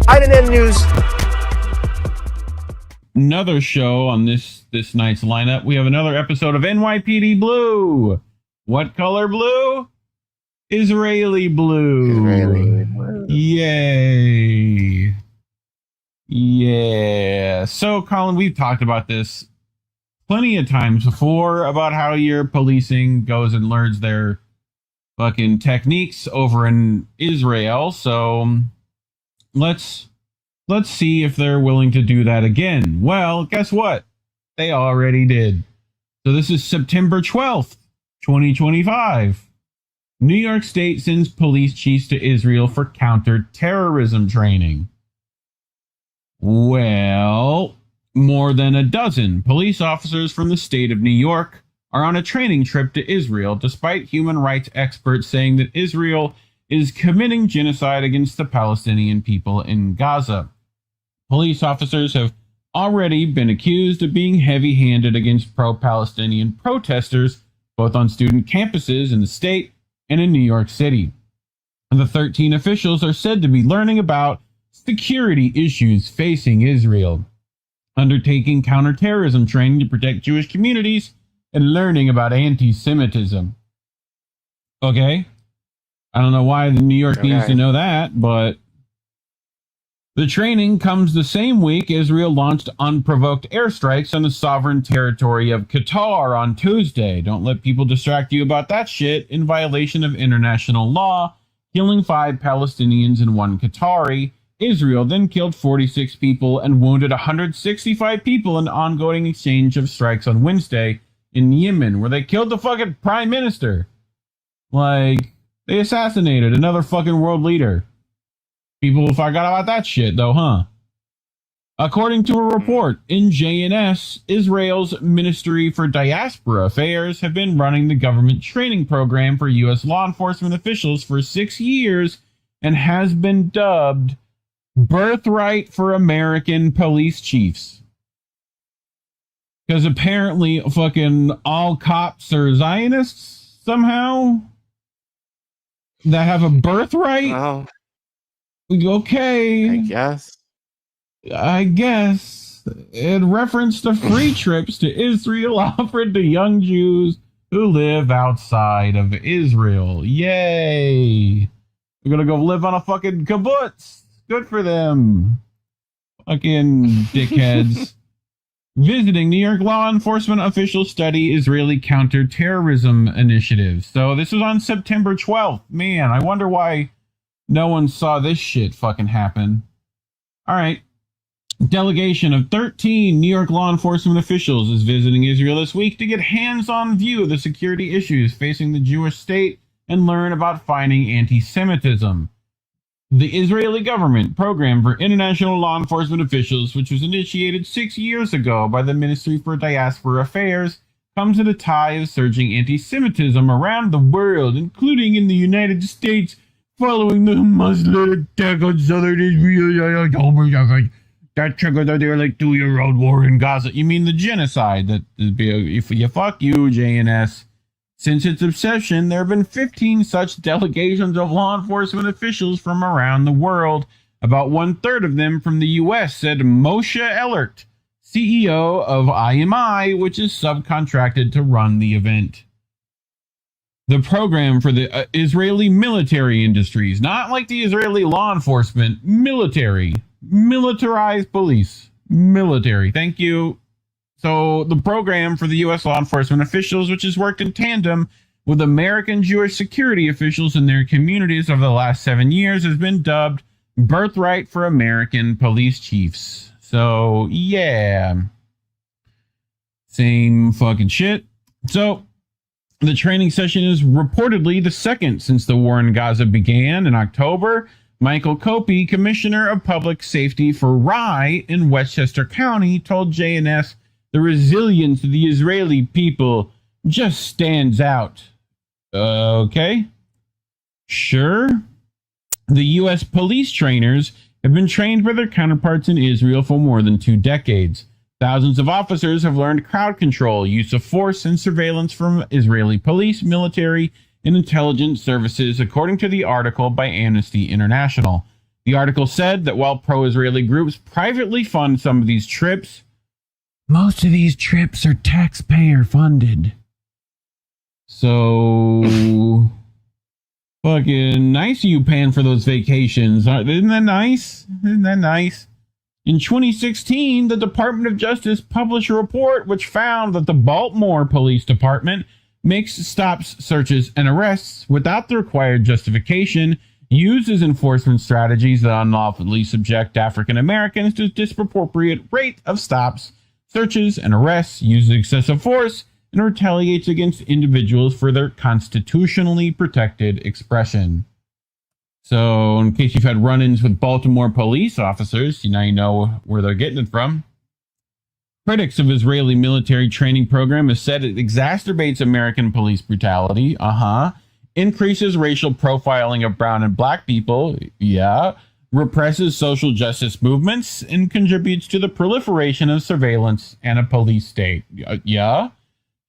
INN News. Another show on this night's lineup. We have another episode of NYPD Blue. What color blue? Israeli blue. Israeli blue. Yay. Yeah. So, Collin, we've talked about this plenty of times before about how your policing goes and learns their fucking techniques over in Israel. So let's see if they're willing to do that again. Well, guess what? They already did. So this is September 12th, 2025. New York State sends police chiefs to Israel for counter-terrorism training. Well, more than a dozen police officers from the state of New York are on a training trip to Israel, despite human rights experts saying that Israel is committing genocide against the Palestinian people in Gaza. Police officers have already been accused of being heavy-handed against pro-Palestinian protesters, both on student campuses in the state and in New York City. The 13 officials are said to be learning about security issues facing Israel, undertaking counterterrorism training to protect Jewish communities, and learning about anti-Semitism. Okay? I don't know why the New York needs to know that, but the training comes the same week Israel launched unprovoked airstrikes on the sovereign territory of Qatar on Tuesday. Don't let people distract you about that shit. In violation of international law, killing 5 Palestinians and 1 Qatari. Israel then killed 46 people and wounded 165 people in an ongoing exchange of strikes on Wednesday in Yemen, where they killed the fucking prime minister. Like, they assassinated another fucking world leader. People forgot about that shit, though, huh? According to a report in JNS, Israel's Ministry for Diaspora Affairs have been running the government training program for U.S. law enforcement officials for 6 years and has been dubbed Birthright for American Police Chiefs. Because apparently fucking all cops are Zionists somehow that have a birthright. Oh, okay. I guess. In reference to free trips to Israel offered to young Jews who live outside of Israel. Yay. We're gonna go live on a fucking kibbutz. Good for them. Fucking dickheads. Visiting New York law enforcement officials study Israeli counter-terrorism initiatives. So this was on September 12th. Man, I wonder why no one saw this shit fucking happen. All right. Delegation of 13 New York law enforcement officials is visiting Israel this week to get hands-on view of the security issues facing the Jewish state and learn about fighting anti-Semitism. The Israeli government program for international law enforcement officials, which was initiated 6 years ago by the Ministry for Diaspora Affairs, comes at a time of surging anti-Semitism around the world, including in the United States, following the Hamas-led attack on southern Israel. Oh my God, that triggered their like 2-year-old war in Gaza. You mean the genocide? That if you fuck you, JNS. Since its inception, there have been 15 such delegations of law enforcement officials from around the world. About 1/3 of them from the U.S., said Moshe Ellert, CEO of IMI, which is subcontracted to run the event. The program for the Israeli military industries, not like the Israeli law enforcement, military, militarized police, military. Thank you. So the program for the U.S. law enforcement officials, which has worked in tandem with American Jewish security officials in their communities over the last 7 years, has been dubbed Birthright for American Police Chiefs. So, yeah. Same fucking shit. So, the training session is reportedly the second since the war in Gaza began in October. Michael Copey, Commissioner of Public Safety for Rye in Westchester County, told JNS the resilience of the Israeli people just stands out. Okay. Sure. The U.S. police trainers have been trained by their counterparts in Israel for more than 2 decades. Thousands of officers have learned crowd control, use of force, and surveillance from Israeli police, military, and intelligence services, according to the article by Amnesty International. The article said that while pro-Israeli groups privately fund some of these trips, most of these trips are taxpayer funded. So fucking nice of you paying for those vacations. Isn't that nice? Isn't that nice? In 2016, the Department of Justice published a report which found that the Baltimore Police Department makes stops, searches, and arrests without the required justification, uses enforcement strategies that unlawfully subject African Americans to a disproportionate rate of stops, searches, and arrests, uses excessive force, and retaliates against individuals for their constitutionally protected expression. So, in case you've had run-ins with Baltimore police officers, now you know where they're getting it from. Critics of Israeli military training program have said it exacerbates American police brutality, increases racial profiling of brown and black people, represses social justice movements, and contributes to the proliferation of surveillance and a police state,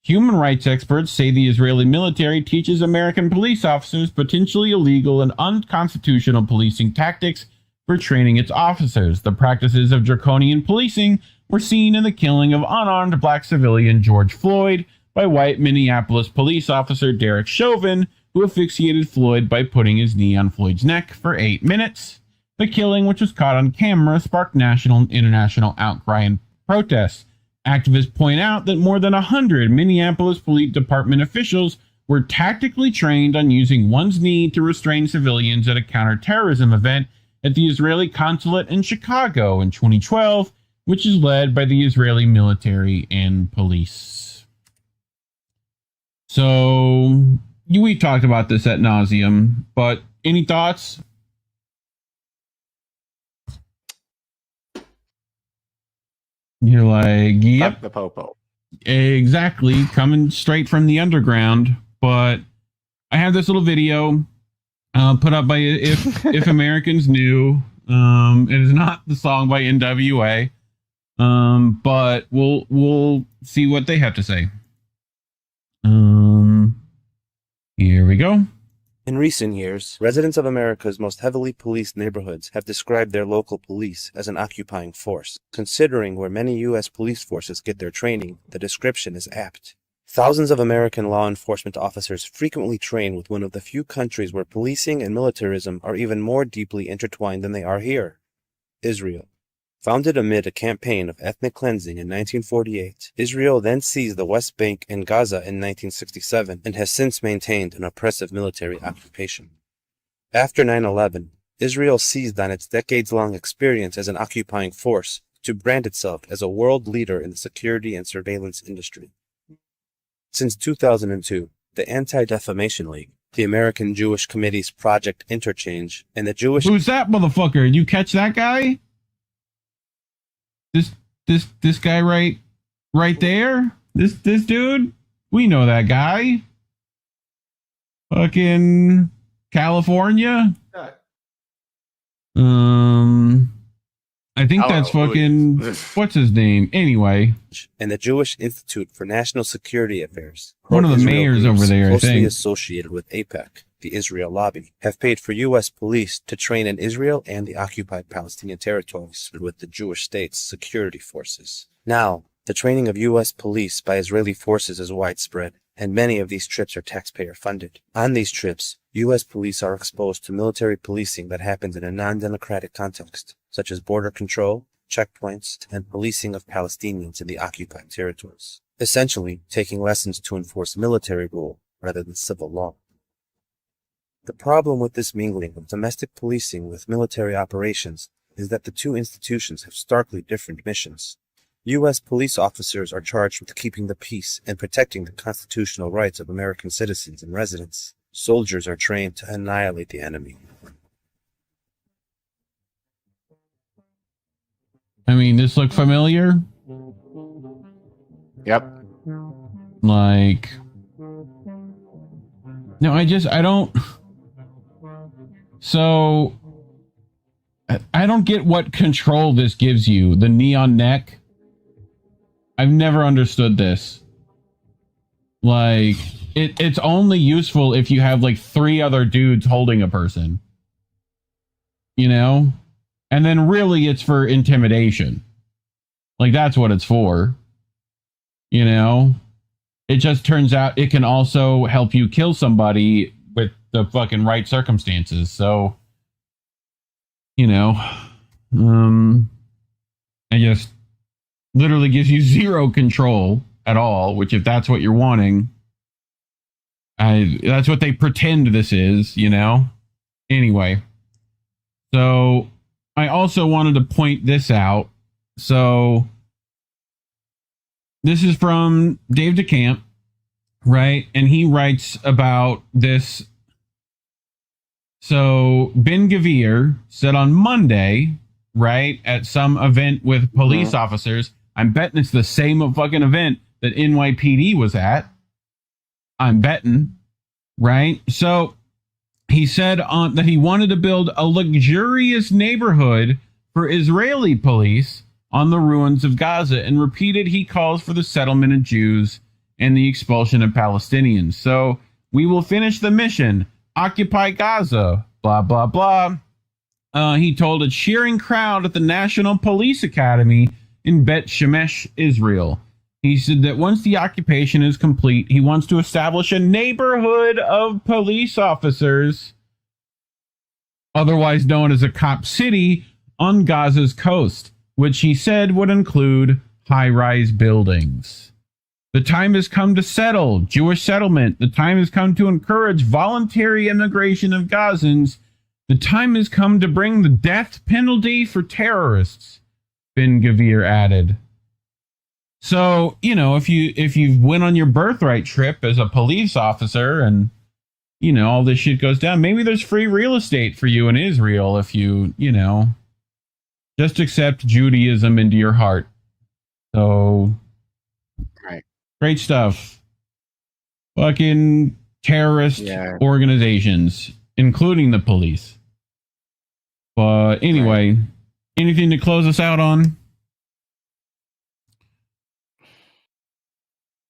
Human rights experts say the Israeli military teaches American police officers potentially illegal and unconstitutional policing tactics for training its officers. The practices of draconian policing were seen in the killing of unarmed black civilian George Floyd by white Minneapolis police officer Derek Chauvin, who asphyxiated Floyd by putting his knee on Floyd's neck for 8 minutes. The killing, which was caught on camera, sparked national and international outcry and protests. Activists point out that more than 100 Minneapolis Police Department officials were tactically trained on using one's knee to restrain civilians at a counterterrorism event at the Israeli consulate in Chicago in 2012, which is led by the Israeli military and police. So, we talked about this ad nauseum, but any thoughts? You're like, yep. The popo. Exactly. Coming straight from the underground. But I have this little video put up by If Americans Knew. It is not the song by NWA. But we'll see what they have to say. Here we go. In recent years, residents of America's most heavily policed neighborhoods have described their local police as an occupying force. Considering where many U.S. police forces get their training, the description is apt. Thousands of American law enforcement officers frequently train with one of the few countries where policing and militarism are even more deeply intertwined than they are here: Israel. Founded amid a campaign of ethnic cleansing in 1948, Israel then seized the West Bank and Gaza in 1967 and has since maintained an oppressive military occupation. After 9/11, Israel seized on its decades-long experience as an occupying force to brand itself as a world leader in the security and surveillance industry. Since 2002, the Anti-Defamation League, the American Jewish Committee's Project Interchange, and the Jewish... Who's that motherfucker? Did you catch that guy? This guy right there? This dude? We know that guy. Fucking California? I think that's fucking... What's his name? Anyway. And the Jewish Institute for National Security Affairs. One of the mayors over there, I closely think. associated with AIPAC, the Israel lobby, have paid for U.S. police to train in Israel and the occupied Palestinian territories with the Jewish state's security forces. Now, the training of U.S. police by Israeli forces is widespread, and many of these trips are taxpayer-funded. On these trips, U.S. police are exposed to military policing that happens in a non-democratic context, such as border control, checkpoints, and policing of Palestinians in the occupied territories, essentially taking lessons to enforce military rule rather than civil law. The problem with this mingling of domestic policing with military operations is that the two institutions have starkly different missions. U.S. police officers are charged with keeping the peace and protecting the constitutional rights of American citizens and residents. Soldiers are trained to annihilate the enemy. I mean, this look familiar? Yep. Like... No, I don't... So... I don't get what control this gives you. The knee on neck? I've never understood this. Like, it's only useful if you have, like, 3 other dudes holding a person. you know? And then really it's for intimidation. Like, that's what it's for. You know? It just turns out it can also help you kill somebody with the fucking right circumstances. So, you know, it just literally gives you zero control at all, which if that's what you're wanting, that's what they pretend this is, you know? Anyway, so I also wanted to point this out. So this is from Dave DeCamp, right? And he writes about this. So Ben Gavir said on Monday, right, at some event with police officers, I'm betting it's the same fucking event that NYPD was at. I'm betting, right? So he said that he wanted to build a luxurious neighborhood for Israeli police on the ruins of Gaza, and repeated he calls for the settlement of Jews and the expulsion of Palestinians. So we will finish the mission, occupy Gaza, blah, blah, blah. He told a cheering crowd at the National Police Academy in Bet Shemesh, Israel. He said that once the occupation is complete, he wants to establish a neighborhood of police officers, otherwise known as a cop city, on Gaza's coast, which he said would include high-rise buildings. The time has come to settle Jewish settlement. The time has come to encourage voluntary immigration of Gazans. The time has come to bring the death penalty for terrorists, Ben Gavir added. So, you know, if you went on your birthright trip as a police officer and, you know, all this shit goes down, maybe there's free real estate for you in Israel if you know, just accept Judaism into your heart. So, right. Great stuff. Fucking terrorist organizations, including the police. But anyway, anything to close us out on?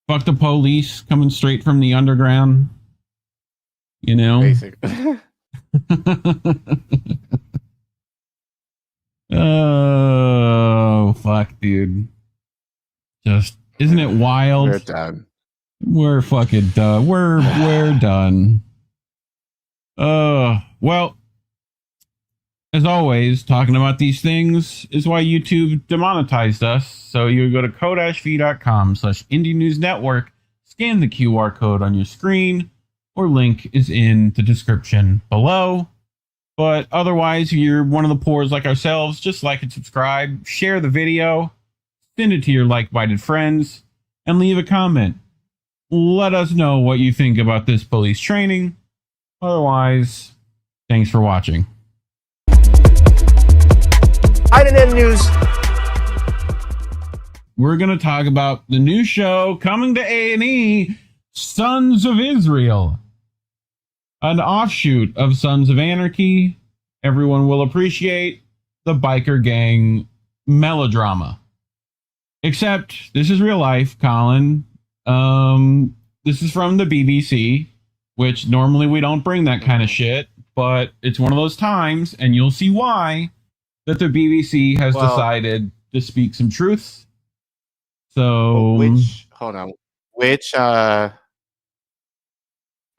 Fuck the police coming straight from the underground. You know? Basically. Oh, fuck, dude. Just, isn't it wild? We're done. We're fucking done. We're done. Well, as always, talking about these things is why YouTube demonetized us. So you go to ko-fi.com/Indie News Network, scan the QR code on your screen, or link is in the description below. But otherwise, if you're one of the poors like ourselves, just like and subscribe, share the video, send it to your like-minded friends, and leave a comment. Let us know what you think about this police training. Otherwise, thanks for watching. INN News. We're going to talk about the new show coming to A&E, Sons of Israel. An offshoot of Sons of Anarchy. Everyone will appreciate the biker gang melodrama. Except this is real life, Collin. This is from the BBC, which normally we don't bring that kind of shit, but it's one of those times, and you'll see why, that the BBC has decided to speak some truths. So, hold on,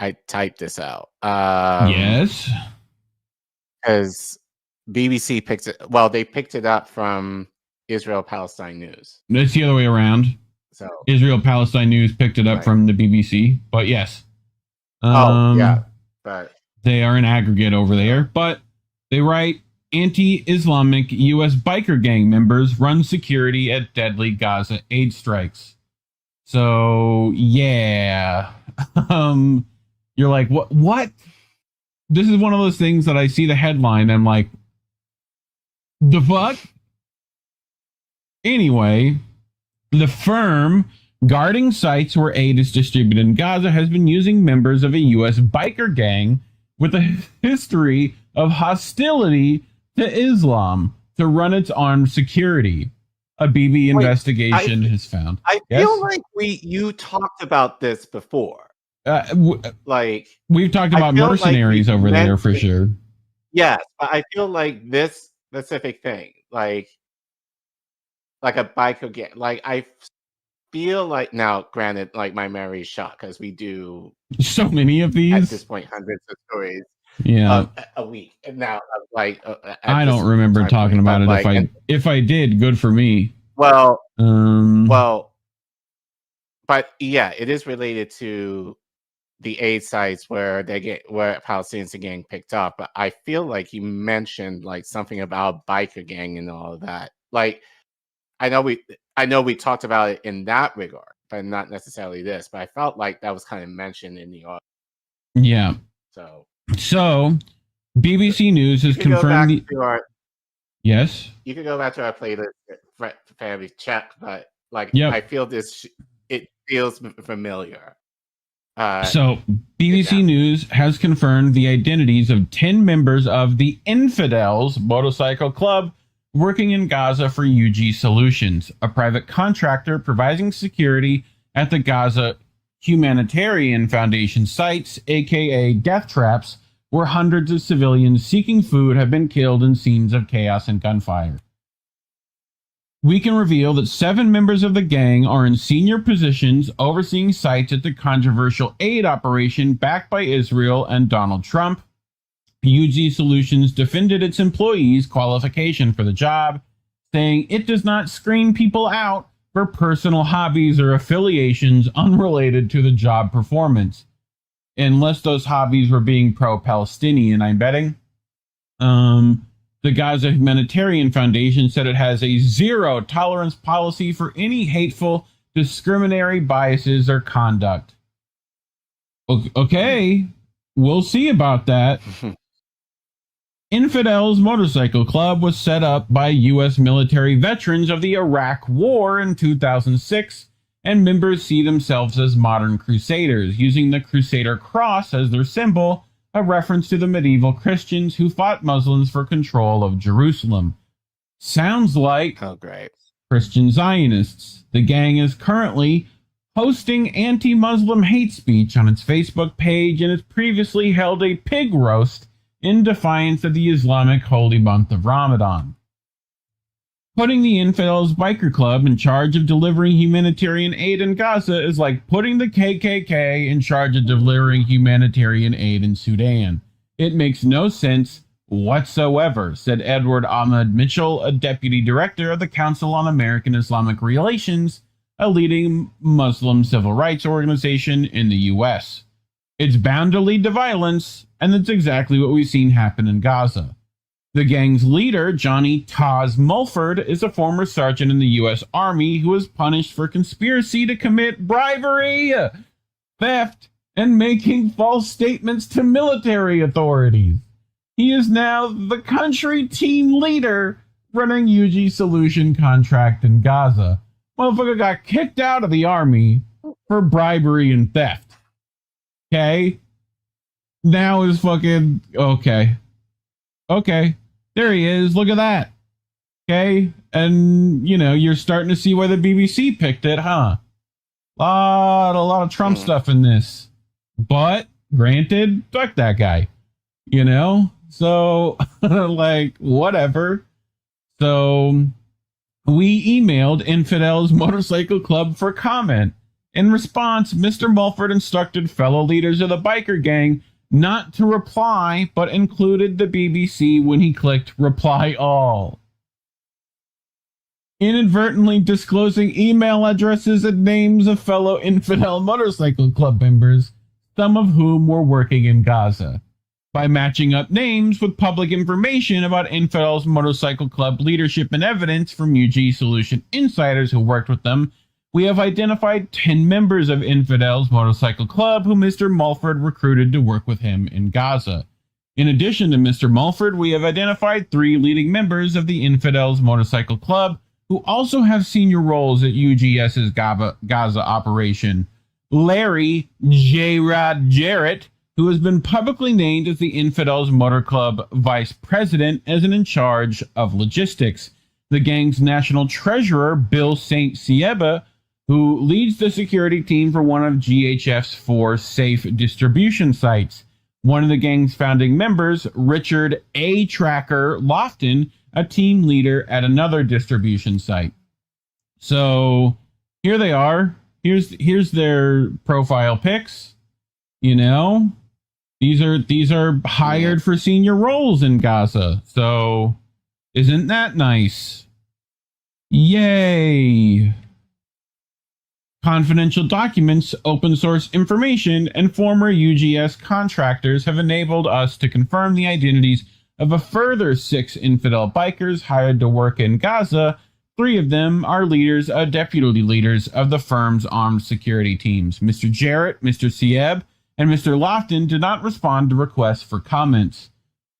I typed this out. Yes, because BBC picked it. Well, they picked it up from Israel Palestine News. it's the other way around. So Israel Palestine News picked it up from the BBC, but yes. But they are an aggregate over there. But they write, anti-Islamic U.S. biker gang members run security at deadly Gaza aid strikes. So, yeah. You're like, what? This is one of those things that I see the headline and I'm like, the fuck? Anyway, the firm guarding sites where aid is distributed in Gaza has been using members of a U.S. biker gang with a history of hostility to Islam to run its armed security. A BB investigation has found. I feel like you talked about this before. We've talked about mercenaries over there for sure. Yes, but I feel like this specific thing, like a biker gang, like I feel like now, granted, like my memory is shot because we do So many of at these. this point hundreds of stories Yeah. a week. And now, like I don't remember talking about it. Like, if I did, good for me. well, Well, but yeah, it is related to the aid sites where Palestinians are getting picked up. But I feel like you mentioned like something about biker gang and all of that. Like I know we talked about it in that regard, but not necessarily this. But I felt like that was kind of mentioned in the article. Yeah. So BBC News has confirmed Yes. You could go back to our playlist for family check, but like I feel it feels familiar. So BBC News has confirmed the identities of 10 members of the Infidels Motorcycle Club working in Gaza for UG Solutions, a private contractor providing security at the Gaza Humanitarian Foundation sites, aka death traps, where hundreds of civilians seeking food have been killed in scenes of chaos and gunfire. We can reveal that 7 members of the gang are in senior positions overseeing sites at the controversial aid operation backed by Israel and Donald Trump. UG Solutions defended its employees' qualification for the job, saying it does not screen people out for personal hobbies or affiliations unrelated to the job performance. Unless those hobbies were being pro-Palestinian, I'm betting. The Gaza Humanitarian Foundation said it has a zero tolerance policy for any hateful, discriminatory biases or conduct. Okay, we'll see about that. Infidels Motorcycle Club was set up by U.S. military veterans of the Iraq War in 2006, and members see themselves as modern crusaders, using the Crusader cross as their symbol, a reference to the medieval Christians who fought Muslims for control of Jerusalem. Sounds like Christian Zionists. The gang is currently hosting anti-Muslim hate speech on its Facebook page and has previously held a pig roast in defiance of the Islamic holy month of Ramadan. Putting the Infidels Biker Club in charge of delivering humanitarian aid in Gaza is like putting the KKK in charge of delivering humanitarian aid in Sudan. It makes no sense whatsoever, said Edward Ahmed Mitchell, a deputy director of the Council on American Islamic Relations, a leading Muslim civil rights organization in the U.S. It's bound to lead to violence, and that's exactly what we've seen happen in Gaza. The gang's leader, Johnny Taz Mulford, is a former sergeant in the U.S. Army who was punished for conspiracy to commit bribery, theft, and making false statements to military authorities. He is now the country team leader running UG Solution contract in Gaza. Motherfucker got kicked out of the Army for bribery and theft. Okay? Now is fucking... Okay. There he is. Look at that. Okay. And, you're starting to see why the BBC picked it, huh? A lot of Trump stuff in this. But, granted, fuck that guy. So, whatever. So, we emailed Infidels Motorcycle Club for comment. In response, Mr. Mulford instructed fellow leaders of the biker gang not to reply, but included the BBC when he clicked reply all. Inadvertently disclosing email addresses and names of fellow Infidel Motorcycle Club members, some of whom were working in Gaza. By matching up names with public information about Infidels Motorcycle Club leadership and evidence from UG Solution insiders who worked with them, we have identified 10 members of Infidels Motorcycle Club who Mr. Mulford recruited to work with him in Gaza. In addition to Mr. Mulford, we have identified 3 leading members of the Infidels Motorcycle Club who also have senior roles at UGS's Gaza operation. Larry J. Rod Jarrett, who has been publicly named as the Infidels Motor Club vice president as in charge of logistics. The gang's national treasurer, Bill St. Sieba, who leads the security team for one of GHF's 4 safe distribution sites. One of the gang's founding members, Richard A. Tracker Lofton, a team leader at another distribution site. So here they are. Here's their profile pics. You know, these are hired for senior roles in Gaza. So isn't that nice? Yay! Confidential documents, open source information, and former UGS contractors have enabled us to confirm the identities of a further 6 infidel bikers hired to work in Gaza. 3 of them are deputy leaders of the firm's armed security teams. Mr. Jarrett, Mr. Sieb, and Mr. Lofton did not respond to requests for comments.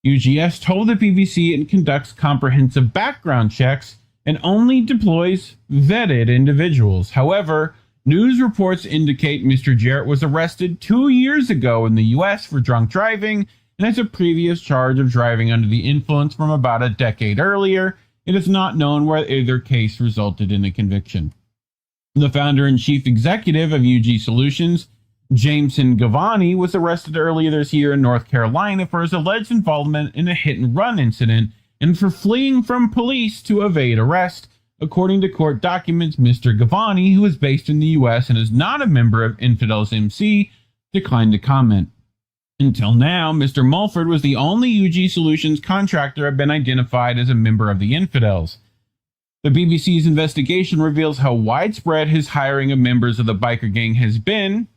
UGS told the BBC it conducts comprehensive background checks and only deploys vetted individuals. However, news reports indicate Mr. Jarrett was arrested 2 years ago in the U.S. for drunk driving and has a previous charge of driving under the influence from about a decade earlier. It is not known whether either case resulted in a conviction. The founder and chief executive of UG Solutions, Jameson Gavani, was arrested earlier this year in North Carolina for his alleged involvement in a hit-and-run incident and for fleeing from police to evade arrest. According to court documents, Mr. Gavani, who is based in the U.S. and is not a member of Infidels MC, declined to comment. Until now, Mr. Mulford was the only UG Solutions contractor to have been identified as a member of the Infidels. The BBC's investigation reveals how widespread his hiring of members of the biker gang has been,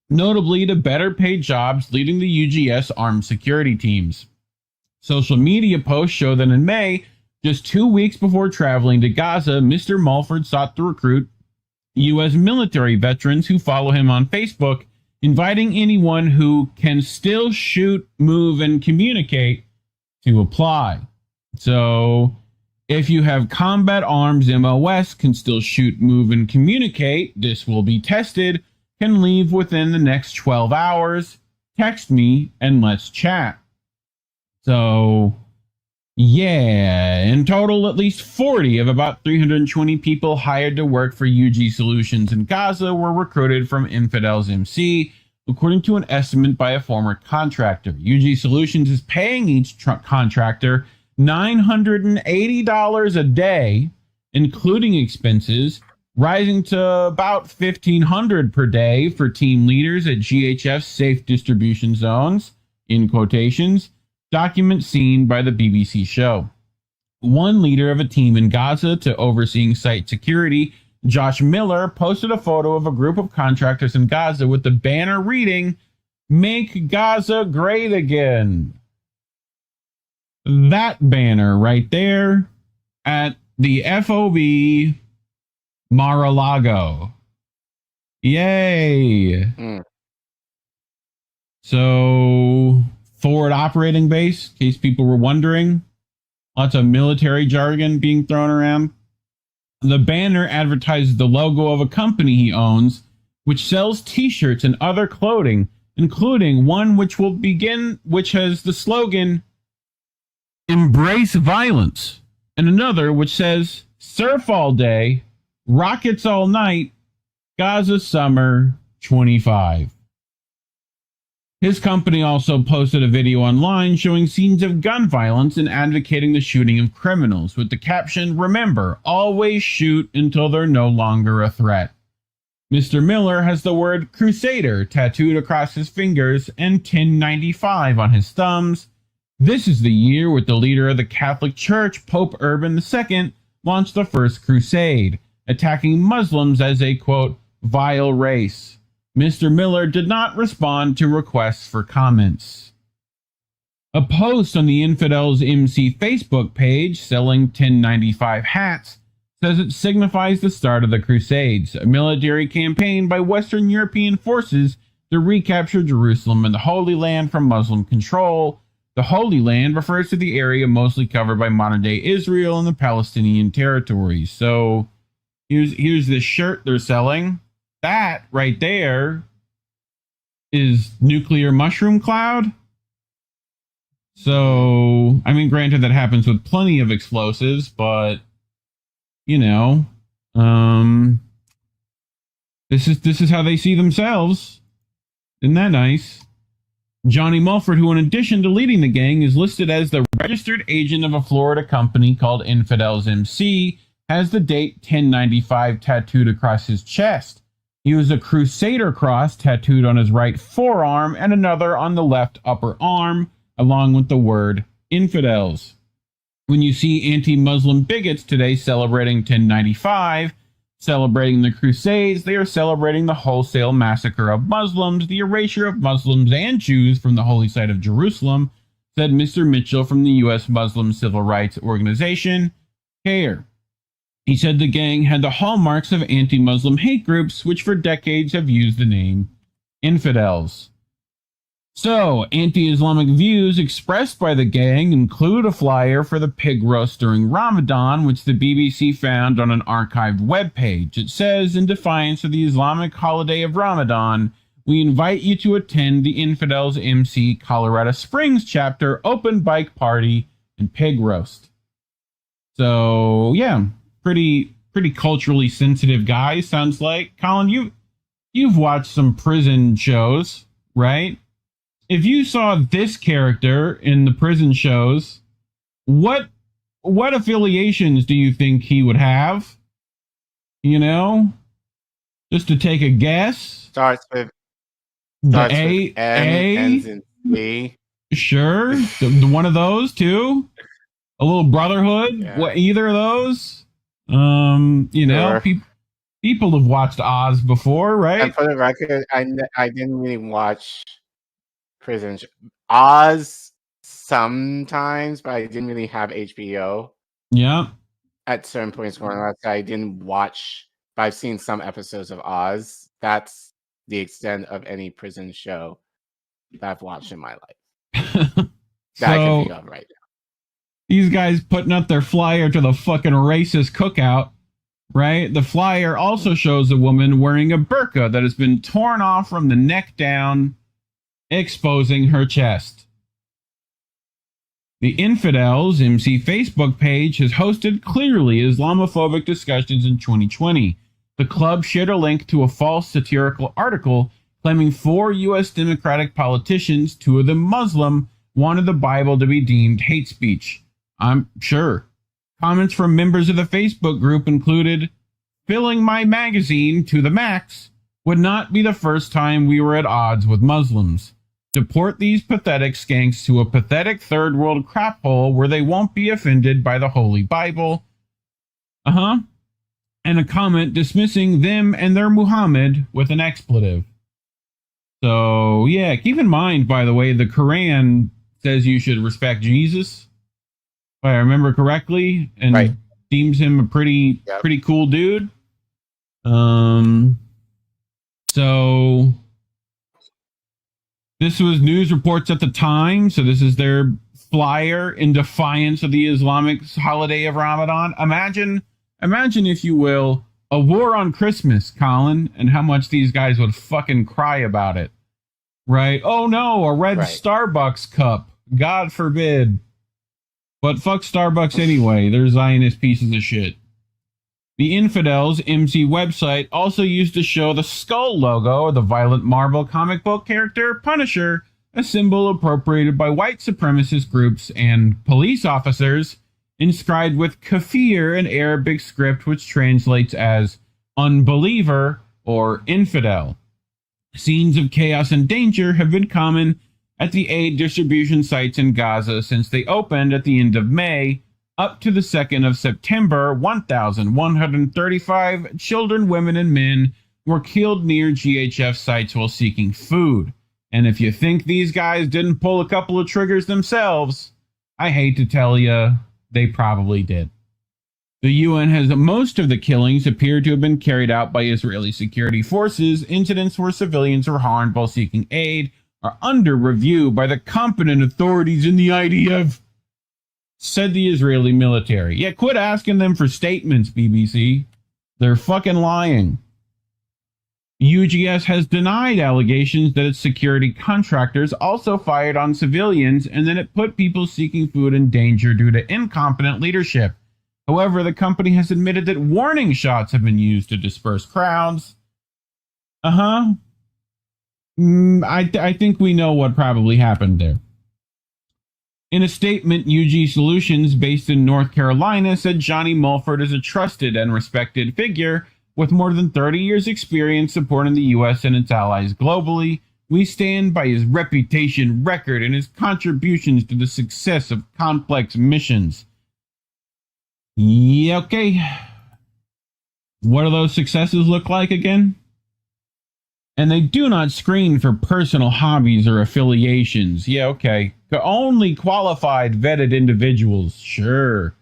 notably to better paid jobs leading the UGS armed security teams. Social media posts show that in May, just 2 weeks before traveling to Gaza, Mr. Mulford sought to recruit U.S. military veterans who follow him on Facebook, inviting anyone who can still shoot, move, and communicate to apply. So, if you have combat arms, MOS, can still shoot, move, and communicate, this will be tested, can leave within the next 12 hours, text me, and let's chat. So, yeah, in total, at least 40 of about 320 people hired to work for UG Solutions in Gaza were recruited from Infidels MC, according to an estimate by a former contractor. UG Solutions is paying each contractor $980 a day, including expenses, rising to about $1,500 per day for team leaders at GHF's safe distribution zones, in quotations, documents seen by the BBC show. One leader of a team in Gaza to overseeing site security, Josh Miller, posted a photo of a group of contractors in Gaza with the banner reading, "Make Gaza Great Again." That banner right there at the FOB Mar-a-Lago. Yay! So, forward operating base, in case people were wondering. Lots of military jargon being thrown around. The banner advertises the logo of a company he owns, which sells t-shirts and other clothing, including one which has the slogan, "Embrace Violence," and another which says, "Surf all day, rockets all night, Gaza Summer 25. His company also posted a video online showing scenes of gun violence and advocating the shooting of criminals with the caption, "Remember, always shoot until they're no longer a threat." Mr. Miller has the word Crusader tattooed across his fingers and 1095 on his thumbs. This is the year with the leader of the Catholic Church, Pope Urban II, launched the First Crusade, attacking Muslims as a, quote, "vile race." Mr. Miller did not respond to requests for comments. A post on the Infidels MC Facebook page selling 1095 hats says it signifies the start of the Crusades, a military campaign by Western European forces to recapture Jerusalem and the Holy Land from Muslim control. The Holy Land refers to the area mostly covered by modern-day Israel and the Palestinian territories. So here's this shirt they're selling. That right there is nuclear mushroom cloud. So, I mean, granted that happens with plenty of explosives, but you know, this is how they see themselves. Isn't that nice? Johnny Mulford, who in addition to leading the gang, is listed as the registered agent of a Florida company called Infidels MC, has the date 1095 tattooed across his chest. He has a Crusader cross tattooed on his right forearm and another on the left upper arm, along with the word Infidels. When you see anti-Muslim bigots today celebrating 1095, celebrating the Crusades, they are celebrating the wholesale massacre of Muslims, the erasure of Muslims and Jews from the holy site of Jerusalem, said Mr. Mitchell from the U.S. Muslim Civil Rights Organization, CARE. He said the gang had the hallmarks of anti-Muslim hate groups, which for decades have used the name Infidels. So, anti-Islamic views expressed by the gang include a flyer for the pig roast during Ramadan, which the BBC found on an archived webpage. It says, in defiance of the Islamic holiday of Ramadan, we invite you to attend the Infidels MC Colorado Springs chapter open bike party and pig roast. So, yeah, pretty culturally sensitive guy, sounds like. Collin, you've watched some prison shows, right? If you saw this character in the prison shows, what affiliations do you think he would have? You know? Just to take a guess. Starts with N, ends in C. Sure. the one of those too? A little brotherhood? Yeah. What, either of those? You know, Sure. people have watched Oz before, right? And for the record, I didn't really watch prison Oz sometimes, but I didn't really have HBO. Yeah. At certain points going on, I didn't watch, but I've seen some episodes of Oz. That's the extent of any prison show that I've watched in my life that I can think of right now. These guys putting up their flyer to the fucking racist cookout, right? The flyer also shows a woman wearing a burqa that has been torn off from the neck down, exposing her chest. The Infidels MC Facebook page has hosted clearly Islamophobic discussions in 2020. The club shared a link to a false satirical article claiming 4 U.S. Democratic politicians, 2 of them Muslim, wanted the Bible to be deemed hate speech. I'm sure. Comments from members of the Facebook group included, "Filling my magazine to the max would not be the first time we were at odds with Muslims. Deport these pathetic skanks to a pathetic third world crap hole where they won't be offended by the Holy Bible." And a comment dismissing them and their Muhammad with an expletive. So, yeah, keep in mind, by the way, the Quran says you should respect Jesus, if I remember correctly, and Right. deems him a pretty cool dude. So this was news reports at the time. So this is their flyer in defiance of the Islamic holiday of Ramadan. Imagine, if you will, a war on Christmas, Collin, and how much these guys would fucking cry about it. Right? Oh no, a red Starbucks cup. God forbid. But fuck Starbucks anyway. They're Zionist pieces of shit. The Infidels MC website also used to show the skull logo of the violent Marvel comic book character Punisher, a symbol appropriated by white supremacist groups and police officers, inscribed with kafir, an Arabic script which translates as unbeliever or infidel. Scenes of chaos and danger have been common at the aid distribution sites in Gaza since they opened at the end of May. Up to the 2nd of September, 1,135 children, women, and men were killed near GHF sites while seeking food. And if you think these guys didn't pull a couple of triggers themselves, I hate to tell you, they probably did. The UN has most of the killings appear to have been carried out by Israeli security forces. Incidents where civilians were harmed while seeking aid are under review by the competent authorities in the IDF, said the Israeli military. Yeah, quit asking them for statements, BBC. They're fucking lying. UGS has denied allegations that its security contractors also fired on civilians and that it put people seeking food in danger due to incompetent leadership. However, the company has admitted that warning shots have been used to disperse crowds. I think we know what probably happened there. In a statement, UG Solutions, based in North Carolina, said Johnny Mulford is a trusted and respected figure with more than 30 years' experience supporting the U.S. and its allies globally. We stand by his reputation, record, and his contributions to the success of complex missions. Yeah, okay. What do those successes look like again? And they do not screen for personal hobbies or affiliations. Yeah, okay. Only qualified, vetted individuals. Sure.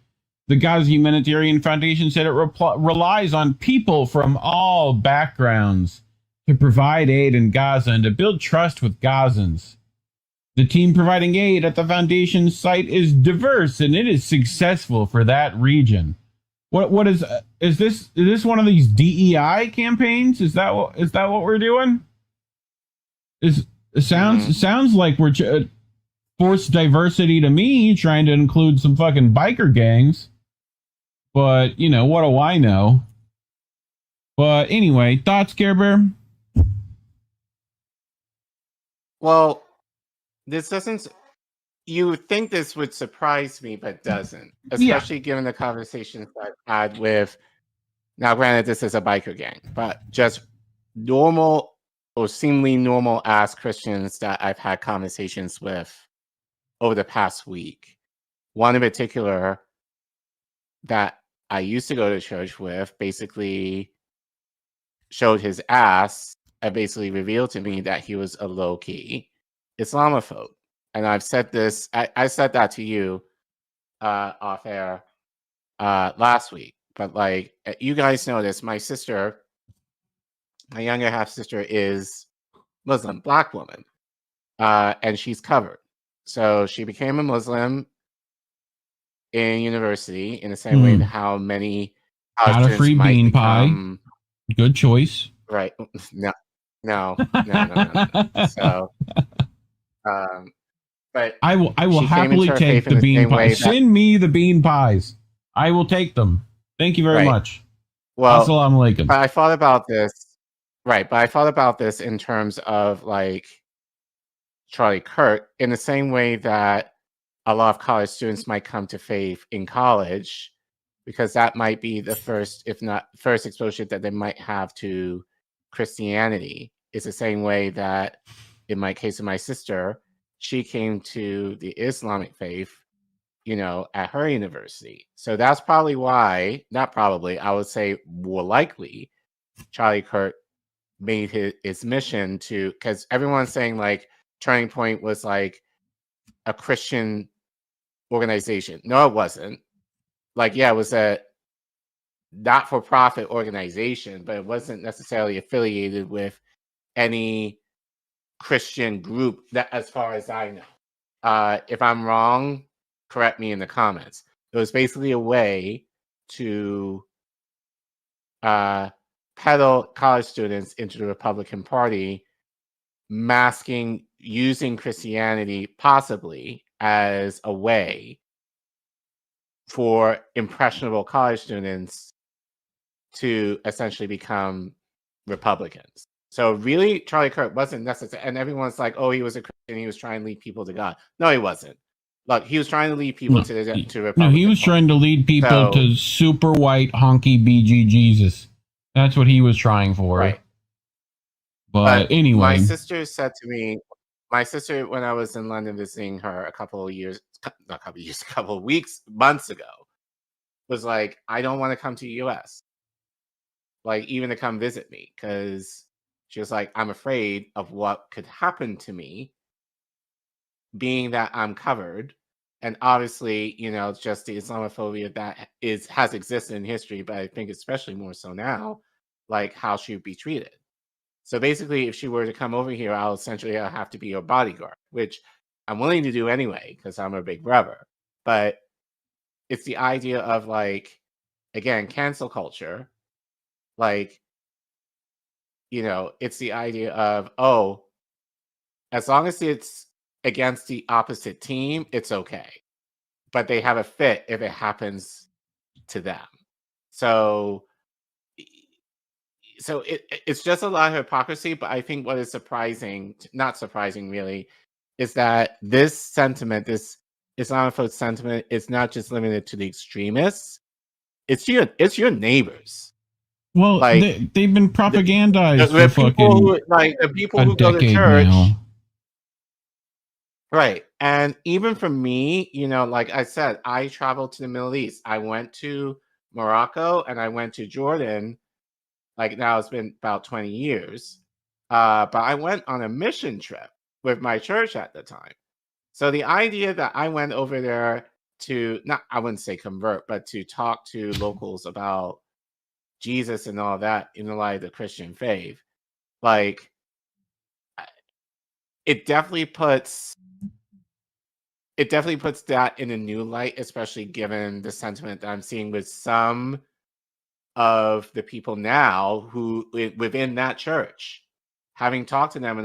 The Gaza Humanitarian Foundation said it relies on people from all backgrounds to provide aid in Gaza and to build trust with Gazans. The team providing aid at the foundation's site is diverse and it is successful for that region. What is this one of these DEI campaigns? Is that what we're doing? Sounds like we're forced diversity to me, trying to include some fucking biker gangs. But, you know, what do I know? But anyway, thoughts, Care Bear? Well, this doesn't. You would think this would surprise me, but doesn't. Especially given the conversations I've had with. Now, granted, this is a biker gang, but just normal or seemingly normal ass Christians that I've had conversations with over the past week. One in particular that I used to go to church with basically showed his ass and basically revealed to me that he was a low-key Islamophobe. And I've said this, I said that to you off air last week. But like, you guys know this, my sister, my younger half sister is Muslim, black woman, and she's covered. So she became a Muslim in university in the same way that how many got a free bean pie. Good choice. Right. No. So, but I will happily take the bean pies. Send me the bean pies. I will take them. Thank you very much. Well, Assalamu alaikum. But I thought about this. Right. But I thought about this in terms of like Charlie Kirk, in the same way that a lot of college students might come to faith in college, because that might be the first, if not first, exposure that they might have to Christianity. It's the same way that, in my case of my sister, she came to the Islamic faith, you know, at her university. So that's probably why, not probably, I would say more likely, Charlie Kirk made his mission to, because everyone's saying like Turning Point was like a Christian organization. No, it wasn't. Like, yeah, it was a not-for-profit organization, but it wasn't necessarily affiliated with any Christian group, that, as far as I know. If I'm wrong, correct me in the comments. It was basically a way to peddle college students into the Republican Party, using Christianity possibly as a way for impressionable college students to essentially become Republicans. So really, Charlie Kirk wasn't necessary. And everyone's like, oh, he was a Christian, he was trying to lead people to God. No, he wasn't. Look, he was trying to lead people to Republican. No, he was trying to lead people to super white honky BG Jesus. That's what he was trying for. Right. But anyway. My sister said to me, when I was in London visiting her a couple of weeks, months ago, was like, I don't want to come to the US. Like, even to come visit me, because she was like, I'm afraid of what could happen to me, being that I'm covered. And obviously, you know, just the Islamophobia that has existed in history, but I think especially more so now, like how she would be treated. So basically, if she were to come over here, I'll have to be her bodyguard, which I'm willing to do anyway, because I'm her big brother. But it's the idea of, like, again, cancel culture. Like, you know, it's the idea of, oh, as long as it's against the opposite team, it's okay. But they have a fit if it happens to them. So so it's just a lot of hypocrisy. But I think what is surprising, not surprising really, is that this sentiment, this Islamophobe sentiment, is not just limited to the extremists. It's your neighbors. Well, like they've been propagandized the for people fucking who, like the people a who go to decade church. now. Right. And even for me, like I said, I traveled to the Middle East. I went to Morocco and I went to Jordan. Like now it's been about 20 years. But I went on a mission trip with my church at the time. So the idea that I went over there to, not, I wouldn't say convert, but to talk to locals about Jesus and all that in the light of the Christian faith, like it definitely puts that in a new light, especially given the sentiment that I'm seeing with some of the people now who within that church, having talked to them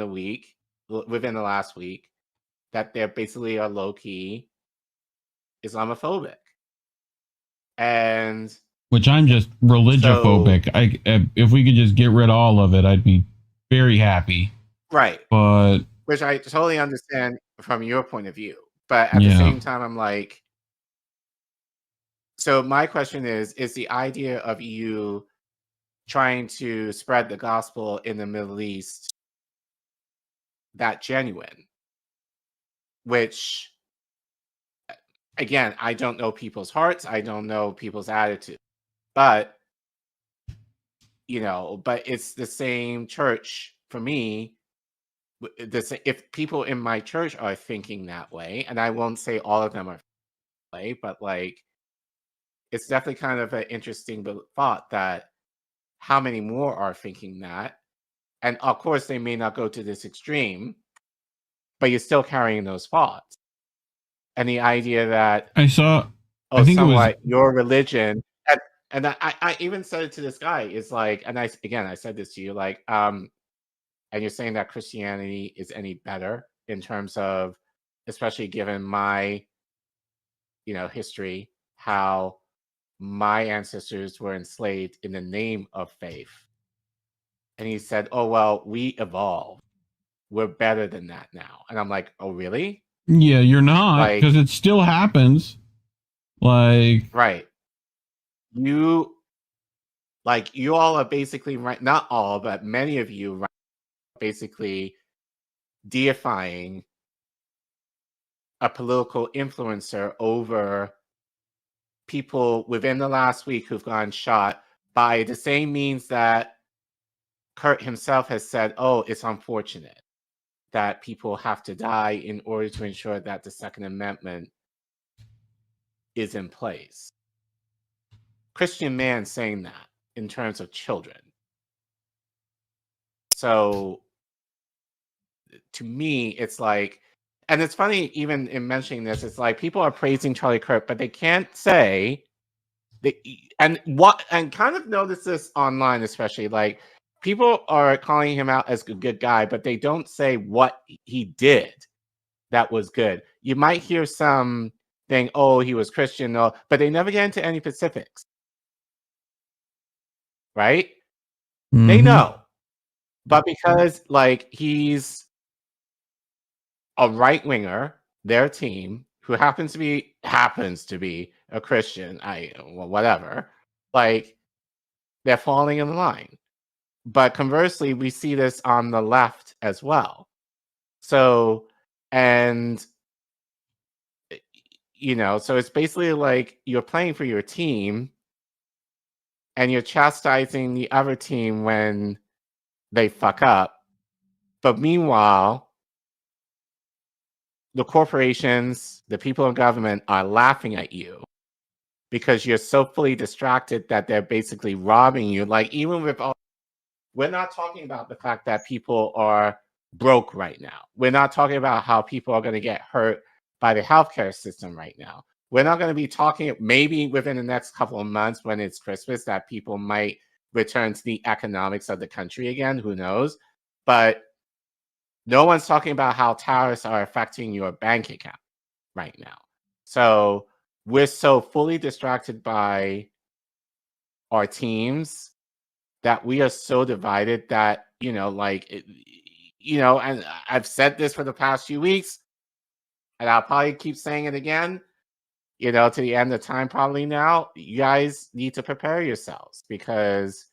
within the last week, that they're basically a low-key Islamophobic. And which I'm just religiphobic. If we could just get rid of all of it, I'd be very happy. Right. But which I totally understand from your point of view. But at the same time, I'm like, so my question is the idea of you trying to spread the gospel in the Middle East that genuine? Which, again, I don't know people's hearts. I don't know people's attitude. But, but it's the same church for me. If people in my church are thinking that way, and I won't say all of them are that way, but like, it's definitely kind of an interesting thought that how many more are thinking that. And of course, they may not go to this extreme, but you're still carrying those thoughts. And the idea that I think it was your religion, and I even said it to this guy, is like, and I said this to you, like, and you're saying that Christianity is any better in terms of, especially given my, history, how my ancestors were enslaved in the name of faith. And he said, oh, well, we evolved. We're better than that now. And I'm like, oh, really? Yeah, you're not, because it still happens. Like, right. You all are basically, right, not all, but many of you, right, basically deifying a political influencer over people within the last week who've gone shot by the same means that Kurt himself has said, oh, it's unfortunate that people have to die in order to ensure that the Second Amendment is in place. Christian man saying that in terms of children. So to me, it's like, and it's funny, even in mentioning this, it's like people are praising Charlie Kirk, but they can't say and kind of notice this online, especially, like, people are calling him out as a good guy, but they don't say what he did that was good. You might hear some thing, oh, he was Christian, but they never get into any specifics. Right? Mm-hmm. They know. But because, like, he's a right-winger, their team, who happens to be a Christian, whatever, like, they're falling in line. But conversely, we see this on the left as well. So, and, so it's basically like you're playing for your team and you're chastising the other team when they fuck up. But meanwhile, the corporations, the people in government are laughing at you because you're so fully distracted that they're basically robbing you. Like, even with all, we're not talking about the fact that people are broke right now. We're not talking about how people are going to get hurt by the healthcare system right now. We're not going to be talking, maybe within the next couple of months when it's Christmas, that people might return to the economics of the country again. Who knows? But no one's talking about how tariffs are affecting your bank account right now. So we're so fully distracted by our teams that we are so divided that, and I've said this for the past few weeks, and I'll probably keep saying it again, to the end of time probably now. You guys need to prepare yourselves because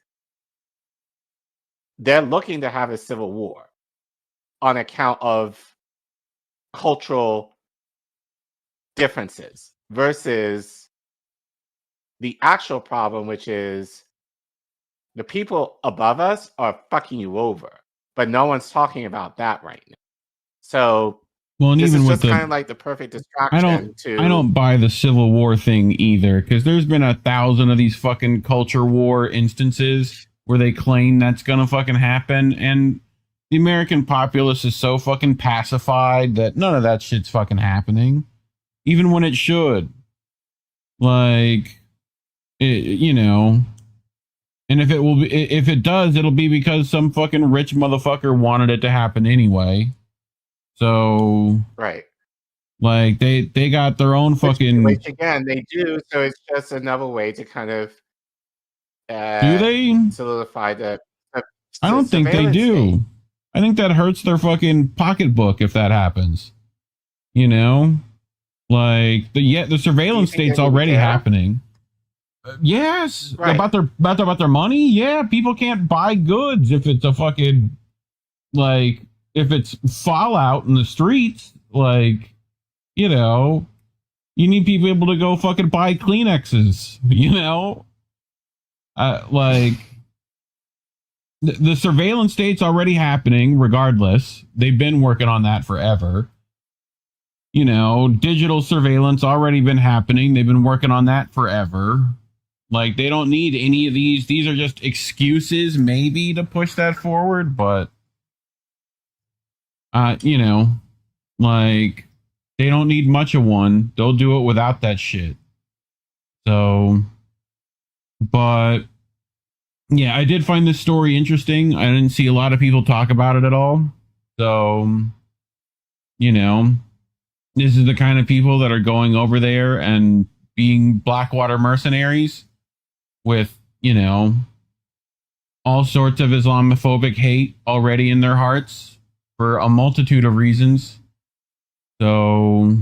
they're looking to have a civil war on account of cultural differences versus the actual problem, which is the people above us are fucking you over, but no one's talking about that right now. So well, and this even is with just kind of like the perfect distraction. I don't buy the Civil War thing either, because there's been 1,000 of these fucking culture war instances where they claim that's gonna fucking happen, and the American populace is so fucking pacified that none of that shit's fucking happening, even when it should. Like, and if it does, it'll be because some fucking rich motherfucker wanted it to happen anyway. So, right. Like they got their own fucking. Which again, they do. So it's just another way to kind of do they solidify the I don't think they do. State. I think that hurts their fucking pocketbook if that happens. Like the surveillance state's already happening. Yes, right. about their money. Yeah, people can't buy goods if it's a fucking like if it's fallout in the streets. Like, you need people able to go fucking buy Kleenexes. Like the surveillance state's already happening. Regardless, they've been working on that forever. Digital surveillance already been happening. They've been working on that forever. Like, they don't need any of these. These are just excuses, maybe, to push that forward. But, like, they don't need much of one. They'll do it without that shit. So, but, yeah, I did find this story interesting. I didn't see a lot of people talk about it at all. So, this is the kind of people that are going over there and being Blackwater mercenaries with, all sorts of Islamophobic hate already in their hearts for a multitude of reasons. So,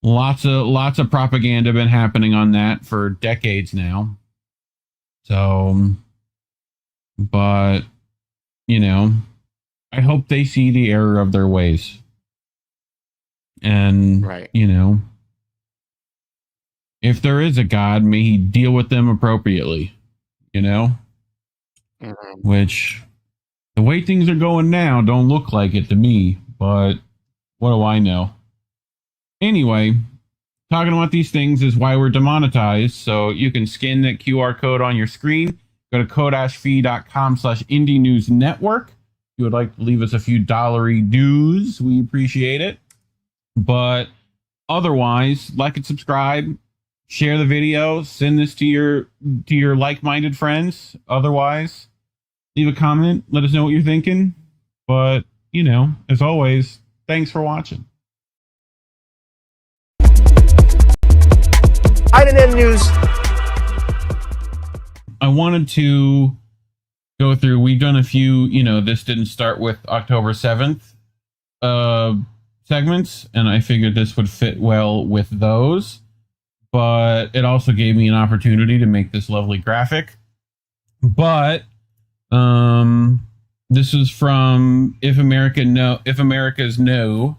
lots of propaganda been happening on that for decades now. So, but, I hope they see the error of their ways. And, right. If there is a God, may he deal with them appropriately, Mm-hmm. Which, the way things are going now, don't look like it to me, but what do I know? Anyway, talking about these things is why we're demonetized, so you can scan that QR code on your screen, go to code-fee.com/indie news network. If you would like to leave us a few dollary dues, we appreciate it. But otherwise, like and subscribe, share the video, send this to your like-minded friends. Otherwise, leave a comment, let us know what you're thinking. But, as always, thanks for watching. INN News. I wanted to go through, we've done a few, this didn't start with October 7th segments, and I figured this would fit well with those. But it also gave me an opportunity to make this lovely graphic. But this is from If America's No,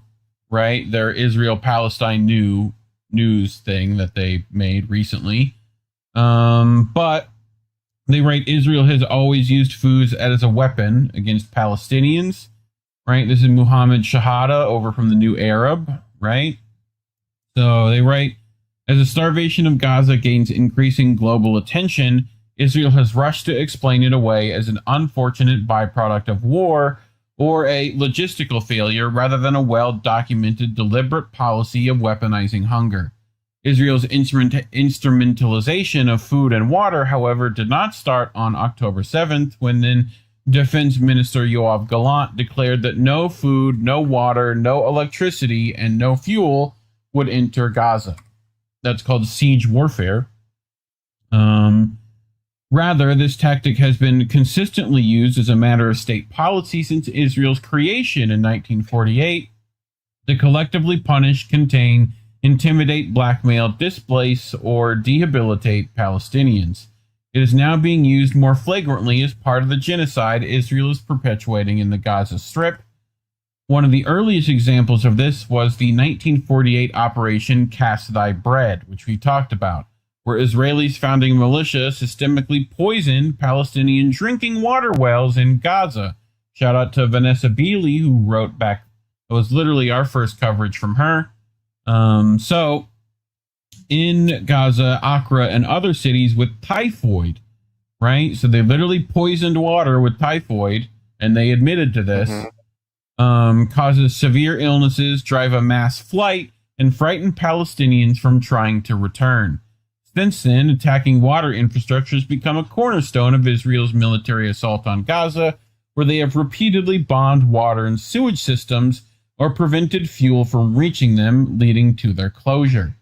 right? Their Israel-Palestine news thing that they made recently. But they write, Israel has always used foods as a weapon against Palestinians, right? This is Muhammad Shahada over from the New Arab, right? So they write, as the starvation of Gaza gains increasing global attention, Israel has rushed to explain it away as an unfortunate byproduct of war or a logistical failure rather than a well-documented deliberate policy of weaponizing hunger. Israel's instrumentalization of food and water, however, did not start on October 7th, when then Defense Minister Yoav Gallant declared that no food, no water, no electricity, and no fuel would enter Gaza. That's called siege warfare. Rather, this tactic has been consistently used as a matter of state policy since Israel's creation in 1948 to collectively punish, contain, intimidate, blackmail, displace, or debilitate Palestinians. It is now being used more flagrantly as part of the genocide Israel is perpetuating in the Gaza Strip. One of the earliest examples of this was the 1948 Operation Cast Thy Bread, which we talked about, where Israelis founding a militia systemically poisoned Palestinian drinking water wells in Gaza. Shout out to Vanessa Beeley, who wrote back. It was literally our first coverage from her. So, in Gaza, Accra, and other cities with typhoid, right? So they literally poisoned water with typhoid, and they admitted to this. Causes severe illnesses, drive a mass flight, and frighten Palestinians from trying to return. Since then, attacking water infrastructure has become a cornerstone of Israel's military assault on Gaza, where they have repeatedly bombed water and sewage systems or prevented fuel from reaching them, leading to their closure.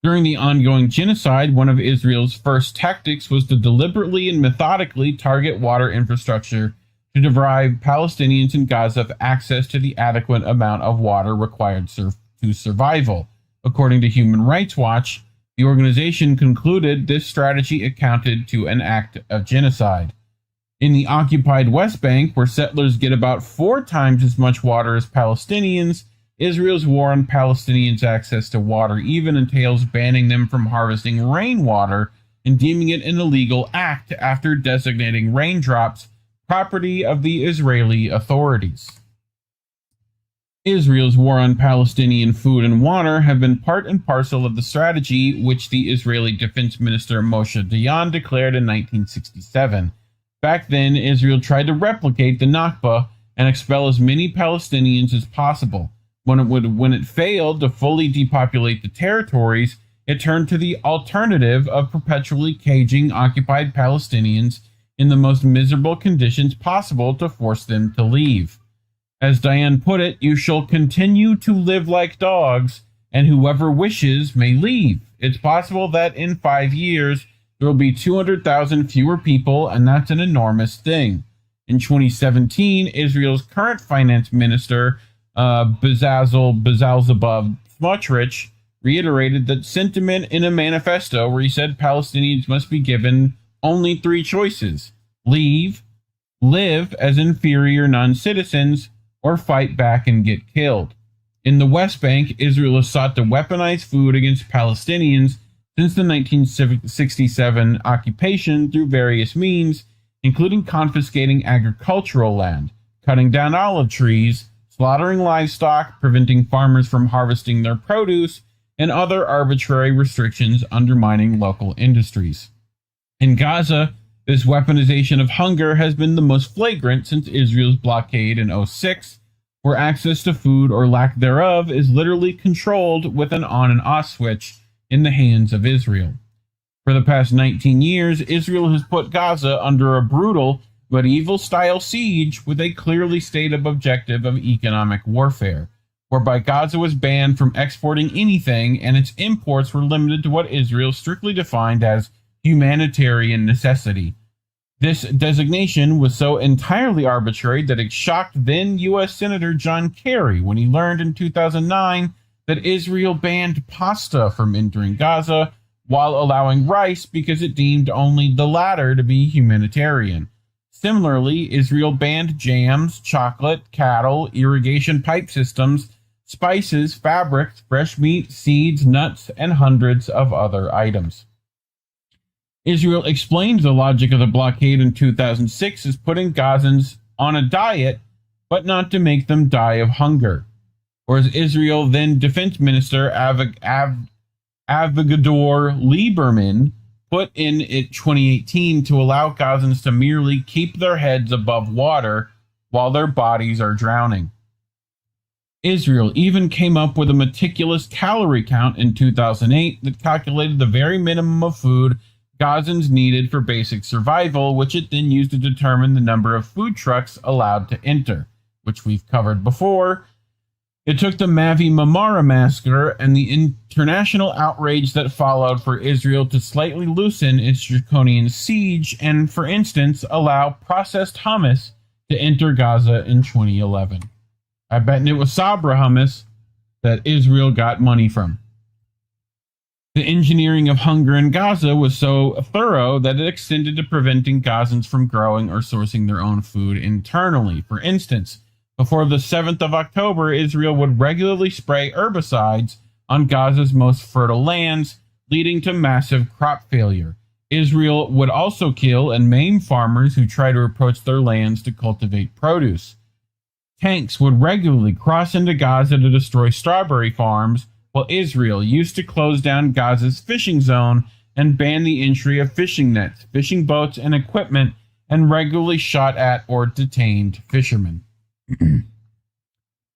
During the ongoing genocide, one of Israel's first tactics was to deliberately and methodically target water infrastructure to deprive Palestinians in Gaza of access to the adequate amount of water required to survival. According to Human Rights Watch, the organization concluded this strategy accounted to an act of genocide. In the occupied West Bank, where settlers get about 4 times as much water as Palestinians, Israel's war on Palestinians' access to water even entails banning them from harvesting rainwater and deeming it an illegal act after designating raindrops property of the Israeli authorities. Israel's war on Palestinian food and water have been part and parcel of the strategy which the Israeli Defense Minister Moshe Dayan declared in 1967. Back then, Israel tried to replicate the Nakba and expel as many Palestinians as possible. When it failed to fully depopulate the territories, it turned to the alternative of perpetually caging occupied Palestinians in the most miserable conditions possible to force them to leave. As Diane put it, you shall continue to live like dogs, and whoever wishes may leave. It's possible that in 5 years, there will be 200,000 fewer people, and that's an enormous thing. In 2017, Israel's current finance minister, Bezalel Smotrich, reiterated that sentiment in a manifesto where he said Palestinians must be given only 3 choices: leave, live as inferior non-citizens, or fight back and get killed. In the West Bank, Israel has sought to weaponize food against Palestinians since the 1967 occupation through various means, including confiscating agricultural land, cutting down olive trees, slaughtering livestock, preventing farmers from harvesting their produce, and other arbitrary restrictions undermining local industries. In Gaza, this weaponization of hunger has been the most flagrant since Israel's blockade in 2006, where access to food or lack thereof is literally controlled with an on and off switch in the hands of Israel. For the past 19 years, Israel has put Gaza under a brutal medieval-style siege with a clearly stated objective of economic warfare, whereby Gaza was banned from exporting anything and its imports were limited to what Israel strictly defined as humanitarian necessity. This designation was so entirely arbitrary that it shocked then U.S. Senator John Kerry when he learned in 2009 that Israel banned pasta from entering Gaza while allowing rice because it deemed only the latter to be humanitarian. Similarly, Israel banned jams, chocolate, cattle, irrigation pipe systems, spices, fabrics, fresh meat, seeds, nuts, and hundreds of other items. Israel explained the logic of the blockade in 2006 as putting Gazans on a diet, but not to make them die of hunger. Or as Israel then Defense Minister Avigdor Lieberman put in 2018 to allow Gazans to merely keep their heads above water while their bodies are drowning. Israel even came up with a meticulous calorie count in 2008 that calculated the very minimum of food Gazans needed for basic survival, which it then used to determine the number of food trucks allowed to enter, which we've covered before. It took the Mavi Marmara massacre and the international outrage that followed for Israel to slightly loosen its draconian siege and, for instance, allow processed hummus to enter Gaza in 2011. I bet it was Sabra hummus that Israel got money from. The engineering of hunger in Gaza was so thorough that it extended to preventing Gazans from growing or sourcing their own food internally. For instance, before the 7th of October, Israel would regularly spray herbicides on Gaza's most fertile lands, leading to massive crop failure. Israel would also kill and maim farmers who try to approach their lands to cultivate produce. Tanks would regularly cross into Gaza to destroy strawberry farms, while Israel used to close down Gaza's fishing zone and ban the entry of fishing nets, fishing boats, and equipment, and regularly shot at or detained fishermen.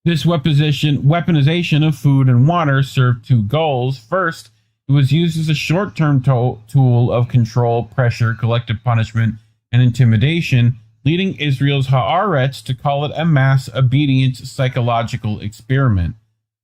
This weaponization of food and water served two goals. First, it was used as a short-term tool of control, pressure, collective punishment, and intimidation, leading Israel's Haaretz to call it a mass obedience psychological experiment.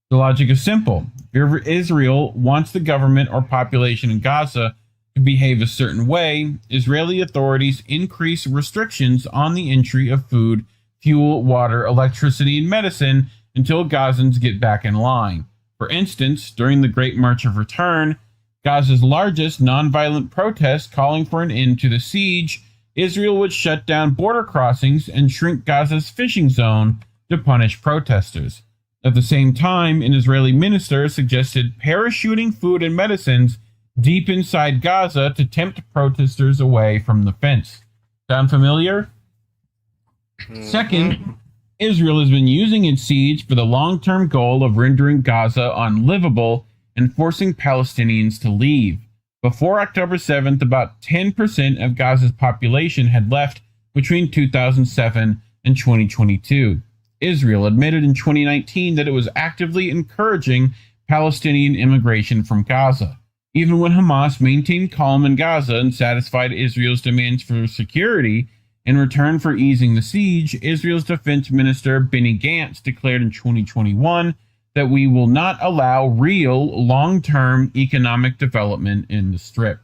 The logic is simple. If Israel wants the government or population in Gaza to behave a certain way, Israeli authorities increase restrictions on the entry of food, fuel, water, electricity, and medicine until Gazans get back in line. For instance, during the Great March of Return, Gaza's largest nonviolent protest calling for an end to the siege, Israel would shut down border crossings and shrink Gaza's fishing zone to punish protesters. At the same time, an Israeli minister suggested parachuting food and medicines deep inside Gaza to tempt protesters away from the fence. Sound familiar? Second, Israel has been using its siege for the long-term goal of rendering Gaza unlivable and forcing Palestinians to leave. Before October 7th, about 10% of Gaza's population had left between 2007 and 2022. Israel admitted in 2019 that it was actively encouraging Palestinian immigration from Gaza. Even when Hamas maintained calm in Gaza and satisfied Israel's demands for security, in return for easing the siege, Israel's defense minister Benny Gantz declared in 2021 that we will not allow real long-term economic development in the Strip.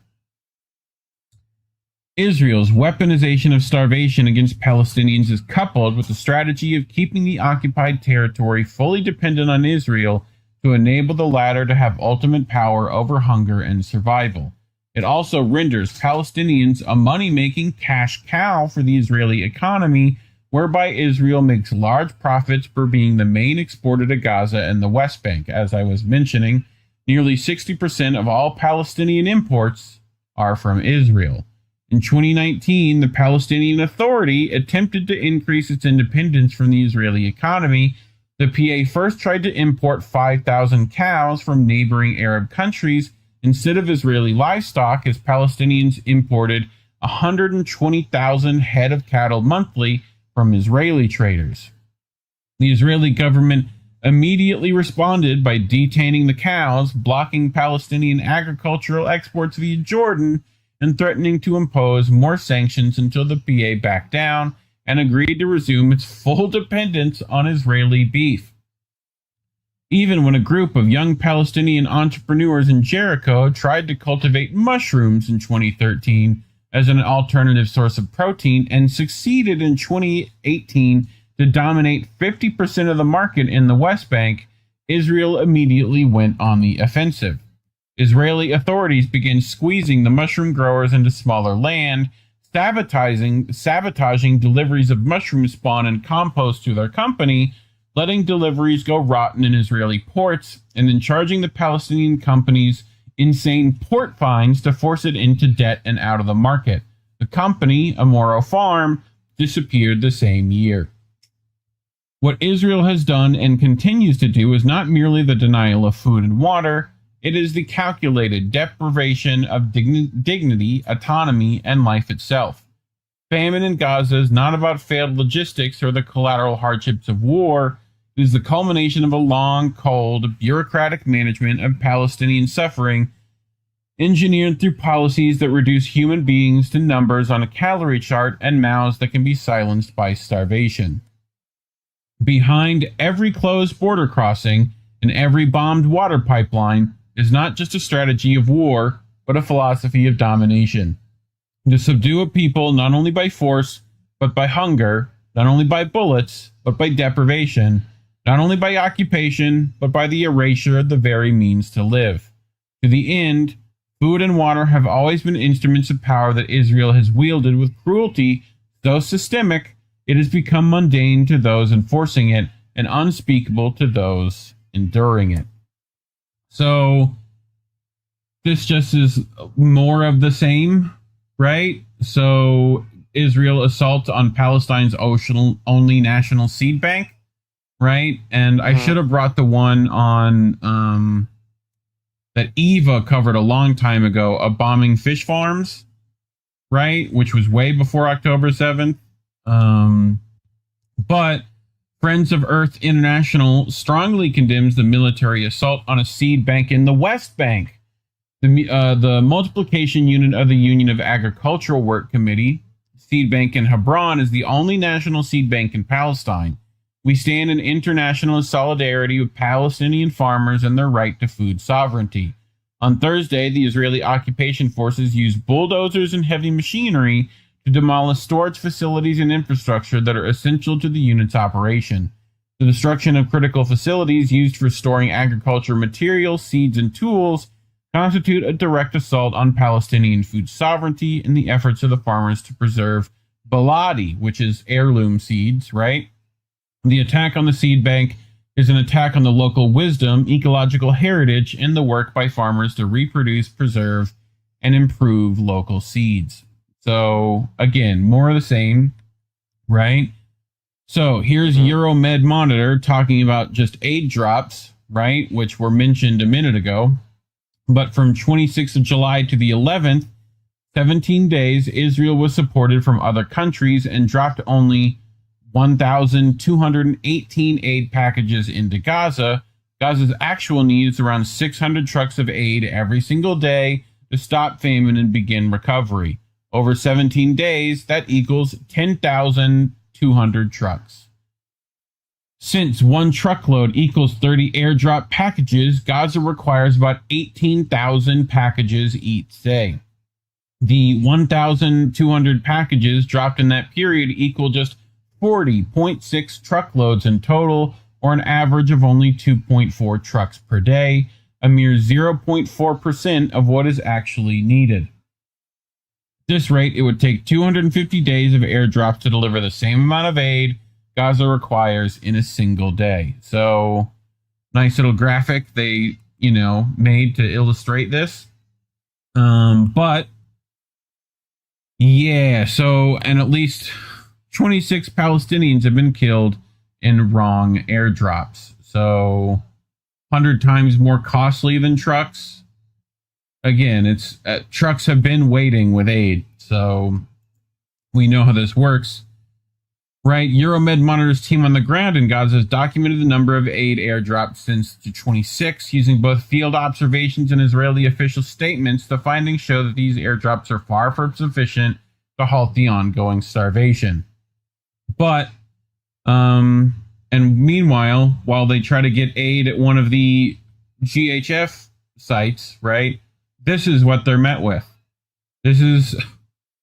Israel's weaponization of starvation against Palestinians is coupled with the strategy of keeping the occupied territory fully dependent on Israel to enable the latter to have ultimate power over hunger and survival. It also renders Palestinians a money-making cash cow for the Israeli economy, whereby Israel makes large profits for being the main exporter to Gaza and the West Bank. As I was mentioning, nearly 60% of all Palestinian imports are from Israel. In 2019, the Palestinian Authority attempted to increase its independence from the Israeli economy. The PA first tried to import 5,000 cows from neighboring Arab countries instead of Israeli livestock, as Palestinians imported 120,000 head of cattle monthly from Israeli traders. The Israeli government immediately responded by detaining the cows, blocking Palestinian agricultural exports via Jordan, and threatening to impose more sanctions until the PA backed down and agreed to resume its full dependence on Israeli beef. Even when a group of young Palestinian entrepreneurs in Jericho tried to cultivate mushrooms in 2013 as an alternative source of protein and succeeded in 2018 to dominate 50% of the market in the West Bank, Israel immediately went on the offensive. Israeli authorities began squeezing the mushroom growers into smaller land, sabotaging deliveries of mushroom spawn and compost to their company, letting deliveries go rotten in Israeli ports, and then charging the Palestinian companies insane port fines to force it into debt and out of the market. The company, Amoro Farm, disappeared the same year. What Israel has done and continues to do is not merely the denial of food and water, it is the calculated deprivation of dignity, autonomy, and life itself. Famine in Gaza is not about failed logistics or the collateral hardships of war. It is the culmination of a long, cold, bureaucratic management of Palestinian suffering, engineered through policies that reduce human beings to numbers on a calorie chart and mouths that can be silenced by starvation. Behind every closed border crossing and every bombed water pipeline is not just a strategy of war, but a philosophy of domination. To subdue a people not only by force, but by hunger, not only by bullets, but by deprivation, not only by occupation, but by the erasure of the very means to live. To the end, food and water have always been instruments of power that Israel has wielded with cruelty so systemic it has become mundane to those enforcing it and unspeakable to those enduring it. So, this just is more of the same, right? So, Israel assault on Palestine's only national seed bank, right? And I should have brought the one on that Eva covered a long time ago, of bombing fish farms, right? Which was way before October 7th. But Friends of Earth International strongly condemns the military assault on a seed bank in the West Bank. The multiplication unit of the Union of Agricultural Work Committee, seed bank in Hebron, is the only national seed bank in Palestine. We stand in international solidarity with Palestinian farmers and their right to food sovereignty. On Thursday, the Israeli occupation forces used bulldozers and heavy machinery to demolish storage facilities and infrastructure that are essential to the unit's operation. The destruction of critical facilities used for storing agriculture materials, seeds, and tools constitute a direct assault on Palestinian food sovereignty in the efforts of the farmers to preserve baladi, which is heirloom seeds, right? The attack on the seed bank is an attack on the local wisdom, ecological heritage, and the work by farmers to reproduce, preserve, and improve local seeds. So, again, more of the same, right? So, here's Euromed Monitor talking about just aid drops, right, which were mentioned a minute ago. But from 26th of July to the 11th, 17 days, Israel was supported from other countries and dropped only 1,218 aid packages into Gaza. Gaza's actual need is around 600 trucks of aid every single day to stop famine and begin recovery. Over 17 days, that equals 10,200 trucks. Since one truckload equals 30 airdrop packages, Gaza requires about 18,000 packages each day. The 1,200 packages dropped in that period equal just 40.6 truckloads in total, or an average of only 2.4 trucks per day, a mere 0.4% of what is actually needed. At this rate, it would take 250 days of airdrops to deliver the same amount of aid Gaza requires in a single day. So, nice little graphic they, made to illustrate this. But, yeah, so, and at least 26 Palestinians have been killed in wrong airdrops. So, 100 times more costly than trucks. Again, it's trucks have been waiting with aid, so we know how this works. Right, Euromed Monitor's team on the ground in Gaza has documented the number of aid airdrops since 26, using both field observations and Israeli official statements. The findings show that these airdrops are far from sufficient to halt the ongoing starvation. But, and meanwhile, while they try to get aid at one of the GHF sites, right, this is what they're met with. This is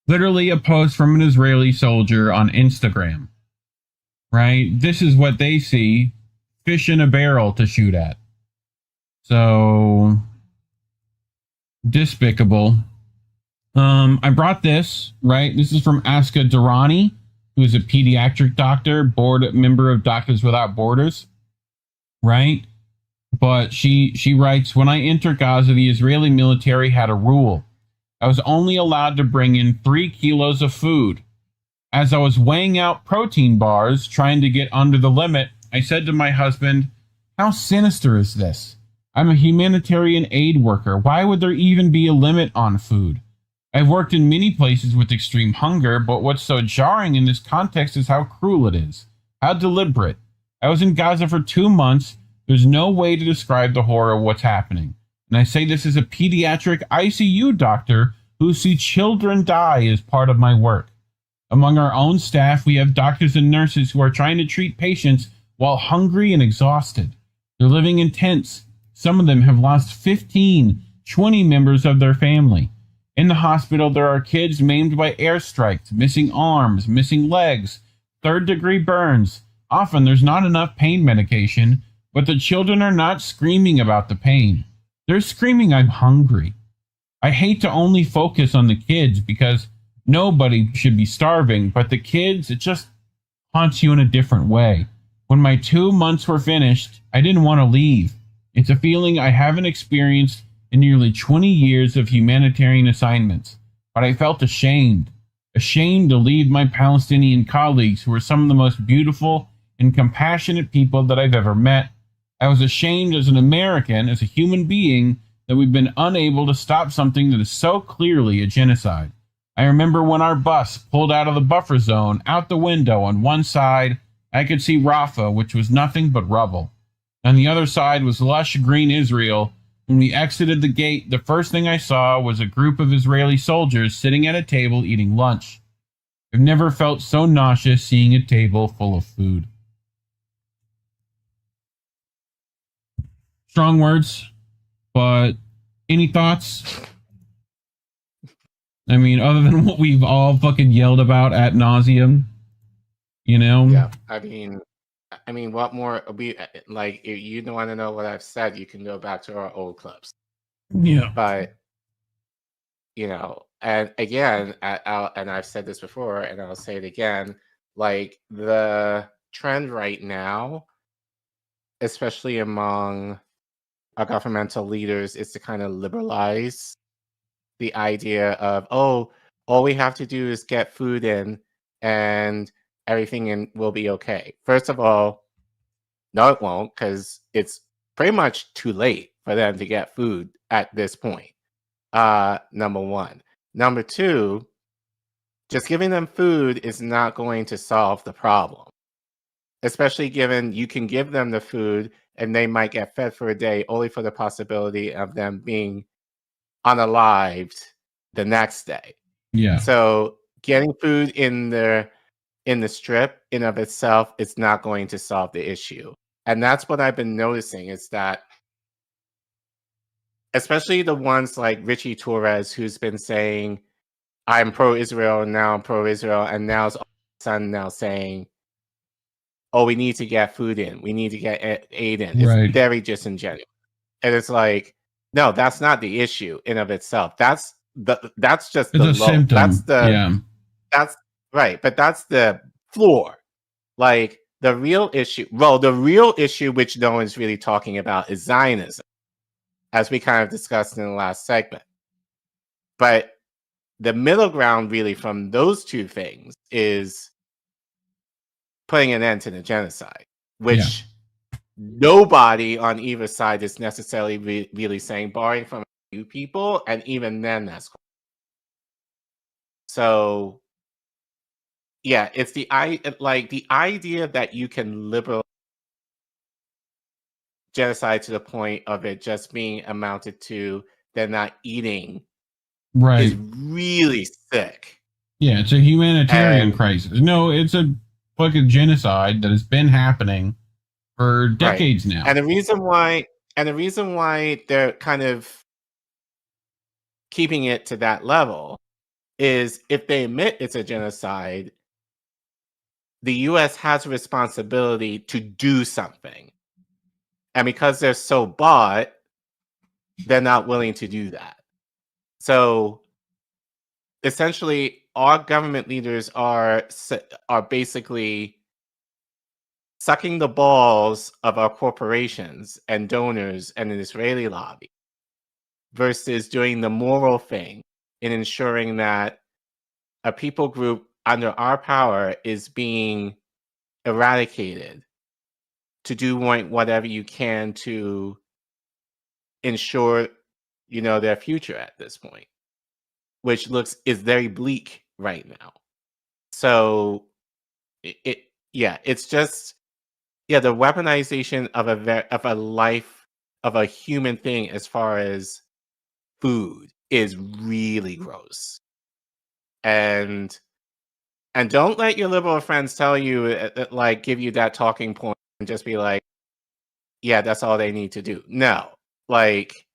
literally a post from an Israeli soldier on Instagram, right? This is what they see, fish in a barrel to shoot at. So, despicable. I brought this, right? This is from Aska Durrani, who is a pediatric doctor, board member of Doctors Without Borders, right? But she writes, when I entered Gaza, the Israeli military had a rule. I was only allowed to bring in 3 kilos of food. As I was weighing out protein bars, trying to get under the limit, I said to my husband, how sinister is this? I'm a humanitarian aid worker. Why would there even be a limit on food? I've worked in many places with extreme hunger, but what's so jarring in this context is how cruel it is. How deliberate. I was in Gaza for 2 months. There's no way to describe the horror of what's happening. And I say this as a pediatric ICU doctor who sees children die as part of my work. Among our own staff, we have doctors and nurses who are trying to treat patients while hungry and exhausted. They're living in tents. Some of them have lost 15, 20 members of their family. In the hospital, there are kids maimed by airstrikes, missing arms, missing legs, third-degree burns. Often there's not enough pain medication, but the children are not screaming about the pain. They're screaming, "I'm hungry." I hate to only focus on the kids because nobody should be starving, but the kids, it just haunts you in a different way. When my 2 months were finished, I didn't want to leave. It's a feeling I haven't experienced in nearly 20 years of humanitarian assignments, but I felt ashamed to leave my Palestinian colleagues who are some of the most beautiful and compassionate people that I've ever met. I was ashamed as an American, as a human being, that we've been unable to stop something that is so clearly a genocide. I remember when our bus pulled out of the buffer zone, out the window on one side, I could see Rafah, which was nothing but rubble. On the other side was lush green Israel. When we exited the gate, the first thing I saw was a group of Israeli soldiers sitting at a table eating lunch. I've never felt so nauseous seeing a table full of food. Strong words, but any thoughts? I mean, other than what we've all fucking yelled about ad nauseum, you know? Yeah, I mean, what more? We like, if you don't want to know what I've said, you can go back to our old clips. Yeah. But you know, and again, and I've said this before, and I'll say it again. Like the trend right now, especially among our governmental leaders, is to kind of liberalize the idea of, oh, all we have to do is get food in, and everything will be okay. First of all, no, it won't, because it's pretty much too late for them to get food at this point. Number one. Number two, just giving them food is not going to solve the problem, especially given you can give them the food and they might get fed for a day, only for the possibility of them being unalived the next day. Yeah. So getting food in the strip in of itself is not going to solve the issue. And that's what I've been noticing, is that especially the ones like Richie Torres, who's been saying, I'm pro-Israel, and now I'm pro-Israel, and now all of a sudden now saying, oh, we need to get food in. We need to get aid in. It's Right. very disingenuous. And it's like, no, that's not the issue in of itself. That's just It's the a symptom. That's right, but that's the floor. Like the real issue, which no one's really talking about, is Zionism, as we kind of discussed in the last segment. But the middle ground really from those two things is putting an end to the genocide, which nobody on either side is necessarily really saying, barring from a few people, and even then that's cool. So yeah, it's the idea that you can liberalize genocide to the point of it just being amounted to they're not eating, Right. is really sick. Yeah, it's a humanitarian crisis. No, it's a fucking genocide that has been happening for decades now. And the reason why they're kind of keeping it to that level is if they admit it's a genocide, the US has a responsibility to do something. And because they're so bought, they're not willing to do that. So essentially, our government leaders are basically sucking the balls of our corporations and donors and an Israeli lobby versus doing the moral thing in ensuring that a people group under our power is being eradicated, to do whatever you can to ensure, their future at this point, which is very bleak right now. So it's just the weaponization of a human thing as far as food is really gross. And don't let your liberal friends tell you, give you that talking point just be like, yeah, that's all they need to do. No, like,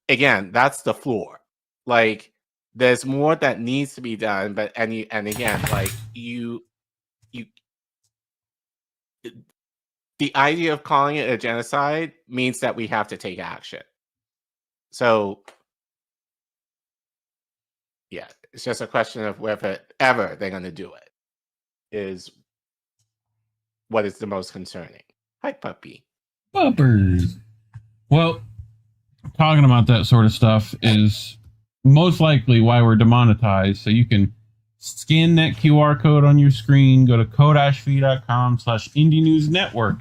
again, that's the floor. Like, there's more that needs to be done, but and again, like you the idea of calling it a genocide means that we have to take action. So yeah, it's just a question of whether ever they're going to do it is what is the most concerning. Hi, puppy. Puppers. Well, talking about that sort of stuff is most likely why we're demonetized. So you can scan that QR code on your screen, go to ko-fi.com/Indie News Network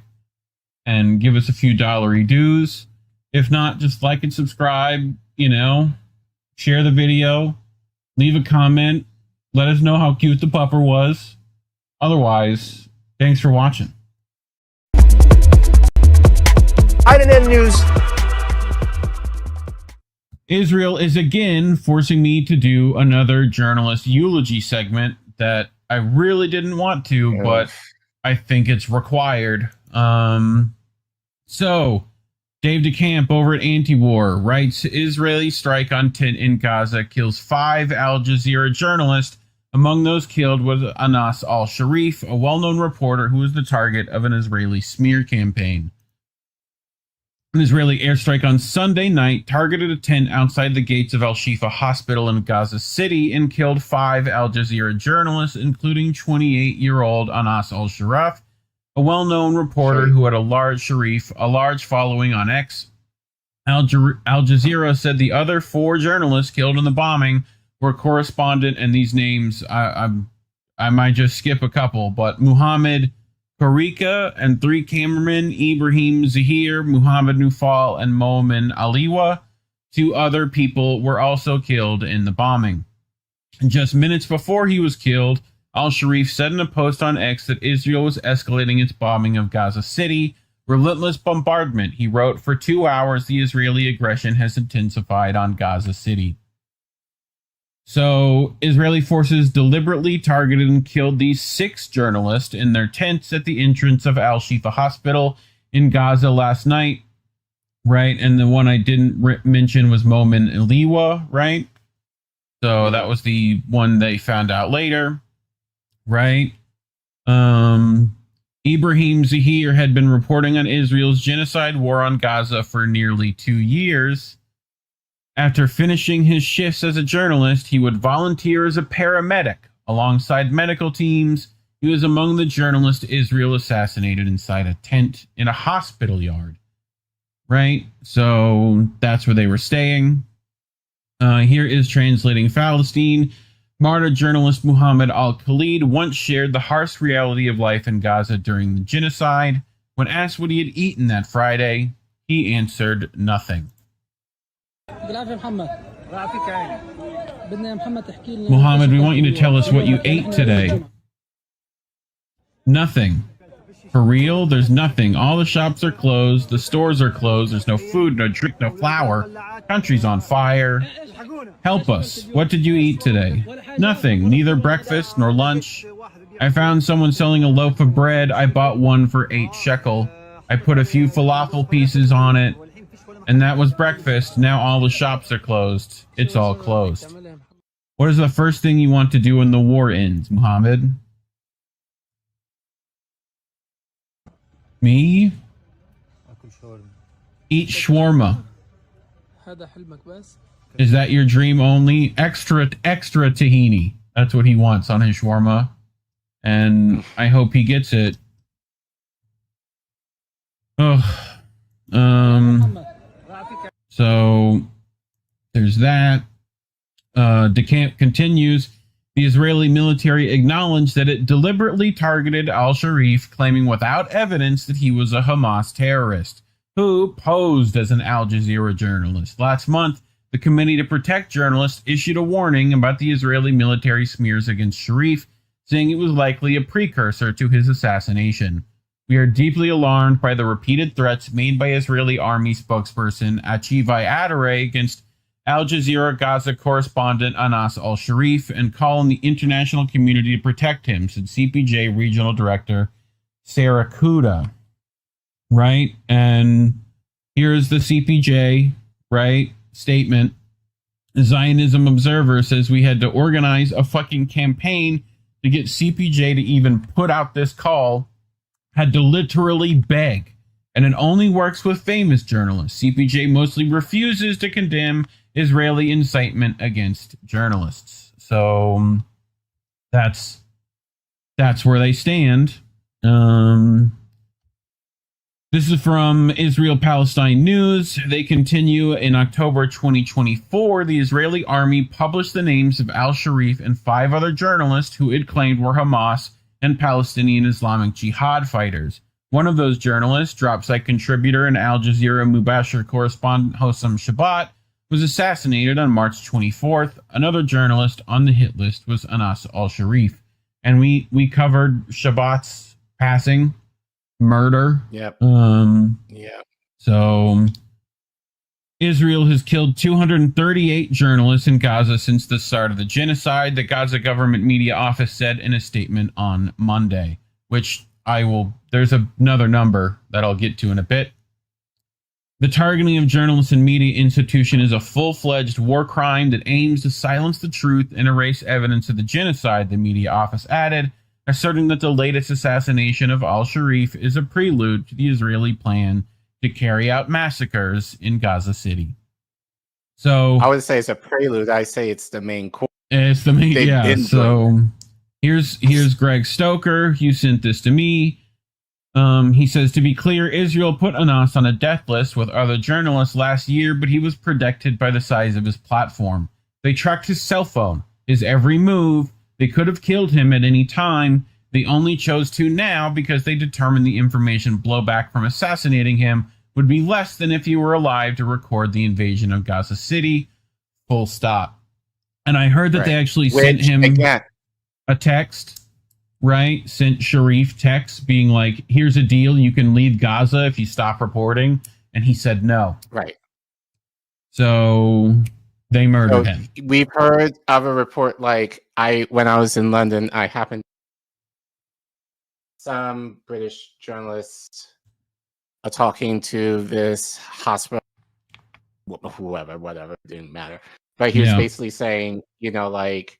and give us a few dollary dues. If not, just like and subscribe, share the video, leave a comment, let us know how cute the pupper was. Otherwise, thanks for watching. INN News. Israel is again forcing me to do another journalist eulogy segment that I really didn't want to, but I think it's required. So Dave DeCamp over at Anti-War writes, Israeli strike on tent in Gaza kills 5 Al Jazeera journalists. Among those killed was Anas al-Sharif, a well-known reporter who was the target of an Israeli smear campaign. An Israeli airstrike on Sunday night targeted a tent outside the gates of Al-Shifa Hospital in Gaza City and killed 5 Al Jazeera journalists, including 28-year-old Anas al-Sharif, a well-known reporter who had a large following on X. Al Jazeera said the other 4 journalists killed in the bombing were correspondent, and these names, I might just skip a couple, but Muhammad Karika and 3 cameramen, Ibrahim Zahir, Muhammad Nufal, and Momin Aliwa. 2 other people were also killed in the bombing. And just minutes before he was killed, Al-Sharif said in a post on X that Israel was escalating its bombing of Gaza City. Relentless bombardment, he wrote, for 2 hours the Israeli aggression has intensified on Gaza City. So, Israeli forces deliberately targeted and killed these 6 journalists in their tents at the entrance of Al-Shifa Hospital in Gaza last night, right? And the one I didn't mention was Momin Aliwa, right? So, that was the one they found out later, right? Ibrahim Zahir had been reporting on Israel's genocide war on Gaza for nearly 2 years. After finishing his shifts as a journalist, he would volunteer as a paramedic alongside medical teams. He was among the journalists Israel assassinated inside a tent in a hospital yard. Right? So that's where they were staying. Here is translating Palestine. Martyr journalist Muhammad al-Khalid once shared the harsh reality of life in Gaza during the genocide. When asked what he had eaten that Friday, he answered nothing. Muhammad, we want you to tell us what you ate today. Nothing. For real, there's nothing. All the shops are closed. The stores are closed. There's no food, no drink, no flour. Country's on fire. Help us. What did you eat today? Nothing. Neither breakfast nor lunch. I found someone selling a loaf of bread. I bought one for 8 shekel. I put a few falafel pieces on it. And that was breakfast. Now all the shops are closed. It's all closed. What is the first thing you want to do when the war ends, Muhammad? Me? Eat shawarma. Is that your dream only? Extra tahini. That's what he wants on his shawarma. And I hope he gets it. So there's that. DeCamp continues. The Israeli military acknowledged that it deliberately targeted al-Sharif, claiming without evidence that he was a Hamas terrorist who posed as an Al Jazeera journalist. Last month, the Committee to Protect Journalists issued a warning about the Israeli military smears against Sharif, saying it was likely a precursor to his assassination. We are deeply alarmed by the repeated threats made by Israeli army spokesperson Achivai Adare against Al Jazeera Gaza correspondent Anas al-Sharif and call on the international community to protect him, said CPJ Regional Director Sarracuda, right? And here's the CPJ, right, statement. The Zionism Observer says we had to organize a fucking campaign to get CPJ to even put out this call, had to literally beg. And it only works with famous journalists. CPJ mostly refuses to condemn Israeli incitement against journalists. So that's where they stand. This is from Israel-Palestine News. They continue in October 2024. The Israeli army published the names of al-Sharif and 5 other journalists who it claimed were Hamas and Palestinian Islamic Jihad fighters. One of those journalists, drop site contributor and Al Jazeera Mubashir correspondent Hossam Shabbat, was assassinated on March 24th. Another journalist on the hit list was Anas al-Sharif. And we covered Shabbat's passing, murder. Yep. Yeah. So Israel has killed 238 journalists in Gaza since the start of the genocide, the Gaza government media office said in a statement on Monday, which there's another number that I'll get to in a bit. The targeting of journalists and media institution is a full-fledged war crime that aims to silence the truth and erase evidence of the genocide, the media office added, asserting that the latest assassination of al-Sharif is a prelude to the Israeli plan to carry out massacres in Gaza City. So I would say it's a prelude. I say it's the main course. It's the main, yeah. So here's Greg Stoker. You sent this to me. He says, to be clear, Israel put Anas on a death list with other journalists last year, but he was protected by the size of his platform. They tracked his cell phone, his every move. They could have killed him at any time. They only chose to now because they determined the information blowback from assassinating him would be less than if he were alive to record the invasion of Gaza City. Full stop. And I heard that they actually sent him a text, right? Sent Sharif text being like, here's a deal. You can leave Gaza if you stop reporting. And he said no. Right. So they murdered him. We've heard of a report like when I was in London, I happened some British journalists are talking to this hospital, whatever, it didn't matter. But he was basically saying, like,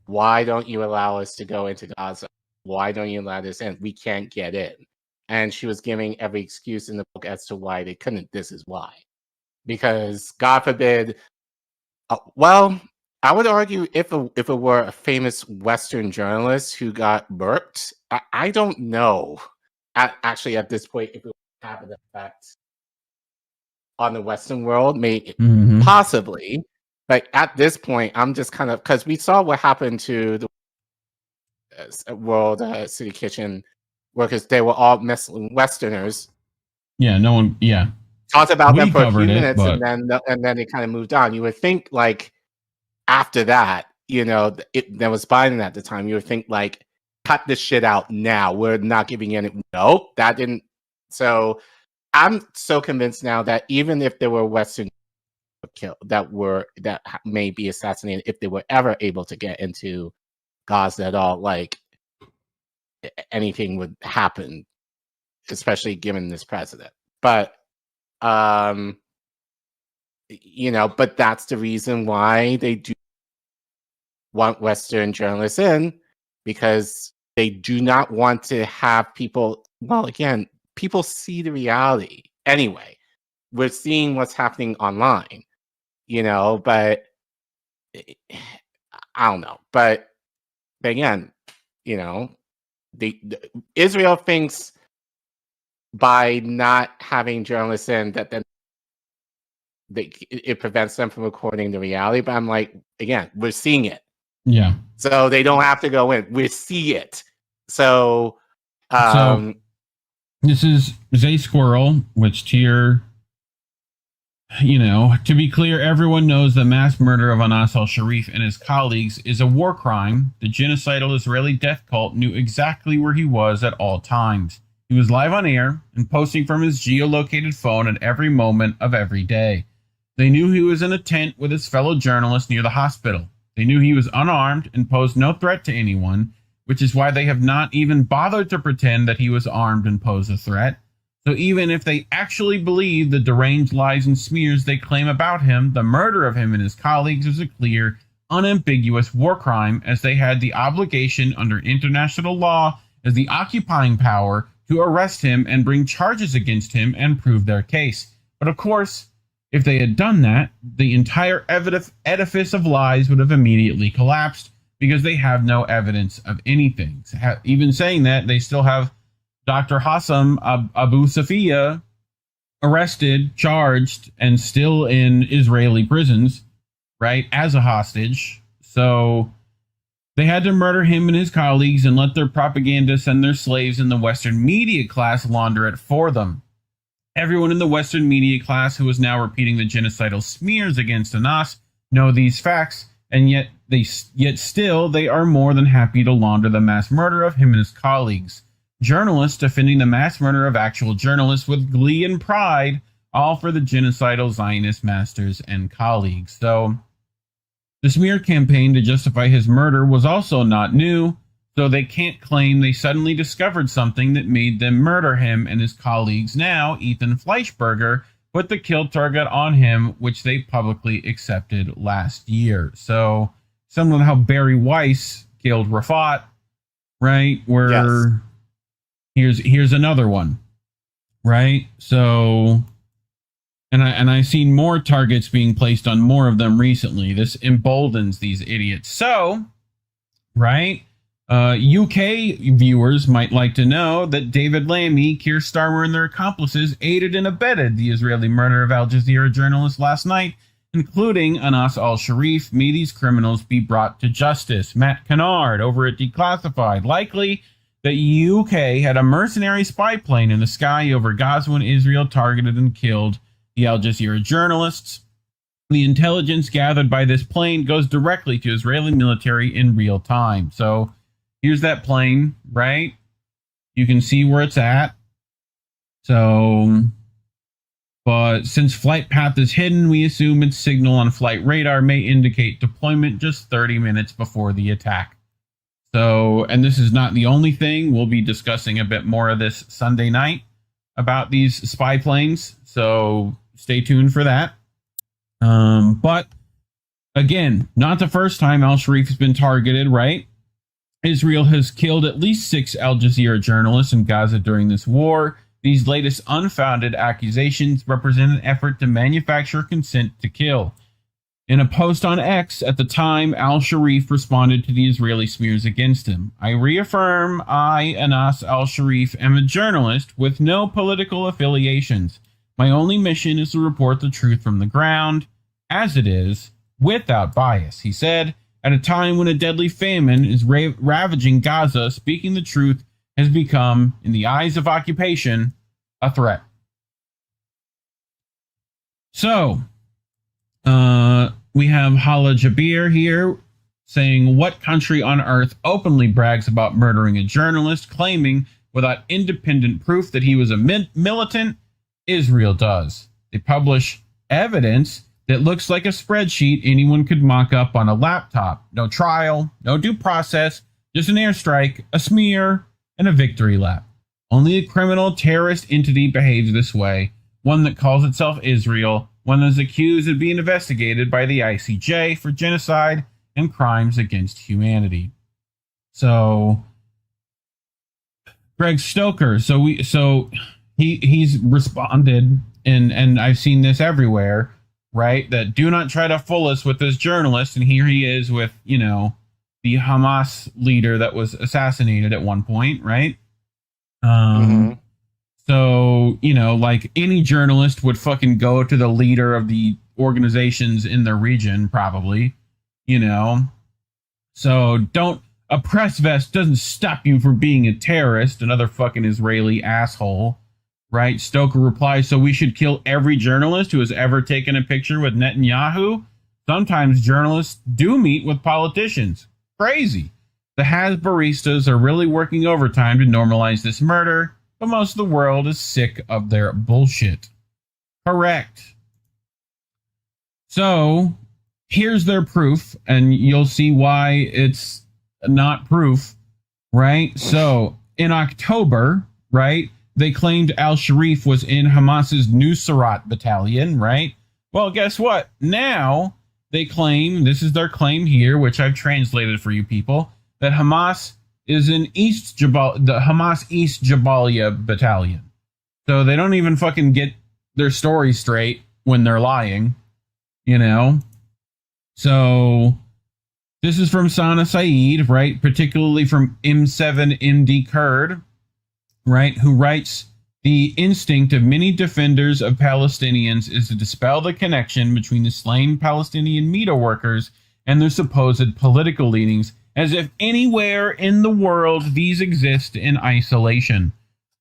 why don't you allow us to go into Gaza? Why don't you allow this in? We can't get in. And she was giving every excuse in the book as to why they couldn't. This is why. Because, God forbid, I would argue if it were a famous Western journalist who got burped, I don't know. Actually, at this point, if it would have an effect on the Western world, possibly. But at this point, I'm just kind of, because we saw what happened to the World City Kitchen workers. They were all Westerners. Yeah, no one. Yeah, talked about them for a few minutes, and then they kind of moved on. You would think, like, after that, there was Biden at the time. You would think, like, cut this shit out now. We're not giving any. No, that didn't. So I'm so convinced now that even if there were Western killed that may be assassinated, if they were ever able to get into Gaza at all, like, anything would happen, especially given this president. But but that's the reason why they do want Western journalists in, because they do not want to have people. Well, again, people see the reality anyway. We're seeing what's happening online, but I don't know. But again, the Israel thinks by not having journalists in that then it prevents them from recording the reality. But I'm like, again, we're seeing it. Yeah. So they don't have to go in. We see it. So this is Zay Squirrel, which tier, to be clear, everyone knows the mass murder of Anas al-Sharif and his colleagues is a war crime. The genocidal Israeli death cult knew exactly where he was at all times. He was live on air and posting from his geolocated phone at every moment of every day. They knew he was in a tent with his fellow journalists near the hospital. They knew he was unarmed and posed no threat to anyone. which is why they have not even bothered to pretend that he was armed and posed a threat. So even if they actually believe the deranged lies and smears they claim about him, the murder of him and his colleagues is a clear, unambiguous war crime, as they had the obligation under international law as the occupying power to arrest him and bring charges against him and prove their case. But of course, if they had done that, the entire edifice of lies would have immediately collapsed because they have no evidence of anything. Even saying that, they still have Dr. Hassam Abu Safia arrested, charged, and still in Israeli prisons, right, as a hostage. So they had to murder him and his colleagues and let their propagandists and their slaves in the Western media class launder it for them. Everyone in the Western media class who is now repeating the genocidal smears against Anas know these facts, and yet still they are more than happy to launder the mass murder of him and his colleagues. Journalists defending the mass murder of actual journalists with glee and pride, all for the genocidal Zionist masters and colleagues. So the smear campaign to justify his murder was also not new, so they can't claim they suddenly discovered something that made them murder him and his colleagues. Now, Ethan Fleischberger put the kill target on him, which they publicly accepted last year. So, similar to how Barry Weiss killed Rafat, right? Where here's another one, right? So, and I've seen more targets being placed on more of them recently. This emboldens these idiots. So, right? UK viewers might like to know that David Lammy, Keir Starmer, and their accomplices aided and abetted the Israeli murder of Al Jazeera journalist last night, including Anas al-Sharif. May these criminals be brought to justice. Matt Kennard over at Declassified. Likely that UK had a mercenary spy plane in the sky over Gaza when Israel targeted and killed the Al Jazeera journalists. The intelligence gathered by this plane goes directly to Israeli military in real time. So here's that plane, right? You can see where it's at. So, but since flight path is hidden, we assume its signal on flight radar may indicate deployment just 30 minutes before the attack. So, and this is not the only thing. We'll be discussing a bit more of this Sunday night about these spy planes. So stay tuned for that. But again, not the first time al-Sharif has been targeted, right? Israel has killed at least 6 Al Jazeera journalists in Gaza during this war. These latest unfounded accusations represent an effort to manufacture consent to kill. In a post on X at the time, al-Sharif responded to the Israeli smears against him. I reaffirm I, Anas al-Sharif, am a journalist with no political affiliations. My only mission is to report the truth from the ground, as it is, without bias, he said. At a time when a deadly famine is ravaging Gaza, speaking the truth has become, in the eyes of occupation, a threat. So, we have Hala Jabir here saying, what country on earth openly brags about murdering a journalist, claiming without independent proof that he was a militant? Israel does. They publish evidence that looks like a spreadsheet anyone could mock up on a laptop. No trial, no due process, just an airstrike, a smear, and a victory lap. Only a criminal terrorist entity behaves this way, one that calls itself Israel, one that is accused of being investigated by the ICJ for genocide and crimes against humanity. So, Greg Stoker, he's responded, and I've seen this everywhere, right? That do not try to fool us with this journalist. And here he is with, the Hamas leader that was assassinated at one point, right? So, like any journalist would fucking go to the leader of the organizations in their region, probably, So a press vest doesn't stop you from being a terrorist, another fucking Israeli asshole. Right? Stoker replies, so we should kill every journalist who has ever taken a picture with Netanyahu? Sometimes journalists do meet with politicians. Crazy. The Has baristas are really working overtime to normalize this murder, but most of the world is sick of their bullshit. Correct. So, here's their proof, and you'll see why it's not proof. right? So in October, right, they claimed al-Sharif was in Hamas's Nusrat battalion, right? Well, guess what? Now they claim, this is their claim here, which I've translated for you people, that Hamas is in the Hamas East Jabalia battalion. So they don't even fucking get their story straight when they're lying, you know? So this is from Sana Saeed, right? Particularly from M7 MD Kurd, right? Who writes, the instinct of many defenders of Palestinians is to dispel the connection between the slain Palestinian metal workers and their supposed political leanings, as if anywhere in the world these exist in isolation.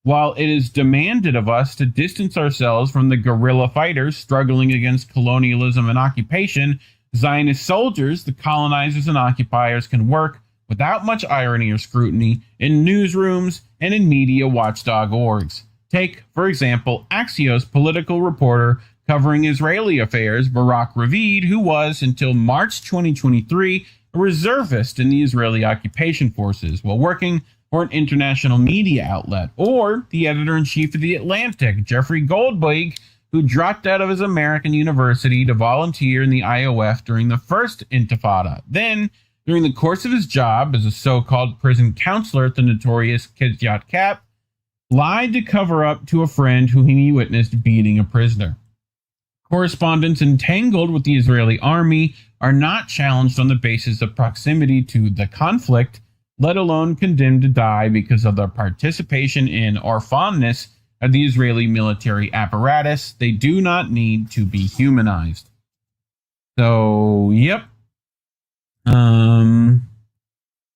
While it is demanded of us to distance ourselves from the guerrilla fighters struggling against colonialism and occupation, Zionist soldiers, the colonizers and occupiers, can work without much irony or scrutiny in newsrooms and in media watchdog orgs. Take, for example, Axios political reporter covering Israeli affairs, Barak Ravid, who was, until March 2023, a reservist in the Israeli occupation forces while working for an international media outlet, or the editor-in-chief of The Atlantic, Jeffrey Goldberg, who dropped out of his American university to volunteer in the IOF during the first Intifada. Then, during the course of his job as a so-called prison counselor at the notorious Kiryat Cap, lied to cover up to a friend who he witnessed beating a prisoner. Correspondents entangled with the Israeli army are not challenged on the basis of proximity to the conflict, let alone condemned to die because of their participation in or fondness of the Israeli military apparatus. They do not need to be humanized. So, yep.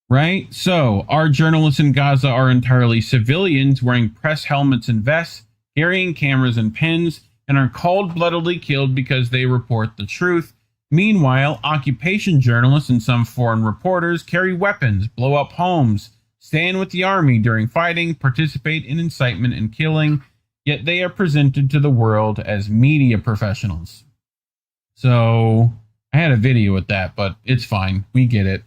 Right? So, our journalists in Gaza are entirely civilians wearing press helmets and vests, carrying cameras and pens, and are cold-bloodedly killed because they report the truth. Meanwhile, occupation journalists and some foreign reporters carry weapons, blow up homes, stand with the army during fighting, participate in incitement and killing, yet they are presented to the world as media professionals. So, I had a video with that, but it's fine. We get it.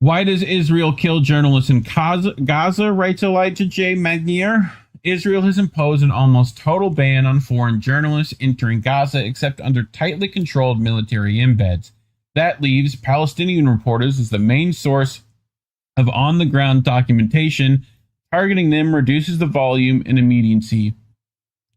Why does Israel kill journalists in Gaza, writes Elijah J. Magnier? Israel has imposed an almost total ban on foreign journalists entering Gaza except under tightly controlled military embeds. That leaves Palestinian reporters as the main source of on-the-ground documentation. Targeting them reduces the volume and immediacy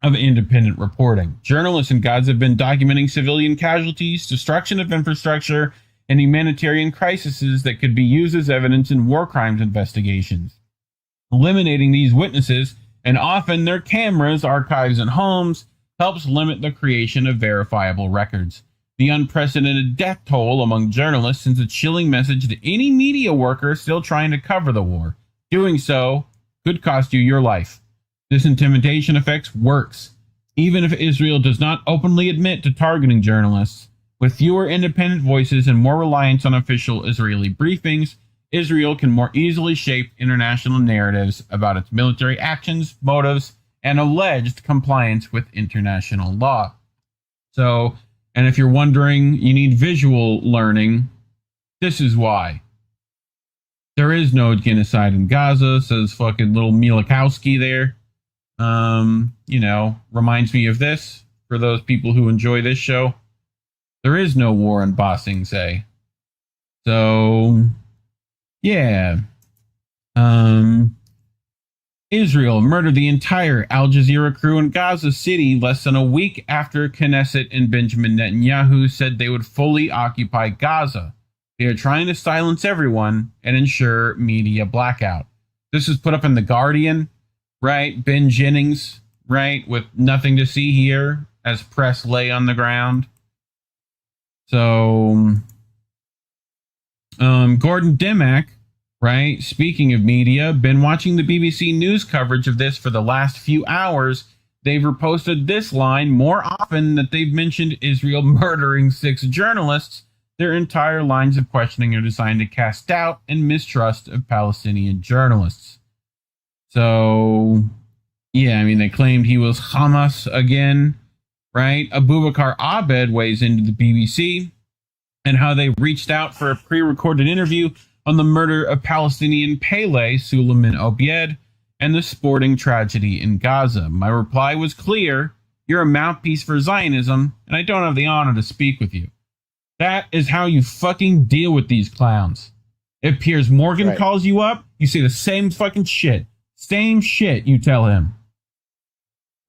of independent reporting. Journalists in Gaza have been documenting civilian casualties, destruction of infrastructure, and humanitarian crises that could be used as evidence in war crimes investigations. Eliminating these witnesses, and often their cameras, archives, and homes, helps limit the creation of verifiable records. The unprecedented death toll among journalists sends a chilling message to any media worker still trying to cover the war. Doing so could cost you your life. This intimidation effect works, even if Israel does not openly admit to targeting journalists. With fewer independent voices and more reliance on official Israeli briefings, Israel can more easily shape international narratives about its military actions, motives, and alleged compliance with international law. So, and if you're wondering, you need visual learning, this is why. There is no genocide in Gaza, says fucking little Milikowski there. Reminds me of this, for those people who enjoy this show. There is no war in Bossing, say. So, yeah. Israel murdered the entire Al Jazeera crew in Gaza City less than a week after Knesset and Benjamin Netanyahu said they would fully occupy Gaza. They are trying to silence everyone and ensure media blackout. This is put up in The Guardian, right? Ben Jennings, right? With nothing to see here as press lay on the ground. So, Gordon Dimmack, right? Speaking of media, been watching the BBC news coverage of this for the last few hours. They've reposted this line more often that they've mentioned Israel murdering 6 journalists. Their entire lines of questioning are designed to cast doubt and mistrust of Palestinian journalists. So, yeah, I mean, they claimed he was Hamas again, right? Abubakar Abed weighs into the BBC and how they reached out for a pre-recorded interview on the murder of Palestinian Pele Suleiman Obied and the sporting tragedy in Gaza. My reply was clear. You're a mouthpiece for Zionism, and I don't have the honor to speak with you. That is how you fucking deal with these clowns. If Piers Morgan calls you up, you say the same fucking shit. Same shit you tell him.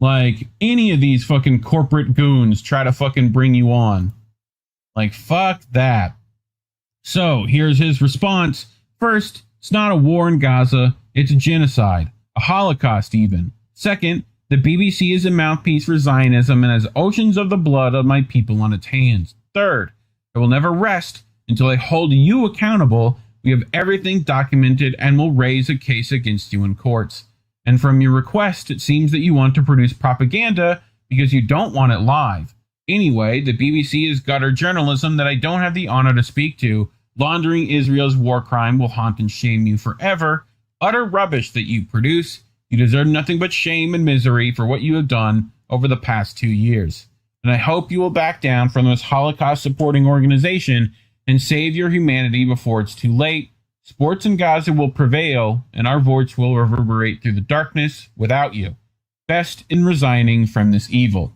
Like, any of these fucking corporate goons try to fucking bring you on. Like, fuck that. So, here's his response. First, it's not a war in Gaza. It's a genocide. A Holocaust, even. Second, the BBC is a mouthpiece for Zionism and has oceans of the blood of my people on its hands. Third, I will never rest until I hold you accountable. We have everything documented and will raise a case against you in courts. And from your request, it seems that you want to produce propaganda because you don't want it live. Anyway, the BBC is gutter journalism that I don't have the honor to speak to. Laundering Israel's war crime will haunt and shame you forever. Utter rubbish that you produce. You deserve nothing but shame and misery for what you have done over the past 2 years. And I hope you will back down from this Holocaust-supporting organization and save your humanity before it's too late. Sports in Gaza will prevail, and our voice will reverberate through the darkness without you. Best in resigning from this evil.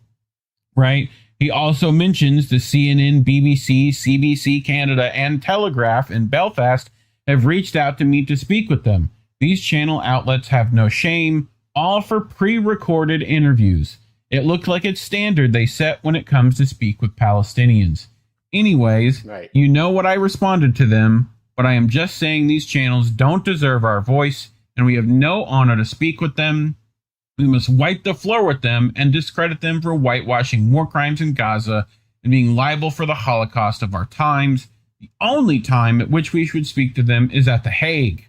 Right? He also mentions the CNN, BBC, CBC Canada, and Telegraph in Belfast have reached out to me to speak with them. These channel outlets have no shame, all for pre-recorded interviews. It looked like it's standard they set when it comes to speak with Palestinians. Anyways, you know what I responded to them, but I am just saying these channels don't deserve our voice, and we have no honor to speak with them. We must wipe the floor with them and discredit them for whitewashing war crimes in Gaza and being liable for the Holocaust of our times. The only time at which we should speak to them is at The Hague,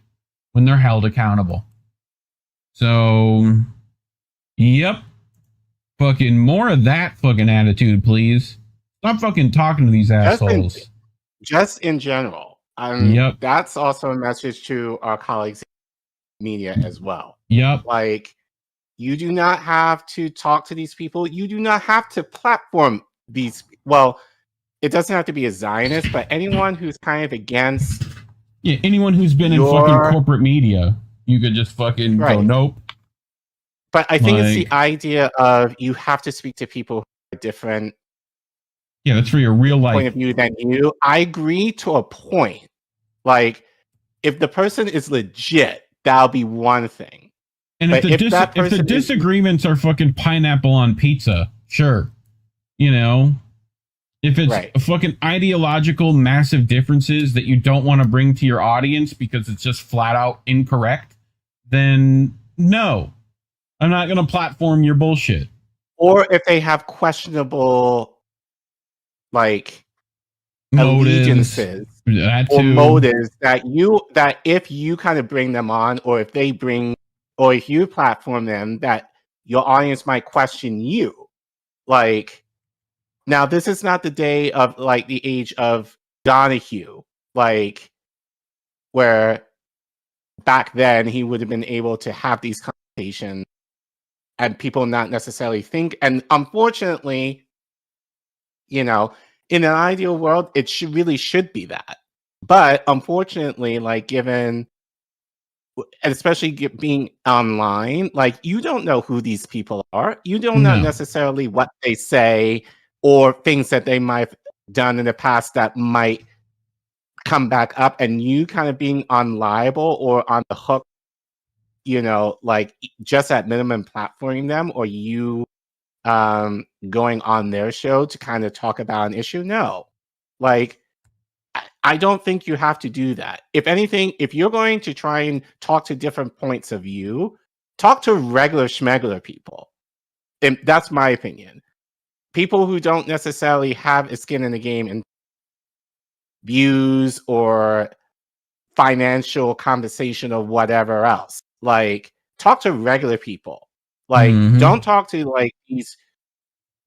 when they're held accountable. So, yep. Fucking more of that fucking attitude, please. Stop fucking talking to these assholes. Just in general. Yep. That's also a message to our colleagues in media as well. Yep. Like, you do not have to talk to these people. You do not have to platform these. Well, it doesn't have to be a Zionist, but anyone who's kind of against. Yeah, anyone who's been in fucking corporate media, you could just fucking go, nope. But I think it's the idea of you have to speak to people who are different. Yeah, that's for your real life point of view than you. I agree to a point. Like, if the person is legit, that'll be one thing. And if the disagreements are fucking pineapple on pizza, sure. You know, if it's fucking ideological massive differences that you don't want to bring to your audience because it's just flat out incorrect, then no. I'm not going to platform your bullshit. Or if they have questionable, like, allegiances or motives that if you kind of bring them on, or if you platform them, that your audience might question you. Like, now this is not the day of, like, the age of Donahue, like, where back then he would have been able to have these conversations and people not necessarily think. And unfortunately, you know, in an ideal world, it really should be that. But unfortunately, like, given, and especially being online, like, you don't know who these people are. You don't know necessarily what they say or things that they might have done in the past that might come back up, and you kind of being unliable or on the hook, you know, like, just at minimum platforming them, or you going on their show to kind of talk about an issue. No, like, I don't think you have to do that. If anything, if you're going to try and talk to different points of view, talk to regular schmegular people. And that's my opinion. People who don't necessarily have a skin in the game and views or financial compensation or whatever else. Like, talk to regular people. Like, don't talk to, like, these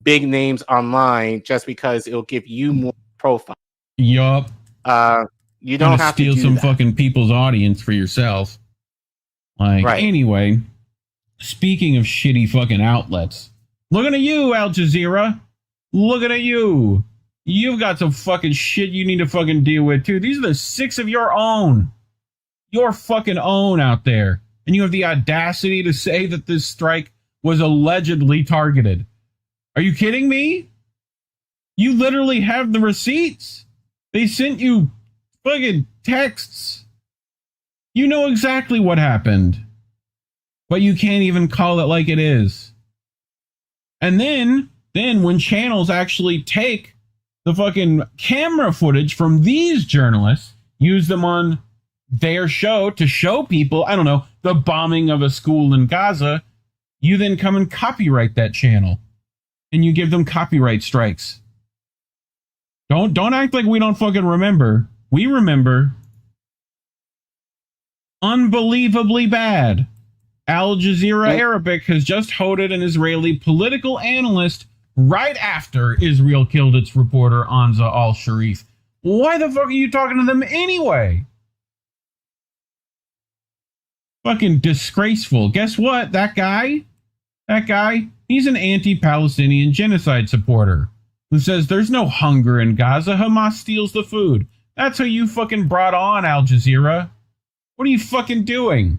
big names online just because it'll give you more profile. Yup. You don't have to steal do some that. fucking people's audience for yourself. Like, anyway, speaking of shitty fucking outlets, looking at you, Al Jazeera. Looking at you. You've got some fucking shit you need to fucking deal with, too. These are the 6 of your own. Your fucking own out there. And you have the audacity to say that this strike was allegedly targeted. Are you kidding me? You literally have the receipts. They sent you fucking texts. You know exactly what happened. But you can't even call it like it is. And then when channels actually take the fucking camera footage from these journalists, use them on their show to show people, I don't know, the bombing of a school in Gaza, you then come and copyright that channel. And you give them copyright strikes. Don't act like we don't fucking remember. We remember. Unbelievably bad. Al Jazeera Arabic has just hoted an Israeli political analyst right after Israel killed its reporter Anza al-Sharif. Why the fuck are you talking to them anyway? Fucking disgraceful. Guess what? That guy, he's an anti-Palestinian genocide supporter who says there's no hunger in Gaza. Hamas steals the food. That's who you fucking brought on, Al Jazeera. What are you fucking doing?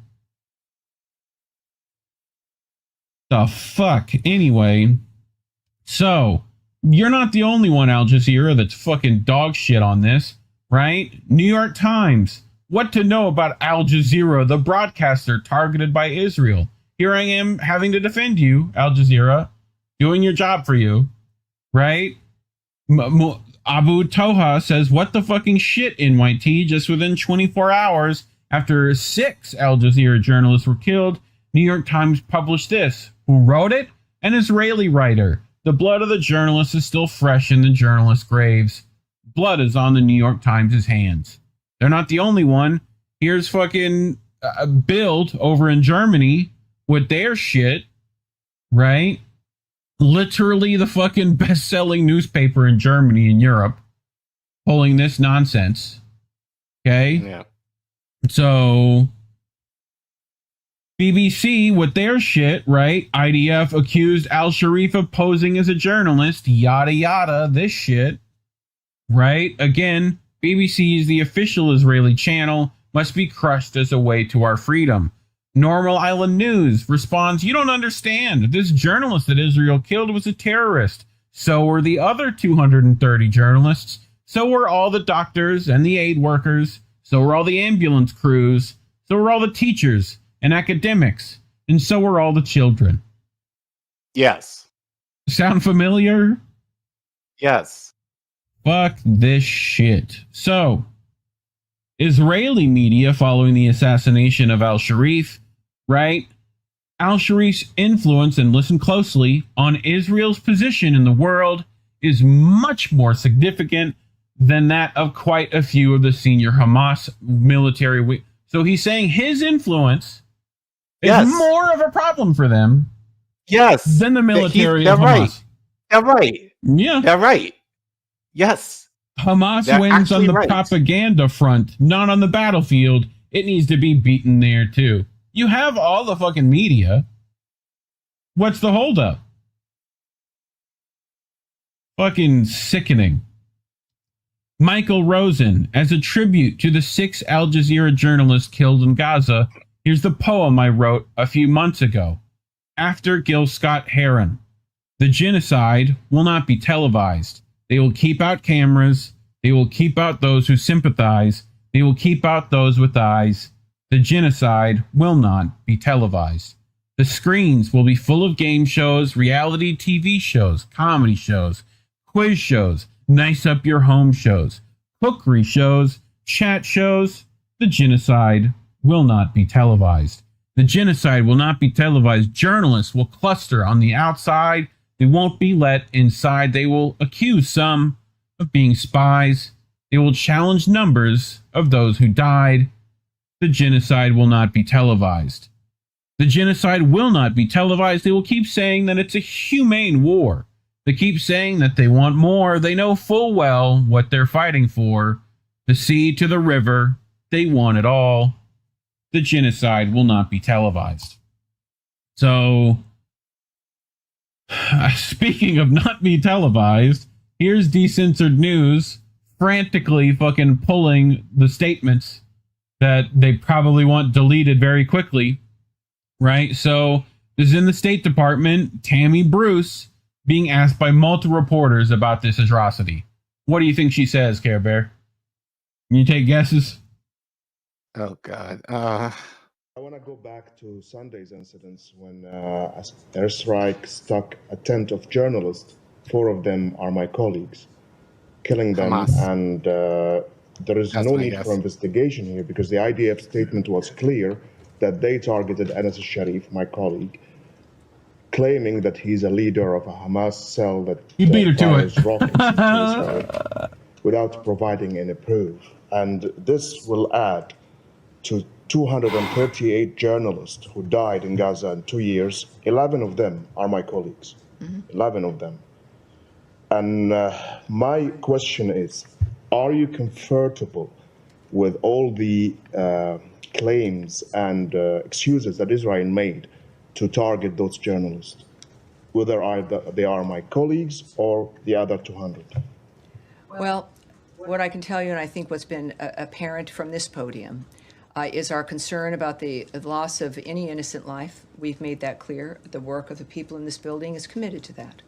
The fuck? Anyway, so you're not the only one, Al Jazeera, that's fucking dog shit on this, right? New York Times. What to know about Al Jazeera, the broadcaster targeted by Israel? Here I am having to defend you, Al Jazeera, doing your job for you, right? Abu Toha says, what the fucking shit, NYT? Just within 24 hours after 6 Al Jazeera journalists were killed, New York Times published this. Who wrote it? An Israeli writer. The blood of the journalists is still fresh in the journalists' graves. Blood is on the New York Times' hands. They're not the only one. Here's fucking Bild over in Germany with their shit, right? Literally the fucking best-selling newspaper in Germany and Europe pulling this nonsense. Okay? Yeah. So BBC with their shit, right? IDF accused al-Sharif of posing as a journalist, yada yada, this shit, right? Again, BBC is the official Israeli channel, must be crushed as a way to our freedom. Normal Island News responds, you don't understand. This journalist that Israel killed was a terrorist. So were the other 230 journalists. So were all the doctors and the aid workers. So were all the ambulance crews. So were all the teachers and academics. And so were all the children. Yes. Sound familiar? Yes. Fuck this shit. So, Israeli media following the assassination of al-Sharif, right? Al-Sharif's influence, and listen closely, on Israel's position in the world is much more significant than that of quite a few of the senior Hamas military. So he's saying his influence is more of a problem for them than the military of Hamas. Right. They're right. Yeah. They're right. Yes. Hamas wins on the propaganda front, not on the battlefield. It needs to be beaten there, too. You have all the fucking media. What's the holdup? Fucking sickening. Michael Rosen, as a tribute to the 6 Al Jazeera journalists killed in Gaza, here's the poem I wrote a few months ago. After Gil Scott-Heron, the genocide will not be televised. They will keep out cameras. They will keep out those who sympathize. They will keep out those with eyes. The genocide will not be televised. The screens will be full of game shows, reality TV shows, comedy shows, quiz shows, nice up your home shows, cookery shows, chat shows. The genocide will not be televised. The genocide will not be televised. Journalists will cluster on the outside. They won't be let inside. They will accuse some of being spies. They will challenge numbers of those who died. The genocide will not be televised. The genocide will not be televised. They will keep saying that it's a humane war. They keep saying that they want more. They know full well what they're fighting for. The sea to the river. They want it all. The genocide will not be televised. So, speaking of not be televised, Here's Decensored News frantically fucking pulling the statements that they probably want deleted very quickly, right? So this is in the State Department. Tammy Bruce being asked by multiple reporters about this atrocity. What do you think she says, Care Bear? Can you take guesses? Oh God. I want to go back to Sunday's incidents when a airstrike struck a tent of journalists. 4 of them are my colleagues, killing them, Hamas. and there is That's no my need guess. for investigation here because the IDF statement was clear that they targeted Anas al-Sharif, my colleague, claiming that he's a leader of a Hamas cell that You beat her to fires it. rockets into Israel without providing any proof. And this will add to 238 journalists who died in Gaza in 2 years. 11 of them are my colleagues. 11 of them. And my question is, are you comfortable with all the claims and excuses that Israel made to target those journalists, whether they are my colleagues or the other 200? Well, what I can tell you, and I think what's been apparent from this podium, is our concern about the loss of any innocent life. We've made that clear. The work of the people in this building is committed to that.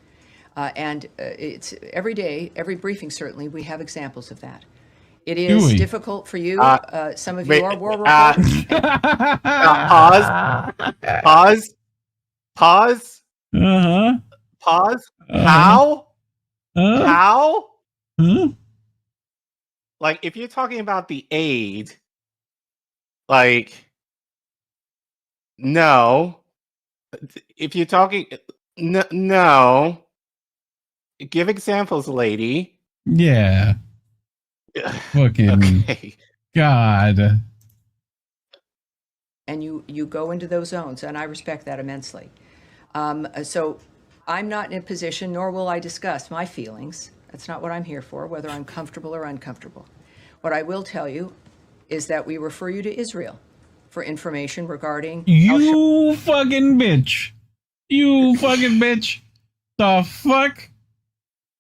And it's every day, every briefing, certainly, we have examples of that. It is Dewey. difficult for you. Some of you wait, are war reporters. Pause. Pause. Uh-huh. Pause. Uh-huh. How? Uh-huh. How? Huh? Like, if you're talking about the aid, like, no. If you're talking, no. Give examples, lady. Yeah. Fucking Okay. God. And you go into those zones, and I respect that immensely. So I'm not in a position, nor will I discuss my feelings. That's not what I'm here for, whether I'm comfortable or uncomfortable. What I will tell you is that we refer you to Israel for information regarding You fucking bitch. You fucking bitch. The fuck?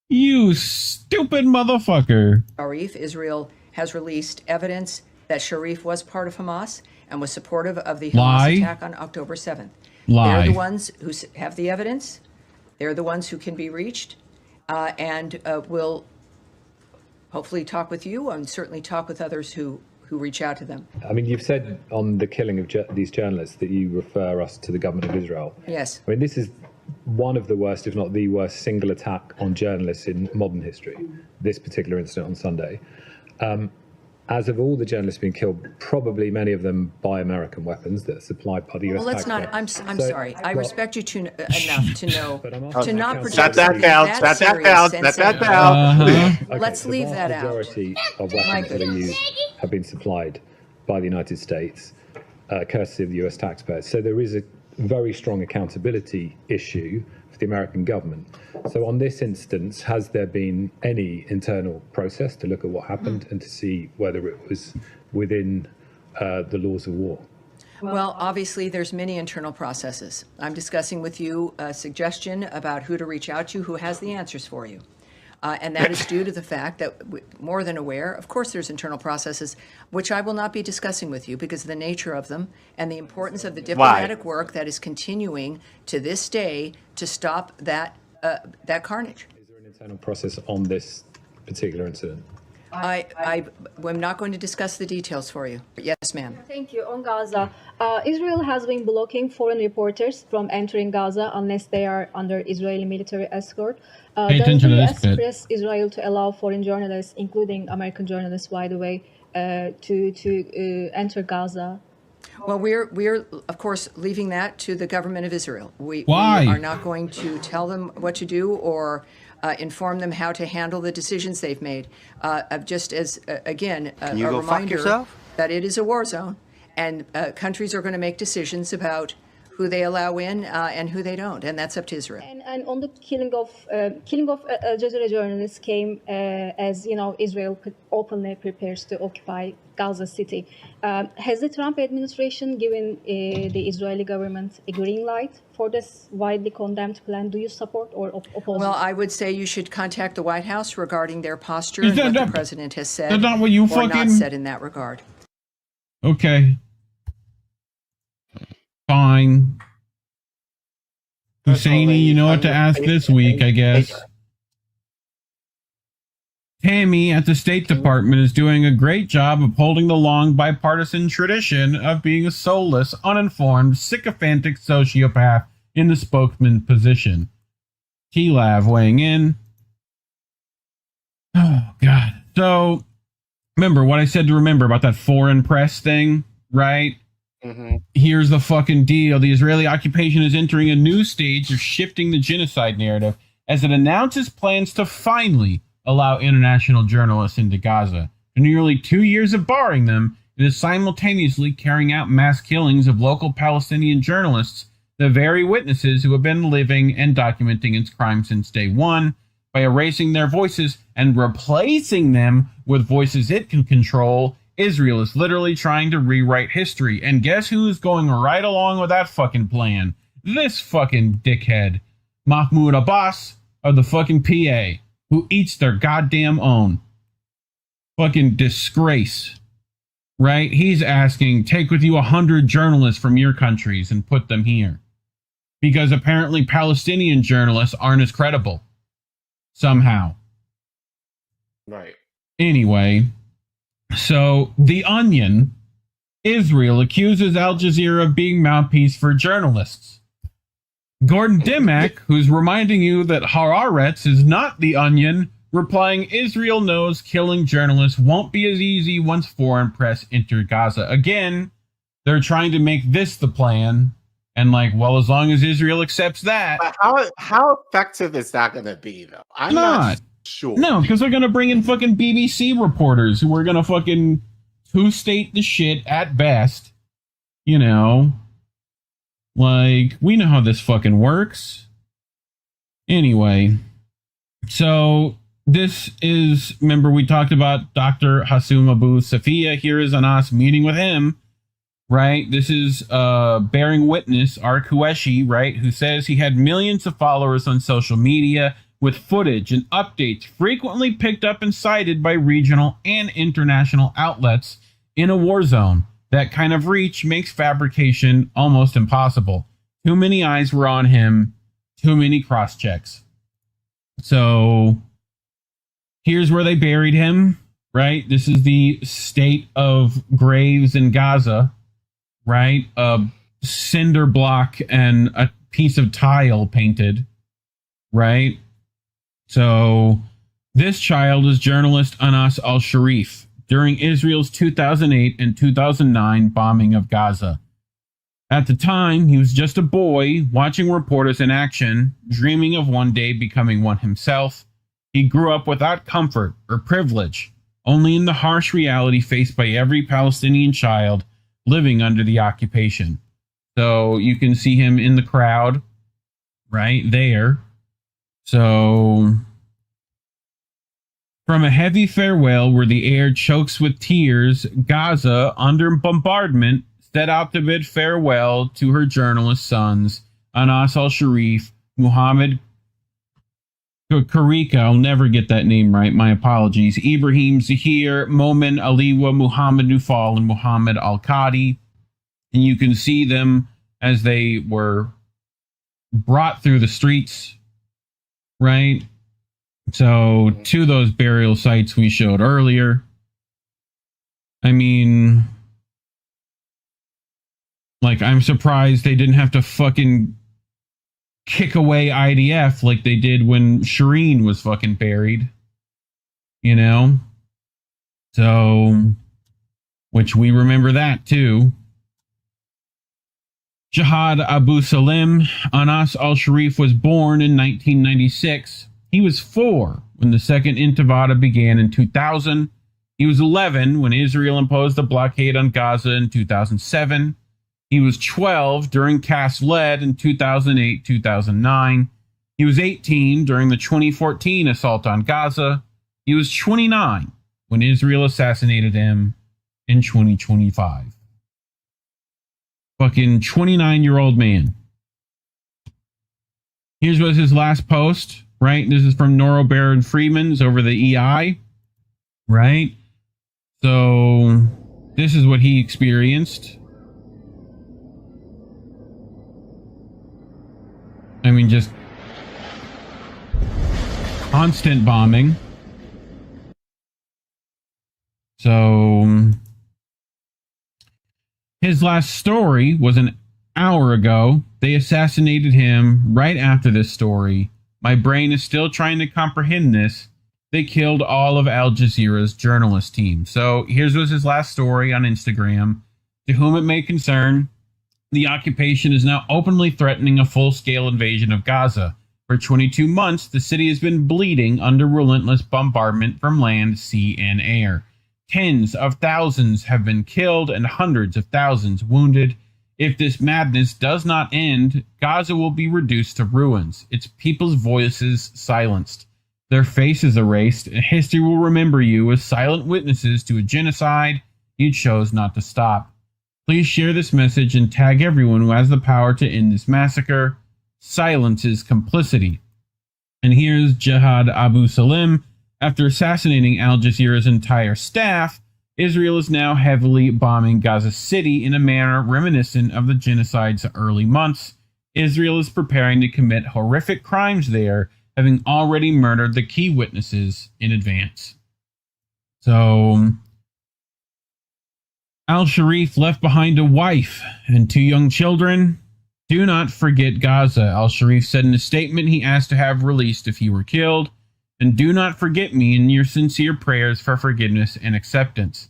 You stupid motherfucker. Sharif. Israel has released evidence that Sharif was part of Hamas and was supportive of the Hamas Lie. attack on October 7th. Lie. They're the ones who have the evidence. They're the ones who can be reached, and will hopefully talk with you and certainly talk with others who reach out to them. I mean, you've said on the killing of these journalists that you refer us to the government of Israel. Yes. I mean, this is one of the worst, if not the worst, single attack on journalists in modern history, this particular incident on Sunday. As of all the journalists being killed, probably many of them by American weapons that are supplied by the US Well, let's not. taxpayer. I'm So- sorry. I well, respect you enough to know But I'm asking to not the project Shut that something down. that Shut that serious down. and Shut that say, down. Uh-huh. Let's the leave vast that out. majority of My weapons that are goodness. used have been supplied by the United States, courtesy of the US taxpayers. So there is a very strong accountability issue for the American government. So on this instance, has there been any internal process to look at what happened and to see whether it was within the laws of war? Well, obviously, there's many internal processes. I'm discussing with you a suggestion about who to reach out to, who has the answers for you. And that is due to the fact that, more than aware, of course there's internal processes, which I will not be discussing with you because of the nature of them and the importance of the diplomatic work that is continuing to this day to stop that carnage. Is there an internal process on this particular incident? I'm not going to discuss the details for you. Yes, ma'am. Thank you. On Gaza, Israel has been blocking foreign reporters from entering Gaza unless they are under Israeli military escort. Pay Does attention the to US this bit. press Israel to allow foreign journalists, including American journalists, by the way, to enter Gaza? Well, we're of course leaving that to the government of Israel. We Why? are not going to tell them what to do or inform them how to handle the decisions they've made. Just as again, Can you a go fuck reminder yourself? that it is a war zone, and countries are going to make decisions about who they allow in and who they don't, and that's up to Israel. And on the killing of Al Jazeera journalists came as Israel openly prepares to occupy Gaza City. Has the Trump administration given the Israeli government a green light for this widely condemned plan? Do you support or oppose? Well, I would say you should contact the White House regarding their posture and what the president has said that's not what you or not said in that regard. Okay. Fine. Husseini, you know what to ask this week, I guess. Tammy at the State Department is doing a great job upholding the long bipartisan tradition of being a soulless, uninformed, sycophantic sociopath in the spokesman position. T-Lav weighing in. Oh, God. So, remember what I said to remember about that foreign press thing, right? Mm-hmm. Here's the fucking deal. The Israeli occupation is entering a new stage of shifting the genocide narrative as it announces plans to finally allow international journalists into Gaza. For nearly 2 years of barring them, it is simultaneously carrying out mass killings of local Palestinian journalists, the very witnesses who have been living and documenting its crimes since day one, by erasing their voices and replacing them with voices it can control. Israel is literally trying to rewrite history. And guess who's going right along with that fucking plan? This fucking dickhead, Mahmoud Abbas of the fucking PA, who eats their goddamn own. Fucking disgrace. Right? He's asking, take with you 100 journalists from your countries and put them here. Because apparently Palestinian journalists aren't as credible. Somehow. Right. Anyway, so The Onion, Israel accuses Al Jazeera of being mouthpiece for journalists. Gordon Dimmack, who's reminding you that Haaretz is not The Onion, replying, Israel knows killing journalists won't be as easy once foreign press enter Gaza. Again, they're trying to make this the plan. And like, well, as long as Israel accepts that. But how effective is that going to be, though? I'm not sure. No, because they're going to bring in fucking BBC reporters who are going to fucking two-state the shit at best. You know. Like, we know how this fucking works. Anyway. So, this is, remember we talked about Dr. Hassoum Abu Safia. Here is Anas meeting with him. Right? This is bearing witness, Arkueshi, right? Who says he had millions of followers on social media with footage and updates frequently picked up and cited by regional and international outlets in a war zone. That kind of reach makes fabrication almost impossible. Too many eyes were on him. Too many cross-checks. So here's where they buried him, right? This is the state of graves in Gaza. Right? A cinder block and a piece of tile painted. Right? So, this child is journalist Anas al-Sharif during Israel's 2008 and 2009 bombing of Gaza. At the time, he was just a boy watching reporters in action, dreaming of one day becoming one himself. He grew up without comfort or privilege, only in the harsh reality faced by every Palestinian child living under the occupation. So you can see him in the crowd right there. So from a heavy farewell where the air chokes with tears, Gaza, under bombardment, set out to bid farewell to her journalist sons, Anas al-Sharif, Muhammad Karika, I'll never get that name right, my apologies, Ibrahim Zahir, Momin Aliwa, Muhammad Nufal, and Muhammad Al-Qadi. And you can see them as they were brought through the streets, right? So, to those burial sites we showed earlier. I mean, like, I'm surprised they didn't have to fucking kick away IDF like they did when Shireen was fucking buried. You know? So, which we remember that too. Jihad Abu Salim, Anas al-Sharif was born in 1996. He was 4 when the Second Intifada began in 2000. He was 11 when Israel imposed a blockade on Gaza in 2007. He was 12 during Cast Lead in 2008-2009. He was 18 during the 2014 assault on Gaza. He was 29 when Israel assassinated him in 2025. Fucking 29-year-old man. Here's was his last post, right? This is from Noro Baron Freeman's over the EI, right? So this is what he experienced. I mean, just constant bombing. So his last story was an hour ago. They assassinated him right after this story. My brain is still trying to comprehend this. They killed all of Al Jazeera's journalist team. So here's was his last story on Instagram. To whom it may concern, the occupation is now openly threatening a full-scale invasion of Gaza. For 22 months, the city has been bleeding under relentless bombardment from land, sea, and air. Tens of thousands have been killed and hundreds of thousands wounded. If this madness does not end, Gaza will be reduced to ruins, its people's voices silenced, their faces erased, and history will remember you as silent witnesses to a genocide you chose not to stop. Please share this message and tag everyone who has the power to end this massacre. Silence is complicity. And here's Jihad Abu Salim. After assassinating Al Jazeera's entire staff, Israel is now heavily bombing Gaza City in a manner reminiscent of the genocide's early months. Israel is preparing to commit horrific crimes there, having already murdered the key witnesses in advance. So Al-Sharif left behind a wife and 2 young children. Do not forget Gaza, Al-Sharif said in a statement he asked to have released if he were killed. And do not forget me in your sincere prayers for forgiveness and acceptance.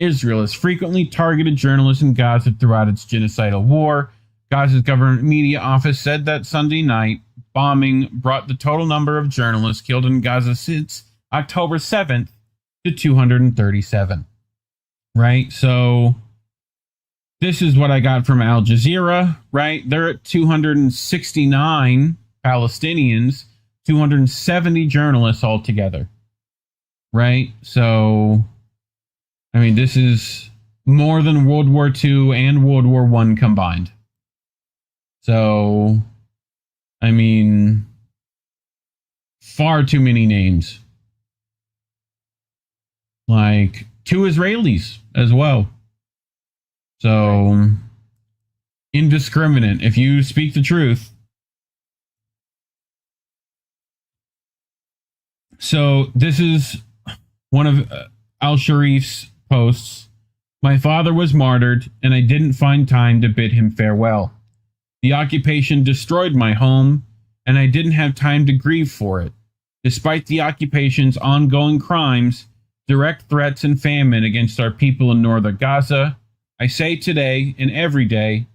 Israel has frequently targeted journalists in Gaza throughout its genocidal war. Gaza's government media office said that Sunday night bombing brought the total number of journalists killed in Gaza since October 7th to 237. Right? So this is what I got from Al Jazeera, right? They're at 269 Palestinians, 270 journalists altogether, right? So, I mean, this is more than World War II and World War I combined. So, I mean, far too many names. Like 2 Israelis as well. So, indiscriminate. If you speak the truth. So, this is one of Al-Sharif's posts. My father was martyred, and I didn't find time to bid him farewell. The occupation destroyed my home, and I didn't have time to grieve for it. Despite the occupation's ongoing crimes, direct threats and famine against our people in northern Gaza, I say today and every day,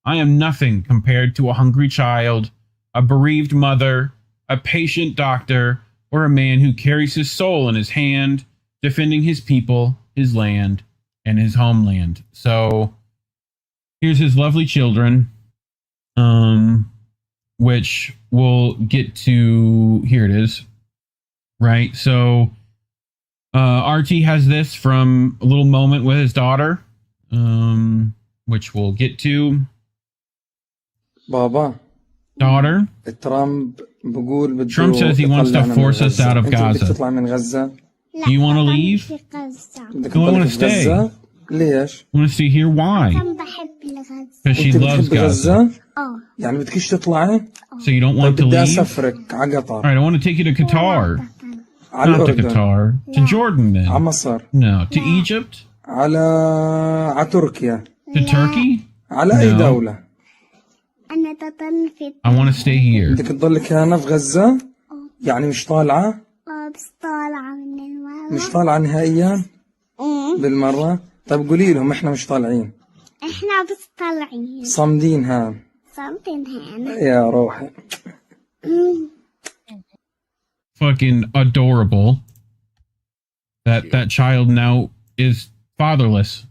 I am nothing compared to a hungry child, a bereaved mother, a patient doctor, or a man who carries his soul in his hand, defending his people, his land, and his homeland. So, here's his lovely children, which we'll get to. Here it is. Right? So, Archie has this from a little moment with his daughter, which we'll get to. Baba. Daughter. Trump says he wants to force us out of Gaza. Do you want to leave? No, I want to stay. I want to stay here. Why? Because she loves Gaza. So you don't want to leave? All right, I want to take you to Qatar. Not to Qatar. To Jordan then. No. To Egypt? To Turkey? No. I want to stay here. بدك تضلك هنا في غزة؟ يعني مش طالعة؟ بس طالعة من المرة. مش طالعة نهائيا؟ بالمرة؟ طيب قولي لهم احنا مش طالعين. احنا بس طالعين. صامدين هان. صامدين هان. يا روحي. Fucking adorable. That child now is fatherless.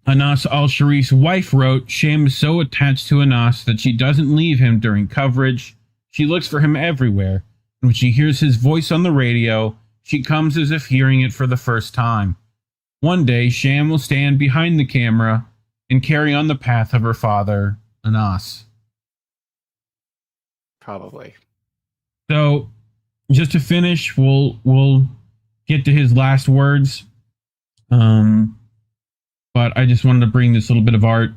Anas al-Sharif's wife wrote, Sham is so attached to Anas that she doesn't leave him during coverage. She looks for him everywhere. And when she hears his voice on the radio, she comes as if hearing it for the first time. One day, Sham will stand behind the camera and carry on the path of her father, Anas. Probably. So, just to finish, we'll get to his last words. But I just wanted to bring this little bit of art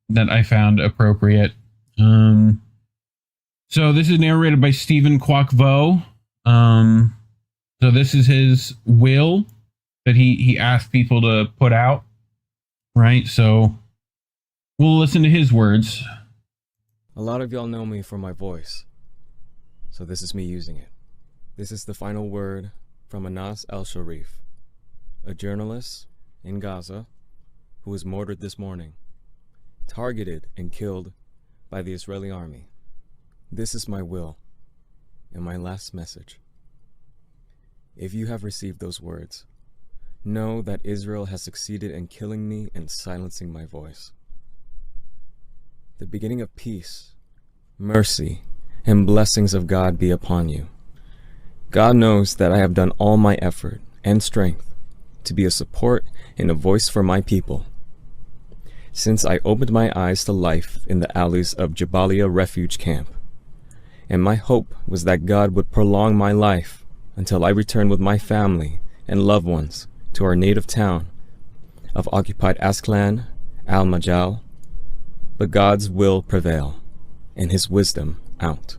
that I found appropriate. So this is narrated by Stephen Kwok-Vo. So this is his will that he asked people to put out, right? So we'll listen to his words. A lot of y'all know me for my voice, so this is me using it. This is the final word from Anas al-Sharif, a journalist in Gaza who was murdered this morning, targeted and killed by the Israeli army. This is my will and my last message. If you have received those words, know that Israel has succeeded in killing me and silencing my voice. The beginning of peace, mercy, and blessings of God be upon you. God knows that I have done all my effort and strength to be a support and a voice for my people. Since I opened my eyes to life in the alleys of Jabalia Refuge Camp, and my hope was that God would prolong my life until I returned with my family and loved ones to our native town of occupied Ascalon, Al-Majal, but God's will prevail and his wisdom out.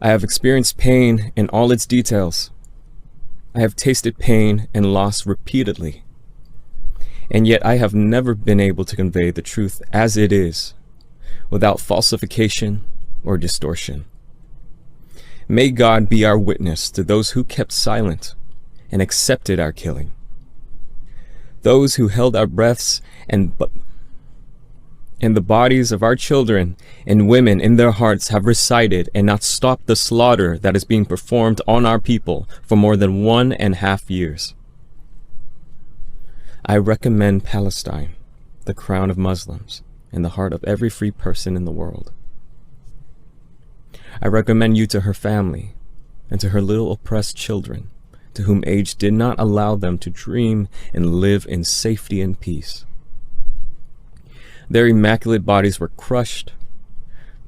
I have experienced pain in all its details. I have tasted pain and loss repeatedly, and yet I have never been able to convey the truth as it is, without falsification or distortion. May God be our witness to those who kept silent and accepted our killing, those who held our breaths and the bodies of our children and women in their hearts have recited and not stopped the slaughter that is being performed on our people for more than 1.5 years. I recommend Palestine, the crown of Muslims, in the heart of every free person in the world. I recommend you to her family and to her little oppressed children, to whom age did not allow them to dream and live in safety and peace. Their immaculate bodies were crushed,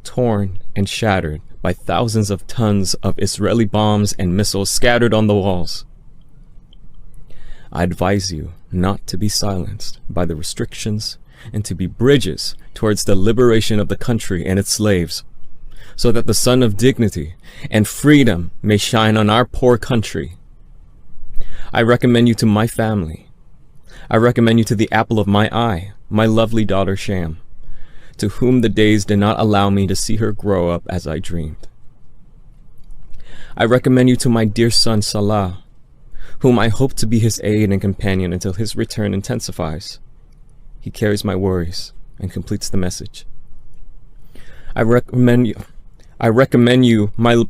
torn, and shattered by thousands of tons of Israeli bombs and missiles scattered on the walls. I advise you not to be silenced by the restrictions and to be bridges towards the liberation of the country and its slaves, so that the sun of dignity and freedom may shine on our poor country. I recommend you to my family. I recommend you to the apple of my eye, my lovely daughter Sham, to whom the days did not allow me to see her grow up as I dreamed. I recommend you to my dear son Salah, whom I hope to be his aid and companion until his return intensifies. He carries my worries and completes the message. I recommend you, my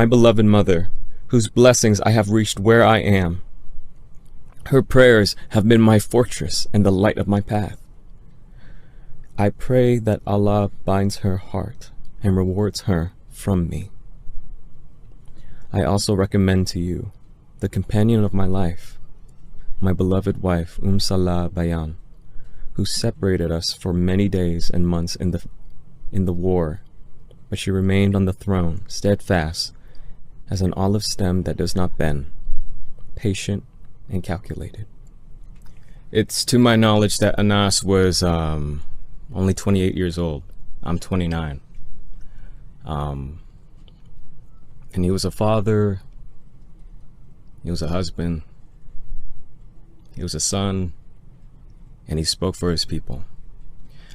beloved mother, whose blessings I have reached where I am. Her prayers have been my fortress and the light of my path. I pray that Allah binds her heart and rewards her from me. I also recommend to you the companion of my life, my beloved wife Salah Bayan, who separated us for many days and months in the war, but she remained on the throne, steadfast as an olive stem that does not bend, patient and calculated. It's to my knowledge that Anas was only 28 years old. I'm 29. And he was a father, he was a husband, he was a son, and he spoke for his people.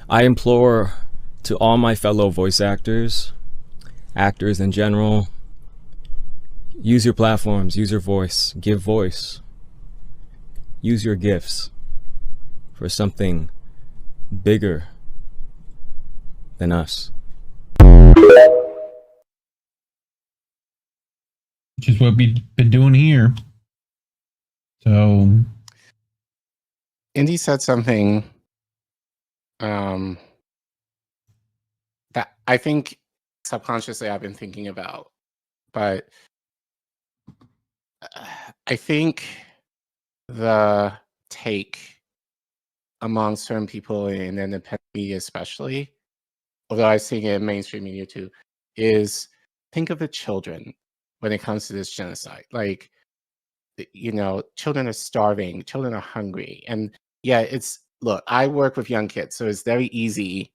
I implore to all my fellow voice actors in general, use your platforms, use your voice, give voice, use your gifts for something bigger than us. Which is what we've been doing here. So Indy said something that I think subconsciously I've been thinking about, but I think the take among certain people in independent media, especially, although I've seen it in mainstream media too, is think of the children when it comes to this genocide. Like, children are starving, children are hungry, and yeah, look, I work with young kids, so it's very easy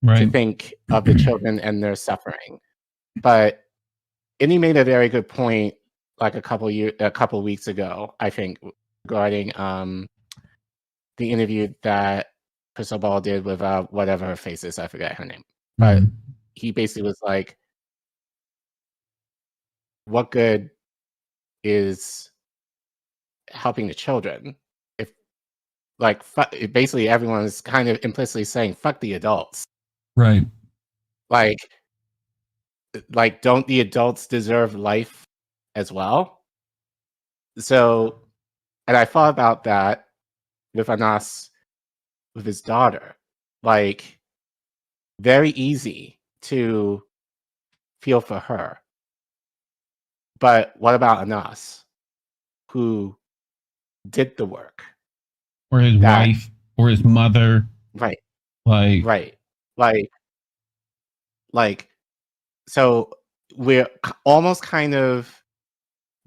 to think of the children and their suffering. But Indy made a very good point, like a couple weeks ago, I think, regarding the interview that Crystal Ball did with whatever her face is, I forget her name, but he basically was like, "What good is helping the children if, like, basically everyone is kind of implicitly saying fuck the adults, Right? Like, don't the adults deserve life as well?" So, and I thought about that with Anas, with his daughter. Like, very easy to feel for her. But what about Anas, who did the work? Or his wife, or his mother. Right. Like, right. Like, so we're almost kind of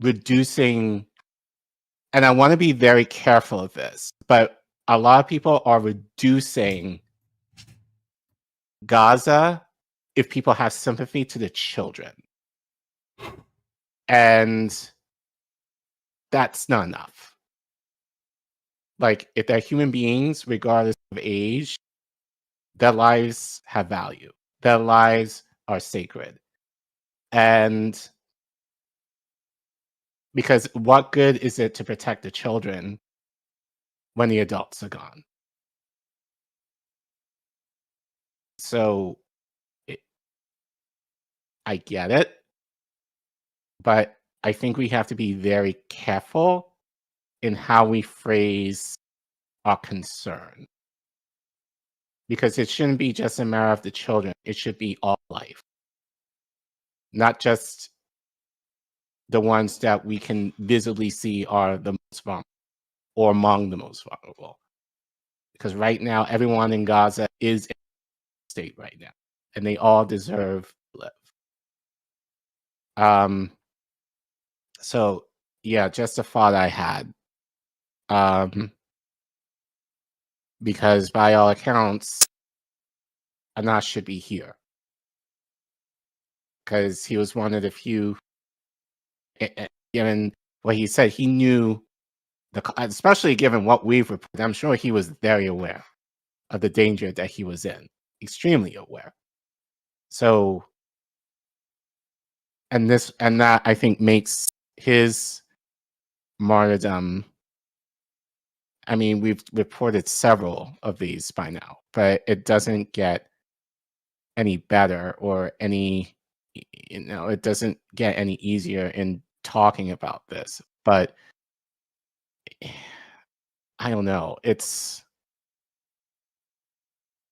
reducing, and I want to be very careful of this, but a lot of people are reducing Gaza, if people have sympathy, to the children. And that's not enough. Like, if they're human beings, regardless of age, their lives have value. Their lives are sacred. And because what good is it to protect the children when the adults are gone? So I get it, but I think we have to be very careful in how we phrase our concern. Because it shouldn't be just a matter of the children. It should be all life. Not just the ones that we can visibly see are the most vulnerable or among the most vulnerable. Because right now, everyone in Gaza is in a state right now, and they all deserve to live. So, yeah, just a thought I had. Because by all accounts, Anas should be here. Because he was one of the few, given what he said, he knew, especially given what we've reported, I'm sure he was very aware of the danger that he was in, extremely aware. So, and that I think makes his martyrdom. I mean, we've reported several of these by now, but it doesn't get any better or any, it doesn't get any easier in talking about this. But I don't know.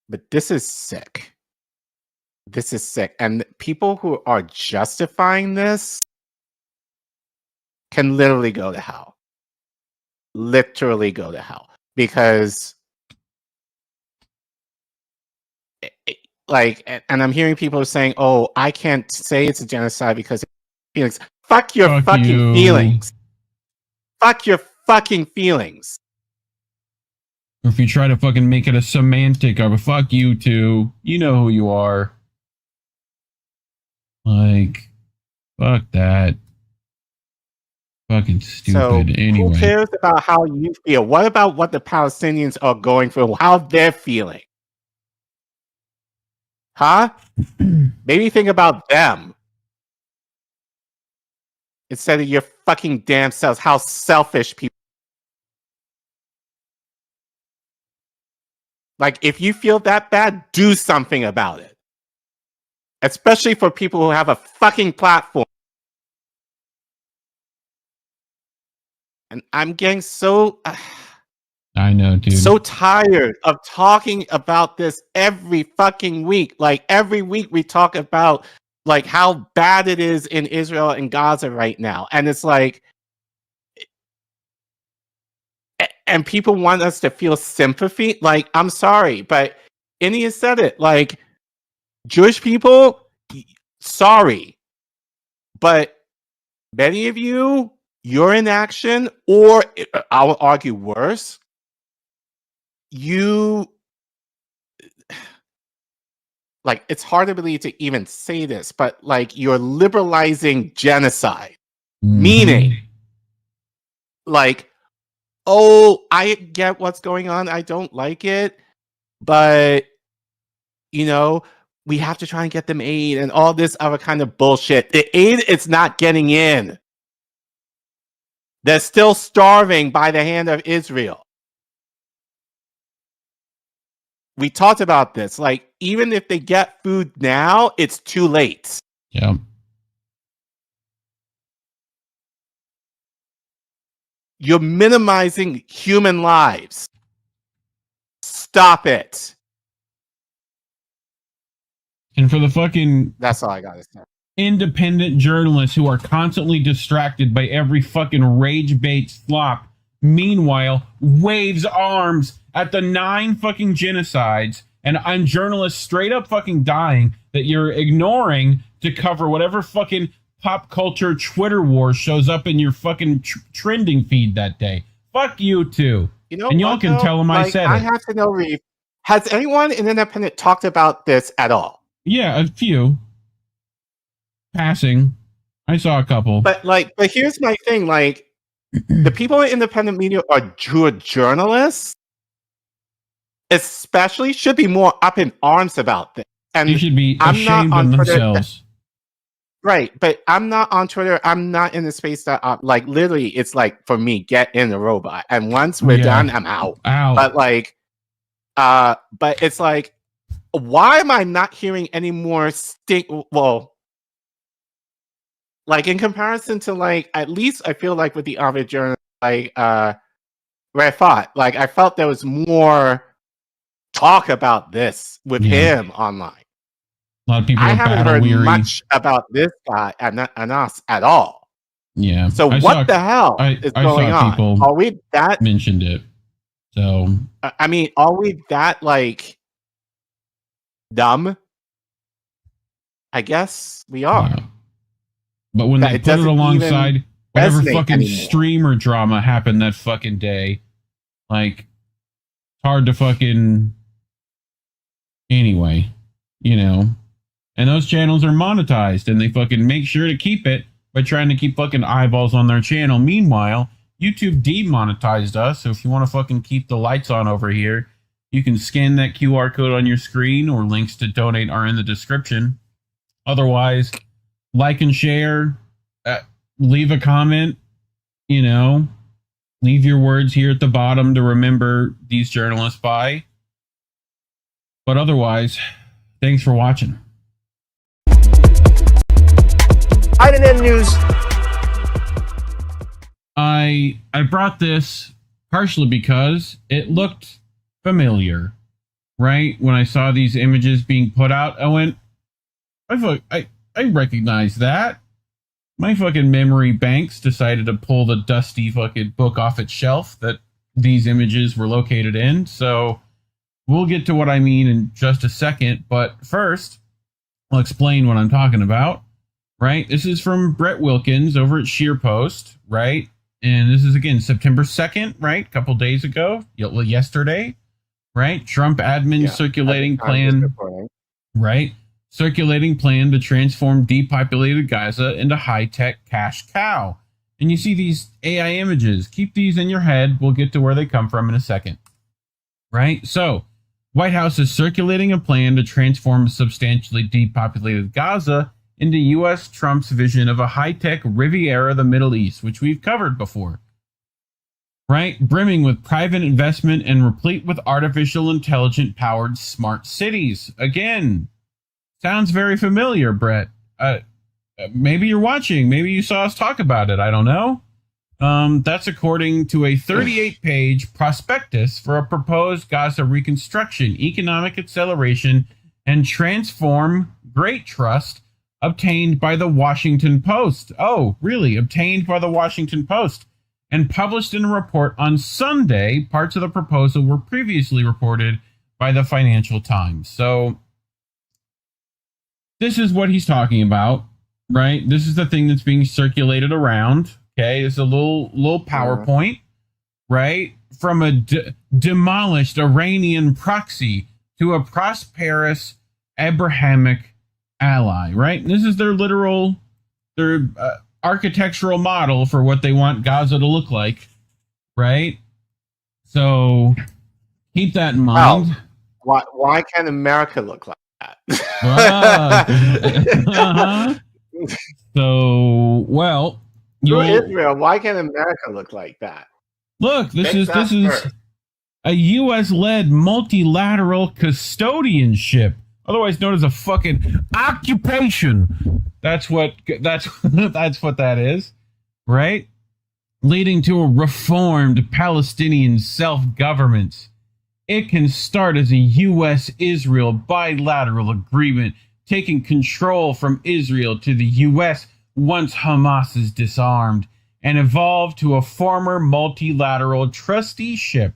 But this is sick. This is sick. And people who are justifying this can literally go to hell. Literally go to hell. Because, and I'm hearing people saying, oh, I can't say it's a genocide because feelings. Fuck your fucking feelings. Fuck your fucking feelings. Or if you try to fucking make it a semantic of a fuck you too, you know who you are. Like, fuck that. Fucking stupid. So, anyway. Who cares about how you feel? What about what the Palestinians are going through? How they're feeling? Huh? Maybe think about them. Instead of your fucking damn selves. How selfish people. Like, if you feel that bad, do something about it. Especially for people who have a fucking platform. And I'm getting so... I know, dude. So tired of talking about this every fucking week. Like every week we talk about like how bad it is in Israel and Gaza right now. And it's like, and people want us to feel sympathy. Like, I'm sorry, but India said it. Like, Jewish people, sorry, but many of you, your inaction, or I would argue worse, you, like, it's hard to believe to even say this, but like, you're liberalizing genocide, meaning, like, oh, I get what's going on. I don't like it, but, you know, we have to try and get them aid and all this other kind of bullshit. The aid is not getting in. They're still starving by the hand of Israel. We talked about this. Like, even if they get food now, it's too late. Yeah. You're minimizing human lives. Stop it. And for the fucking... That's all I gotta say. Independent journalists who are constantly distracted by every fucking rage bait slop, meanwhile, waves arms at the 9 fucking genocides and journalists straight up fucking dying that you're ignoring to cover whatever fucking pop culture Twitter war shows up in your fucking trending feed that day. Fuck you too. You know, and y'all can tell them I said it. I have to know, Reef, has anyone in Independent talked about this at all? Yeah, a few. Passing. I saw a couple. But here's my thing, like, the people in independent media are journalists, especially, should be more up in arms about this. And they should be ashamed of themselves. Right, but I'm not on Twitter. I'm not in the space that, like, literally, it's like, for me, get in the robot. And once we're done, I'm out. But, like, but it's like, why am I not hearing any more well, like, in comparison to, like, at least I feel like with the other journalists, like, Rafat, like, I felt there was more talk about this with him online. A lot of people I haven't heard weary. much about this guy and us at all. Yeah. So what the hell is going on? Are we that mentioned it? So I mean, are we that, like, dumb? I guess we are. Yeah. But when they put it alongside whatever fucking streamer drama happened that fucking day, like, hard to fucking... Anyway, you know. And those channels are monetized, and they fucking make sure to keep it by trying to keep fucking eyeballs on their channel. Meanwhile, YouTube demonetized us, so if you want to fucking keep the lights on over here, you can scan that QR code on your screen, or links to donate are in the description. Otherwise, like and share, leave a comment, you know, leave your words here at the bottom to remember these journalists by. But otherwise, thanks for watching. INN News. I brought this partially because it looked familiar, right? When I saw these images being put out, I went, I recognize that. My fucking memory banks decided to pull the dusty fucking book off its shelf that these images were located in. So we'll get to what I mean in just a second. But first, I'll explain what I'm talking about, right? This is from Brett Wilkins over at SheerPost, right? And this is, again, September 2nd, right? A couple days ago, yesterday, right? Trump admin circulating plan, right? Circulating plan to transform depopulated Gaza into high-tech cash cow. And you see these AI images. Keep these in your head. We'll get to where they come from in a second. Right? So, White House is circulating a plan to transform substantially depopulated Gaza into U.S. Trump's vision of a high-tech Riviera of the Middle East, which we've covered before. Right? Brimming with private investment and replete with artificial intelligence-powered smart cities. Again, sounds very familiar, Brett. Maybe you're watching. Maybe you saw us talk about it. I don't know. That's according to a 38-page prospectus for a proposed Gaza reconstruction, economic acceleration, and transform Great Trust obtained by the Washington Post. Oh, really? Obtained by the Washington Post. And published in a report on Sunday. Parts of the proposal were previously reported by the Financial Times. So this is what he's talking about, right? This is the thing that's being circulated around. Okay, it's a little PowerPoint, right? From a demolished Iranian proxy to a prosperous Abrahamic ally, right? And this is their architectural model for what they want Gaza to look like, right? So keep that in mind. Why can't America look like that? So, well, Israel, why can't America look like that? Look, this is a U.S.-led multilateral custodianship, otherwise known as a fucking occupation. That's what that is, right? Leading to a reformed Palestinian self-government. It can start as a U.S.-Israel bilateral agreement, taking control from Israel to the U.S. once Hamas is disarmed, and evolve to a former multilateral trusteeship.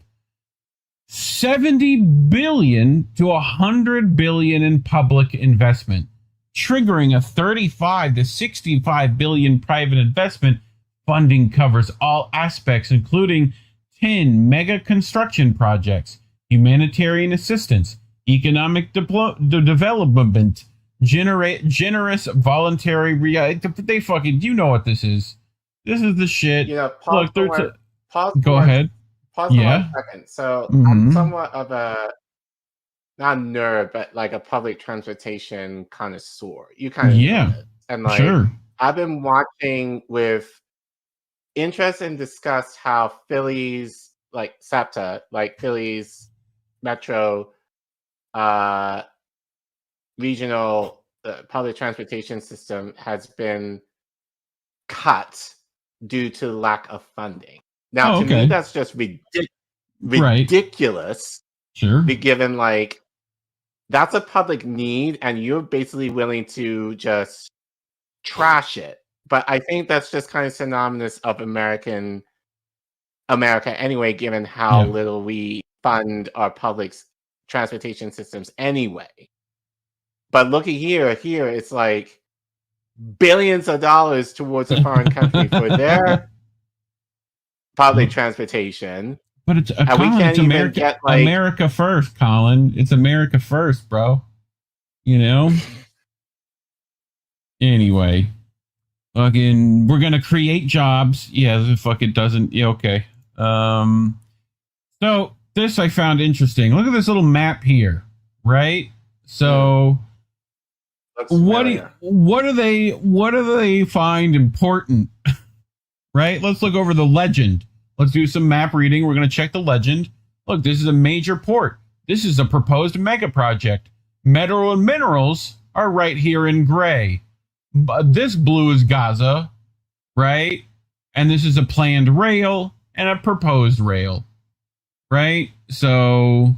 $70 billion to $100 billion in public investment, triggering a $35 to $65 billion private investment. Funding covers all aspects, including 10 mega construction projects, humanitarian assistance, economic development, generous voluntary they fucking, you know what this is. This is the shit. Look, go ahead. Pause for 1 second. So I'm somewhat of a, not nerd, but like a public transportation connoisseur. You kind of know it. And like, I've been watching with interest and discuss how Philly's, like SEPTA, like Philly's metro regional public transportation system has been cut due to lack of funding. Now, to me, that's just ridiculous. Sure. Be given like that's a public need, and you're basically willing to just trash it. But I think that's just kind of synonymous of America anyway, given how little we fund our public transportation systems anyway. But looking here, it's like billions of dollars towards a foreign country for their public transportation. But it's America first, Collin. It's America first, bro. You know? Anyway. Fucking, we're gonna create jobs. Yeah, the fuck it doesn't. Yeah, okay. So this I found interesting. Look at this little map here, right? So what do they find important? Right? Let's look over the legend. Let's do some map reading. We're gonna check the legend. Look, this is a major port. This is a proposed mega project. Metal and minerals are right here in gray. This blue is Gaza, right? And this is a planned rail and a proposed rail, right? So,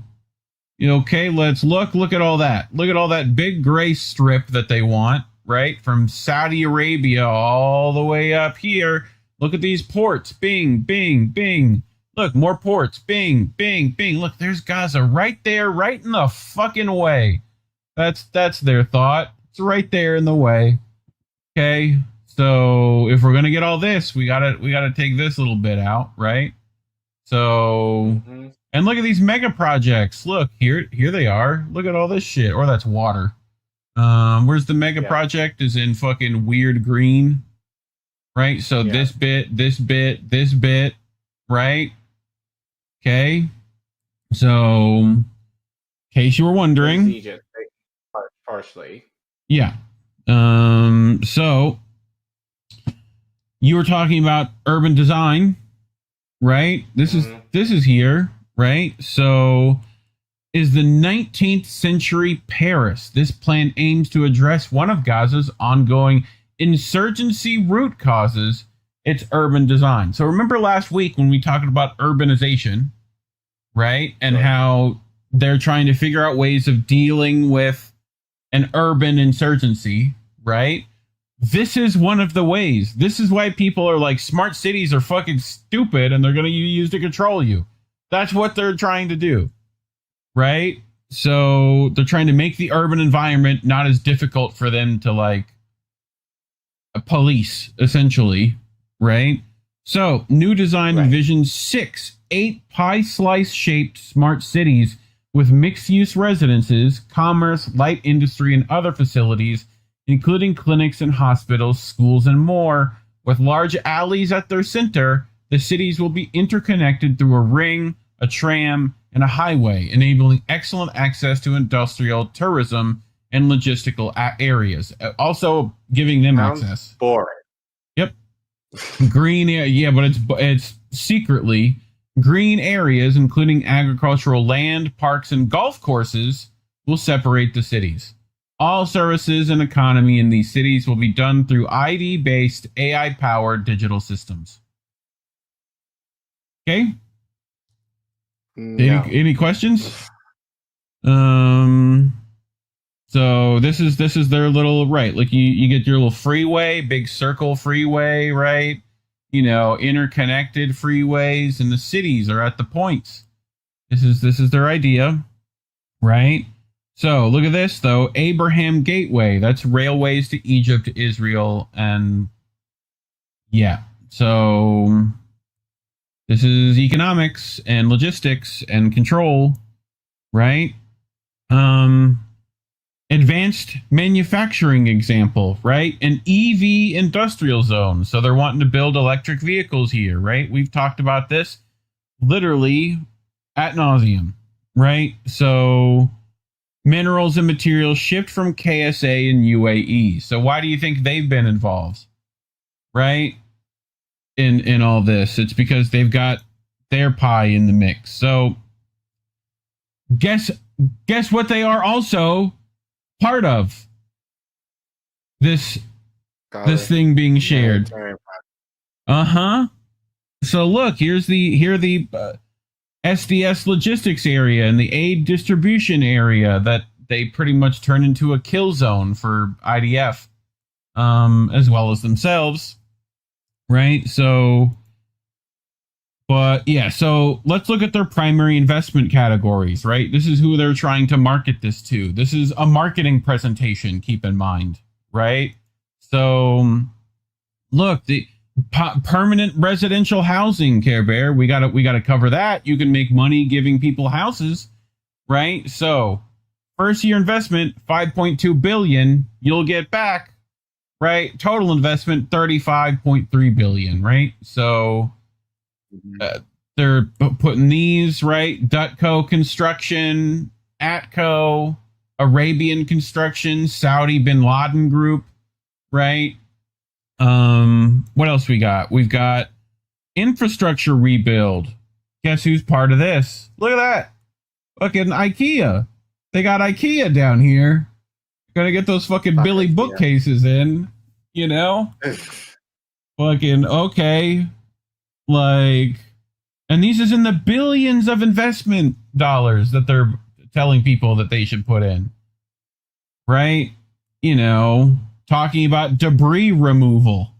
okay, let's look at all that. Look at all that big gray strip that they want, right? From Saudi Arabia all the way up here. Look at these ports. Bing, bing, bing. Look, more ports. Bing, bing, bing. Look, there's Gaza right there, right in the fucking way. That's their thought. It's right there in the way. Okay, so if we're gonna get all this, we gotta take this little bit out, right? So, and look at these mega projects. Look here they are. Look at all this shit. Or that's water. Where's the mega project? Is in fucking weird green, right? So this bit, right? Okay. So, in case you were wondering, Egypt, partially. Yeah. So you were talking about urban design, right? This is here, right? So is the 19th century Paris. This plan aims to address one of Gaza's ongoing insurgency root causes it's urban design. So remember last week when we talked about urbanization, right? And how they're trying to figure out ways of dealing with an urban insurgency, right? This is one of the ways. This is why people are like, smart cities are fucking stupid and they're going to use to control you. That's what they're trying to do, right? So they're trying to make the urban environment not as difficult for them to like police, essentially, right? So new design envisions 8 pie slice shaped smart cities with mixed use residences, commerce, light industry, and other facilities, including clinics and hospitals, schools, and more. With large alleys at their center, the cities will be interconnected through a ring, a tram, and a highway, enabling excellent access to industrial, tourism, and logistical areas. Also giving them access. Boring. Yep. Green, yeah, but it's secretly green areas, including agricultural land, parks, and golf courses, will separate the cities. All services and economy in these cities will be done through ID-based, AI-powered digital systems. Okay? No. Any questions? So this is their little, right, like you get your little freeway, big circle freeway, right? You know, interconnected freeways, and the cities are at the points. This is their idea, right? So look at this though, Abraham Gateway. That's railways to Egypt, to Israel, and yeah. So this is economics and logistics and control, right? Advanced manufacturing example, right? An EV industrial zone. So they're wanting to build electric vehicles here, right? We've talked about this literally ad nauseum, right? So minerals and materials shipped from KSA and UAE. So why do you think they've been involved, right? In all this, it's because they've got their pie in the mix. So guess what they are also part of this thing being shared. So look, here the SDS logistics area and the aid distribution area that they pretty much turn into a kill zone for IDF, as well as themselves, right? So, but yeah, so let's look at their primary investment categories, right? This is who they're trying to market this to. This is a marketing presentation, keep in mind, right? So look, the permanent residential housing, Care Bear, we gotta cover that. You can make money giving people houses, right? So first year investment, 5.2 billion, you'll get back, right? Total investment, 35.3 billion, right? So they're putting these, right? Dutco Construction, Atco, Arabian Construction, Saudi Bin Laden Group, right? What else we got? We've got infrastructure rebuild. Guess who's part of this? Look at that. Fucking IKEA. They got IKEA down here. Gotta get those fucking Billy bookcases in, you know? Fucking okay. Like, and these is in the billions of investment dollars that they're telling people that they should put in, right? You know, talking about debris removal,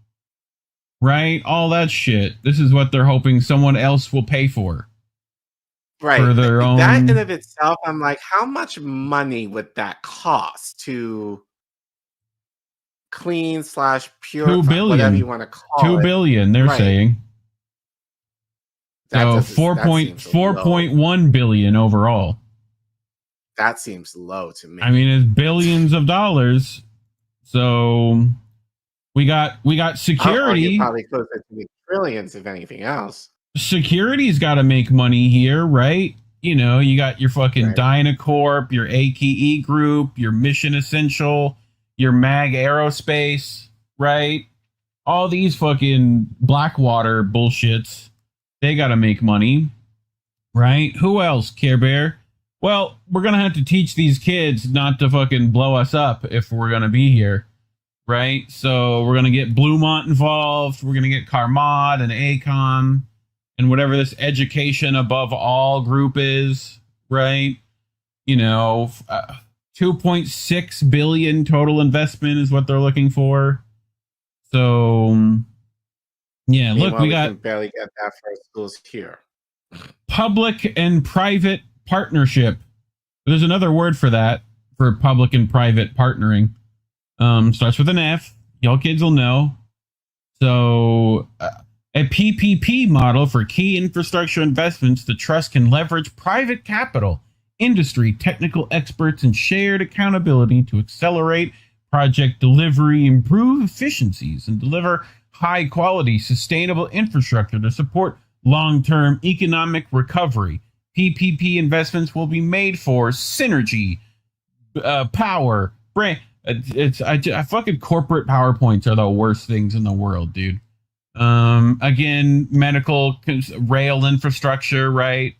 right? All that shit. This is what they're hoping someone else will pay for. Right. For their own. That in of itself, I'm like, how much money would that cost to clean / pure, 2 billion, whatever you want to call 2 it? billion, they're saying. So 4.1 billion overall. That seems low to me. I mean, it's billions of dollars. So we got security. Probably closer to the trillions, if anything else. Security's got to make money here, right? You know, you got your fucking Dynacorp, your AKE Group, your Mission Essential, your MAG Aerospace, right? All these fucking Blackwater bullshits. They got to make money, right? Who else, Care Bear? Well, we're going to have to teach these kids not to fucking blow us up if we're going to be here, right? So we're going to get Bluemont involved. We're going to get Carmod and ACOM and whatever this education above all group is, right? 2.6 billion total investment is what they're looking for. So, yeah, look, we got can barely get that for our schools here. Public and private partnership. There's another word for that, for public and private partnering. Starts with an F. Y'all kids will know. So, a PPP model for key infrastructure investments. The trust can leverage private capital, industry, technical experts, and shared accountability to accelerate project delivery, improve efficiencies, and deliver high-quality, sustainable infrastructure to support long-term economic recovery. PPP investments will be made for synergy, power, brand. Fucking corporate PowerPoints are the worst things in the world, dude. Again, medical, rail infrastructure, right?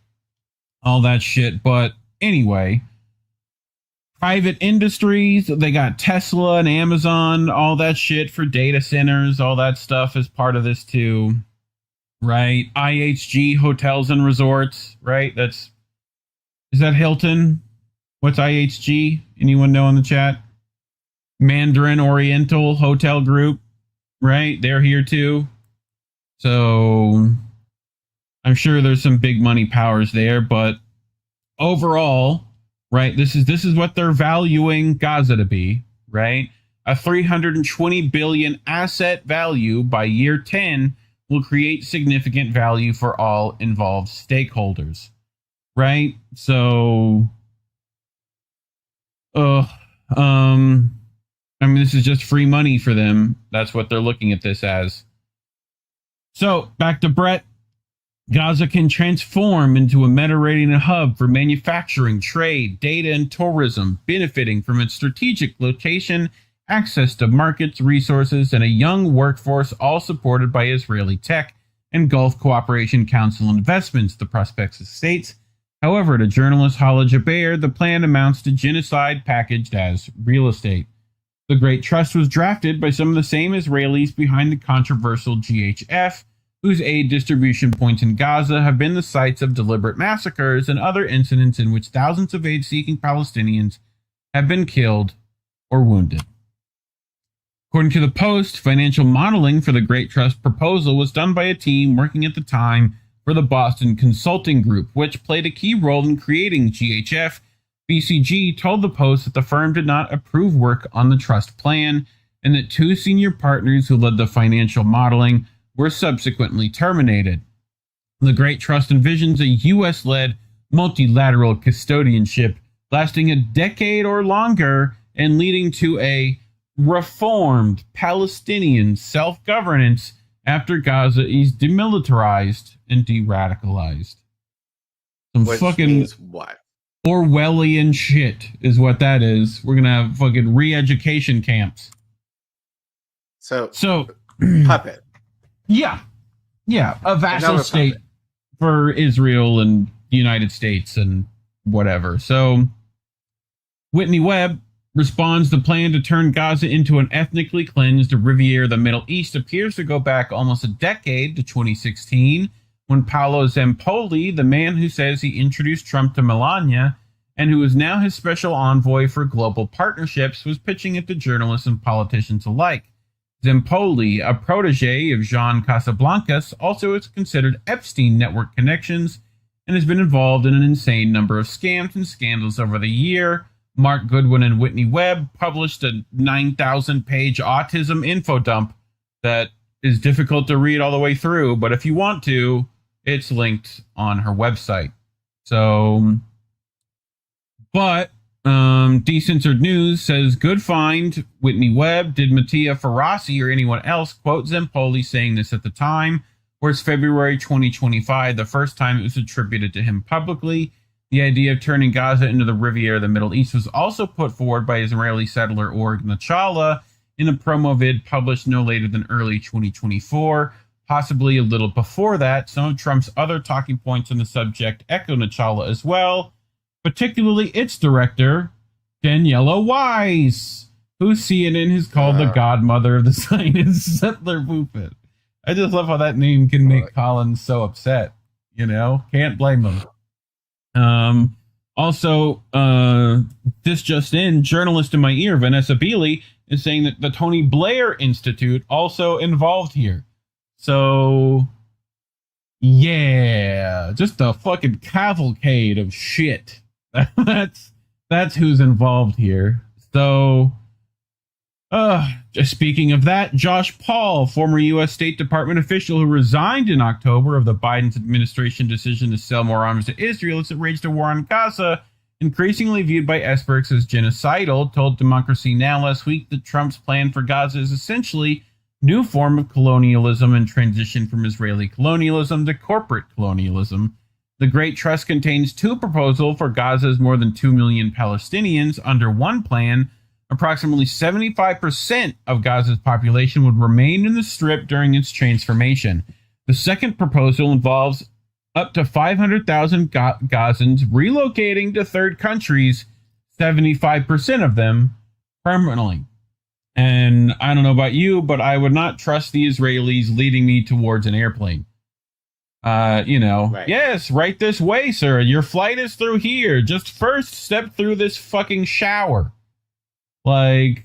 All that shit. But anyway, private industries, they got Tesla and Amazon, all that shit for data centers, all that stuff is part of this too, right? IHG, hotels and resorts, right? Is that Hilton? What's IHG? Anyone know in the chat? Mandarin Oriental Hotel Group, right? They're here too. So I'm sure there's some big money powers there, but overall, right, this is what they're valuing Gaza to be, right? A 320 billion asset value by year 10 will create significant value for all involved stakeholders, right? So, this is just free money for them. That's what they're looking at this as. So, back to Brett. Gaza can transform into a Mediterranean hub for manufacturing, trade, data, and tourism, benefiting from its strategic location, access to markets, resources, and a young workforce, all supported by Israeli tech and Gulf Cooperation Council investments, the prospectus states. However, to journalist Hala Jaber, the plan amounts to genocide packaged as real estate. The Great Trust was drafted by some of the same Israelis behind the controversial GHF, whose aid distribution points in Gaza have been the sites of deliberate massacres and other incidents in which thousands of aid-seeking Palestinians have been killed or wounded. According to the Post, financial modeling for the Great Trust proposal was done by a team working at the time for the Boston Consulting Group, which played a key role in creating GHF. BCG told the Post that the firm did not approve work on the trust plan and that two senior partners who led the financial modeling were subsequently terminated. The Great Trust envisions a U.S.-led multilateral custodianship lasting a decade or longer and leading to a reformed Palestinian self-governance after Gaza is demilitarized and de-radicalized. Which means what? Orwellian shit is what that is. We're going to have fucking re-education camps. So puppet. Yeah. A vassal state for Israel and the United States and whatever. So Whitney Webb responds the plan to turn Gaza into an ethnically cleansed Riviera of the Middle East appears to go back almost a decade to 2016, when Paolo Zempoli, the man who says he introduced Trump to Melania and who is now his special envoy for global partnerships, was pitching it to journalists and politicians alike. Zempoli, a protege of Jean Casablancas, also has considered Epstein network connections and has been involved in an insane number of scams and scandals over the year. Mark Goodwin and Whitney Webb published a 9,000-page autism info dump that is difficult to read all the way through, but if you want to, it's linked on her website. So, but Decentered News says, good find, Whitney Webb. Did Mattia Ferrasi or anyone else quote Zempoli saying this at the time? Whereas February 2025, the first time it was attributed to him publicly. The idea of turning Gaza into the Riviera of the Middle East was also put forward by Israeli settler Org Nachala in a promo vid published no later than early 2024. Possibly a little before that, some of Trump's other talking points on the subject echo Nachala as well, particularly its director, Daniela Weiss. who CNN has called the godmother of the Zionist settler movement. I just love how that name can make Collin so upset. You know, can't blame him. Also, this just in, journalist in my ear, Vanessa Beeley, is saying that the Tony Blair Institute also involved here. So, yeah, just a fucking cavalcade of shit. That's who's involved here. So, just speaking of that, Josh Paul, former U.S. State Department official who resigned in October of the Biden administration decision to sell more arms to Israel as it waged a war on Gaza, increasingly viewed by experts as genocidal, told Democracy Now! Last week that Trump's plan for Gaza is essentially a new form of colonialism and transition from Israeli colonialism to corporate colonialism. The Great Trust contains two proposals for Gaza's more than 2 million Palestinians. Under one plan, approximately 75% of Gaza's population would remain in the Strip during its transformation. The second proposal involves up to 500,000 Gazans relocating to third countries, 75% of them permanently. And I don't know about you, but I would not trust the Israelis leading me towards an airplane. Yes, right this way, sir. Your flight is through here. Just first step through this fucking shower. Like,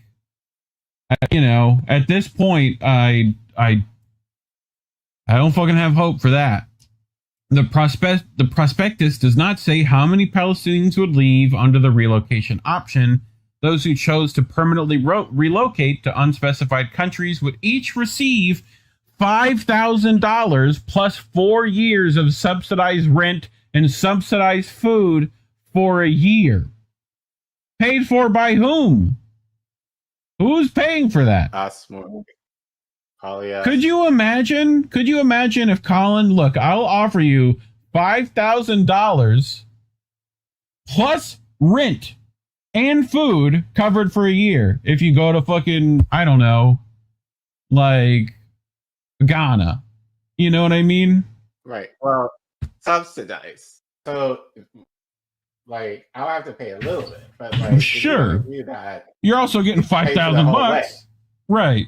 at this point, I don't fucking have hope for that. The prospectus does not say how many Palestinians would leave under the relocation option. Those who chose to permanently relocate to unspecified countries would each receive $5,000 plus 4 years of subsidized rent and subsidized food for a year. Paid for by whom? Who's paying for that? Us more. Probably us. Could you imagine if Collin, look, I'll offer you $5,000 plus rent and food covered for a year if you go to fucking, I don't know, like Ghana. You know what I mean? Right. Well, subsidized. So, like, I'll have to pay a little bit, but like, sure. If you do that, you're also getting $5,000, right?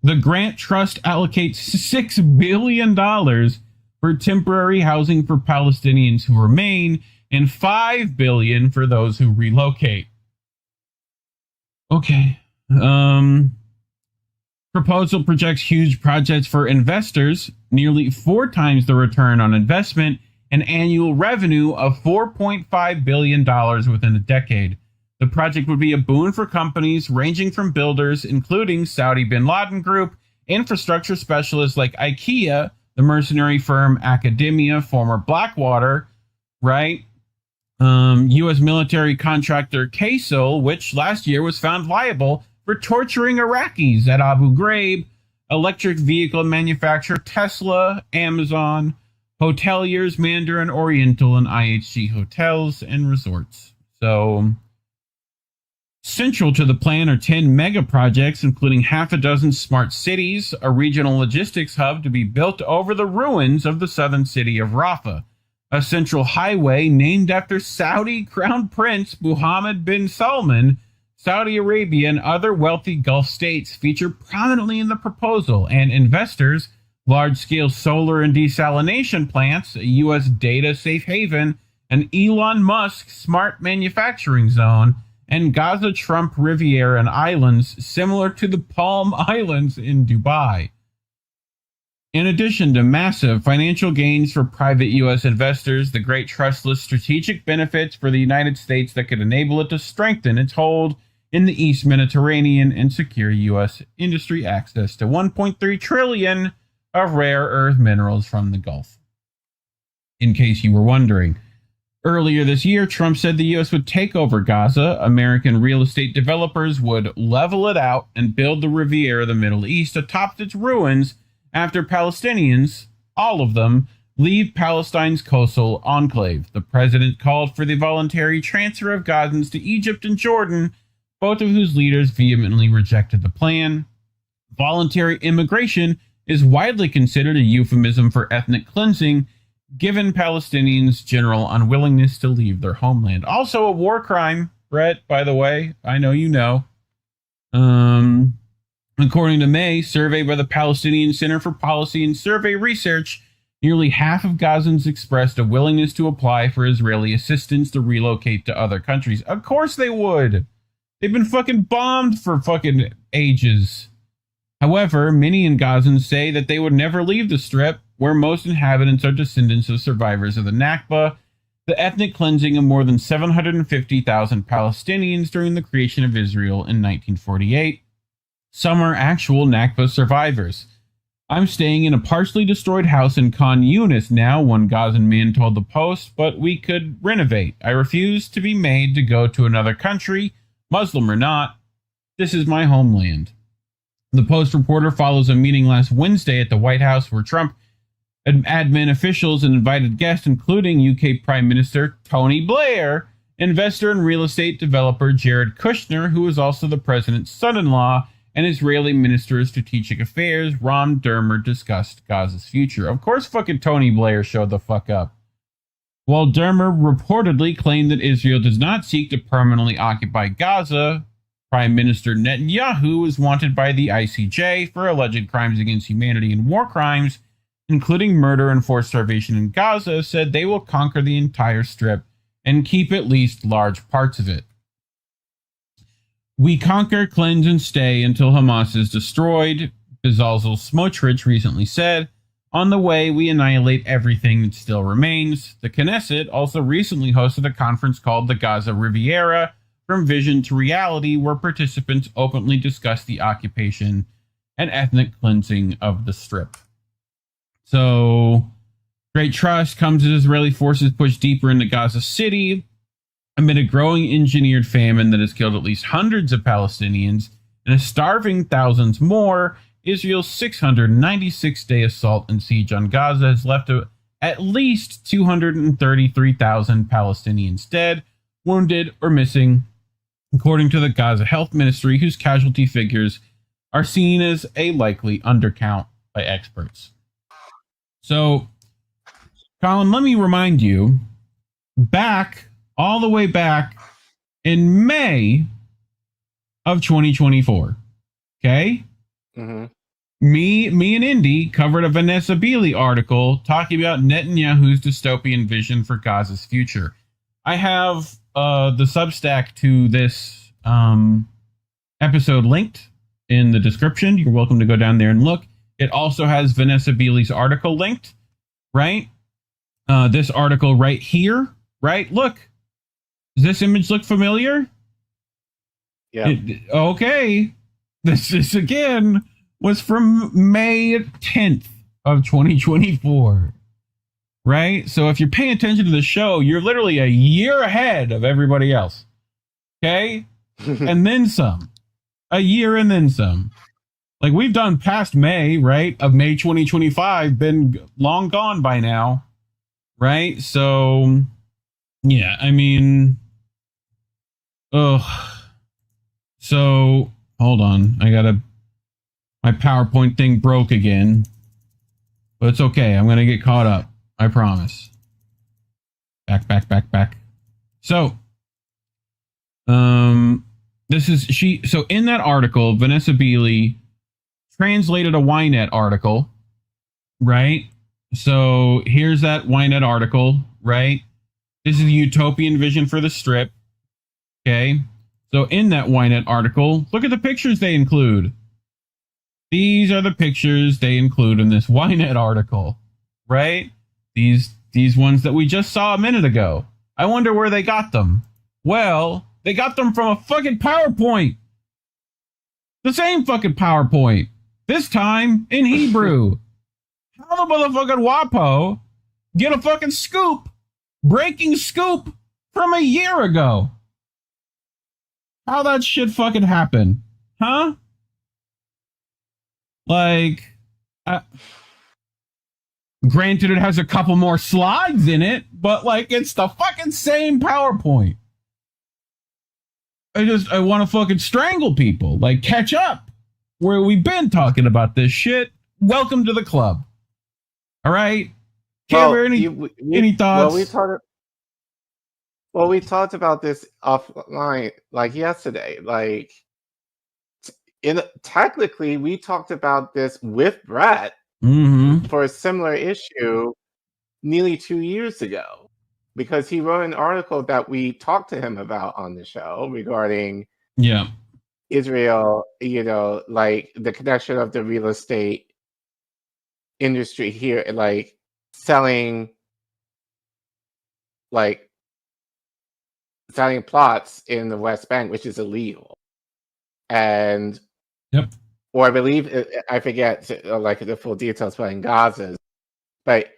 The Grant Trust allocates $6 billion for temporary housing for Palestinians who remain, and $5 billion for those who relocate. Okay. Proposal projects huge projects for investors, nearly 4 times the return on investment, an annual revenue of $4.5 billion within a decade. The project would be a boon for companies ranging from builders, including Saudi bin Laden Group, infrastructure specialists like IKEA, the mercenary firm Academia, former Blackwater, right? U.S. military contractor KSOL, which last year was found liable for torturing Iraqis at Abu Ghraib, electric vehicle manufacturer Tesla, Amazon, hoteliers Mandarin Oriental, and IHG Hotels and Resorts. So, central to the plan are 10 mega projects, including half a dozen smart cities, a regional logistics hub to be built over the ruins of the southern city of Rafah, a central highway named after Saudi Crown Prince Mohammed bin Salman. Saudi Arabia and other wealthy Gulf states feature prominently in the proposal, and investors, large-scale solar and desalination plants, a U.S. data safe haven, an Elon Musk smart manufacturing zone, and Gaza Trump Riviera and islands similar to the Palm Islands in Dubai. In addition to massive financial gains for private U.S. investors, the Great Trust lists strategic benefits for the United States that could enable it to strengthen its hold in the East Mediterranean and secure U.S. industry access to $1.3 trillion of rare earth minerals from the Gulf. In case you were wondering, earlier this year, Trump said the U.S. would take over Gaza. American real estate developers would level it out and build the Riviera of the Middle East atop its ruins after Palestinians, all of them, leave Palestine's coastal enclave. The president called for the voluntary transfer of Gazans to Egypt and Jordan, both of whose leaders vehemently rejected the plan. Voluntary immigration is widely considered a euphemism for ethnic cleansing, given Palestinians' general unwillingness to leave their homeland. Also a war crime Brett, by the way. I know you know. According to May, survey by the Palestinian Center for Policy and Survey Research, nearly half of Gazans expressed a willingness to apply for Israeli assistance to relocate to other countries. Of course they would. They've been fucking bombed for fucking ages. However, many in Gazans say that they would never leave the Strip, where most inhabitants are descendants of survivors of the Nakba, the ethnic cleansing of more than 750,000 Palestinians during the creation of Israel in 1948. Some are actual Nakba survivors. I'm staying in a partially destroyed house in Khan Yunis now, one Gazan man told the Post, but we could renovate. I refuse to be made to go to another country, Muslim or not. This is my homeland. The Post reporter follows a meeting last Wednesday at the White House where Trump admin officials and invited guests, including UK Prime Minister Tony Blair, investor and real estate developer Jared Kushner, who is also the president's son-in-law, and Israeli Minister of Strategic Affairs Ron Dermer discussed Gaza's future. Of course fucking Tony Blair showed the fuck up. While Dermer reportedly claimed that Israel does not seek to permanently occupy Gaza, Prime Minister Netanyahu is wanted by the ICJ for alleged crimes against humanity and war crimes, including murder and forced starvation in Gaza, said they will conquer the entire Strip and keep at least large parts of it. We conquer, cleanse, and stay until Hamas is destroyed, Bezalel Smotrich recently said. On the way, we annihilate everything that still remains. The Knesset also recently hosted a conference called the Gaza Riviera, From Vision to Reality, where participants openly discussed the occupation and ethnic cleansing of the Strip. So, great trust comes as Israeli forces push deeper into Gaza City amid a growing engineered famine that has killed at least hundreds of Palestinians and is starving thousands more. Israel's 696-day assault and siege on Gaza has left at least 233,000 Palestinians dead, wounded, or missing, according to the Gaza Health Ministry, whose casualty figures are seen as a likely undercount by experts. So, Collin, let me remind you, all the way back in May of 2024, okay? Mm-hmm. Me and Indy covered a Vanessa Beeley article talking about Netanyahu's dystopian vision for Gaza's future. I have the Substack to this episode linked in the description. You're welcome to go down there and look. It also has Vanessa Beeley's article linked, right? This article right here, right? Look. Does this image look familiar? Yeah. Okay. This again was from May 10th of 2024. Right? So if you're paying attention to the show, you're literally a year ahead of everybody else. Okay? And then some. A year and then some. Like, we've done past May, right? Of May 2025, been long gone by now. Right? So, yeah, I mean... So, hold on. My PowerPoint thing broke again. But it's okay. I'm going to get caught up. I promise. Back. So, so in that article, Vanessa Beeley translated a Ynet article, right? So here's that Ynet article, right? This is the utopian vision for the Strip. Okay. So in that Ynet article, look at the pictures they include. These are the pictures they include in this Ynet article, right? These ones that we just saw a minute ago. I wonder where they got them. Well, they got them from a fucking PowerPoint. The same fucking PowerPoint. This time in Hebrew. How the motherfucking WAPO get a fucking scoop, breaking scoop from a year ago? How that shit fucking happened? Huh? Like, granted it has a couple more slides in it, but like, it's the fucking same PowerPoint. I want to fucking strangle people. Like, catch up. Where we've been talking about this shit. Welcome to the club. All right. Any thoughts? Well, Well, we talked about this offline, like yesterday. Like, technically, we talked about this with Brett for a similar issue nearly 2 years ago, because he wrote an article that we talked to him about on the show regarding Israel, like the connection of the real estate industry here, like selling plots in the West Bank, which is illegal. And or I believe, I forget like the full details, but in Gaza, but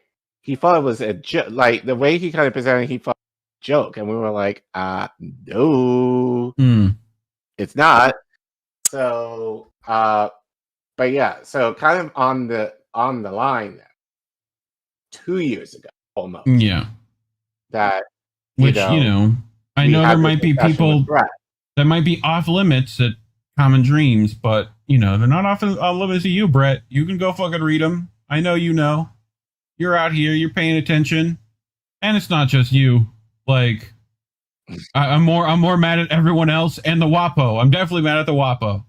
he thought it was a joke. Like the way he kind of presented, he thought it was a joke, and we were like, no, it's not. So, but yeah, so kind of on the line, 2 years ago, almost. Yeah. That which I know there might be people that might be off limits at Common Dreams, but they're not off limits to you, Brett. You can go fucking read them. I know you're out here, you're paying attention, and it's not just you. Like, I'm more mad at everyone else and the WAPO. I'm definitely mad at the WAPO.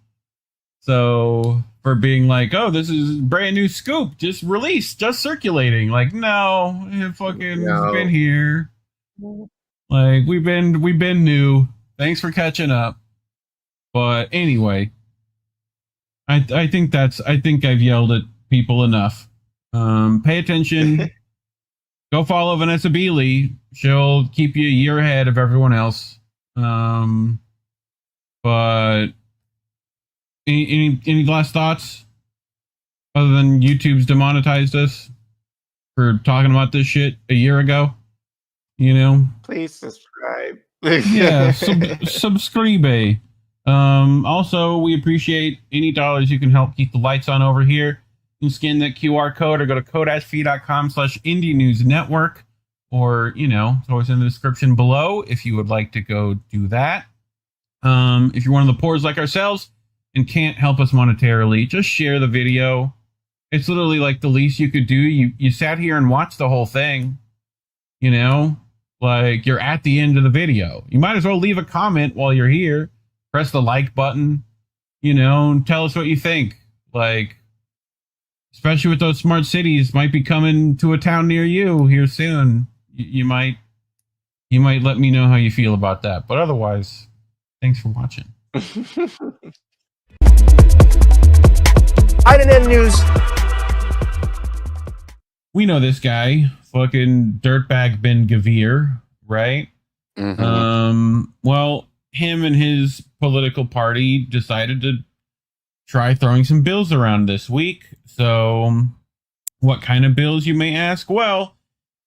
So for being like, oh, this is brand new scoop, just released, just circulating. Like, no, it fucking been here. Like we've been new. Thanks for catching up. But anyway, I think I've yelled at people enough. Pay attention. Go follow Vanessa Beeley. She'll keep you a year ahead of everyone else. But any last thoughts other than YouTube's demonetized us for talking about this shit a year ago? Please subscribe. Yeah, subscribe. Also, we appreciate any dollars you can help keep the lights on over here. You can scan that QR code or go to code-fee.com/Indie News Network, or it's always in the description below if you would like to go do that. If you're one of the poors like ourselves and can't help us monetarily, just share the video. It's literally like the least you could do. You sat here and watched the whole thing. Like you're at the end of the video. You might as well leave a comment while you're here. Press the like button, and tell us what you think. Like, especially with those smart cities might be coming to a town near you here soon. You might let me know how you feel about that. But otherwise, thanks for watching. INN News. We know this guy, fucking dirtbag Ben Gavir, right? Well, him and his political party decided to try throwing some bills around this week. So, what kind of bills, you may ask? Well,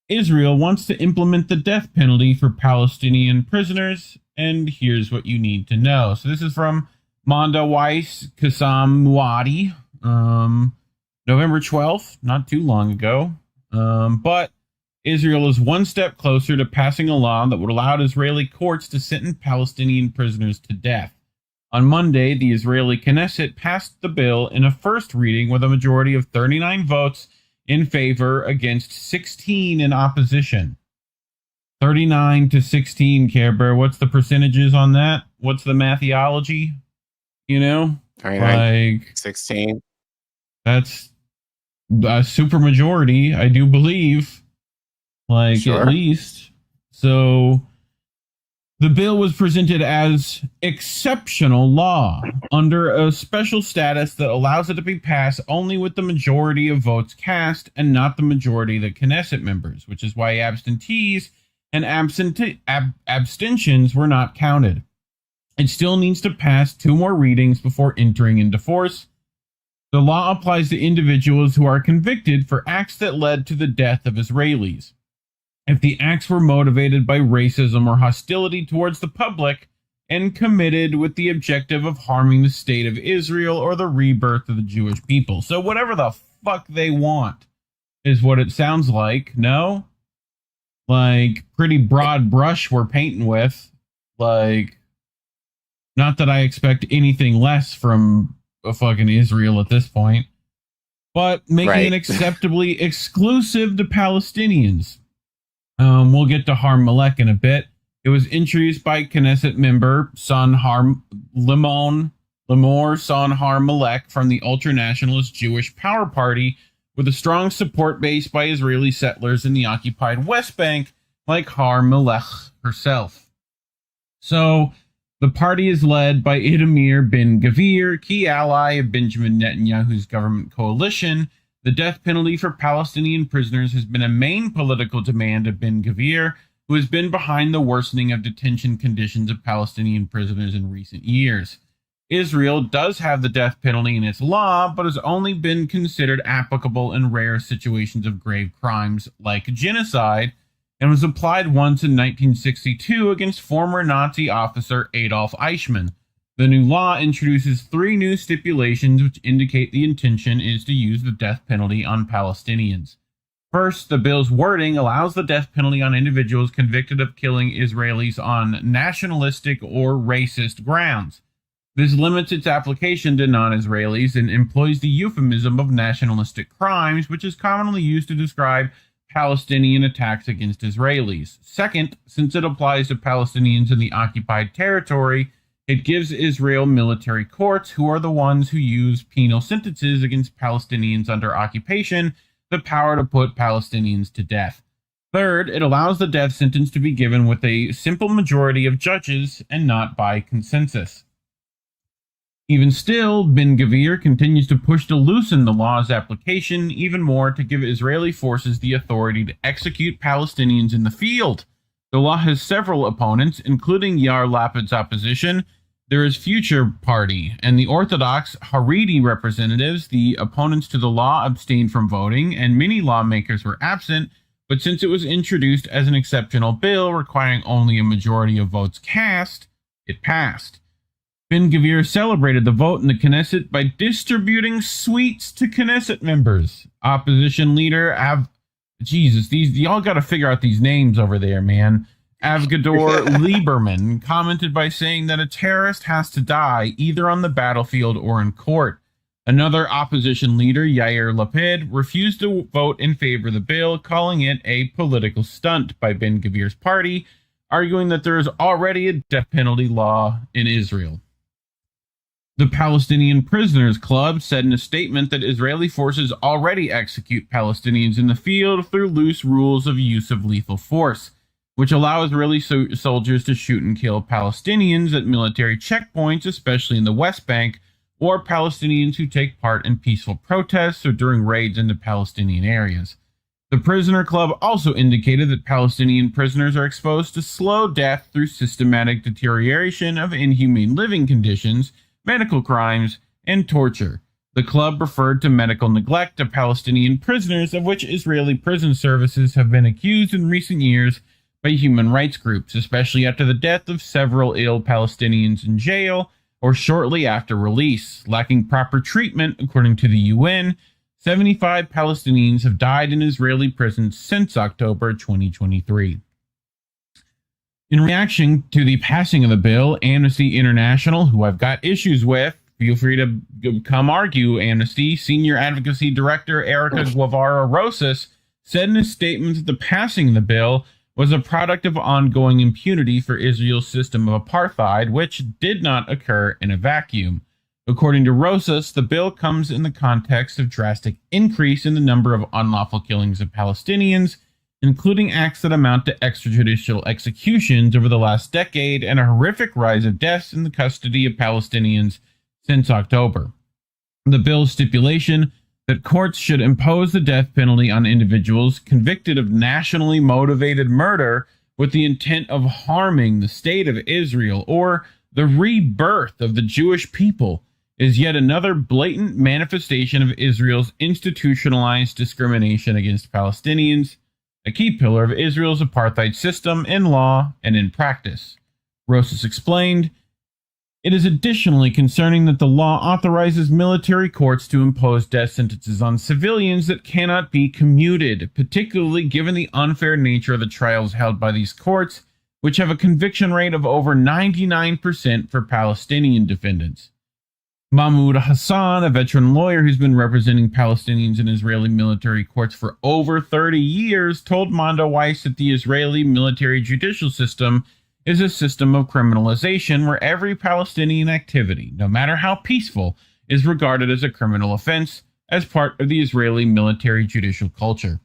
Israel wants to implement the death penalty for Palestinian prisoners, and here's what you need to know. So this is from Manda Weiss Kassam Muadi, November 12th, not too long ago. But Israel is one step closer to passing a law that would allow Israeli courts to sentence Palestinian prisoners to death. On Monday, the Israeli Knesset passed the bill in a first reading with a majority of 39 votes in favor against 16 in opposition. 39 to 16, Care Bear. What's the percentages on that? What's the mathology? 39, like 16. That's a super majority, I do believe. Like, sure. At least. So the bill was presented as exceptional law under a special status that allows it to be passed only with the majority of votes cast and not the majority of the Knesset members, which is why absentees and abstentions were not counted. It still needs to pass 2 more readings before entering into force. The law applies to individuals who are convicted for acts that led to the death of Israelis. If the acts were motivated by racism or hostility towards the public and committed with the objective of harming the state of Israel or the rebirth of the Jewish people. So whatever the fuck they want is what it sounds like, no? Like, pretty broad brush we're painting with. Like, not that I expect anything less from a fucking Israel at this point, but making it acceptably exclusive to Palestinians. We'll get to Harm Malek in a bit, It was introduced by Knesset member Limor Sonhar Malek from the ultranationalist Jewish Power Party, with a strong support base by Israeli settlers in the occupied West Bank, like Har Malek herself. So, the party is led by Itamar Ben-Gvir, key ally of Benjamin Netanyahu's government coalition. The death penalty for Palestinian prisoners has been a main political demand of Ben-Gvir, who has been behind the worsening of detention conditions of Palestinian prisoners in recent years. Israel does have the death penalty in its law, but has only been considered applicable in rare situations of grave crimes like genocide, and was applied once in 1962 against former Nazi officer Adolf Eichmann. The new law introduces 3 new stipulations which indicate the intention is to use the death penalty on Palestinians. First, the bill's wording allows the death penalty on individuals convicted of killing Israelis on nationalistic or racist grounds. This limits its application to non-Israelis and employs the euphemism of nationalistic crimes, which is commonly used to describe Palestinian attacks against Israelis. Second, since it applies to Palestinians in the occupied territory, it gives Israel military courts, who are the ones who use penal sentences against Palestinians under occupation, the power to put Palestinians to death. Third, it allows the death sentence to be given with a simple majority of judges and not by consensus. Even still, Ben-Gvir continues to push to loosen the law's application even more to give Israeli forces the authority to execute Palestinians in the field. The law has several opponents, including Yair Lapid's opposition. There is Future Party and the Orthodox Haredi representatives. The opponents to the law abstained from voting, and many lawmakers were absent, but since it was introduced as an exceptional bill requiring only a majority of votes cast, it passed. Ben-Gvir celebrated the vote in the Knesset by distributing sweets to Knesset members. Opposition leader y'all got to figure out these names over there, man. Avigdor Lieberman commented by saying that a terrorist has to die either on the battlefield or in court. Another opposition leader, Yair Lapid, refused to vote in favor of the bill, calling it a political stunt by Ben-Gvir's party, arguing that there is already a death penalty law in Israel. The Palestinian Prisoners Club said in a statement that Israeli forces already execute Palestinians in the field through loose rules of use of lethal force, which allow Israeli soldiers to shoot and kill Palestinians at military checkpoints, especially in the West Bank, or Palestinians who take part in peaceful protests or during raids into Palestinian areas. The Prisoner Club also indicated that Palestinian prisoners are exposed to slow death through systematic deterioration of inhumane living conditions, medical crimes, and torture. The club referred to medical neglect of Palestinian prisoners, of which Israeli prison services have been accused in recent years by human rights groups, especially after the death of several ill Palestinians in jail or shortly after release. Lacking proper treatment, according to the UN, 75 Palestinians have died in Israeli prisons since October 2023. In reaction to the passing of the bill, Amnesty International, who I've got issues with, feel free to come argue, Amnesty, Senior Advocacy Director Erica Guevara Rosas said in a statement that the passing of the bill was a product of ongoing impunity for Israel's system of apartheid, which did not occur in a vacuum. According to Rosas, the bill comes in the context of drastic increase in the number of unlawful killings of Palestinians, including acts that amount to extrajudicial executions over the last decade and a horrific rise of deaths in the custody of Palestinians since October. The bill's stipulation that courts should impose the death penalty on individuals convicted of nationally motivated murder with the intent of harming the state of Israel or the rebirth of the Jewish people is yet another blatant manifestation of Israel's institutionalized discrimination against Palestinians, a key pillar of Israel's apartheid system in law and in practice. Rosas explained, "It is additionally concerning that the law authorizes military courts to impose death sentences on civilians that cannot be commuted, particularly given the unfair nature of the trials held by these courts, which have a conviction rate of over 99% for Palestinian defendants." Mahmoud Hassan, a veteran lawyer who's been representing Palestinians in Israeli military courts for over 30 years, told Mondo Weiss that the Israeli military judicial system is a system of criminalization where every Palestinian activity, no matter how peaceful, is regarded as a criminal offense as part of the Israeli military judicial culture.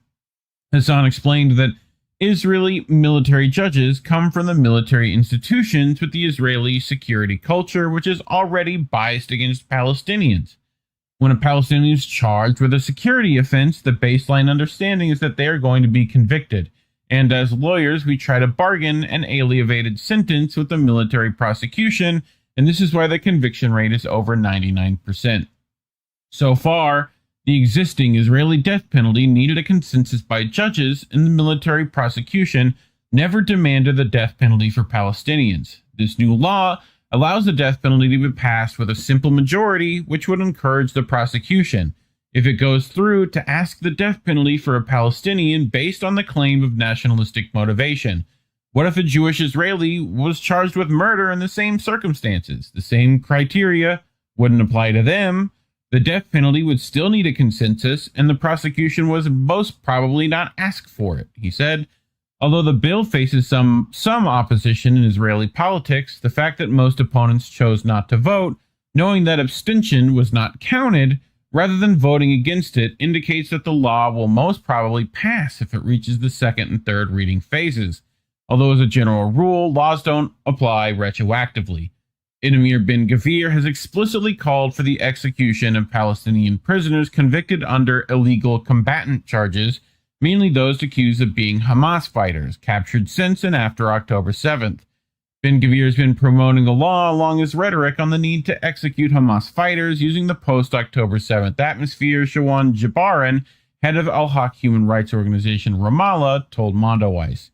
Hassan explained that Israeli military judges come from the military institutions with the Israeli security culture, which is already biased against Palestinians. When a Palestinian is charged with a security offense, the baseline understanding is that they are going to be convicted. And as lawyers, we try to bargain an alleviated sentence with the military prosecution, and this is why the conviction rate is over 99%. So far, the existing Israeli death penalty needed a consensus by judges, and the military prosecution never demanded the death penalty for Palestinians. This new law allows the death penalty to be passed with a simple majority, which would encourage the prosecution, if it goes through, to ask the death penalty for a Palestinian based on the claim of nationalistic motivation. What if a Jewish Israeli was charged with murder in the same circumstances? The same criteria wouldn't apply to them. The death penalty would still need a consensus, and the prosecution was most probably not asked for it, he said. Although the bill faces some opposition in Israeli politics, the fact that most opponents chose not to vote, knowing that abstention was not counted, rather than voting against it, indicates that the law will most probably pass if it reaches the second and third reading phases. Although as a general rule, laws don't apply retroactively. Itamar Ben-Gvir has explicitly called for the execution of Palestinian prisoners convicted under illegal combatant charges, mainly those accused of being Hamas fighters, captured since and after October 7th. Ben-Gvir has been promoting the law along his rhetoric on the need to execute Hamas fighters using the post-October 7th atmosphere. Shawan Jabaran, head of Al-Haq human rights organization Ramallah, told Mondoweiss.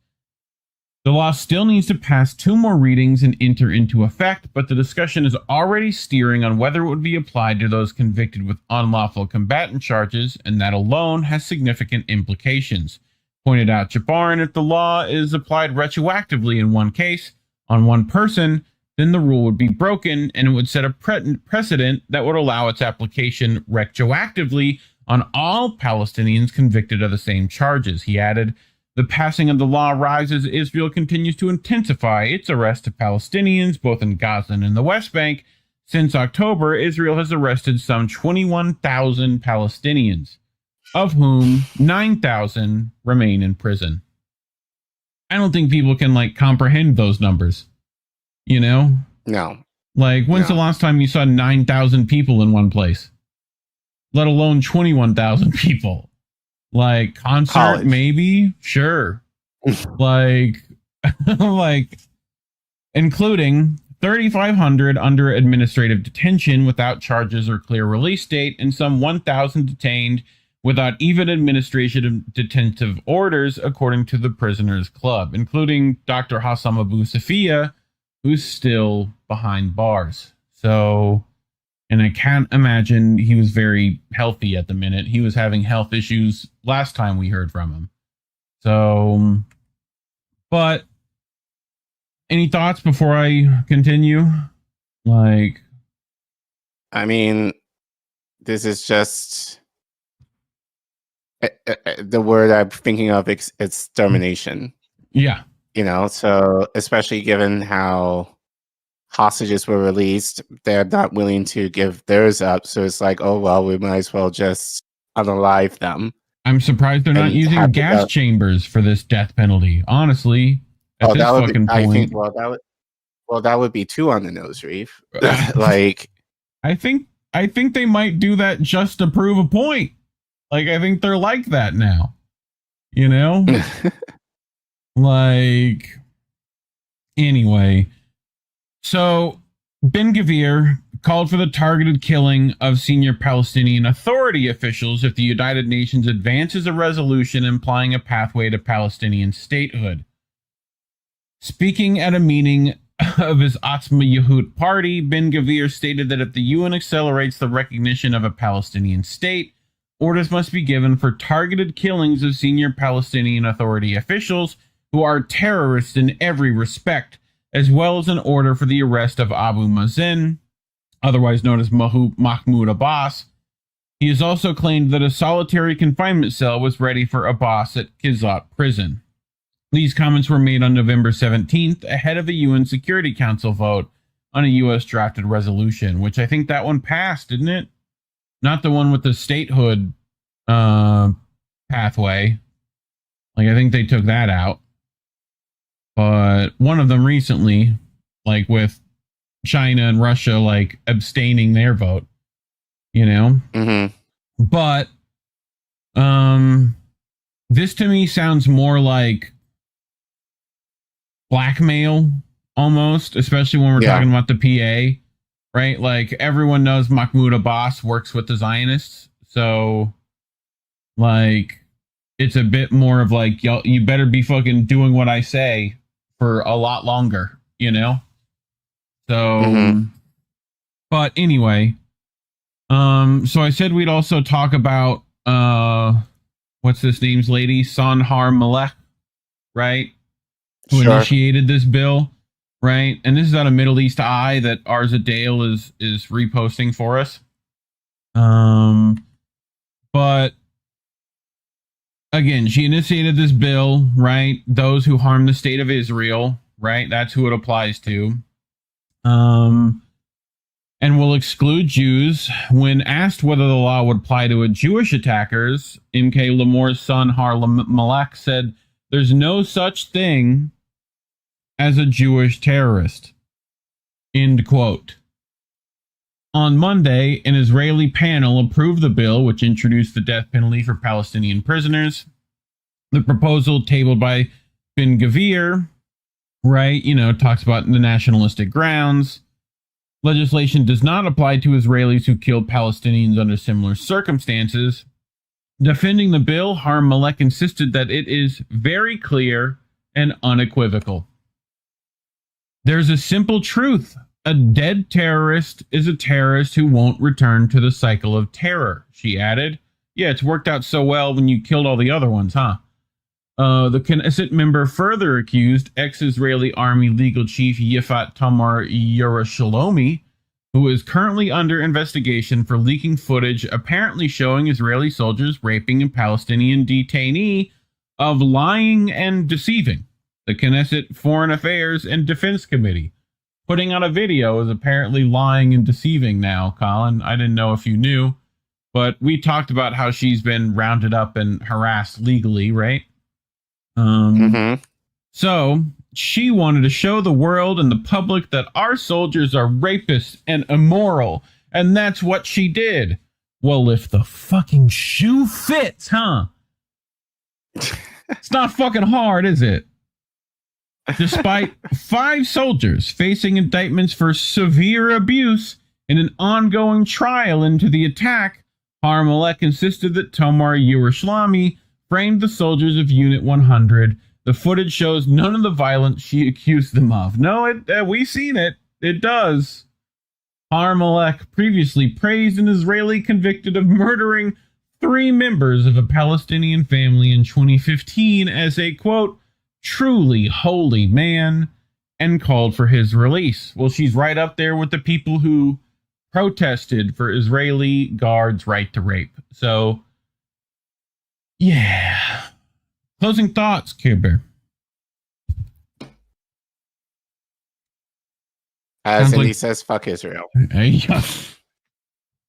The law still needs to pass 2 more readings and enter into effect, but the discussion is already steering on whether it would be applied to those convicted with unlawful combatant charges, and that alone has significant implications. Pointed out Jabaran, if the law is applied retroactively in one case, on one person, then the rule would be broken, and it would set a precedent that would allow its application retroactively on all Palestinians convicted of the same charges. He added, the passing of the law arrives as Israel continues to intensify its arrest of Palestinians, both in Gaza and in the West Bank. Since October, Israel has arrested some 21,000 Palestinians, of whom 9,000 remain in prison. I don't think people can, comprehend those numbers, you know? No. When's the last time you saw 9,000 people in one place? Let alone 21,000 people. Concert, college. Maybe? Sure. Including 3,500 under administrative detention without charges or clear release date, and some 1,000 detained without even administrative detentive orders, according to the Prisoners Club, including Dr. Hassam Abu Safia, who's still behind bars. And I can't imagine he was very healthy at the minute. He was having health issues last time we heard from him. But any thoughts before I continue? I mean, this is just the word I'm thinking of, extermination. Yeah. So especially given how hostages were released, they're not willing to give theirs up. So it's oh, well, we might as well just unalive them. I'm surprised they're not using gas chambers for this death penalty. Honestly, at this fucking point. That would be too on the nose, Reef. I think they might do that just to prove a point. I think they're like that now. You know? Anyway. So, Ben-Gvir called for the targeted killing of senior Palestinian Authority officials if the United Nations advances a resolution implying a pathway to Palestinian statehood. Speaking at a meeting of his Atzma Yehud party, Ben-Gvir stated that if the UN accelerates the recognition of a Palestinian state, orders must be given for targeted killings of senior Palestinian Authority officials who are terrorists in every respect, as well as an order for the arrest of Abu Mazen, otherwise known as Mahmoud Abbas. He has also claimed that a solitary confinement cell was ready for Abbas at Kizat prison. These comments were made on November 17th ahead of a UN Security Council vote on a U.S. drafted resolution, which I think that one passed, didn't it? Not the one with the statehood pathway. Like, I think they took that out. But one of them recently, like with China and Russia, like abstaining their vote, you know? Mm-hmm. But this to me sounds more like blackmail almost, especially when we're talking about the PA, right? Like, everyone knows Mahmoud Abbas works with the Zionists. So, like, it's a bit more of like, you better be fucking doing what I say for a lot longer, you know? So, but anyway, so I said we'd also talk about, what's this name's lady? Sanhar Malek, right? Who initiated this bill, right? And this is out of Middle East Eye that Arza Dale is reposting for us. But again, she initiated this bill, right? Those who harm the state of Israel, right? That's who it applies to. And will exclude Jews. When asked whether the law would apply to Jewish attackers, MK Lamore's son, Harlem Malak, said, "There's no such thing as a Jewish terrorist." End quote. On Monday, an Israeli panel approved the bill, which introduced the death penalty for Palestinian prisoners. The proposal tabled by Ben Gvir, right, you know, talks about the nationalistic grounds. Legislation does not apply to Israelis who killed Palestinians under similar circumstances. Defending the bill, Harm Malek insisted that it is very clear and unequivocal. There's a simple truth. A dead terrorist is a terrorist who won't return to the cycle of terror, she added. Yeah, it's worked out so well when you killed all the other ones, huh? The Knesset member further accused ex-Israeli Army legal chief Yifat Tamar Yerushalmi, who is currently under investigation for leaking footage apparently showing Israeli soldiers raping a Palestinian detainee, of lying and deceiving. The Knesset Foreign Affairs and Defense Committee putting out a video is apparently lying and deceiving now, Collin. I didn't know if you knew, but we talked about how she's been rounded up and harassed legally, right? So she wanted to show the world and the public that our soldiers are rapists and immoral, and that's what she did. Well, if the fucking shoe fits, huh? It's not fucking hard, is it? Despite 5 soldiers facing indictments for severe abuse in an ongoing trial into the attack, Harmalek insisted that Tomar Yerushalmi framed the soldiers of Unit 100. The footage shows none of the violence she accused them of. No, we've seen it. It does. Harmalek previously praised an Israeli convicted of murdering 3 members of a Palestinian family in 2015 as a, quote, truly holy man, and called for his release. Well, she's right up there with the people who protested for Israeli guards' right to rape. So, yeah. Closing thoughts, Kibber. As he says, fuck Israel.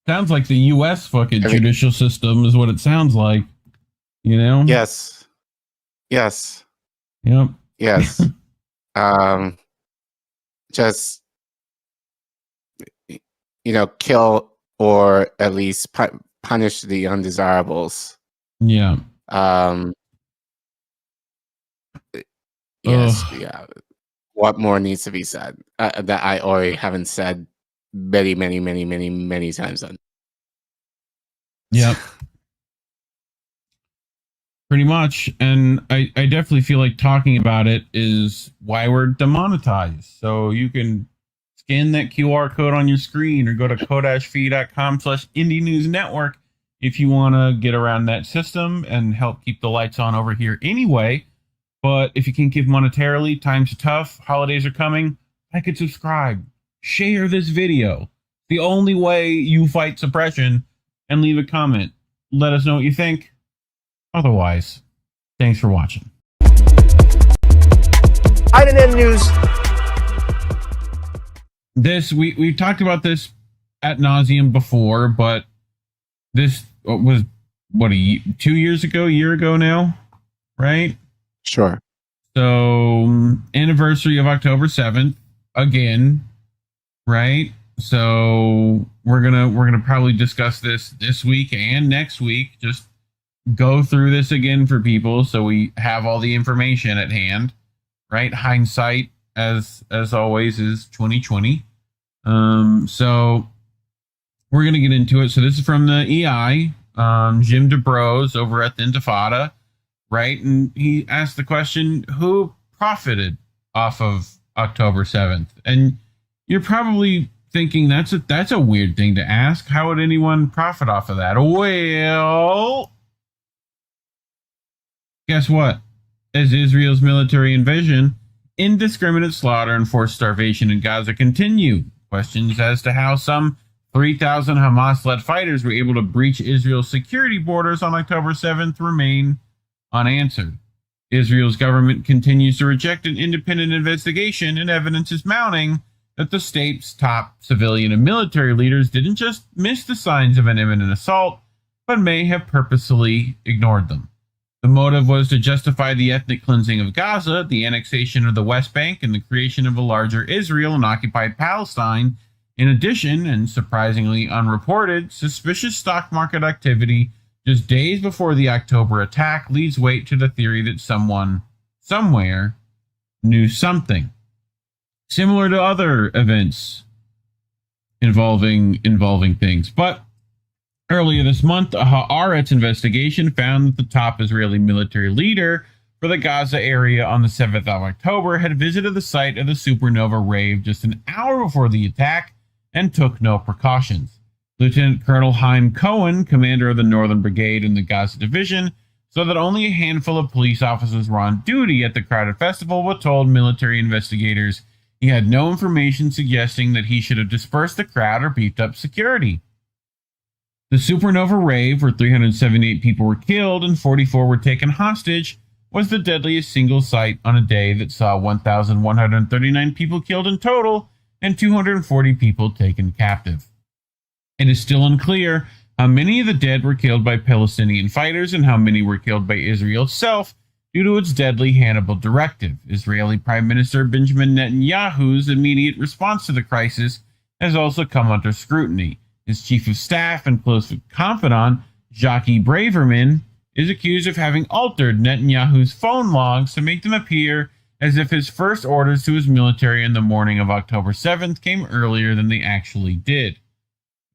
Sounds like the U.S. fucking judicial system is what it sounds like. You know? Yes. Yes. Yep. Yes. Just, you know, kill or at least punish the undesirables. Yeah. Yes. Yeah. What more needs to be said that I already haven't said many times on? Yep. Pretty much. And I definitely feel like talking about it is why we're demonetized. So you can scan that QR code on your screen or go to ko-fi.com/Indie News Network if you want to get around that system and help keep the lights on over here anyway. But if you can't give monetarily, times are tough, holidays are coming, like and subscribe. Share this video. The only way you fight suppression, and leave a comment. Let us know what you think. Otherwise, thanks for watching. INN News. This we've talked about this ad nauseum before, but this was what 2 years ago, a year ago now, right? Sure. So anniversary of October 7th again, right? So we're gonna probably discuss this week and next week. Just go through this again for people so we have all the information at hand, right? Hindsight, as always, is 2020. So we're gonna get into it. So this is from the EI, Jim DeBrose over at the Intifada, right? And he asked the question, who profited off of October 7th? And you're probably thinking that's a weird thing to ask. How would anyone profit off of that? Well, guess what? As Israel's military invasion, indiscriminate slaughter and forced starvation in Gaza continue. Questions as to how some 3,000 Hamas-led fighters were able to breach Israel's security borders on October 7th remain unanswered. Israel's government continues to reject an independent investigation, and evidence is mounting that the state's top civilian and military leaders didn't just miss the signs of an imminent assault, but may have purposely ignored them. The motive was to justify the ethnic cleansing of Gaza, the annexation of the West Bank, and the creation of a larger Israel and occupied Palestine. In addition, and surprisingly unreported, suspicious stock market activity just days before the October attack leads weight to the theory that someone, somewhere, knew something. Similar to other events involving things. But earlier this month, a Haaretz investigation found that the top Israeli military leader for the Gaza area on the 7th of October had visited the site of the supernova rave just an hour before the attack and took no precautions. Lieutenant Colonel Haim Cohen, commander of the Northern Brigade in the Gaza Division, said that only a handful of police officers were on duty at the crowded festival, but told military investigators he had no information suggesting that he should have dispersed the crowd or beefed up security. The supernova rave, where 378 people were killed and 44 were taken hostage, was the deadliest single site on a day that saw 1,139 people killed in total and 240 people taken captive. It is still unclear how many of the dead were killed by Palestinian fighters and how many were killed by Israel itself due to its deadly Hannibal directive. Israeli Prime Minister Benjamin Netanyahu's immediate response to the crisis has also come under scrutiny. His chief of staff and close confidant, Jacques Braverman, is accused of having altered Netanyahu's phone logs to make them appear as if his first orders to his military in the morning of October 7th came earlier than they actually did.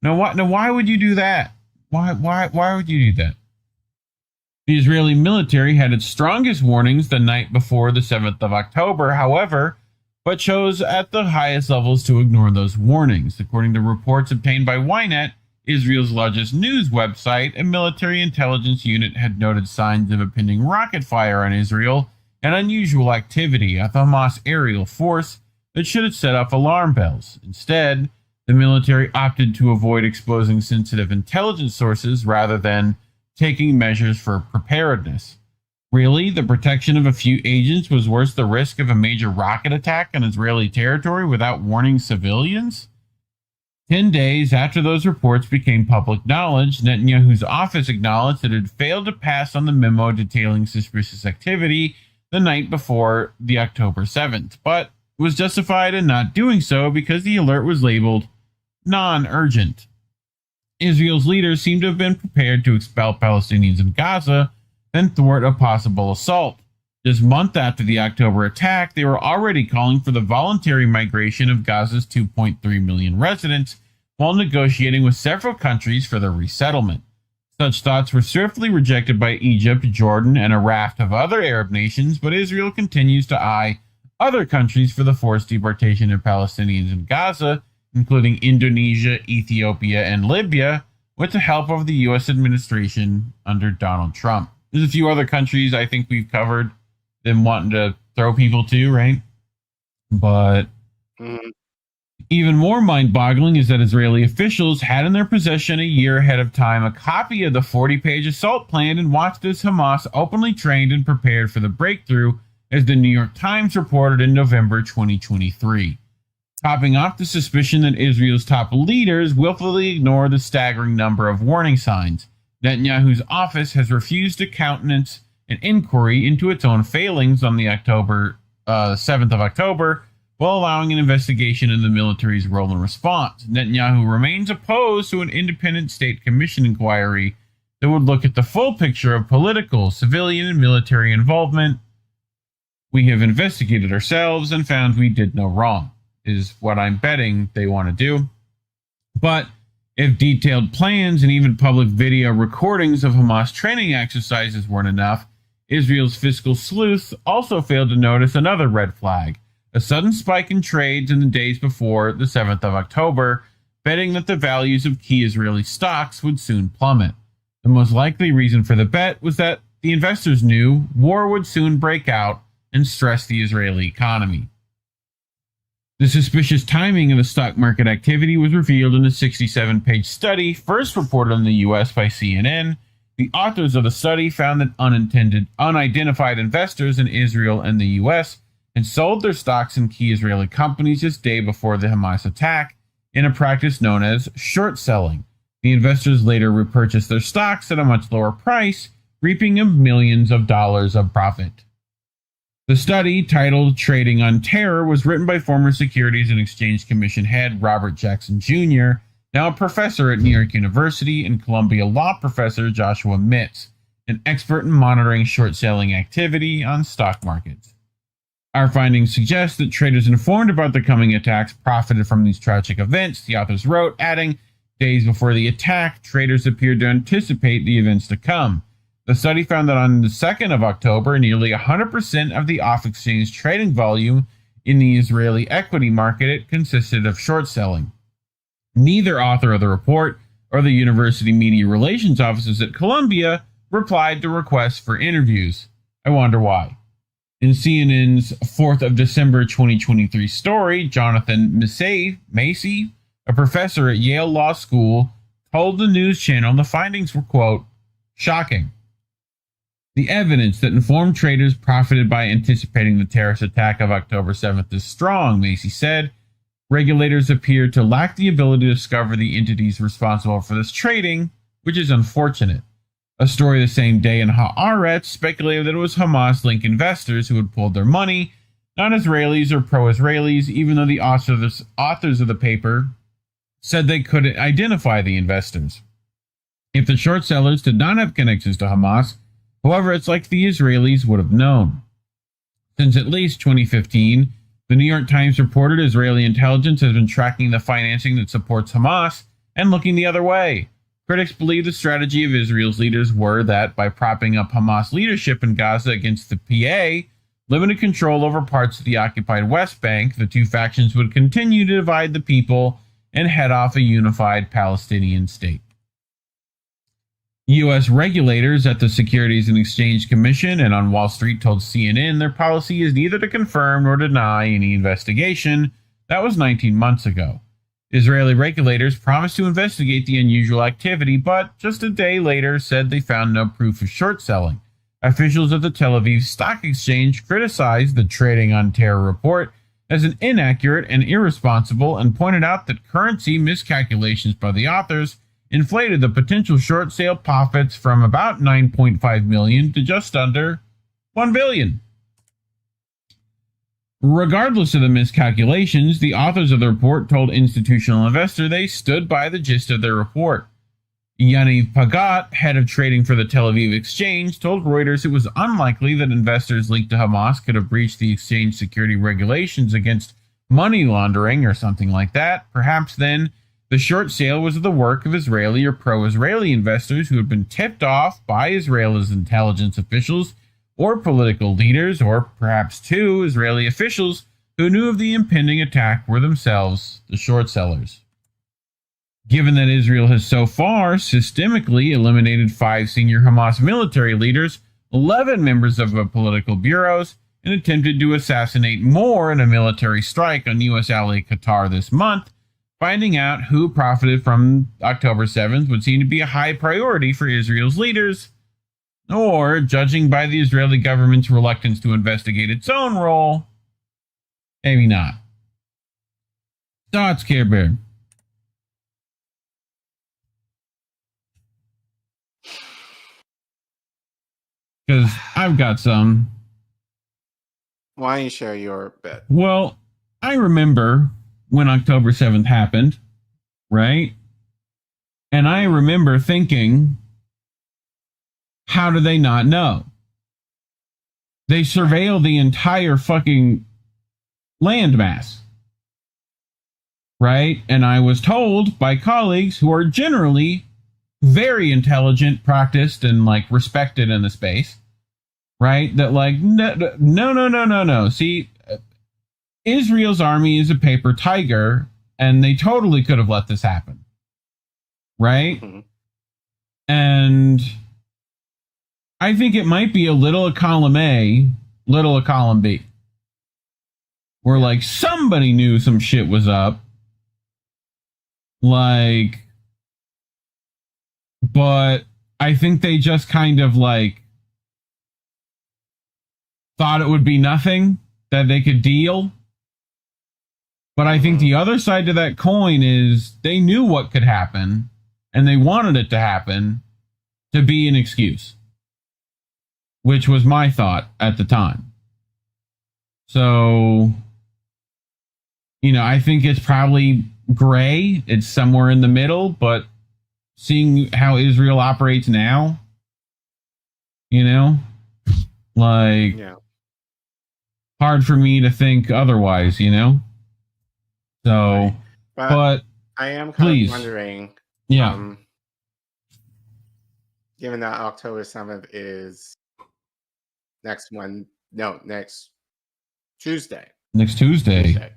Now, why would you do that? Why would you do that? The Israeli military had its strongest warnings the night before the 7th of October, however, but chose at the highest levels to ignore those warnings. According to reports obtained by Ynet, Israel's largest news website, a military intelligence unit had noted signs of impending rocket fire on Israel and unusual activity at the Hamas aerial force that should have set off alarm bells. Instead, the military opted to avoid exposing sensitive intelligence sources rather than taking measures for preparedness. Really, the protection of a few agents was worth the risk of a major rocket attack on Israeli territory without warning civilians? 10 days after those reports became public knowledge, Netanyahu's office acknowledged that it had failed to pass on the memo detailing suspicious activity the night before the October 7th, but was justified in not doing so because the alert was labeled non-urgent. Israel's leaders seem to have been prepared to expel Palestinians in Gaza and thwart a possible assault. Just months after the October attack, they were already calling for the voluntary migration of Gaza's 2.3 million residents while negotiating with several countries for their resettlement. Such thoughts were swiftly rejected by Egypt, Jordan, and a raft of other Arab nations, but Israel continues to eye other countries for the forced deportation of Palestinians in Gaza, including Indonesia, Ethiopia, and Libya, with the help of the U.S. administration under Donald Trump. There's a few other countries I think we've covered them wanting to throw people to, right? But even more mind-boggling is that Israeli officials had in their possession a year ahead of time a copy of the 40-page assault plan and watched as Hamas openly trained and prepared for the breakthrough as the New York Times reported in November 2023. Topping off the suspicion that Israel's top leaders willfully ignore the staggering number of warning signs. Netanyahu's office has refused to countenance an inquiry into its own failings on the 7th of October, while allowing an investigation into the military's role in response. Netanyahu remains opposed to an independent state commission inquiry that would look at the full picture of political, civilian, and military involvement. We have investigated ourselves and found we did no wrong, is what I'm betting they want to do. But if detailed plans and even public video recordings of Hamas training exercises weren't enough, Israel's fiscal sleuths also failed to notice another red flag, a sudden spike in trades in the days before the 7th of October, betting that the values of key Israeli stocks would soon plummet. The most likely reason for the bet was that the investors knew war would soon break out and stress the Israeli economy. The suspicious timing of the stock market activity was revealed in a 67-page study first reported in the U.S. by CNN. The authors of the study found that unidentified investors in Israel and the U.S. had sold their stocks in key Israeli companies just day before the Hamas attack in a practice known as short selling. The investors later repurchased their stocks at a much lower price, reaping millions of dollars of profit. The study, titled Trading on Terror, was written by former Securities and Exchange Commission head Robert Jackson Jr., now a professor at New York University, and Columbia Law professor Joshua Mitz, an expert in monitoring short-selling activity on stock markets. Our findings suggest that traders informed about the coming attacks profited from these tragic events, the authors wrote, adding, days before the attack, traders appeared to anticipate the events to come. The study found that on the 2nd of October, nearly 100% of the off-exchange trading volume in the Israeli equity market consisted of short selling. Neither author of the report or the university media relations offices at Columbia replied to requests for interviews. I wonder why. In CNN's 4th of December 2023 story, Jonathan Macy, a professor at Yale Law School, told the news channel the findings were, quote, shocking. The evidence that informed traders profited by anticipating the terrorist attack of October 7th is strong, Macy said. Regulators appear to lack the ability to discover the entities responsible for this trading, which is unfortunate. A story the same day in Haaretz speculated that it was Hamas-linked investors who had pulled their money, not Israelis or pro-Israelis, even though the authors of the paper said they couldn't identify the investors. If the short sellers did not have connections to Hamas, however, it's like the Israelis would have known. Since at least 2015, the New York Times reported Israeli intelligence has been tracking the financing that supports Hamas and looking the other way. Critics believe the strategy of Israel's leaders were that by propping up Hamas leadership in Gaza against the PA, limited control over parts of the occupied West Bank, the two factions would continue to divide the people and head off a unified Palestinian state. U.S. regulators at the Securities and Exchange Commission and on Wall Street told CNN their policy is neither to confirm nor deny any investigation. That was 19 months ago. Israeli regulators promised to investigate the unusual activity, but just a day later said they found no proof of short selling. Officials of the Tel Aviv Stock Exchange criticized the Trading on Terror report as an inaccurate and irresponsible and pointed out that currency miscalculations by the authors inflated the potential short sale profits from about 9.5 million to just under 1 billion. Regardless of the miscalculations, the authors of the report told Institutional Investor they stood by the gist of their report. Yaniv Pagat, head of trading for the Tel Aviv Exchange, told Reuters it was unlikely that investors linked to Hamas could have breached the exchange security regulations against money laundering or something like that. Perhaps then, the short sale was the work of Israeli or pro-Israeli investors who had been tipped off by Israel's intelligence officials or political leaders, or perhaps two Israeli officials who knew of the impending attack were themselves the short sellers. Given that Israel has so far systemically eliminated 5 senior Hamas military leaders, 11 members of political bureaus, and attempted to assassinate more in a military strike on U.S. ally Qatar this month, finding out who profited from October 7th would seem to be a high priority for Israel's leaders. Or, judging by the Israeli government's reluctance to investigate its own role, maybe not. Thoughts, Care Bear? Because I've got some. Why don't you share your bit? Well, I remember when October 7th happened, right? And I remember thinking, how do they not know? They surveil the entire fucking landmass, right? And I was told by colleagues who are generally very intelligent, practiced, and like respected in the space, right? That like, no. See, Israel's army is a paper tiger, and they totally could have let this happen, right? Mm-hmm. And I think it might be a little of column A, little of column B, where like somebody knew some shit was up, like, but I think they just kind of like thought it would be nothing, that they could deal. But I think the other side to that coin is they knew what could happen, and they wanted it to happen to be an excuse, which was my thought at the time. So, you know, I think it's probably gray. It's somewhere in the middle, but seeing how Israel operates now, you know, like, hard for me to think otherwise, you know? So, right. but I am kind of wondering, given that October 7th is next Tuesday. Next Tuesday.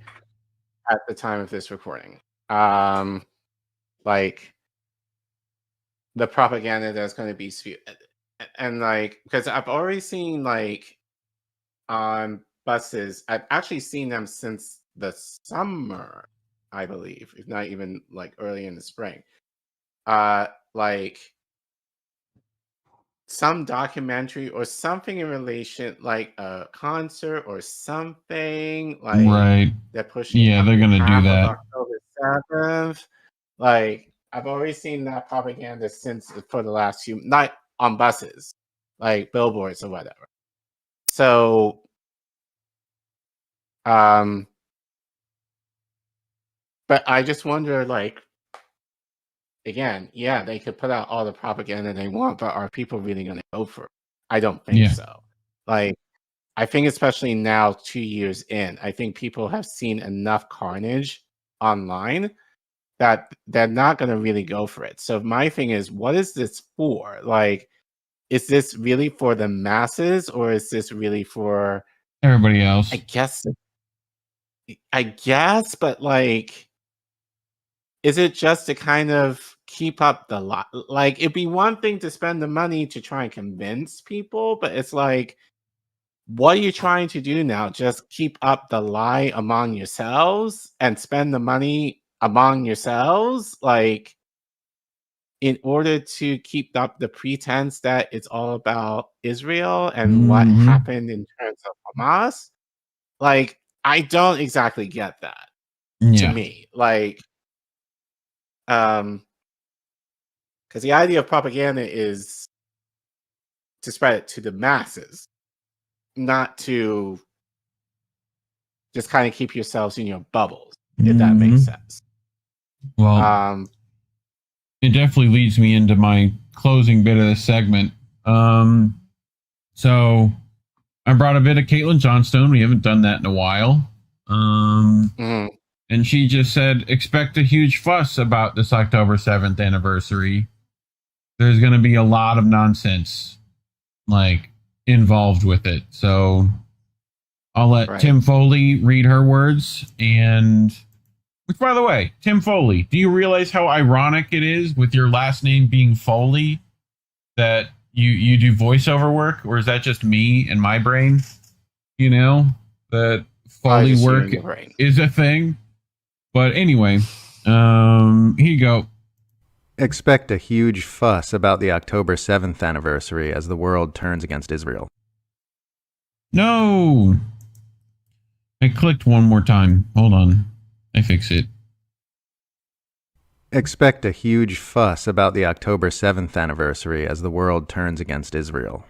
At the time of this recording. Like, the propaganda that's going to be spewed. And like, because I've already seen like on buses, I've actually seen them since the summer, I believe, if not even like early in the spring. Like some documentary or something in relation, like a concert or something, like right. They're pushing. Yeah, they're gonna do that. October 7th. Like, I've already seen that propaganda since for the last few, not on buses, like billboards or whatever. So, but I just wonder, like, again, yeah, they could put out all the propaganda they want, but are people really going to go for it? I don't think so. Like, I think especially now, 2 years in, I think people have seen enough carnage online that they're not going to really go for it. So my thing is, what is this for? Like, is this really for the masses, or is this really for everybody else? I guess, but like, is it just to kind of keep up the lie? Like, it'd be one thing to spend the money to try and convince people, but it's like, what are you trying to do now? Just keep up the lie among yourselves and spend the money among yourselves, like, in order to keep up the pretense that it's all about Israel and what happened in terms of Hamas? Like, I don't exactly get that. To me, like, because the idea of propaganda is to spread it to the masses, not to just kind of keep yourselves in your bubbles, if that makes sense. Well, it definitely leads me into my closing bit of this segment. So I brought a bit of Caitlin Johnstone. We haven't done that in a while. And she just said, expect a huge fuss about this October 7th anniversary. There's going to be a lot of nonsense, like, involved with it. So I'll let Tim Foley read her words. And, which, by the way, Tim Foley, do you realize how ironic it is with your last name being Foley that you do voiceover work? Or is that just me and my brain? You know, that Foley work is a thing? But anyway, here you go. Expect a huge fuss about the October 7th anniversary as the world turns against Israel. No! I clicked one more time. Hold on. I fix it. Expect a huge fuss about the October 7th anniversary as the world turns against Israel.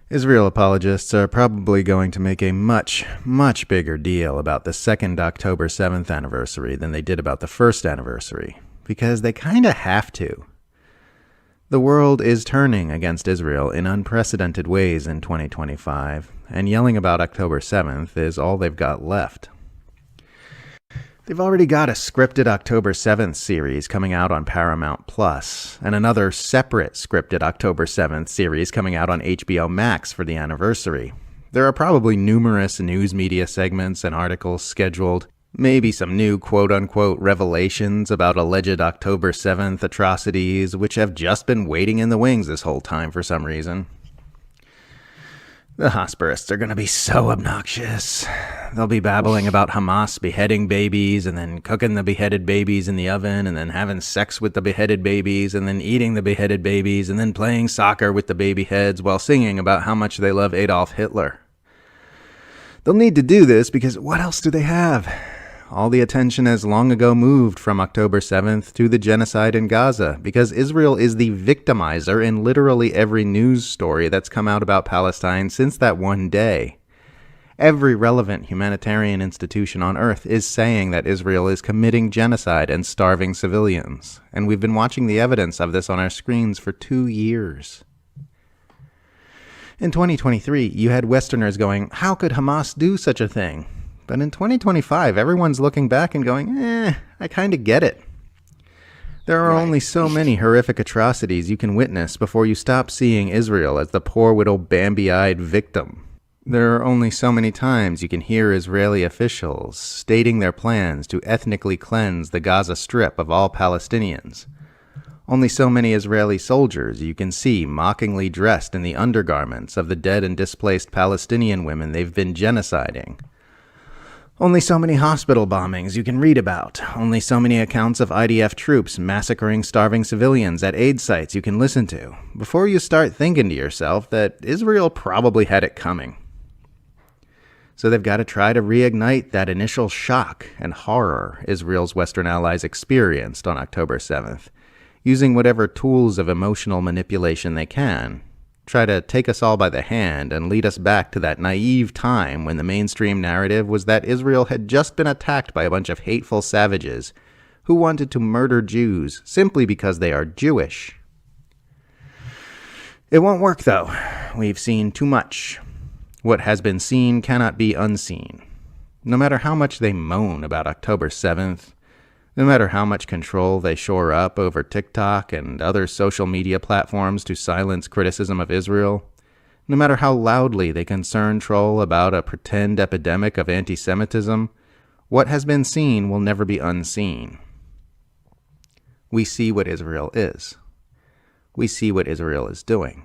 Israel apologists are probably going to make a much, much bigger deal about the second October 7th anniversary than they did about the first anniversary, because they kinda have to. The world is turning against Israel in unprecedented ways in 2025, and yelling about October 7th is all they've got left. They've already got a scripted October 7th series coming out on Paramount Plus, and another separate scripted October 7th series coming out on HBO Max for the anniversary. There are probably numerous news media segments and articles scheduled, maybe some new quote-unquote revelations about alleged October 7th atrocities, which have just been waiting in the wings this whole time for some reason. The hosperists are going to be so obnoxious. They'll be babbling about Hamas beheading babies and then cooking the beheaded babies in the oven and then having sex with the beheaded babies and then eating the beheaded babies and then playing soccer with the baby heads while singing about how much they love Adolf Hitler. They'll need to do this because what else do they have? All the attention has long ago moved from October 7th to the genocide in Gaza, because Israel is the victimizer in literally every news story that's come out about Palestine since that one day. Every relevant humanitarian institution on earth is saying that Israel is committing genocide and starving civilians, and we've been watching the evidence of this on our screens for 2 years. In 2023, you had Westerners going, "How could Hamas do such a thing?" But in 2025, everyone's looking back and going, I kind of get it. There are only so many horrific atrocities you can witness before you stop seeing Israel as the poor little Bambi-eyed victim. There are only so many times you can hear Israeli officials stating their plans to ethnically cleanse the Gaza Strip of all Palestinians. Only so many Israeli soldiers you can see mockingly dressed in the undergarments of the dead and displaced Palestinian women they've been genociding. Only so many hospital bombings you can read about. Only so many accounts of IDF troops massacring starving civilians at aid sites you can listen to, before you start thinking to yourself that Israel probably had it coming. So they've got to try to reignite that initial shock and horror Israel's Western allies experienced on October 7th, using whatever tools of emotional manipulation they can. Try to take us all by the hand and lead us back to that naive time when the mainstream narrative was that Israel had just been attacked by a bunch of hateful savages who wanted to murder Jews simply because they are Jewish. It won't work, though. We've seen too much. What has been seen cannot be unseen. No matter how much they moan about October 7th, no matter how much control they shore up over TikTok and other social media platforms to silence criticism of Israel, no matter how loudly they concern troll about a pretend epidemic of anti-Semitism, what has been seen will never be unseen. We see what Israel is. We see what Israel is doing.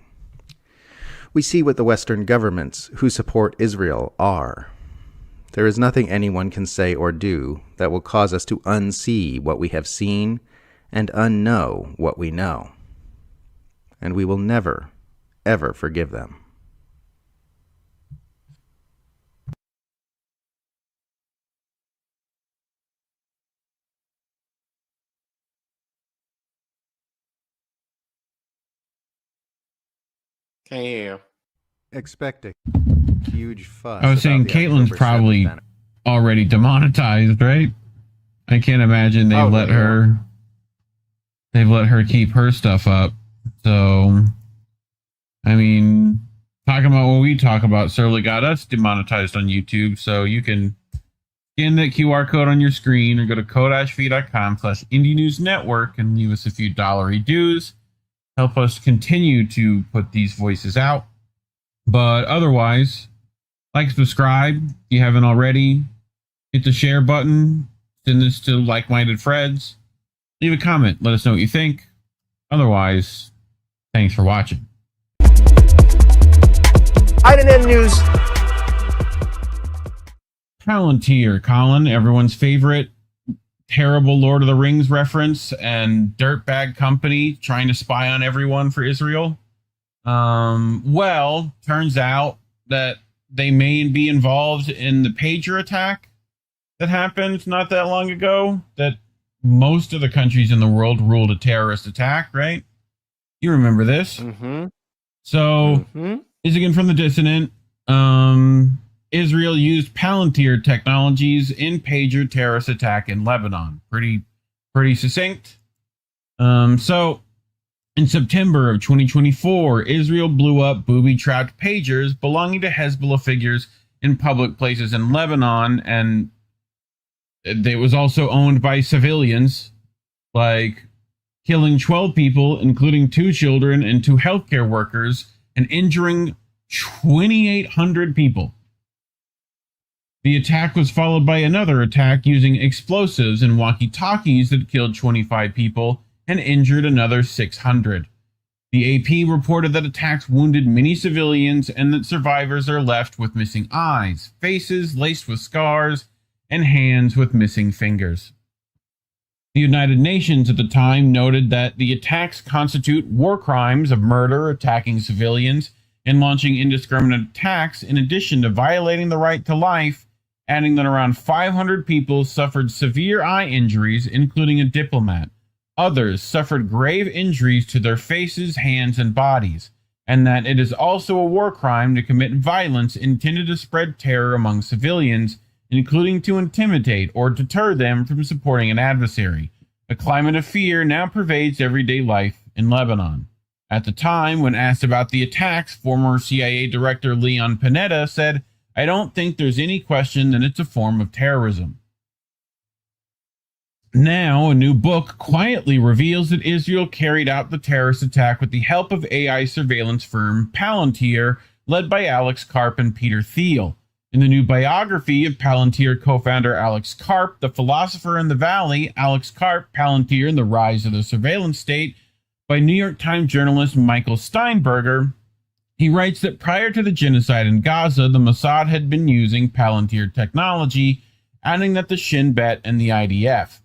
We see what the Western governments who support Israel are. There is nothing anyone can say or do that will cause us to unsee what we have seen and unknow what we know. And we will never, ever forgive them. Can you hear? Expect a huge fuss. I was saying Caitlin's probably already demonetized, right? I can't imagine they've let her keep her stuff up. So, I mean, talking about what we talk about certainly got us demonetized on YouTube. So you can scan that QR code on your screen or go to ko-fi.com/Indie News Network and leave us a few $1 dues. Help us continue to put these voices out. But otherwise, like, subscribe if you haven't already. Hit the share button. Send this to like-minded friends. Leave a comment. Let us know what you think. Otherwise, thanks for watching. INN News. Palantir, Collin, everyone's favorite terrible Lord of the Rings reference and dirtbag company trying to spy on everyone for Israel? Well, turns out that they may be involved in the pager attack that happened not that long ago, that most of the countries in the world ruled a terrorist attack, right? You remember this. Mm-hmm. So, is again from the dissident. Israel used Palantir technologies in pager terrorist attack in Lebanon. Pretty succinct. So, in September of 2024, Israel blew up booby-trapped pagers belonging to Hezbollah figures in public places in Lebanon, and it was also owned by civilians, like killing 12 people, including 2 children and 2 healthcare workers, and injuring 2,800 people. The attack was followed by another attack using explosives and walkie-talkies that killed 25 people and injured another 600. The AP reported that attacks wounded many civilians and that survivors are left with missing eyes, faces laced with scars, and hands with missing fingers. The United Nations at the time noted that the attacks constitute war crimes of murder, attacking civilians, and launching indiscriminate attacks, in addition to violating the right to life, adding that around 500 people suffered severe eye injuries, including a diplomat. Others suffered grave injuries to their faces, hands, and bodies, and that it is also a war crime to commit violence intended to spread terror among civilians, including to intimidate or deter them from supporting an adversary. A climate of fear now pervades everyday life in Lebanon. At the time, when asked about the attacks, former CIA Director Leon Panetta said, "I don't think there's any question that it's a form of terrorism." Now, a new book quietly reveals that Israel carried out the terrorist attack with the help of AI surveillance firm Palantir, led by Alex Karp and Peter Thiel. In the new biography of Palantir co-founder Alex Karp, The Philosopher in the Valley, Alex Karp, Palantir and the Rise of the Surveillance State, by New York Times journalist Michael Steinberger, he writes that prior to the genocide in Gaza, the Mossad had been using Palantir technology, adding that the Shin Bet and the IDF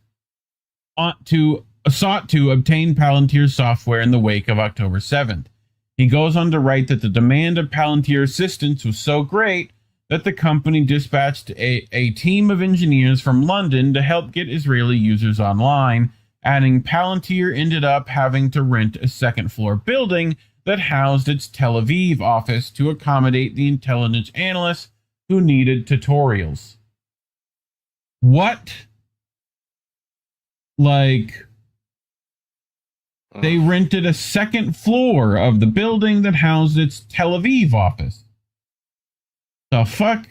sought to obtain Palantir software in the wake of October 7th. He goes on to write that the demand of Palantir assistance was so great that the company dispatched a team of engineers from London to help get Israeli users online, adding Palantir ended up having to rent a second-floor building that housed its Tel Aviv office to accommodate the intelligence analysts who needed tutorials. What? Like, they rented a second floor of the building that housed its Tel Aviv office. The fuck?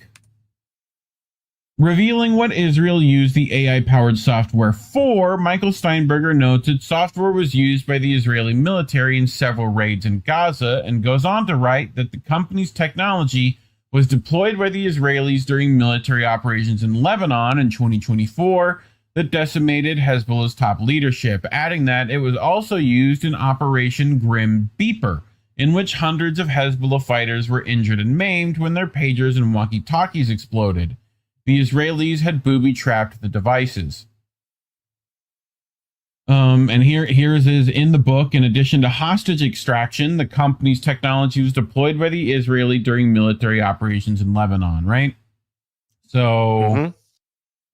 Revealing what Israel used the AI-powered software for, Michael Steinberger notes that software was used by the Israeli military in several raids in Gaza, and goes on to write that the company's technology was deployed by the Israelis during military operations in Lebanon in 2024 that decimated Hezbollah's top leadership, adding that it was also used in Operation Grim Beeper, in which hundreds of Hezbollah fighters were injured and maimed when their pagers and walkie-talkies exploded. The Israelis had booby-trapped the devices. And here is in the book, in addition to hostage extraction, the company's technology was deployed by the Israeli during military operations in Lebanon, right? So,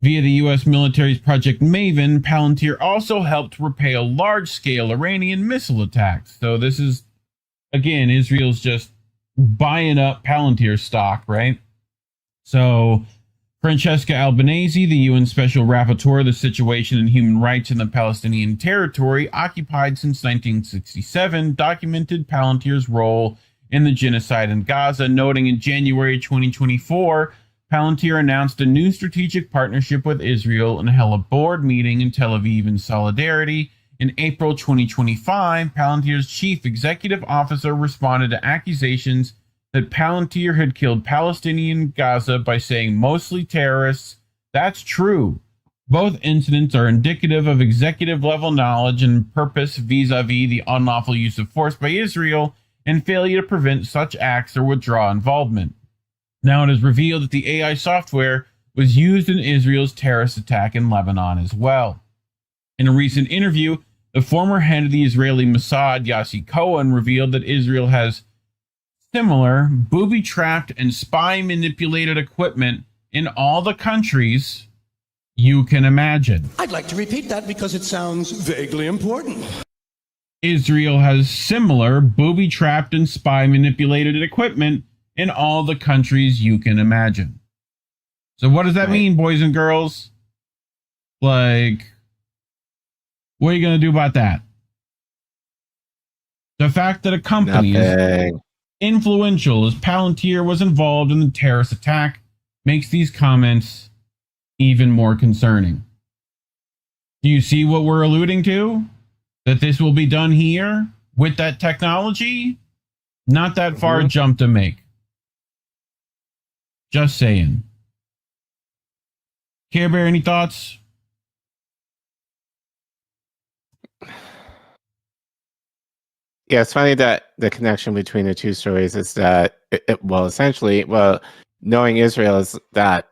via the U.S. military's Project Maven, Palantir also helped repel large-scale Iranian missile attacks. So this is, again, Israel's just buying up Palantir stock, right? So, Francesca Albanese, the UN Special Rapporteur of the Situation and Human Rights in the Palestinian territory occupied since 1967, documented Palantir's role in the genocide in Gaza, noting in January 2024, Palantir announced a new strategic partnership with Israel and held a board meeting in Tel Aviv in solidarity. In April 2025, Palantir's chief executive officer responded to accusations that Palantir had killed Palestinian Gaza by saying mostly terrorists. That's true. Both incidents are indicative of executive-level knowledge and purpose vis-a-vis the unlawful use of force by Israel and failure to prevent such acts or withdraw involvement. Now it is revealed that the AI software was used in Israel's terrorist attack in Lebanon as well. In a recent interview, the former head of the Israeli Mossad, Yossi Cohen, revealed that Israel has similar booby-trapped and spy-manipulated equipment in all the countries you can imagine. I'd like to repeat that because it sounds vaguely important. Israel has similar booby-trapped and spy-manipulated equipment in all the countries you can imagine. So what does that mean, boys and girls? Like, what are you going to do about that? The fact that a company as influential as Palantir was involved in the terrorist attack makes these comments even more concerning. Do you see what we're alluding to? That this will be done here with that technology? Not that far a jump to make. Just saying. Care Bear, any thoughts? Yeah, it's funny that the connection between the two stories is that, essentially, knowing Israel is that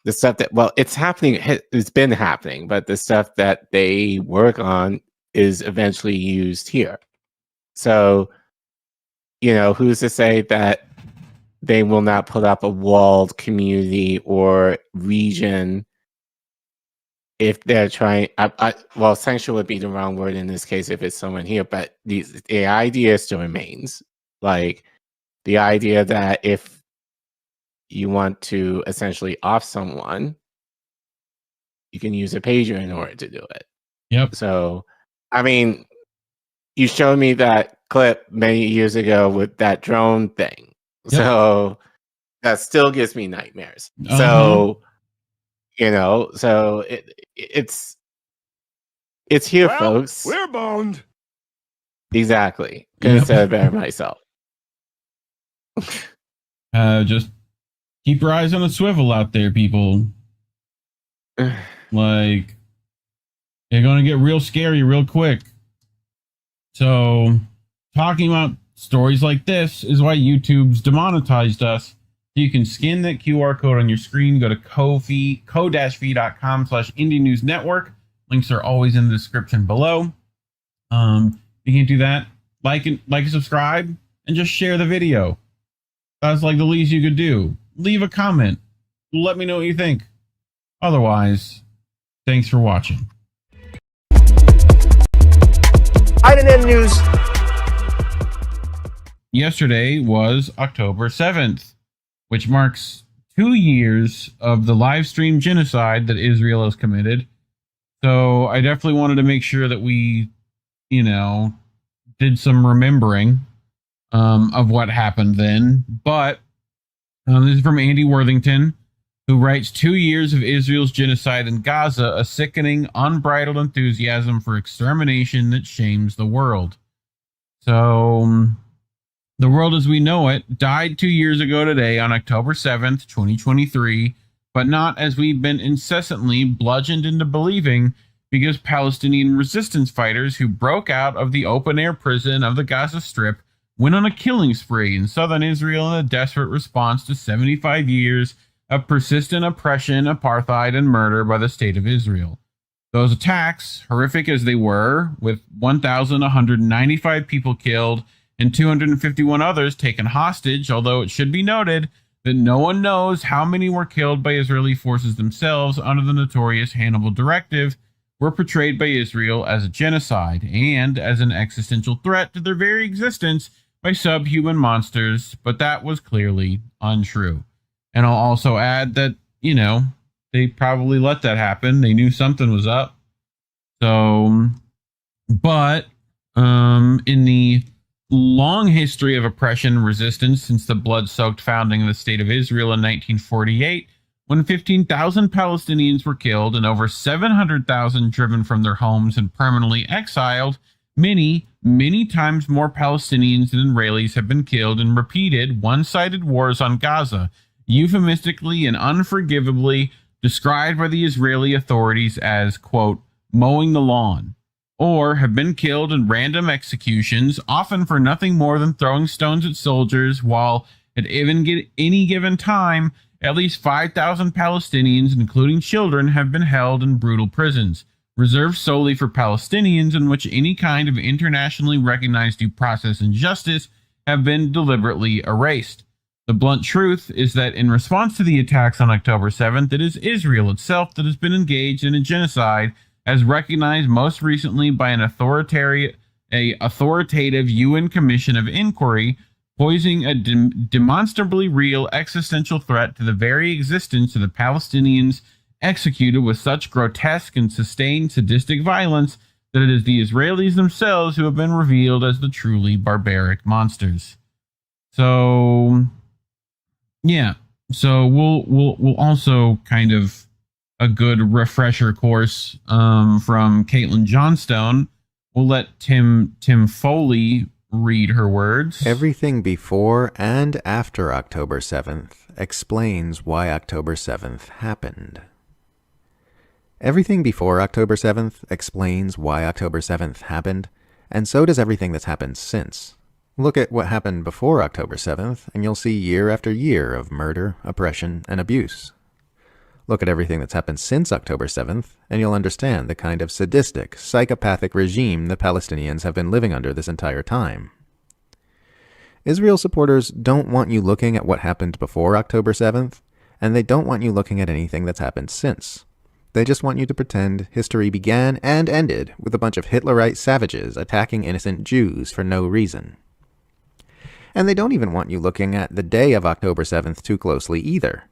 the stuff that, it's happening, it's been happening, but the stuff that they work on is eventually used here. So, who's to say that they will not put up a walled community or region if they're trying, sanctuary would be the wrong word in this case if it's someone here, but the idea still remains. Like, the idea that if you want to essentially off someone, you can use a pager in order to do it. Yep. So, I mean, you showed me that clip many years ago with that drone thing. Yep. So, that still gives me nightmares. So, it's here, folks. We're boned. Exactly. Couldn't say it better myself. Just keep your eyes on a swivel out there, people. Like, they're going to get real scary real quick. So, talking about stories like this is why YouTube's demonetized us. You can scan that QR code on your screen, go to ko-fi.com/Indie News Network. Links are always in the description below. You can do that. Like and subscribe, and just share the video. That's like the least you could do. Leave a comment. Let me know what you think. Otherwise, thanks for watching. INN News. Yesterday was October 7th. Which marks 2 years of the live stream genocide that Israel has committed. So I definitely wanted to make sure that we, did some remembering of what happened then. But this is from Andy Worthington, who writes, 2 years of Israel's genocide in Gaza, a sickening, unbridled enthusiasm for extermination that shames the world. So the world as we know it died 2 years ago today on October 7th, 2023, but not as we've been incessantly bludgeoned into believing, because Palestinian resistance fighters who broke out of the open-air prison of the Gaza Strip went on a killing spree in southern Israel in a desperate response to 75 years of persistent oppression, apartheid, and murder by the State of Israel. Those attacks, horrific as they were, with 1,195 people killed, and 251 others taken hostage, although it should be noted that no one knows how many were killed by Israeli forces themselves under the notorious Hannibal Directive, were portrayed by Israel as a genocide and as an existential threat to their very existence by subhuman monsters, but that was clearly untrue. And I'll also add that, they probably let that happen. They knew something was up. So, but in the long history of oppression and resistance since the blood-soaked founding of the State of Israel in 1948, when 15,000 Palestinians were killed and over 700,000 driven from their homes and permanently exiled, many, many times more Palestinians than Israelis have been killed in repeated one-sided wars on Gaza, euphemistically and unforgivably described by the Israeli authorities as, quote, mowing the lawn, or have been killed in random executions, often for nothing more than throwing stones at soldiers, while at any given time, at least 5,000 Palestinians, including children, have been held in brutal prisons, reserved solely for Palestinians, in which any kind of internationally recognized due process and justice have been deliberately erased. The blunt truth is that in response to the attacks on October 7th, it is Israel itself that has been engaged in a genocide, as recognized most recently by an authoritative UN Commission of Inquiry, posing a demonstrably real existential threat to the very existence of the Palestinians, executed with such grotesque and sustained sadistic violence that it is the Israelis themselves who have been revealed as the truly barbaric monsters. So, yeah. So we'll also kind of a good refresher course from Caitlin Johnstone. We'll let Tim Foley read her words. Everything before and after October 7th explains why October 7th happened. Everything before October 7th explains why October 7th happened, and so does everything that's happened since. Look at what happened before October 7th, and you'll see year after year of murder, oppression, and abuse. Look at everything that's happened since October 7th, and you'll understand the kind of sadistic, psychopathic regime the Palestinians have been living under this entire time. Israel supporters don't want you looking at what happened before October 7th, and they don't want you looking at anything that's happened since. They just want you to pretend history began and ended with a bunch of Hitlerite savages attacking innocent Jews for no reason. And they don't even want you looking at the day of October 7th too closely either.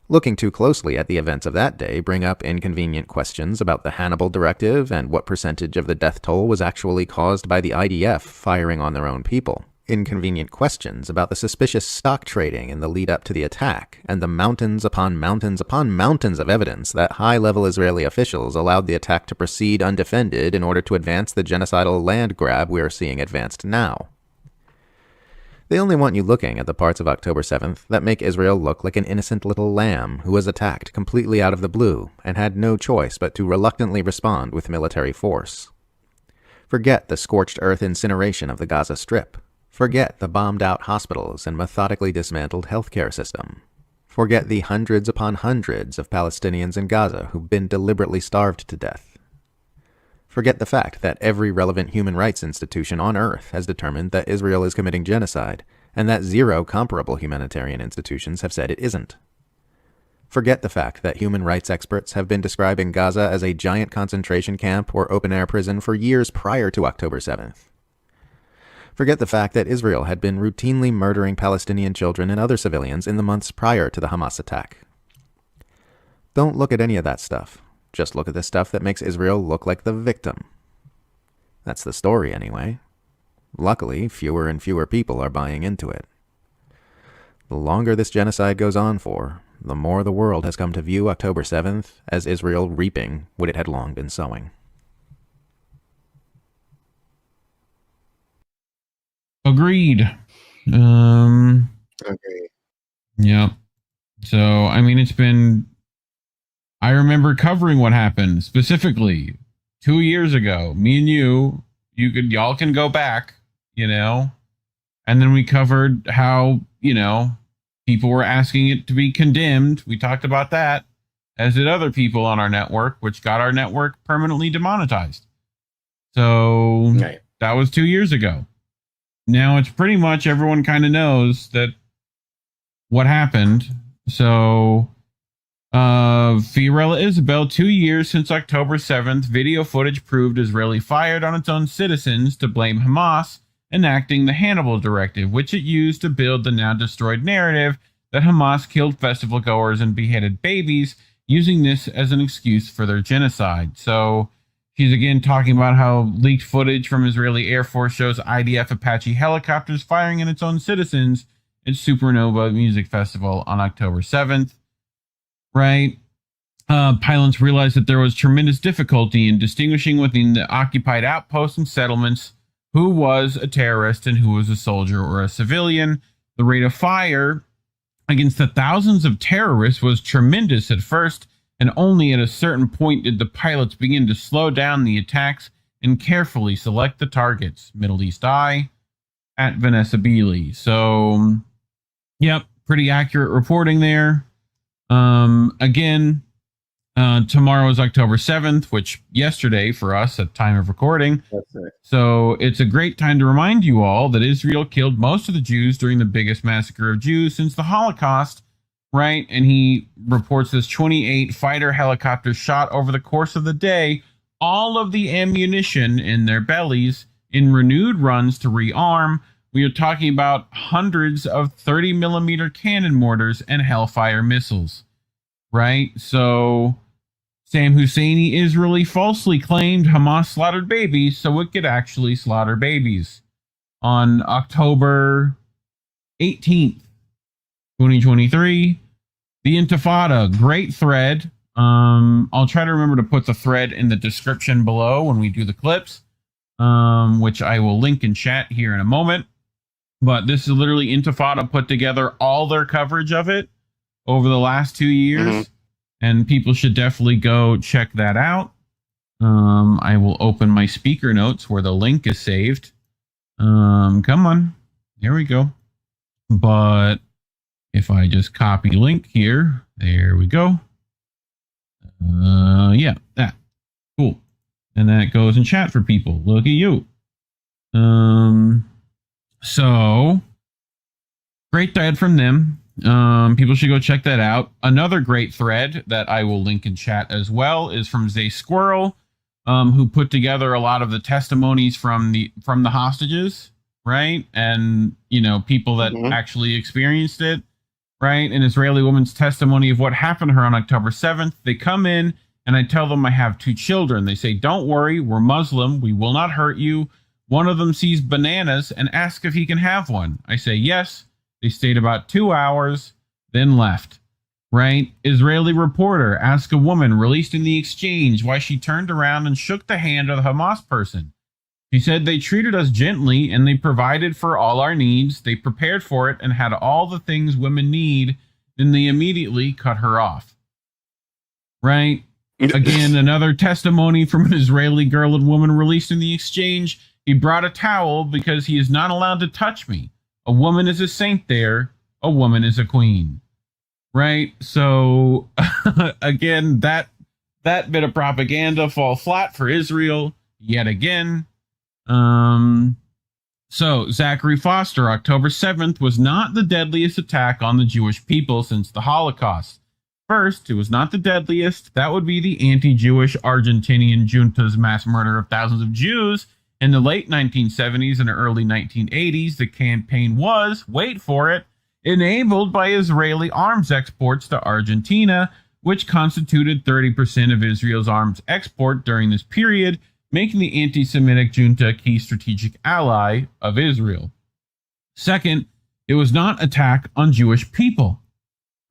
Looking too closely at the events of that day bring up inconvenient questions about the Hannibal Directive and what percentage of the death toll was actually caused by the IDF firing on their own people. Inconvenient questions about the suspicious stock trading in the lead up to the attack, and the mountains upon mountains upon mountains of evidence that high-level Israeli officials allowed the attack to proceed undefended in order to advance the genocidal land grab we are seeing advanced now. They only want you looking at the parts of October 7th that make Israel look like an innocent little lamb who was attacked completely out of the blue and had no choice but to reluctantly respond with military force. Forget the scorched earth incineration of the Gaza Strip. Forget the bombed-out hospitals and methodically dismantled healthcare system. Forget the hundreds upon hundreds of Palestinians in Gaza who've been deliberately starved to death. Forget the fact that every relevant human rights institution on earth has determined that Israel is committing genocide, and that 0 comparable humanitarian institutions have said it isn't. Forget the fact that human rights experts have been describing Gaza as a giant concentration camp or open-air prison for years prior to October 7th. Forget the fact that Israel had been routinely murdering Palestinian children and other civilians in the months prior to the Hamas attack. Don't look at any of that stuff. Just look at the stuff that makes Israel look like the victim. That's the story, anyway. Luckily, fewer and fewer people are buying into it. The longer this genocide goes on for, the more the world has come to view October 7th as Israel reaping what it had long been sowing. Agreed. Okay. Yeah. So, I mean, I remember covering what happened specifically 2 years ago. Me and y'all can go back, and then we covered how, people were asking it to be condemned. We talked about that, as did other people on our network, which got our network permanently demonetized. So That was 2 years ago. Now it's pretty much everyone kind of knows that what happened. So, Fiorella Isabel, 2 years since October 7th, video footage proved Israeli fired on its own citizens to blame Hamas, enacting the Hannibal Directive, which it used to build the now destroyed narrative that Hamas killed festival goers and beheaded babies, using this as an excuse for their genocide. So, she's again talking about how leaked footage from Israeli Air Force shows IDF Apache helicopters firing at its own citizens at Supernova Music Festival on October 7th. Right? Pilots realized that there was tremendous difficulty in distinguishing within the occupied outposts and settlements who was a terrorist and who was a soldier or a civilian. The rate of fire against the thousands of terrorists was tremendous at first, and only at a certain point did the pilots begin to slow down the attacks and carefully select the targets. Middle East Eye at Vanessa Beeley. So, yep, pretty accurate reporting there. Again, tomorrow is October 7th, which yesterday for us at time of recording. That's it. So it's a great time to remind you all that Israel killed most of the Jews during the biggest massacre of Jews since the Holocaust, right? And he reports this 28 fighter helicopters shot over the course of the day all of the ammunition in their bellies in renewed runs to rearm. We are talking about hundreds of 30 millimeter cannon mortars and Hellfire missiles, right? So Sam Husseini Israeli falsely claimed Hamas slaughtered babies so it could actually slaughter babies. On October 18th, 2023, the Intifada, great thread. I'll try to remember to put the thread in the description below when we do the clips, which I will link in chat here in a moment. But this is literally Intifada put together all their coverage of it over the last 2 years. And people should definitely go check that out. I will open my speaker notes where the link is saved. Come on. There we go. But if I just copy link here, there we go. Yeah, that. Cool. And that goes in chat for people. Look at you. So great thread from them. People should go check that out. Another great thread that I will link in chat as well is from Zay Squirrel, who put together a lot of the testimonies from the hostages, right? And, you know, people that actually experienced it, right? An Israeli woman's testimony of what happened to her on October 7th. They come in and I tell them I have 2 children. They say, don't worry, we're Muslim. We will not hurt you. One of them sees bananas and asks if he can have one. I say, yes. They stayed about 2 hours, then left, right? Israeli reporter asked a woman released in the exchange why she turned around and shook the hand of the Hamas person. She said they treated us gently and they provided for all our needs. They prepared for it and had all the things women need. Then they immediately cut her off, right? Again, another testimony from an Israeli girl and woman released in the exchange. He brought a towel because he is not allowed to touch me. A woman is a saint there. A woman is a queen. Right? So, again, that bit of propaganda fall flat for Israel yet again. So, Zachary Foster, October 7th, was not the deadliest attack on the Jewish people since the Holocaust. First, it was not the deadliest. That would be the anti-Jewish Argentinian junta's mass murder of thousands of Jews in the late 1970s and early 1980s. The campaign was, wait for it, enabled by Israeli arms exports to Argentina, which constituted 30% of Israel's arms export during this period, making the anti-Semitic junta a key strategic ally of Israel. Second, it was not an attack on Jewish people.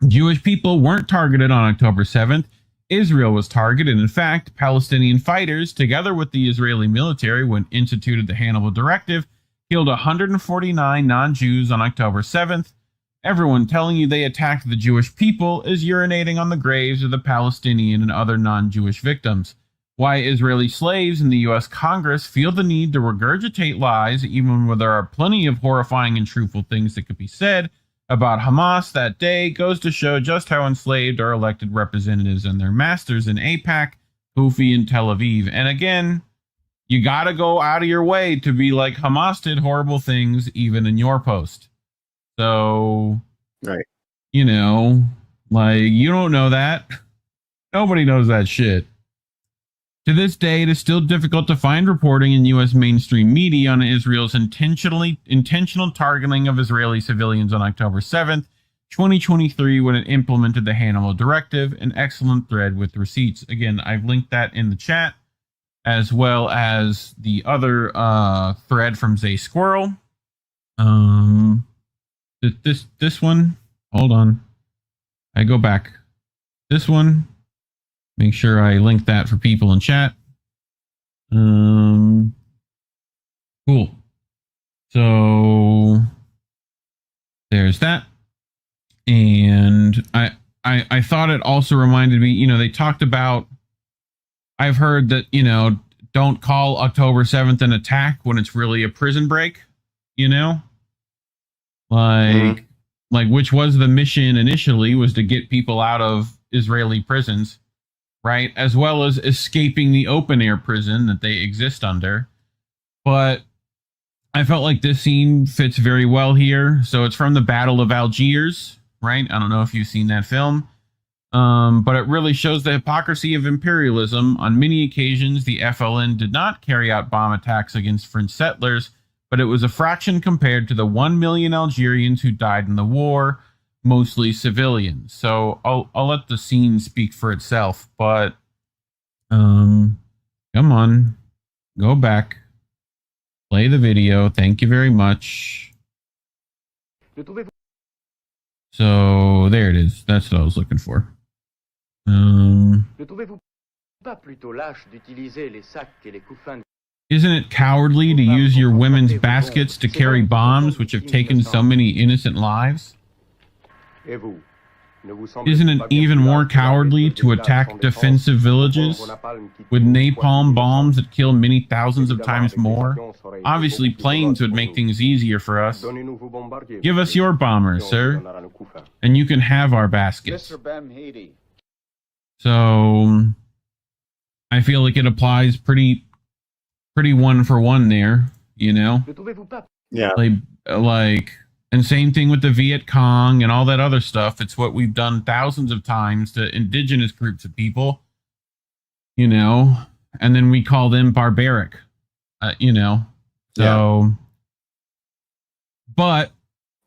Jewish people weren't targeted on October 7th. Israel was targeted. In fact, Palestinian fighters, together with the Israeli military when instituted the Hannibal Directive, killed 149 non-Jews on October 7th. Everyone telling you they attacked the Jewish people is urinating on the graves of the Palestinian and other non-Jewish victims. Why Israeli slaves in the U.S. Congress feel the need to regurgitate lies, even when there are plenty of horrifying and truthful things that could be said about Hamas that day, goes to show just how enslaved our elected representatives and their masters in AIPAC, Houthi, and Tel Aviv. And again, you got to go out of your way to be like, Hamas did horrible things even in your post. So, right, you know, like, you don't know that. Nobody knows that shit. To this day, it is still difficult to find reporting in U.S. mainstream media on Israel's intentional targeting of Israeli civilians on October 7th, 2023, when it implemented the Hannibal Directive, an excellent thread with receipts. Again, I've linked that in the chat, as well as the other thread from Zay Squirrel. This one, hold on. I go back. This one. Make sure I link that for people in chat. Cool. So there's that. And I thought it also reminded me, you know, they talked about, I've heard that, you know, don't call October 7th an attack when it's really a prison break, you know? Like, which was the mission initially, was to get people out of Israeli prisons, right? As well as escaping the open air prison that they exist under. But I felt like this scene fits very well here. So it's from the Battle of Algiers, right? I don't know if you've seen that film. But it really shows the hypocrisy of imperialism. On many occasions, the FLN did not carry out bomb attacks against French settlers, but it was a fraction compared to the 1 million Algerians who died in the war, mostly civilians. So I'll let the scene speak for itself, but come on, go back, play the video. Thank you very much. So there it is. That's what I was looking for. Isn't it cowardly to use your women's baskets to carry bombs which have taken so many innocent lives? Isn't it even more cowardly to attack defensive villages with napalm bombs that kill many thousands of times more? Obviously, planes would make things easier for us. Give us your bombers, sir, and you can have our baskets. So, I feel like it applies pretty one for one there, you know? Yeah. Like, and same thing with the Viet Cong and all that other stuff. It's what we've done thousands of times to indigenous groups of people, you know, and then we call them barbaric, you know. So, yeah. But,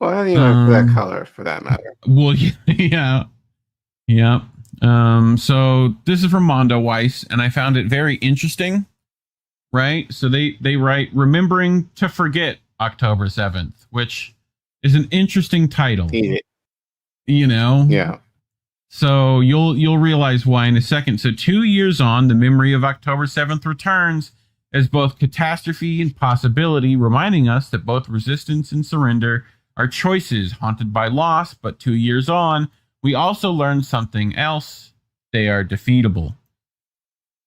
well, how do you know that color for that matter? Well, yeah. So this is from Mondo Weiss, and I found it very interesting, right? So they write, Remembering to Forget October 7th, which is an interesting title, you know? Yeah. So you'll realize why in a second. So 2 years on, the memory of October 7th returns as both catastrophe and possibility, reminding us that both resistance and surrender are choices haunted by loss. But 2 years on, we also learned something else. They are defeatable.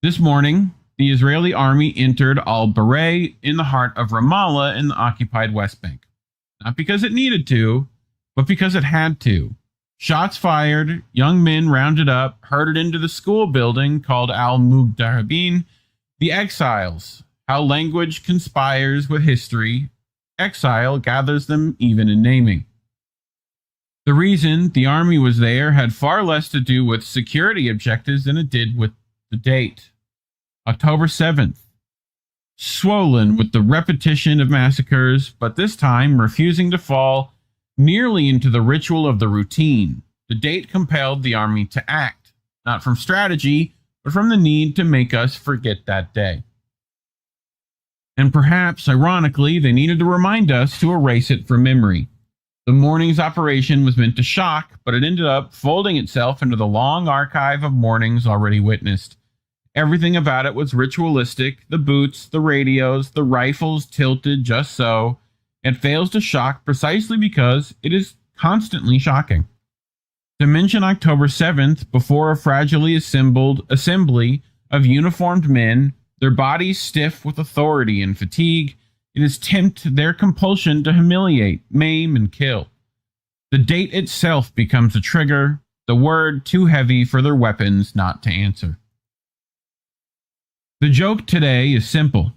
This morning, the Israeli army entered Al-Baray in the heart of Ramallah in the occupied West Bank. Not because it needed to, but because it had to. Shots fired, young men rounded up, herded into the school building called Al-Mugdarabin, the exiles. How language conspires with history. Exile gathers them even in naming. The reason the army was there had far less to do with security objectives than it did with the date. October 7th. Swollen with the repetition of massacres, but this time refusing to fall nearly into the ritual of the routine. The date compelled the army to act, not from strategy, but from the need to make us forget that day. And perhaps, ironically, they needed to remind us to erase it from memory. The morning's operation was meant to shock, but it ended up folding itself into the long archive of mornings already witnessed. Everything about it was ritualistic, the boots, the radios, the rifles tilted just so. It fails to shock precisely because it is constantly shocking. To mention October 7th before a fragilely assembled assembly of uniformed men, their bodies stiff with authority and fatigue, it is tempt their compulsion to humiliate, maim, and kill. The date itself becomes a trigger, the word too heavy for their weapons not to answer. The joke today is simple.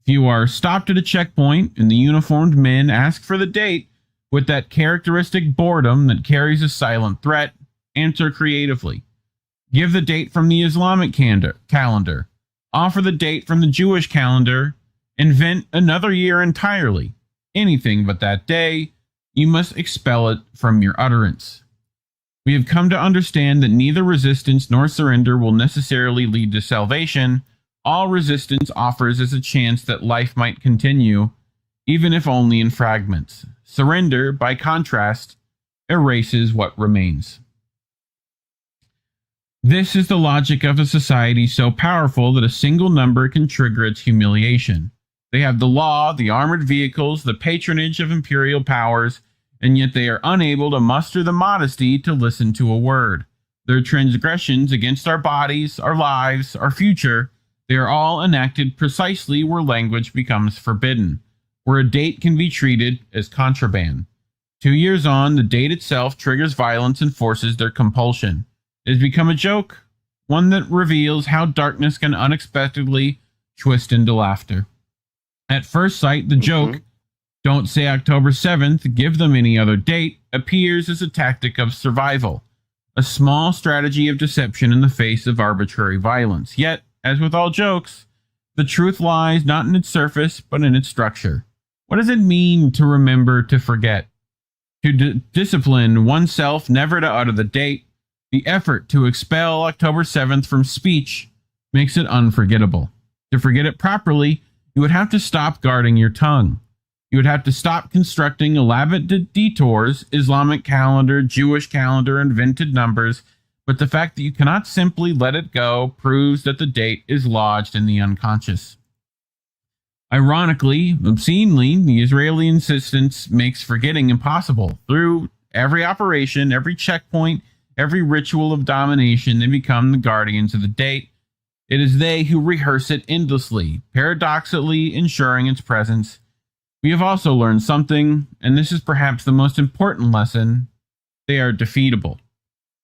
If you are stopped at a checkpoint and the uniformed men ask for the date with that characteristic boredom that carries a silent threat, answer creatively. Give the date from the Islamic calendar. Offer the date from the Jewish calendar. Invent another year entirely. Anything but that day, you must expel it from your utterance. We have come to understand that neither resistance nor surrender will necessarily lead to salvation. All resistance offers is a chance that life might continue, even if only in fragments. Surrender, by contrast, erases what remains. This is the logic of a society so powerful that a single number can trigger its humiliation. They have the law, the armored vehicles, the patronage of imperial powers, and yet they are unable to muster the modesty to listen to a word. Their transgressions against our bodies, our lives, our future, they are all enacted precisely where language becomes forbidden, where a date can be treated as contraband. 2 years on, the date itself triggers violence and forces their compulsion. It has become a joke, one that reveals how darkness can unexpectedly twist into laughter. At first sight, the joke, don't say October 7th, give them any other date, appears as a tactic of survival, a small strategy of deception in the face of arbitrary violence. Yet, as with all jokes, the truth lies not in its surface, but in its structure. What does it mean to remember to forget? To discipline oneself never to utter the date, the effort to expel October 7th from speech makes it unforgettable. To forget it properly, you would have to stop guarding your tongue. You would have to stop constructing elaborate detours, Islamic calendar, Jewish calendar, invented numbers, but the fact that you cannot simply let it go proves that the date is lodged in the unconscious. Ironically, obscenely, the Israeli insistence makes forgetting impossible. Through every operation, every checkpoint, every ritual of domination, they become the guardians of the date. It is they who rehearse it endlessly, paradoxically ensuring its presence. We have also learned something, and this is perhaps the most important lesson. They are defeatable.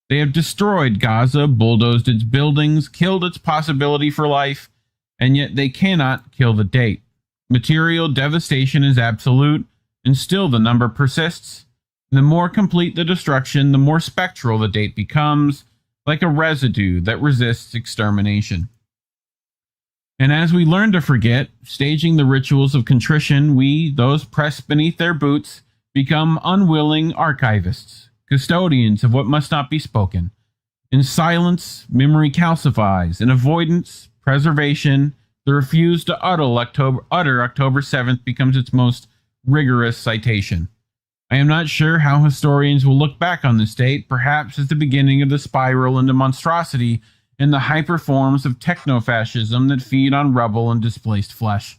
They have destroyed Gaza, bulldozed its buildings, killed its possibility for life, and yet they cannot kill the date. Material devastation is absolute, and still the number persists. The more complete the destruction, the more spectral the date becomes, like a residue that resists extermination. And as we learn to forget, staging the rituals of contrition, we, those pressed beneath their boots, become unwilling archivists, custodians of what must not be spoken. In silence, memory calcifies. In avoidance, preservation, the refuse to utter October 7th becomes its most rigorous citation. I am not sure how historians will look back on this date, perhaps as the beginning of the spiral into monstrosity and the hyper forms of techno-fascism that feed on rubble and displaced flesh.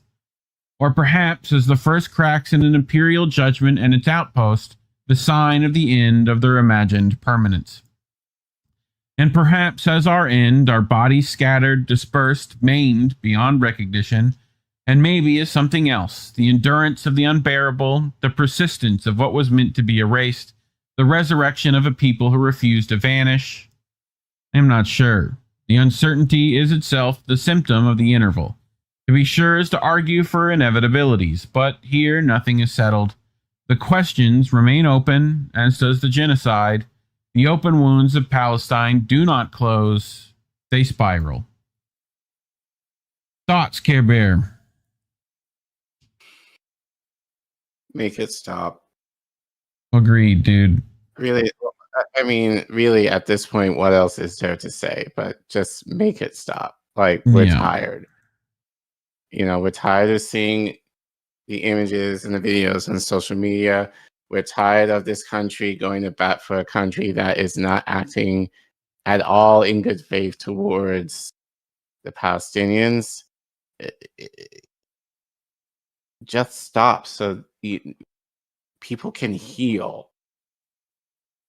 Or perhaps as the first cracks in an imperial judgment and its outpost, the sign of the end of their imagined permanence. And perhaps as our end, our bodies scattered, dispersed, maimed beyond recognition, and maybe as something else, the endurance of the unbearable, the persistence of what was meant to be erased, the resurrection of a people who refused to vanish. I am not sure. The uncertainty is itself the symptom of the interval. To be sure is to argue for inevitabilities, but here nothing is settled. The questions remain open, as does the genocide. The open wounds of Palestine do not close, they spiral. Thoughts, Care Bear? Make it stop. Agreed, dude. Really, I mean, really, at this point, what else is there to say? But just make it stop. Like, we're tired. You know, we're tired of seeing the images and the videos on social media. We're tired of this country going to bat for a country that is not acting at all in good faith towards the Palestinians. Just stop so people can heal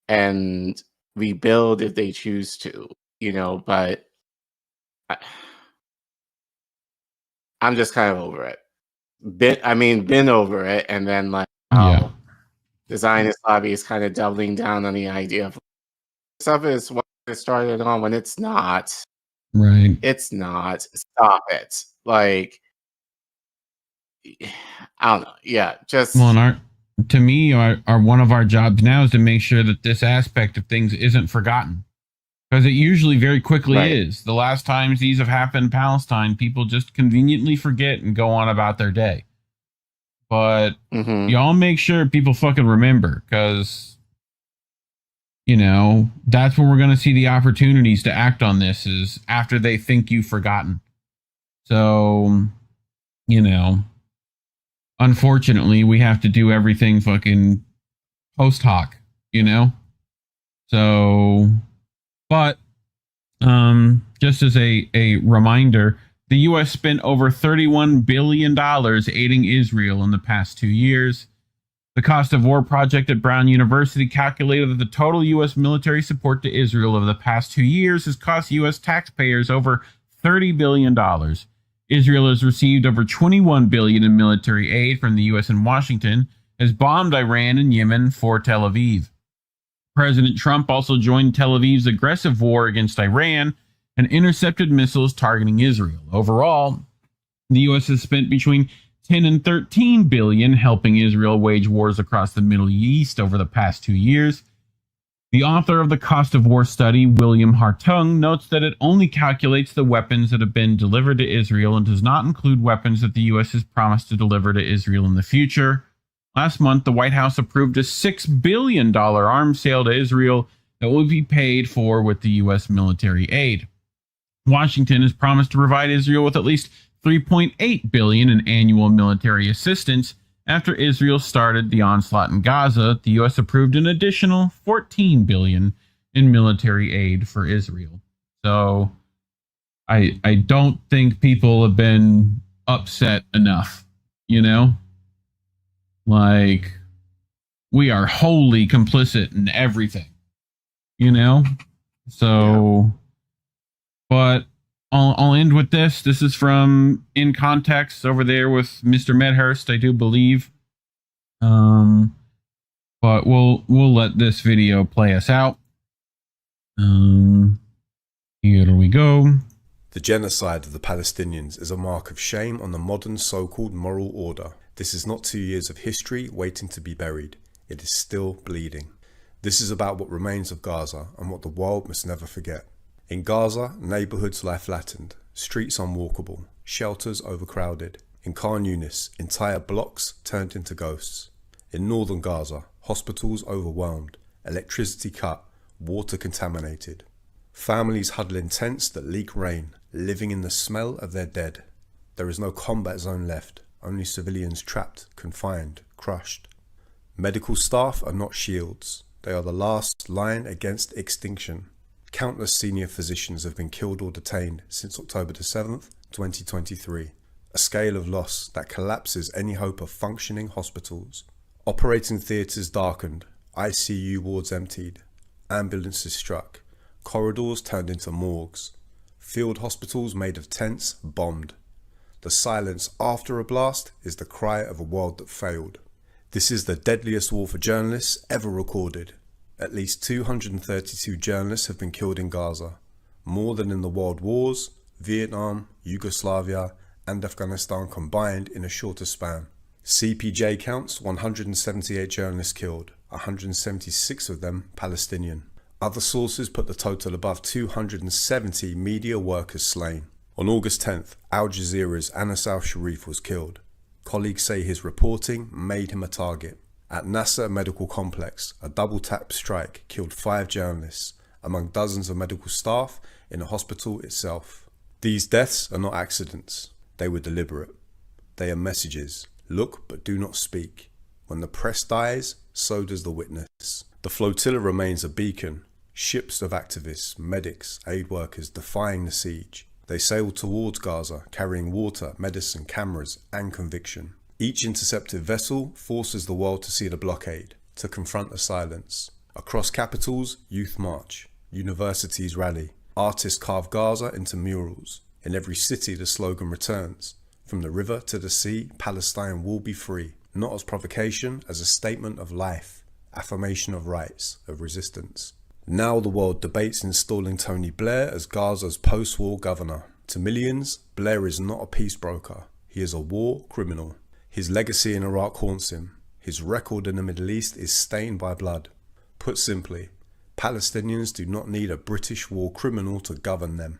and rebuild if they choose to, you know, but I'm just kind of over it. Been over it, and then like, the Zionist lobby is kind of doubling down on the idea of stuff is what it started on when it's not. Right. It's not. Stop it. Like, I don't know. Yeah, just. Well, to me, one of our jobs now is to make sure that this aspect of things isn't forgotten. Because it usually very quickly is. The last times these have happened in Palestine, people just conveniently forget and go on about their day. But y'all make sure people fucking remember, because, you know, that's when we're going to see the opportunities to act on this, is after they think you've forgotten. So, you know, unfortunately, we have to do everything fucking post hoc, you know? So, but just as a reminder, the U.S. spent over $31 billion aiding Israel in the past 2 years. The Cost of War Project at Brown University calculated that the total U.S. military support to Israel over the past 2 years has cost U.S. taxpayers over $30 billion. Israel has received over $21 billion in military aid from the U.S. and Washington, has bombed Iran and Yemen for Tel Aviv. President Trump also joined Tel Aviv's aggressive war against Iran and intercepted missiles targeting Israel. Overall, the U.S. has spent between 10 and 13 billion helping Israel wage wars across the Middle East over the past 2 years. The author of the Cost of War study, William Hartung, notes that it only calculates the weapons that have been delivered to Israel and does not include weapons that the U.S. has promised to deliver to Israel in the future. Last month, the White House approved a $6 billion arms sale to Israel that will be paid for with the U.S. military aid. Washington has promised to provide Israel with at least $3.8 billion in annual military assistance. After Israel started the onslaught in Gaza, the U.S. approved an additional $14 billion in military aid for Israel. So I don't think people have been upset enough, you know? Like, we are wholly complicit in everything, you know? So, but I'll end with this. This is from In Context over there with Mr. Medhurst, I do believe. But we'll let this video play us out. Here we go. The genocide of the Palestinians is a mark of shame on the modern so-called moral order. This is not 2 years of history waiting to be buried. It is still bleeding. This is about what remains of Gaza and what the world must never forget. In Gaza, neighbourhoods lie flattened, streets unwalkable, shelters overcrowded. In Khan Yunis, entire blocks turned into ghosts. In northern Gaza, hospitals overwhelmed, electricity cut, water contaminated. Families huddle in tents that leak rain, living in the smell of their dead. There is no combat zone left, only civilians trapped, confined, crushed. Medical staff are not shields. They are the last line against extinction. Countless senior physicians have been killed or detained since October the 7th, 2023. A scale of loss that collapses any hope of functioning hospitals. Operating theatres darkened, ICU wards emptied, ambulances struck, corridors turned into morgues, field hospitals made of tents bombed. The silence after a blast is the cry of a world that failed. This is the deadliest war for journalists ever recorded. At least 232 journalists have been killed in Gaza, more than in the world wars, Vietnam, Yugoslavia, and Afghanistan combined in a shorter span. CPJ counts 178 journalists killed, 176 of them Palestinian. Other sources put the total above 270 media workers slain. On August 10th, Al Jazeera's Anas al-Sharif was killed. Colleagues say his reporting made him a target. At Nasser Medical Complex, a double-tap strike killed 5 journalists, among dozens of medical staff in the hospital itself. These deaths are not accidents. They were deliberate. They are messages. Look but do not speak. When the press dies, so does the witness. The flotilla remains a beacon. Ships of activists, medics, aid workers defying the siege. They sailed towards Gaza, carrying water, medicine, cameras, and conviction. Each intercepted vessel forces the world to see the blockade, to confront the silence. Across capitals, youth march. Universities rally. Artists carve Gaza into murals. In every city, the slogan returns. From the river to the sea, Palestine will be free. Not as provocation, as a statement of life, affirmation of rights, of resistance. Now the world debates installing Tony Blair as Gaza's post-war governor. To millions, Blair is not a peace broker. He is a war criminal. His legacy in Iraq haunts him. His record in the Middle East is stained by blood. Put simply, Palestinians do not need a British war criminal to govern them.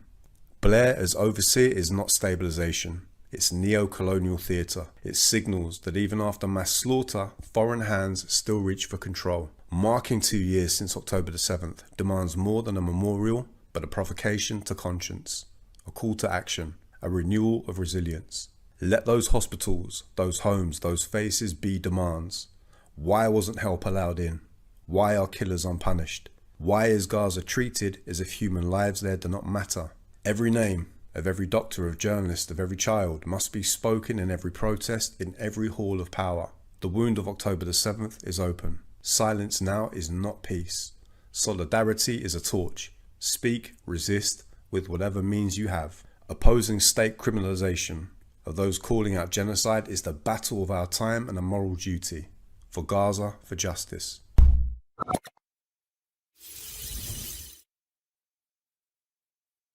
Blair as overseer is not stabilization. It's neo-colonial theatre. It signals that even after mass slaughter, foreign hands still reach for control. Marking 2 years since October the 7th demands more than a memorial, but a provocation to conscience, a call to action, a renewal of resilience. Let those hospitals, those homes, those faces be demands. Why wasn't help allowed in? Why are killers unpunished? Why is Gaza treated as if human lives there do not matter? Every name of every doctor, of journalist, of every child must be spoken in every protest, in every hall of power. The wound of October the 7th is open. Silence now is not peace. Solidarity is a torch. Speak, resist, with whatever means you have. Opposing state criminalization of those calling out genocide is the battle of our time and a moral duty. For Gaza, for justice.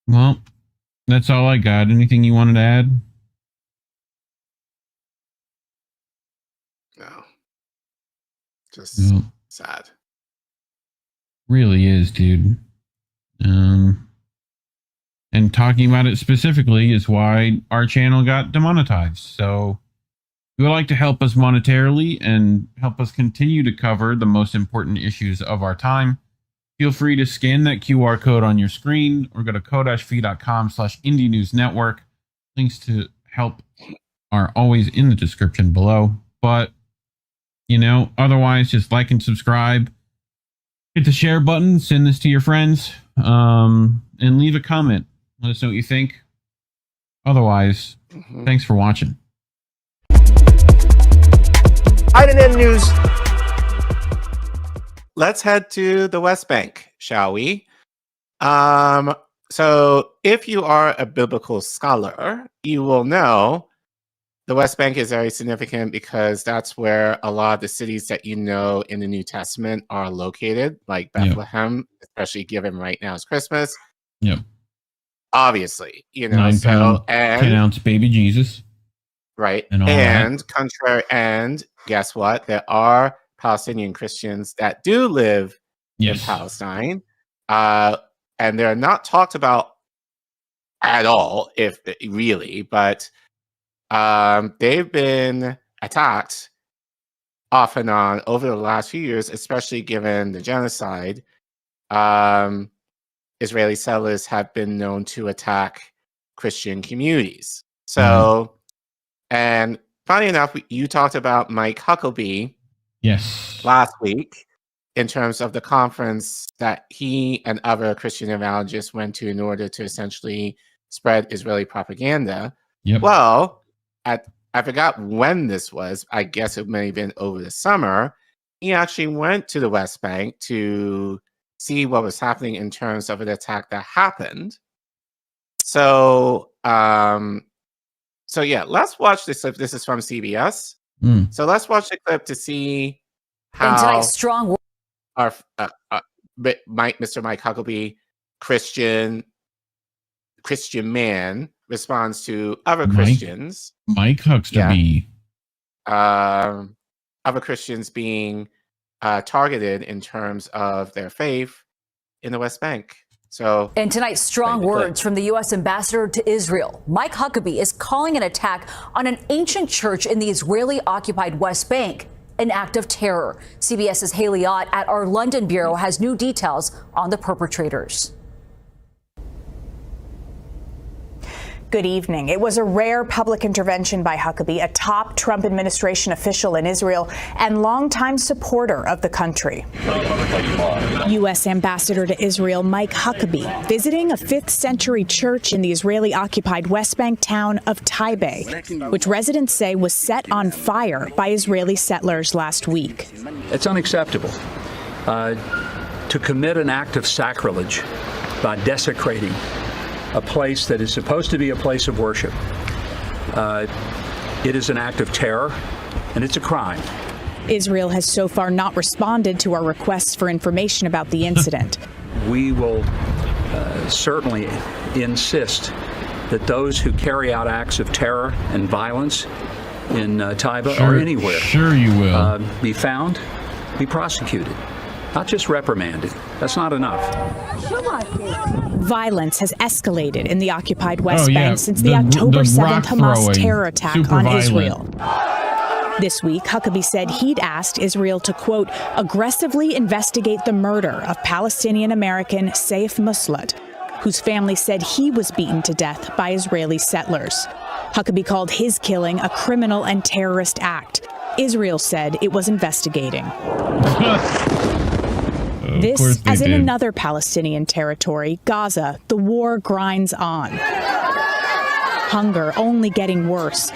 Well, that's all I got. Anything you wanted to add? No. Just sad. Really is, dude. And talking about it specifically is why our channel got demonetized. So if you would like to help us monetarily and help us continue to cover the most important issues of our time, feel free to scan that QR code on your screen or go to ko-fi.com/Indie News Network. Links to help are always in the description below. But, you know, otherwise, just like and subscribe. Hit the share button, send this to your friends, and leave a comment. Let us know what you think. Otherwise, thanks for watching. INN News. Let's head to the West Bank, shall we? So if you are a biblical scholar, you will know the West Bank is very significant because that's where a lot of the cities that you know in the New Testament are located, like Bethlehem, especially given right now is Christmas. Yep. Obviously, you know, 9 pound, 10 ounce baby Jesus. Right. And contrary, and guess what? There are Palestinian Christians that do live in Palestine. And they're not talked about at all, if really, but they've been attacked off and on over the last few years, especially given the genocide. Israeli settlers have been known to attack Christian communities. So, and funny enough, you talked about Mike Huckabee last week in terms of the conference that he and other Christian evangelists went to in order to essentially spread Israeli propaganda. Well, I forgot when this was. I guess it may have been over the summer. He actually went to the West Bank to see what was happening in terms of an attack that happened. So, so yeah, let's watch this clip. This is from CBS. So let's watch the clip to see how tonight's strong our Mr. Mike Huckabee, Christian man, responds to other Christians. Mike Huckabee. Other Christians being targeted in terms of their faith in the West Bank. So, in tonight's strong words from the U.S. ambassador to Israel, Mike Huckabee is calling an attack on an ancient church in the Israeli-occupied West Bank an act of terror. CBS's Haley Ott at our London bureau has new details on the perpetrators. Good evening. It was a rare public intervention by Huckabee, a top Trump administration official in Israel and longtime supporter of the country. U.S. Ambassador to Israel Mike Huckabee visiting a 5th century church in the Israeli-occupied West Bank town of Taibeh, which residents say was set on fire by Israeli settlers last week. It's unacceptable to commit an act of sacrilege by desecrating a place that is supposed to be a place of worship. It is an act of terror, and it's a crime. Israel has so far not responded to our requests for information about the incident. We will certainly insist that those who carry out acts of terror and violence in Taibeh or anywhere be found, be prosecuted, not just reprimanded. That's not enough. Violence has escalated in the occupied West Bank since the October 7th Hamas terror attack on Israel. This week, Huckabee said he'd asked Israel to, quote, aggressively investigate the murder of Palestinian-American Saif Muslat, whose family said he was beaten to death by Israeli settlers. Huckabee called his killing a criminal and terrorist act. Israel said it was investigating. This, as in another Palestinian territory, Gaza, the war grinds on. Hunger only getting worse.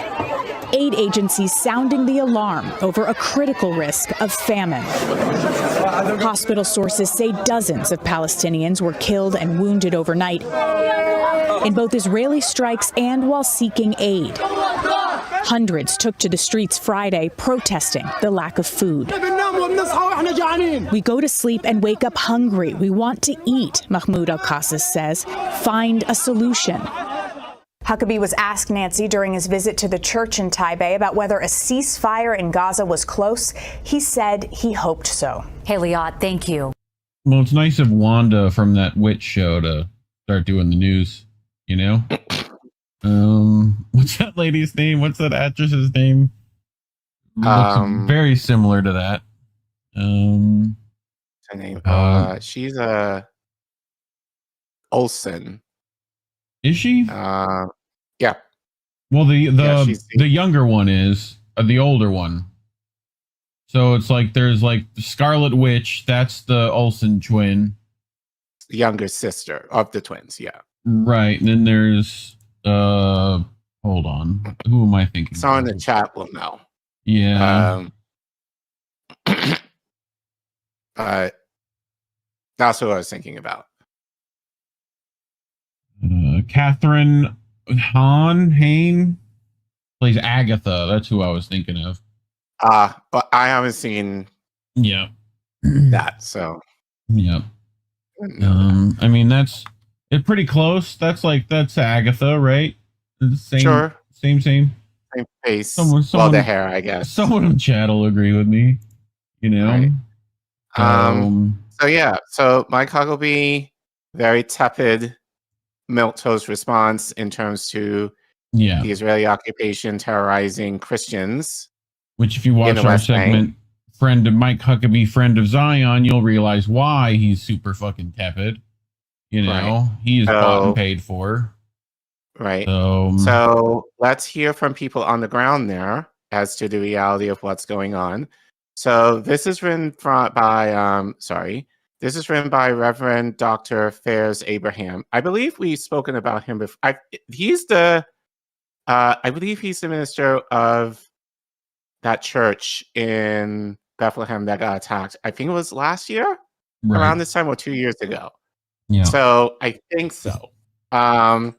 Aid agencies sounding the alarm over a critical risk of famine. Hospital sources say dozens of Palestinians were killed and wounded overnight in both Israeli strikes and while seeking aid. Hundreds took to the streets Friday protesting the lack of food. We go to sleep and wake up hungry. We want to eat, Mahmoud Al-Qasas says. Find a solution. Huckabee was asked, Nancy, during his visit to the church in Taipei about whether a ceasefire in Gaza was close. He said he hoped so. Haley Ott, thank you. Well, it's nice of Wanda from that witch show to start doing the news, you know? What's that lady's name? What's that actress's name? Looks very similar to that. Her name? She's Olsen. Is she? Yeah. Well, the younger one is the older one. So it's like there's like the Scarlet Witch. That's the Olsen twin. The younger sister of the twins. Yeah. Right. And then there's hold on. Who am I thinking? Someone in the chat will know. Yeah. That's what I was thinking about. Catherine Hahn plays Agatha. That's who I was thinking of. But I haven't seen that, so yeah. I mean that's it's pretty close. That's Agatha, right? Same, sure. Same face. Someone, the hair, I guess. Someone in chat will agree with me. You know. Right. So Mike Huckabee, very tepid milquetoast response in terms to the Israeli occupation terrorizing Christians. Which, if you watch our segment, friend of Mike Huckabee, friend of Zion, you'll realize why he's super fucking tepid. You know, he's bought and paid for. Right. So let's hear from people on the ground there as to the reality of what's going on. So this is written by Reverend Dr. Fairs Abraham. I believe we've spoken about him before. I believe he's the minister of that church in Bethlehem that got attacked. I think it was last year, around this time, or 2 years ago. Yeah. So I think so. I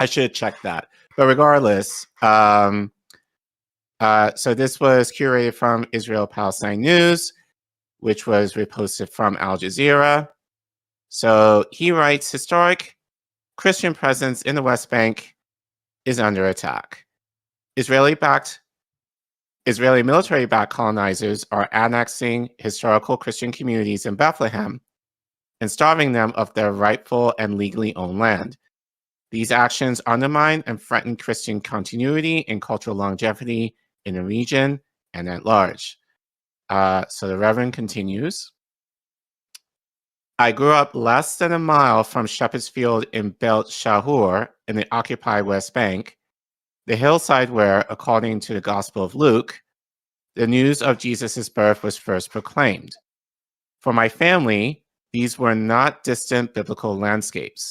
should check that. But regardless, so this was curated from Israel Palestine News, which was reposted from Al Jazeera. So he writes, historic Christian presence in the West Bank is under attack. Israeli military-backed colonizers are annexing historical Christian communities in Bethlehem and starving them of their rightful and legally owned land. These actions undermine and threaten Christian continuity and cultural longevity in the region and at large. So the Reverend continues. I grew up less than a mile from Shepherd's Field in Beit Shahur in the occupied West Bank, the hillside where, according to the Gospel of Luke, the news of Jesus' birth was first proclaimed. For my family, these were not distant biblical landscapes.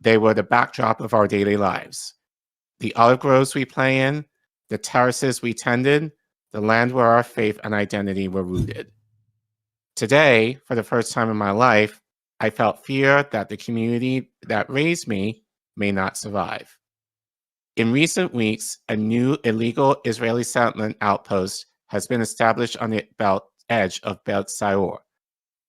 They were the backdrop of our daily lives. The olive groves we play in, the terraces we tended, the land where our faith and identity were rooted. Today, for the first time in my life, I felt fear that the community that raised me may not survive. In recent weeks, a new illegal Israeli settlement outpost has been established on the edge of Beit Saor.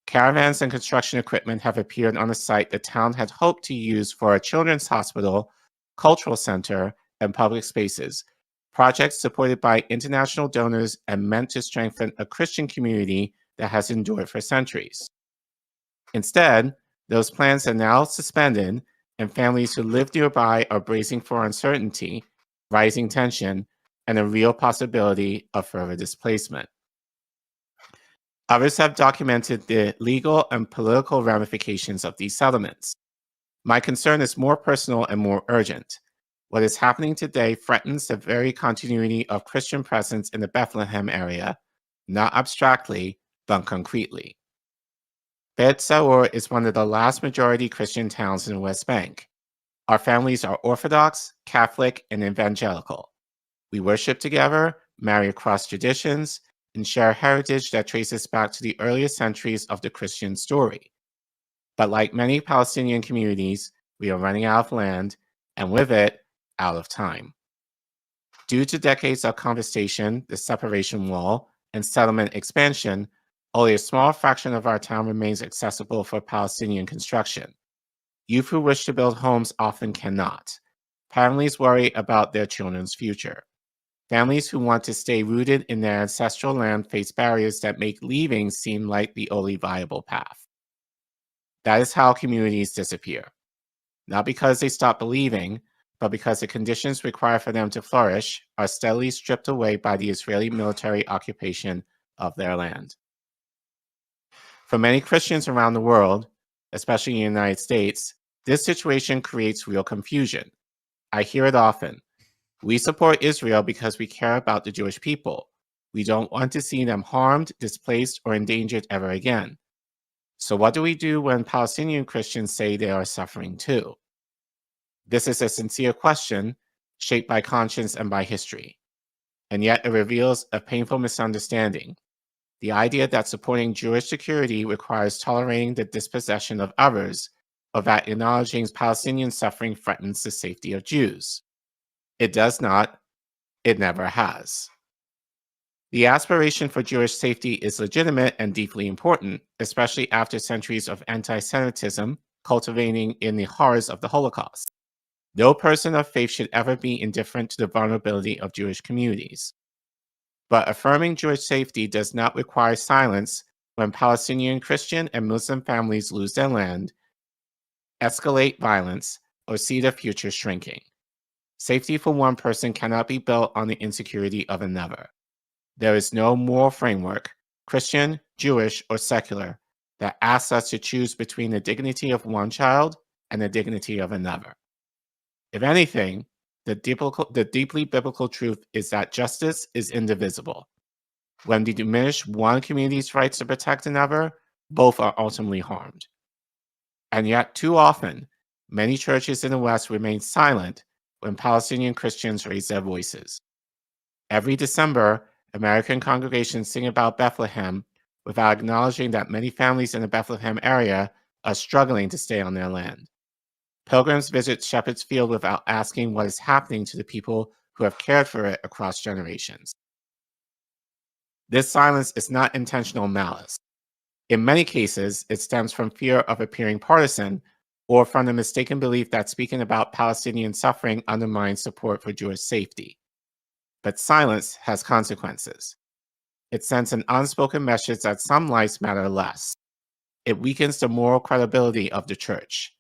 Caravans and construction equipment have appeared on a site the town had hoped to use for a children's hospital, cultural center, and public spaces, projects supported by international donors and meant to strengthen a Christian community that has endured for centuries. Instead, those plans are now suspended, and families who live nearby are bracing for uncertainty, rising tension, and a real possibility of further displacement. Others have documented the legal and political ramifications of these settlements. My concern is more personal and more urgent. What is happening today threatens the very continuity of Christian presence in the Bethlehem area, not abstractly, but concretely. Beit Saor is one of the last majority Christian towns in the West Bank. Our families are Orthodox, Catholic, and Evangelical. We worship together, marry across traditions, and share heritage that traces back to the earliest centuries of the Christian story. But like many Palestinian communities, we are running out of land, and with it, out of time. Due to decades of conversation, the separation wall, and settlement expansion, only a small fraction of our town remains accessible for Palestinian construction. Youth who wish to build homes often cannot. Families worry about their children's future. Families who want to stay rooted in their ancestral land face barriers that make leaving seem like the only viable path. That is how communities disappear. Not because they stop believing, but because the conditions required for them to flourish are steadily stripped away by the Israeli military occupation of their land. For many Christians around the world, especially in the United States, this situation creates real confusion. I hear it often. We support Israel because we care about the Jewish people. We don't want to see them harmed, displaced, or endangered ever again. So what do we do when Palestinian Christians say they are suffering too? This is a sincere question, shaped by conscience and by history. And yet it reveals a painful misunderstanding. The idea that supporting Jewish security requires tolerating the dispossession of others, or that acknowledging Palestinian suffering threatens the safety of Jews. It does not. It never has. The aspiration for Jewish safety is legitimate and deeply important, especially after centuries of anti-Semitism cultivating in the horrors of the Holocaust. No person of faith should ever be indifferent to the vulnerability of Jewish communities. But affirming Jewish safety does not require silence when Palestinian Christian and Muslim families lose their land, escalate violence, or see their future shrinking. Safety for one person cannot be built on the insecurity of another. There is no moral framework, Christian, Jewish, or secular, that asks us to choose between the dignity of one child and the dignity of another. If anything, the deeply biblical truth is that justice is indivisible. When we diminish one community's rights to protect another, both are ultimately harmed. And yet, too often, many churches in the West remain silent when Palestinian Christians raise their voices. Every December, American congregations sing about Bethlehem without acknowledging that many families in the Bethlehem area are struggling to stay on their land. Pilgrims visit Shepherd's Field without asking what is happening to the people who have cared for it across generations. This silence is not intentional malice. In many cases, it stems from fear of appearing partisan or from the mistaken belief that speaking about Palestinian suffering undermines support for Jewish safety. But silence has consequences. It sends an unspoken message that some lives matter less. It weakens the moral credibility of the church.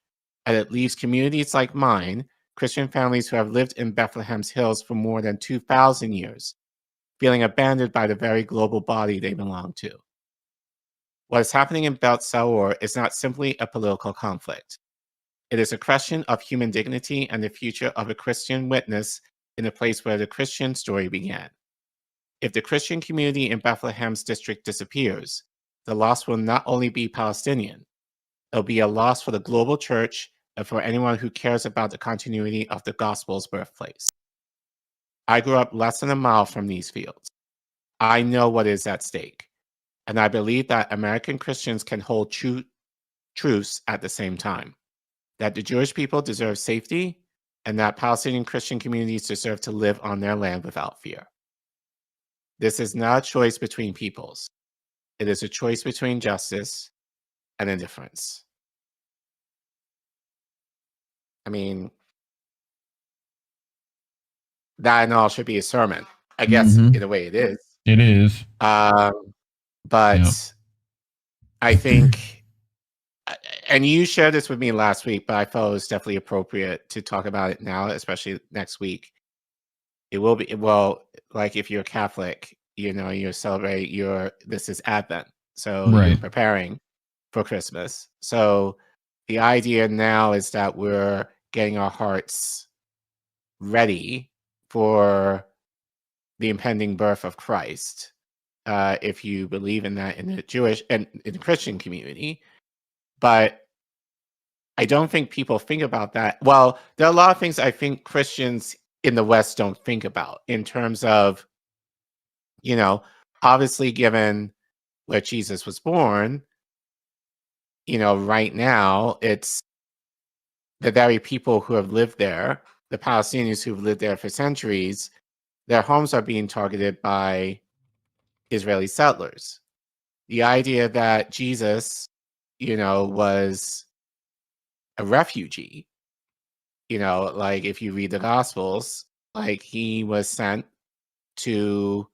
And it leaves communities like mine, Christian families who have lived in Bethlehem's hills for more than 2,000 years, feeling abandoned by the very global body they belong to. What is happening in Beit Saor is not simply a political conflict. It is a question of human dignity and the future of a Christian witness in the place where the Christian story began. If the Christian community in Bethlehem's district disappears, the loss will not only be Palestinian, it'll be a loss for the global church and for anyone who cares about the continuity of the gospel's birthplace. I grew up less than a mile from these fields. I know what is at stake, and I believe that American Christians can hold truths at the same time. That the Jewish people deserve safety, and that Palestinian Christian communities deserve to live on their land without fear. This is not a choice between peoples. It is a choice between justice and indifference. I mean, that and all should be a sermon. I guess in a way it is. It is. But I think, and you shared this with me last week, but I felt it was definitely appropriate to talk about it now, especially next week. It will be, well, like if you're Catholic, you know, you celebrate this is Advent. So you're preparing for Christmas. So the idea now is that we're getting our hearts ready for the impending birth of Christ. If you believe in that in the Jewish and in the Christian community. But I don't think people think about that. Well, there are a lot of things I think Christians in the West don't think about in terms of, you know, obviously given where Jesus was born, you know, right now it's the very people who have lived there, the Palestinians who've lived there for centuries, their homes are being targeted by Israeli settlers. The idea that Jesus, was a refugee, like if you read the Gospels, like he was sent to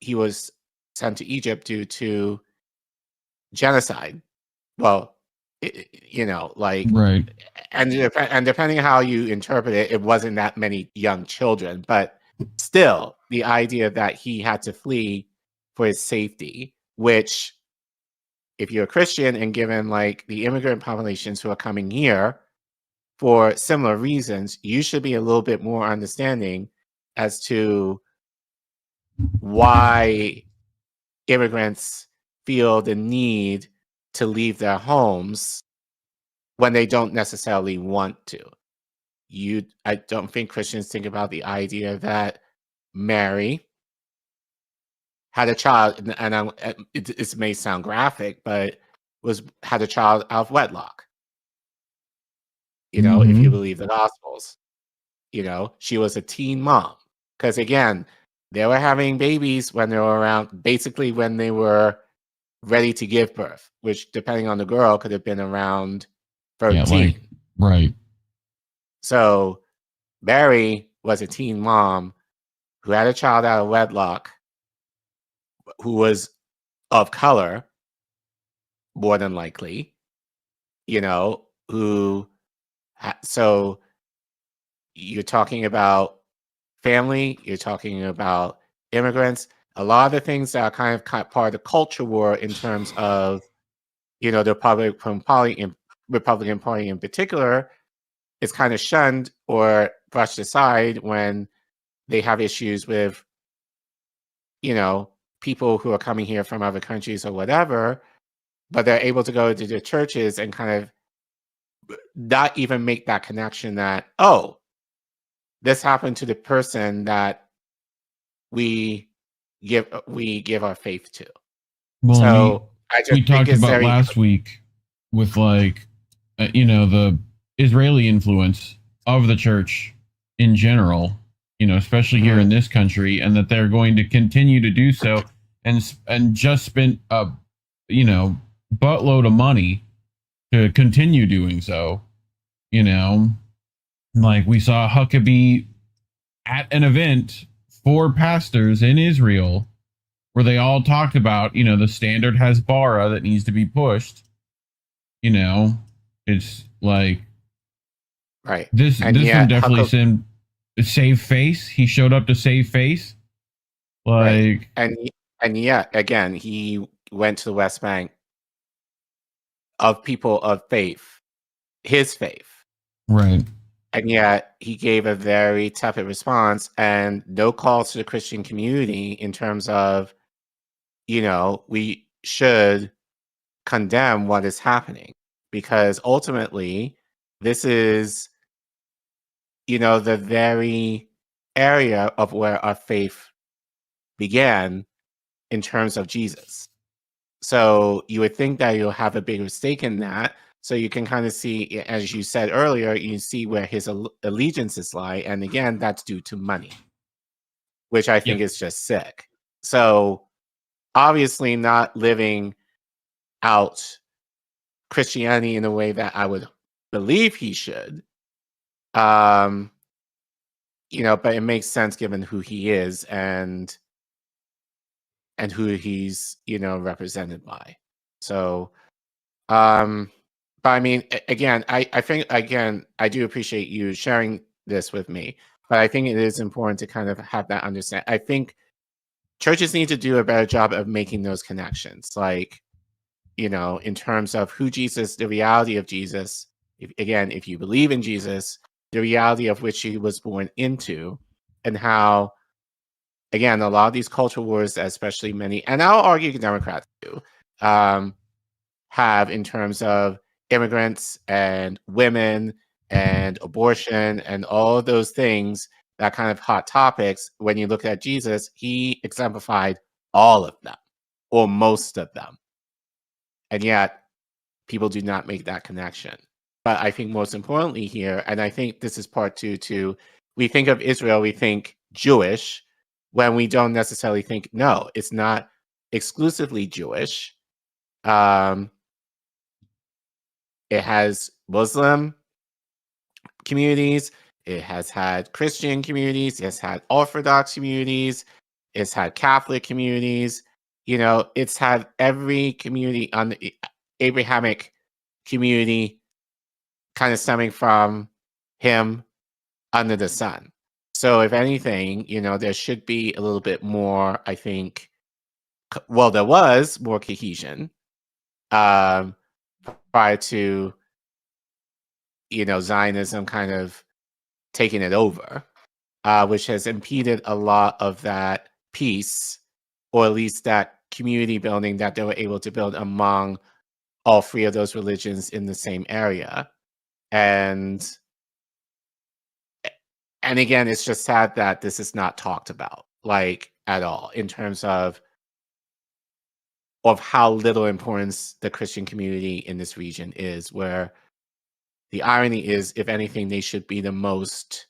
Egypt due to genocide. Well, Right. and depending on how you interpret it, it wasn't that many young children, but still, the idea that he had to flee for his safety, which, if you're a Christian and given like the immigrant populations who are coming here for similar reasons, you should be a little bit more understanding as to why immigrants feel the need to leave their homes when they don't necessarily want to. I don't think Christians think about the idea that Mary had a child, and it may sound graphic, but had a child out of wedlock. If you believe the Gospels, she was a teen mom, because again, they were having babies when they were around, basically when they were ready to give birth, which, depending on the girl, could have been around 13. Right. So Mary was a teen mom who had a child out of wedlock, who was of color, more than likely, so you're talking about family, you're talking about immigrants, a lot of the things that are kind of part of the culture war in terms of, the Republican Party in particular, is kind of shunned or brushed aside when they have issues with, people who are coming here from other countries or whatever, but they're able to go to the churches and kind of not even make that connection that, oh, this happened to the person that we give our faith to. Well, so we talked about last week with the Israeli influence of the church in general, especially here in this country, and that they're going to continue to do so, and just spent a buttload of money to continue doing so. Like we saw Huckabee at an event for pastors in Israel where they all talked about, the standard Hasbara that needs to be pushed. It's like, right. This one definitely seemed to save face. He showed up to save face. Like, right. And yet again, he went to the West Bank of people of faith, his faith. Right. And yet he gave a very tepid response and no calls to the Christian community in terms of, we should condemn what is happening, because ultimately this is, the very area of where our faith began in terms of Jesus. So you would think that you'll have a bigger stake in that. So you can kind of see, as you said earlier, you see where his allegiances lie. And again, that's due to money, which I think is just sick. So obviously not living out Christianity in a way that I would believe he should. But it makes sense given who he is and who he's, represented by. So, but I mean, again, I think, I do appreciate you sharing this with me, but I think it is important to kind of have that understand. I think churches need to do a better job of making those connections, like, in terms of who Jesus, the reality of Jesus, if you believe in Jesus, the reality of which he was born into, and how, again, a lot of these culture wars, especially many, and I'll argue Democrats do, have in terms of immigrants and women and abortion and all of those things, that kind of hot topics. When you look at Jesus, he exemplified all of them or most of them. And yet people do not make that connection. But I think most importantly here, and I think this is part two too, we think of Israel, we think Jewish, when we don't necessarily think, no, it's not exclusively Jewish. It has Muslim communities, it has had Christian communities, it's had Orthodox communities, it's had Catholic communities. It's had every community on the Abrahamic community kind of stemming from him under the sun. So if anything, there should be a little bit more, I think, there was more cohesion prior to, Zionism kind of taking it over, which has impeded a lot of that peace, or at least that community building that they were able to build among all three of those religions in the same area. And again, it's just sad that this is not talked about, at all, in terms of how little importance the Christian community in this region is, where the irony is, if anything, they should be the most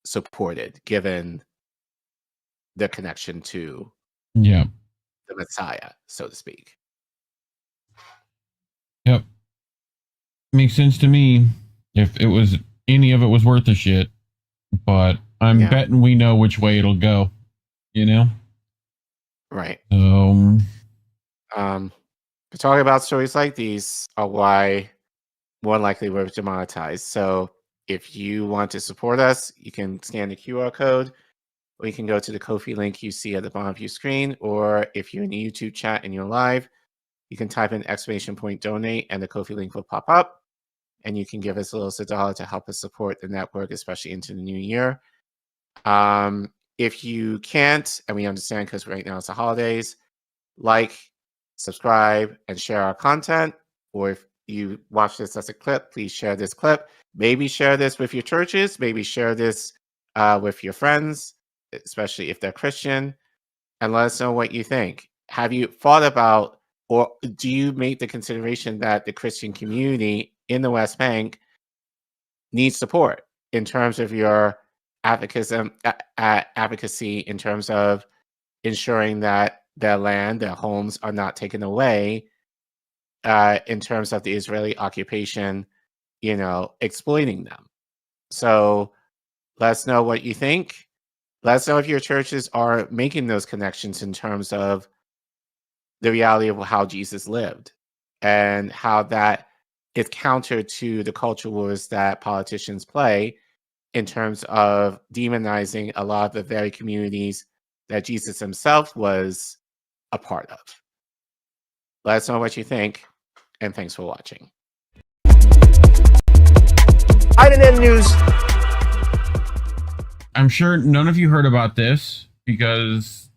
supported, given the connection to the Messiah, so to speak. Yep. Makes sense to me if any of it was worth a shit, but I'm betting we know which way it'll go, Right. So, talking about stories like these are why more likely we're demonetized. So if you want to support us, you can scan the QR code, or you can go to the Ko-fi link you see at the bottom of your screen, or if you're in the YouTube chat and you're live, you can type in !donate and the Ko-fi link will pop up, and you can give us a little $1 to help us support the network, especially into the new year. If you can't, and we understand because right now it's the holidays, subscribe, and share our content. Or if you watch this as a clip, please share this clip. Maybe share this with your churches. Maybe share this with your friends, especially if they're Christian, and let us know what you think. Have you thought about, or do you make the consideration that the Christian community in the West Bank needs support in terms of your advocacy in terms of ensuring that their land, their homes are not taken away in terms of the Israeli occupation, exploiting them? So let us know what you think. Let us know if your churches are making those connections in terms of the reality of how Jesus lived and how that is counter to the culture wars that politicians play in terms of demonizing a lot of the very communities that Jesus himself was a part of. Let us know what you think, and thanks for watching. INN News. I'm sure none of you heard about this, because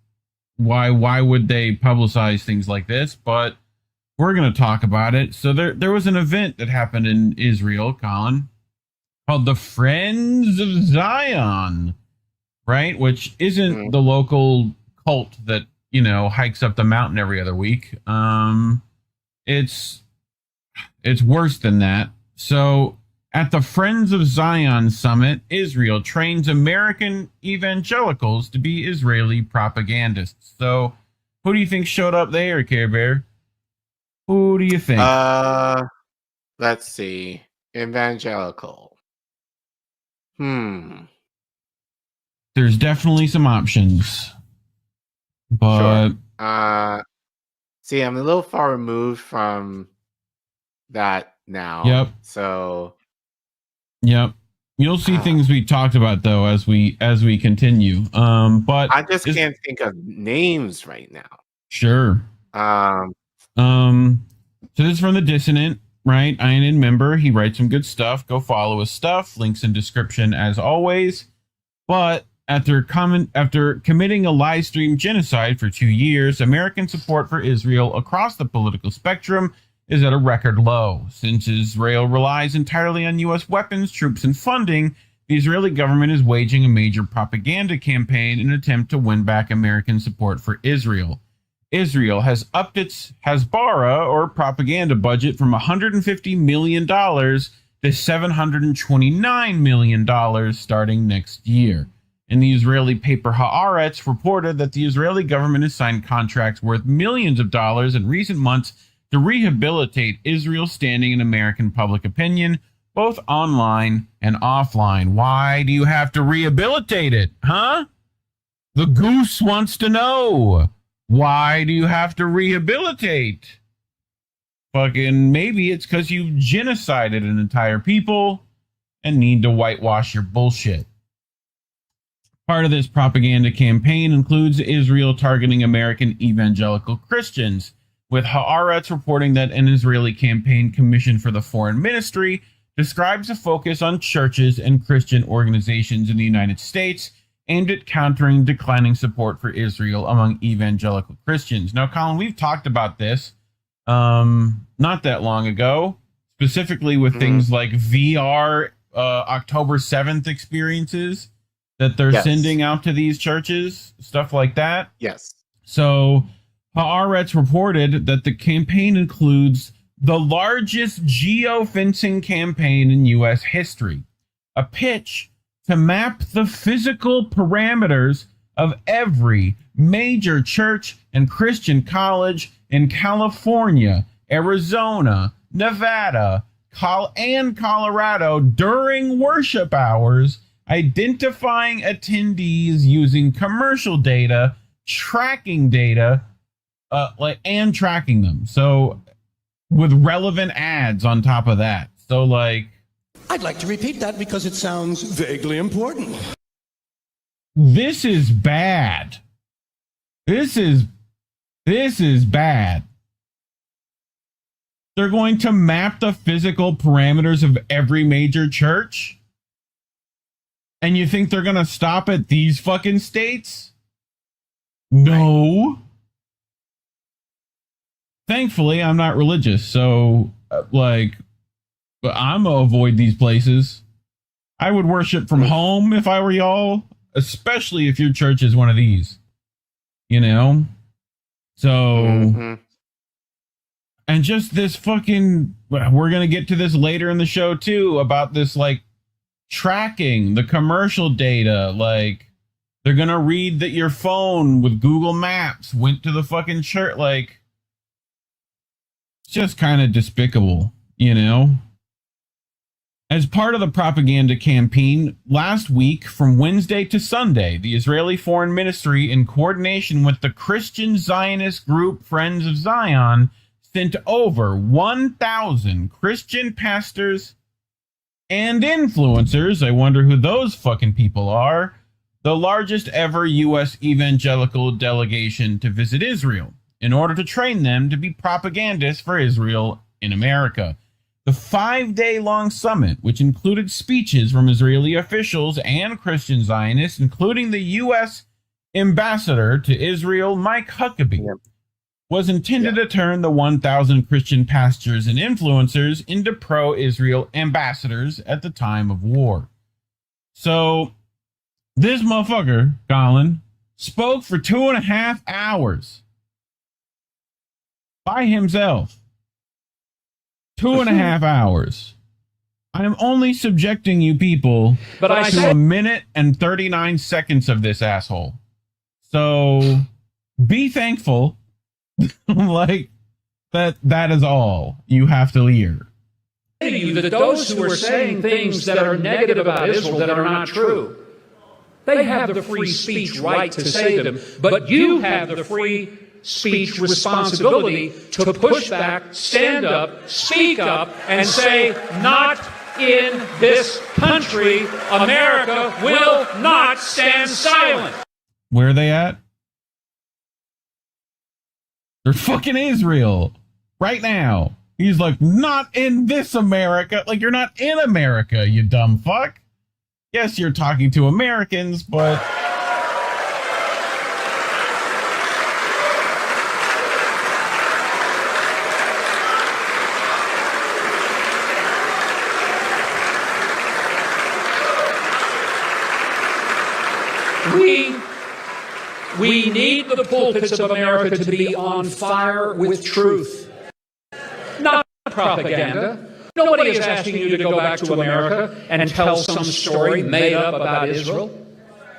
why would they publicize things like this? But we're going to talk about it. So there was an event that happened in Israel, Collin, called the Friends of Zion, right? Which isn't the local cult that, hikes up the mountain every other week. It's worse than that. So at the Friends of Zion Summit, Israel trains American evangelicals to be Israeli propagandists. So who do you think showed up there, Care Bear? Who do you think? Let's see. Evangelical. There's definitely some options. But sure. See, I'm a little far removed from that now. Yep. So yep. You'll see things we talked about though as we continue. But I just can't think of names right now. Sure. So this is from The Dissonant, right? INN member. He writes some good stuff. Go follow his stuff. Links in description as always. But after committing a live stream genocide for 2 years, American support for Israel across the political spectrum is at a record low. Since Israel relies entirely on U.S. weapons, troops, and funding, the Israeli government is waging a major propaganda campaign in an attempt to win back American support for Israel. Israel has upped its Hasbara, or propaganda, budget from $150 million to $729 million starting next year. And the Israeli paper Haaretz reported that the Israeli government has signed contracts worth millions of dollars in recent months to rehabilitate Israel's standing in American public opinion, both online and offline. Why do you have to rehabilitate it, huh? The goose wants to know. Why do you have to rehabilitate? Fucking maybe it's because you genocided an entire people and need to whitewash your bullshit. Part of this propaganda campaign includes Israel targeting American evangelical Christians, with Haaretz reporting that an Israeli campaign commissioned for the foreign ministry describes a focus on churches and Christian organizations in the United States aimed at countering declining support for Israel among evangelical Christians. Now, Collin, we've talked about this not that long ago, specifically with things like VR October 7th experiences that they're sending out to these churches, stuff like that. Yes. So Haaretz reported that the campaign includes the largest geofencing campaign in U.S. history, a pitch to map the physical parameters of every major church and Christian college in California, Arizona, Nevada, and Colorado during worship hours, identifying attendees using commercial data, tracking data, and tracking them. So with relevant ads on top of that. So like, I'd like to repeat that because it sounds vaguely important. This is bad. This is bad. They're going to map the physical parameters of every major church? And you think they're going to stop at these fucking states? No. Thankfully, I'm not religious, so I'm gonna avoid these places. I would worship from home if I were y'all, especially if your church is one of these. You know? So, and just this fucking, we're gonna get to this later in the show too, about this like tracking the commercial data. Like, they're gonna read that your phone with Google Maps went to the fucking church. Like, just kind of despicable, you know? As part of the propaganda campaign, last week, from Wednesday to Sunday, the Israeli Foreign Ministry, in coordination with the Christian Zionist group Friends of Zion, sent over 1,000 Christian pastors and influencers, I wonder who those fucking people are, the largest ever U.S. evangelical delegation to visit Israel, in order to train them to be propagandists for Israel in America. The 5-day-long summit, which included speeches from Israeli officials and Christian Zionists, including the U.S. ambassador to Israel, Mike Huckabee, was intended to turn the 1,000 Christian pastors and influencers into pro-Israel ambassadors at the time of war. So, this motherfucker, Collin, spoke for 2.5 hours. By himself. 2.5 hours. I am only subjecting you people to a minute and 39 seconds of this asshole. So be thankful like that is all you have to hear. That those who are saying things that are negative about Israel that are not true, they have the free speech right to say them, but you have the free speech responsibility to push back, stand up, speak up, and say, not in this country. America will not stand silent. Where are they at? They're fucking Israel right now. He's like, not in this America. Like, you're not in America, you dumb fuck. Yes, you're talking to Americans, but we need the pulpits of America to be on fire with truth, not propaganda. Nobody is asking you to go back to America and tell some story made up about Israel.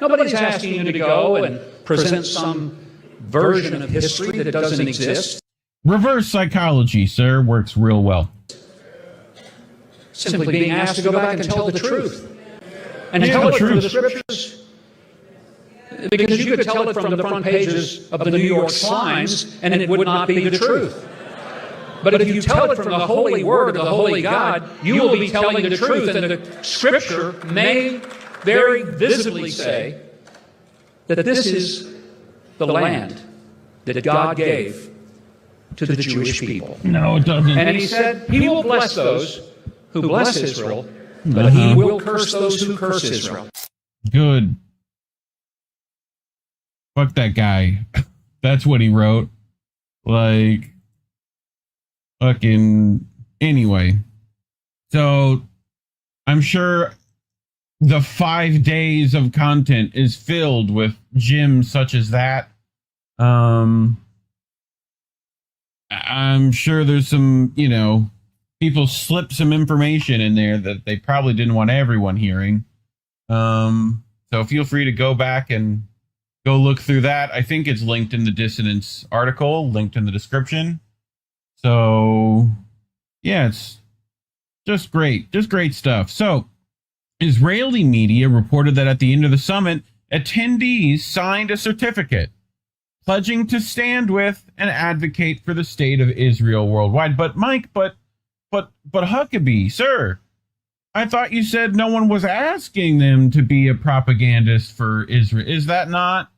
Nobody's asking you to go and present some version of history that doesn't exist. Reverse psychology, sir, works real well. Simply being asked to go back and tell the truth. And tell it from the scriptures. Because you could tell it from the front pages of the New York Slimes, and it would not be the truth. But if you tell it from the holy word of the holy God, you will be telling the truth, and the scripture may very visibly say that this is the land that God gave to the Jewish people. No, it doesn't. And he said he will bless those who bless Israel, but he will curse those who curse Israel. Good. Fuck that guy. That's what he wrote. Like, fucking, anyway. So, I'm sure the 5 days of content is filled with gems such as that. I'm sure there's some, people slip some information in there that they probably didn't want everyone hearing. So feel free to go back and go look through that. I think it's linked in the Dissonance article, linked in the description. So, yeah, it's just great stuff. So, Israeli media reported that at the end of the summit, attendees signed a certificate pledging to stand with and advocate for the state of Israel worldwide. But Mike, but Huckabee, sir, I thought you said no one was asking them to be a propagandist for Israel. Is that not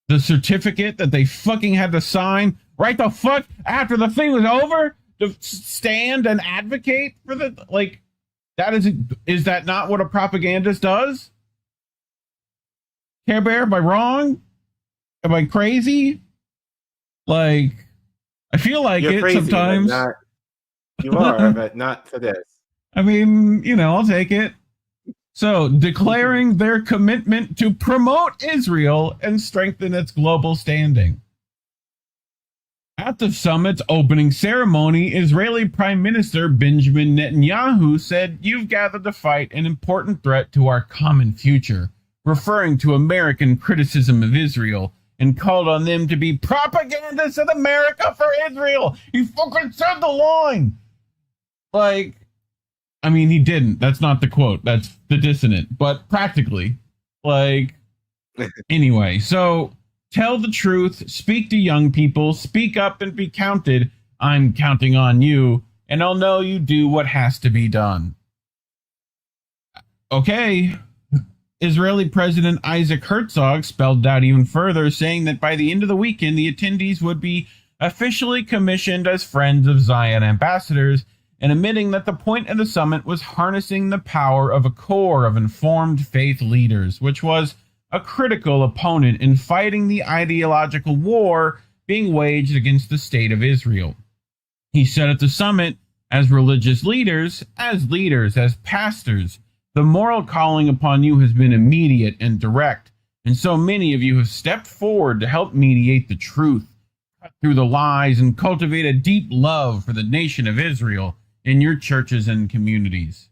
the certificate that they fucking had to sign right the fuck after the thing was over to stand and advocate for the, like, that is that not what a propagandist does? Care Bear, am I wrong? Am I crazy? Like, I feel like You're it crazy, sometimes. You are, but not for this. I mean, I'll take it. So, declaring their commitment to promote Israel and strengthen its global standing. At the summit's opening ceremony, Israeli Prime Minister Benjamin Netanyahu said, "You've gathered to fight an important threat to our common future," referring to American criticism of Israel, and called on them to be propagandists in America for Israel. He fucking said the line. Like, I mean, he didn't. That's not the quote. That's the dissonant. But practically, like, anyway. So, tell the truth. Speak to young people. Speak up and be counted. I'm counting on you, and I'll know you do what has to be done. Okay. Israeli President Isaac Herzog spelled out even further, saying that by the end of the weekend, the attendees would be officially commissioned as Friends of Zion ambassadors, and admitting that the point of the summit was harnessing the power of a core of informed faith leaders, which was a critical opponent in fighting the ideological war being waged against the state of Israel. He said at the summit, as religious leaders, as pastors, the moral calling upon you has been immediate and direct, and so many of you have stepped forward to help mediate the truth, cut through the lies, and cultivate a deep love for the nation of Israel in your churches and communities.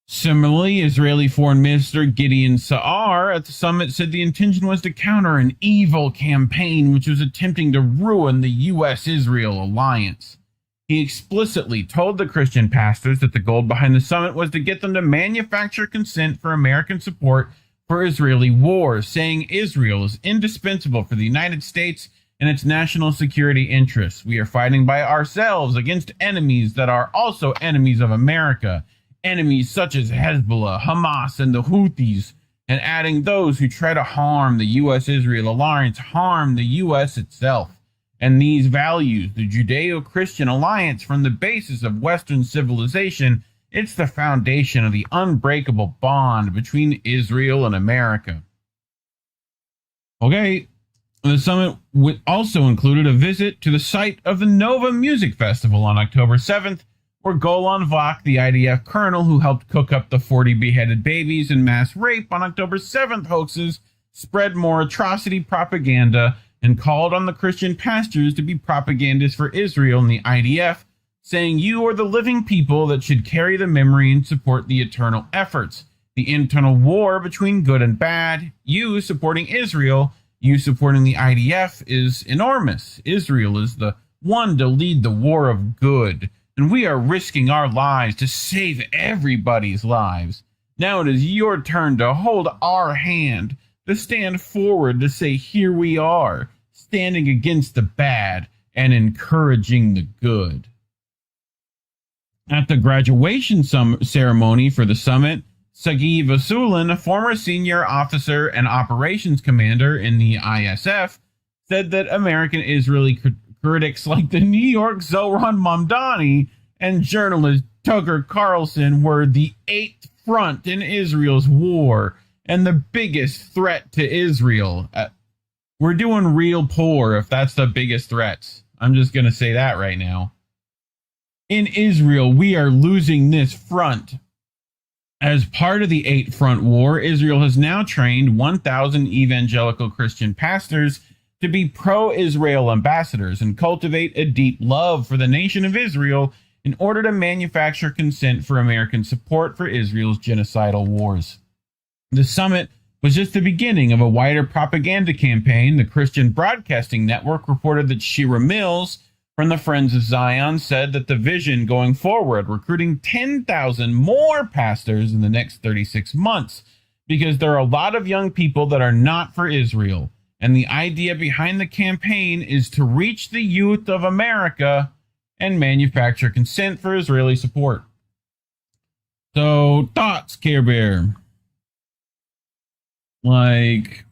Similarly, Israeli Foreign Minister Gideon Sa'ar at the summit said the intention was to counter an evil campaign which was attempting to ruin the U.S.-Israel alliance. He explicitly told the Christian pastors that the goal behind the summit was to get them to manufacture consent for American support for Israeli war, saying Israel is indispensable for the United States and its national security interests. We are fighting by ourselves against enemies that are also enemies of America, enemies such as Hezbollah, Hamas, and the Houthis, and adding those who try to harm the U.S.-Israel alliance harm the U.S. itself. And these values, the Judeo-Christian alliance, from the basis of Western civilization, it's the foundation of the unbreakable bond between Israel and America. Okay, the summit also included a visit to the site of the Nova Music Festival on October 7th, where Golam, the IDF colonel who helped cook up the 40 beheaded babies and mass rape on October 7th hoaxes, spread more atrocity propaganda and called on the Christian pastors to be propagandists for Israel and the IDF, saying, "You are the living people that should carry the memory and support the eternal efforts. The internal war between good and bad, you supporting Israel, you supporting the IDF, is enormous. Israel is the one to lead the war of good, and we are risking our lives to save everybody's lives. Now it is your turn to hold our hand, to stand forward, to say, here we are, standing against the bad and encouraging the good. At the graduation ceremony for the summit, Sagi Vasulin, a former senior officer and operations commander in the ISF, said that American Israeli critics like the New York Zohran Mamdani and journalist Tucker Carlson were the eighth front in Israel's war and the biggest threat to Israel. We're doing real poor if that's the biggest threats. I'm just going to say that right now. In Israel, we are losing this front. As part of the Eight Front War, Israel has now trained 1,000 evangelical Christian pastors to be pro-Israel ambassadors and cultivate a deep love for the nation of Israel in order to manufacture consent for American support for Israel's genocidal wars. The summit was just the beginning of a wider propaganda campaign. The Christian Broadcasting Network reported that Shira Mills from the Friends of Zion said that the vision going forward, recruiting 10,000 more pastors in the next 36 months, because there are a lot of young people that are not for Israel. And the idea behind the campaign is to reach the youth of America and manufacture consent for Israeli support. So, thoughts, Care Bear? Like,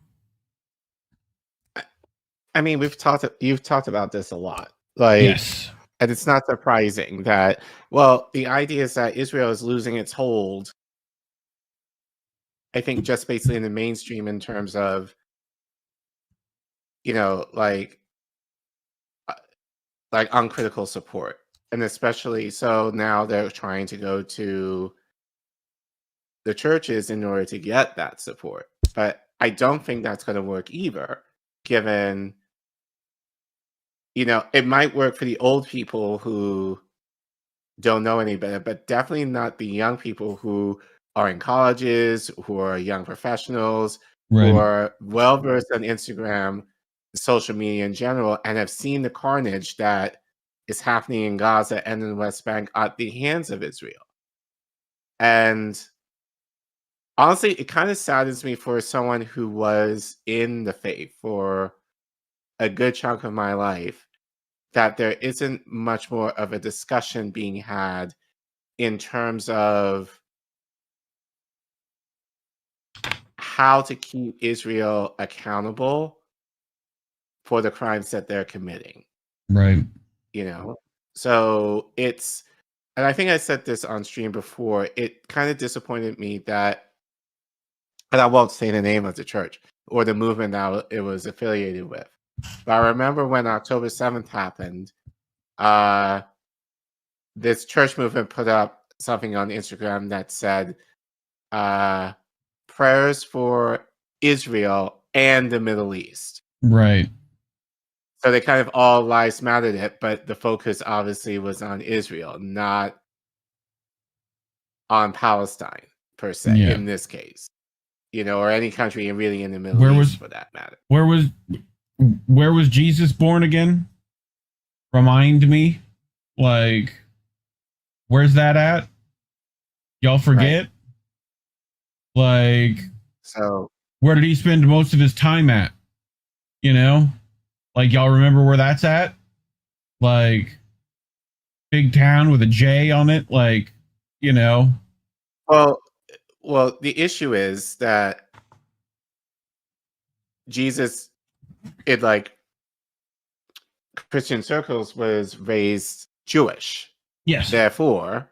I mean, you've talked about this a lot. Like, yes. And it's not surprising that, well, the idea is that Israel is losing its hold, I think, just basically in the mainstream in terms of, like uncritical support. And especially so now they're trying to go to the churches in order to get that support. But I don't think that's going to work either, given, it might work for the old people who don't know any better, but definitely not the young people who are in colleges, who are young professionals, right, who are well-versed on Instagram, social media in general, and have seen the carnage that is happening in Gaza and in the West Bank at the hands of Israel. And honestly, it kind of saddens me for someone who was in the faith for a good chunk of my life that there isn't much more of a discussion being had in terms of how to keep Israel accountable for the crimes that they're committing. Right. So it's, and I think I said this on stream before, it kind of disappointed me that, and I won't say the name of the church or the movement that it was affiliated with, but I remember when October 7th happened, this church movement put up something on Instagram that said, prayers for Israel and the Middle East. Right. So they kind of all lives mattered it, but the focus obviously was on Israel, not on Palestine per se, in this case, or any country really in the Middle East for that matter. Where was Jesus born again? Remind me. Like, where's that at? Y'all forget? Right. Like, so where did he spend most of his time at? Like, y'all remember where that's at? Like, big town with a J on it? Like, Well, the issue is that Jesus, in like Christian circles, was Jewish. Yes. Therefore,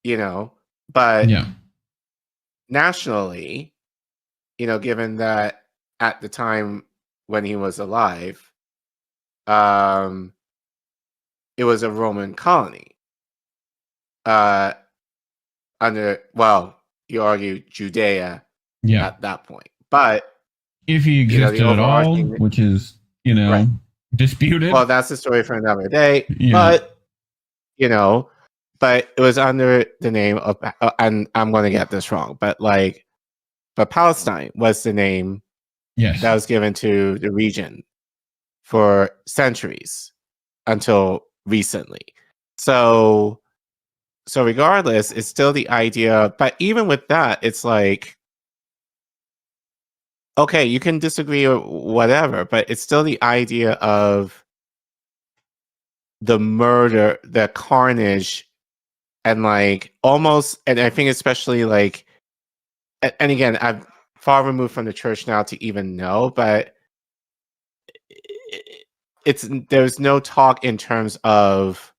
but yeah, nationally, given that at the time when he was alive, it was a Roman colony. Under, well, you argue Judea at that point. But if he existed at all, which is, right, disputed. Well, that's the story for another day. Yeah. But, but it was under the name of, and I'm going to get this wrong, but Palestine was the name that was given to the region for centuries until recently. So regardless, it's still the idea, but even with that, it's like, okay, you can disagree or whatever, but it's still the idea of the murder, the carnage, and like almost, and I think especially like, and again, I'm far removed from the church now to even know, but there's no talk in terms of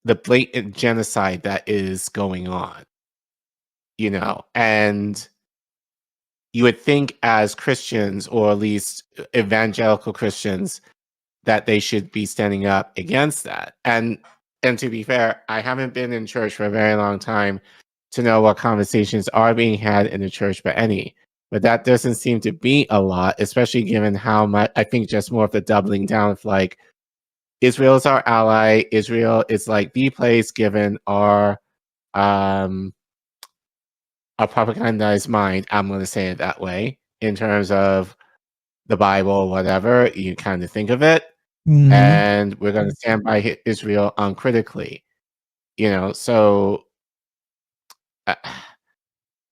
the blatant genocide that is going on, and you would think as Christians, or at least evangelical Christians, that they should be standing up against that. And to be fair, I haven't been in church for a very long time to know what conversations are being had in the church, but that doesn't seem to be a lot, especially given how much, I think just more of the doubling down of like, Israel is our ally. Israel is like the place given our propagandized mind. I'm going to say it that way in terms of the Bible, whatever you kind of think of it. Mm-hmm. And we're going to stand by Israel uncritically, so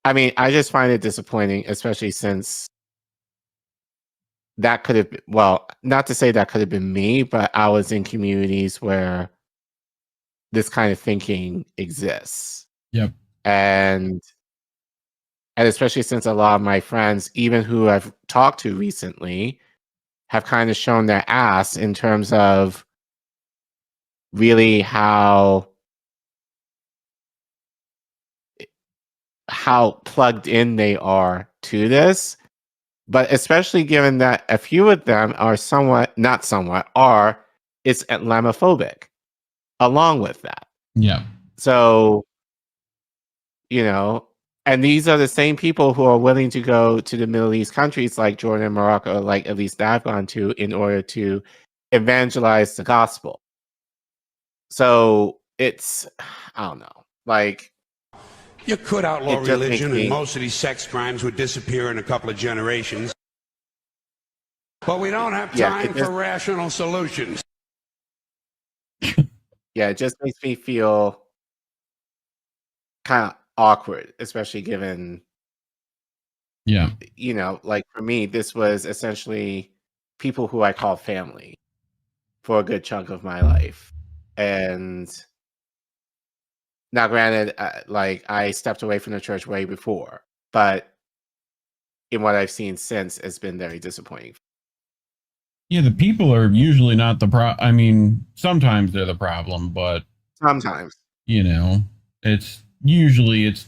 I mean, I just find it disappointing, especially since that could have been, well, not to say that could have been me, but I was in communities where this kind of thinking exists. Yep. And especially since a lot of my friends, even who I've talked to recently, have kind of shown their ass in terms of really how plugged in they are to this, but especially given that a few of them are it's Islamophobic along with that. Yeah. So, and these are the same people who are willing to go to the Middle East countries like Jordan and Morocco, like at least that I've gone to, in order to evangelize the gospel. So it's, I don't know, like, you could outlaw religion and most of these sex crimes would disappear in a couple of generations. But we don't have time for rational solutions. Yeah, it just makes me feel kind of awkward, especially given, like for me, this was essentially people who I call family for a good chunk of my life. And now, granted, like I stepped away from the church way before, but in what I've seen since, it's been very disappointing. Yeah, the people are usually not the problem. I mean, sometimes they're the problem, but sometimes, it's usually it's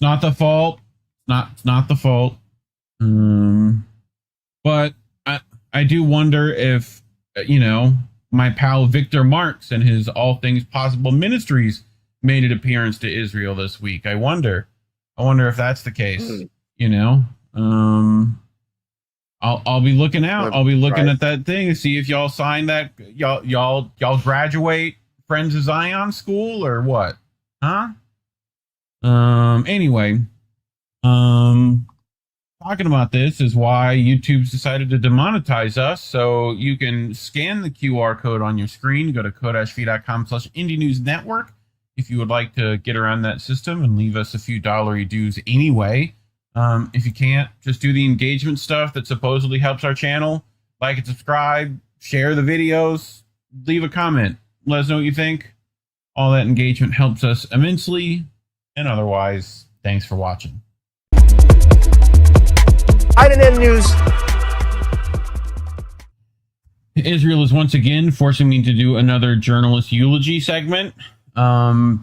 not the fault. It's not the fault. But I do wonder if my pal Victor Marx and his All Things Possible Ministries made an appearance to Israel this week. I wonder if that's the case. I'll be looking out. I'll be looking at that thing to see if y'all sign that. Y'all graduate Friends of Zion school or what? Huh? Anyway, talking about this is why YouTube's decided to demonetize us. So you can scan the QR code on your screen. Go to code-v.com/Indie News Network if you would like to get around that system and leave us a few dollary dues anyway. If you can't, just do the engagement stuff that supposedly helps our channel. Like and subscribe, share the videos, leave a comment. Let us know what you think. All that engagement helps us immensely. And otherwise, thanks for watching. INN News. Israel is once again forcing me to do another journalist eulogy segment.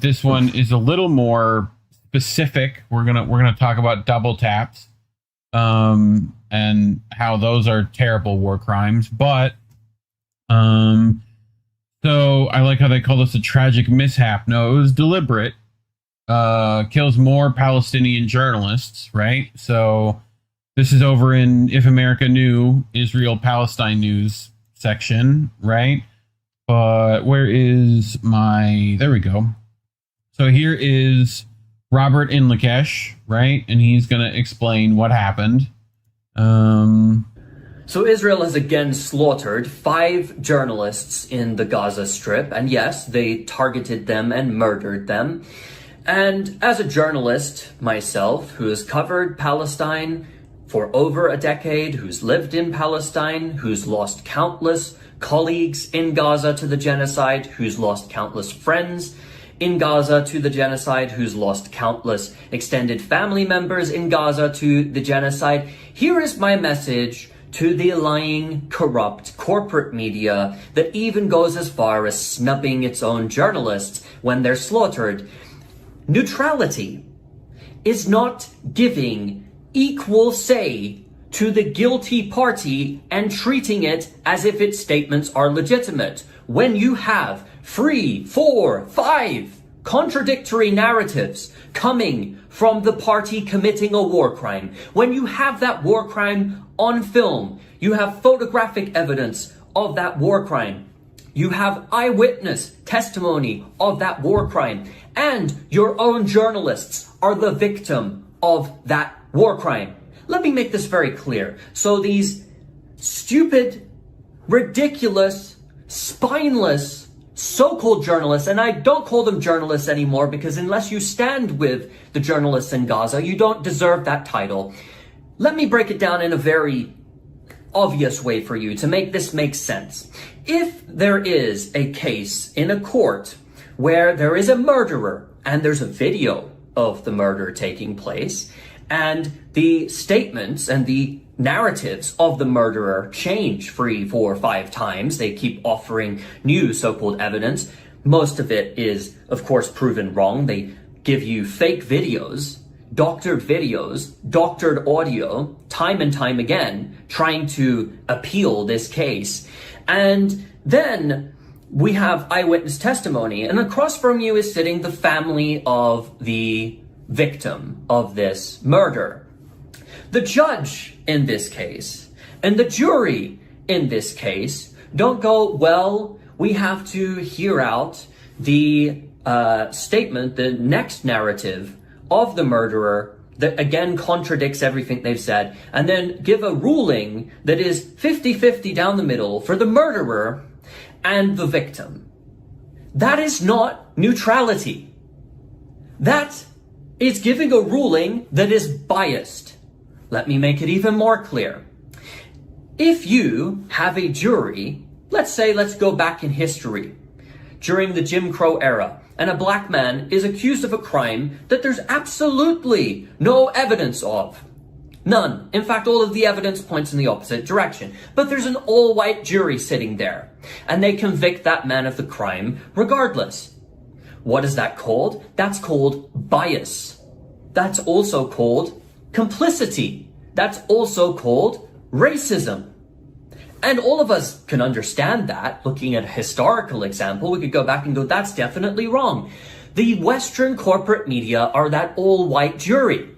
This one is a little more specific. We're gonna talk about double taps, and how those are terrible war crimes. But so I like how they call this a tragic mishap. No, it was deliberate. Kills more Palestinian journalists, right? So this is over in If America Knew, Israel Palestine News section, right? But where is my... There we go. So here is Robert in Lakesh, right? And he's going to explain what happened. So Israel has again slaughtered 5 journalists in the Gaza Strip. And yes, they targeted them and murdered them. And as a journalist myself, who has covered Palestine for over a decade, who's lived in Palestine, who's lost countless colleagues in Gaza to the genocide, who's lost countless friends in Gaza to the genocide, who's lost countless extended family members in Gaza to the genocide, here is my message to the lying, corrupt corporate media that even goes as far as snubbing its own journalists when they're slaughtered. Neutrality is not giving equal say to the guilty party and treating it as if its statements are legitimate. When you have 3, 4, 5 contradictory narratives coming from the party committing a war crime, when you have that war crime on film, you have photographic evidence of that war crime, you have eyewitness testimony of that war crime, and your own journalists are the victim of that war crime. Let me make this very clear. So these stupid, ridiculous, spineless, so-called journalists, and I don't call them journalists anymore because unless you stand with the journalists in Gaza, you don't deserve that title. Let me break it down in a very obvious way for you to make this make sense. If there is a case in a court where there is a murderer and there's a video of the murder taking place, and the statements and the narratives of the murderer change 3, 4, 5 times. They keep offering new so-called evidence. Most of it is, of course, proven wrong. They give you fake videos, doctored audio, time and time again, trying to appeal this case. And then we have eyewitness testimony. And across from you is sitting the family of the victim of this murder. The judge in this case and the jury in this case don't go, well, we have to hear out the statement, the next narrative of the murderer that again contradicts everything they've said, and then give a ruling that is 50-50 down the middle for the murderer and the victim. That is not neutrality. That is giving a ruling that is biased. Let me make it even more clear. If you have a jury, let's go back in history, during the Jim Crow era, and a black man is accused of a crime that there's absolutely no evidence of. None. In fact, all of the evidence points in the opposite direction. But there's an all-white jury sitting there, and they convict that man of the crime regardless. What is that called? That's called bias. That's also called complicity. That's also called racism. And all of us can understand that. Looking at a historical example, we could go back and go, that's definitely wrong. The Western corporate media are that all-white jury.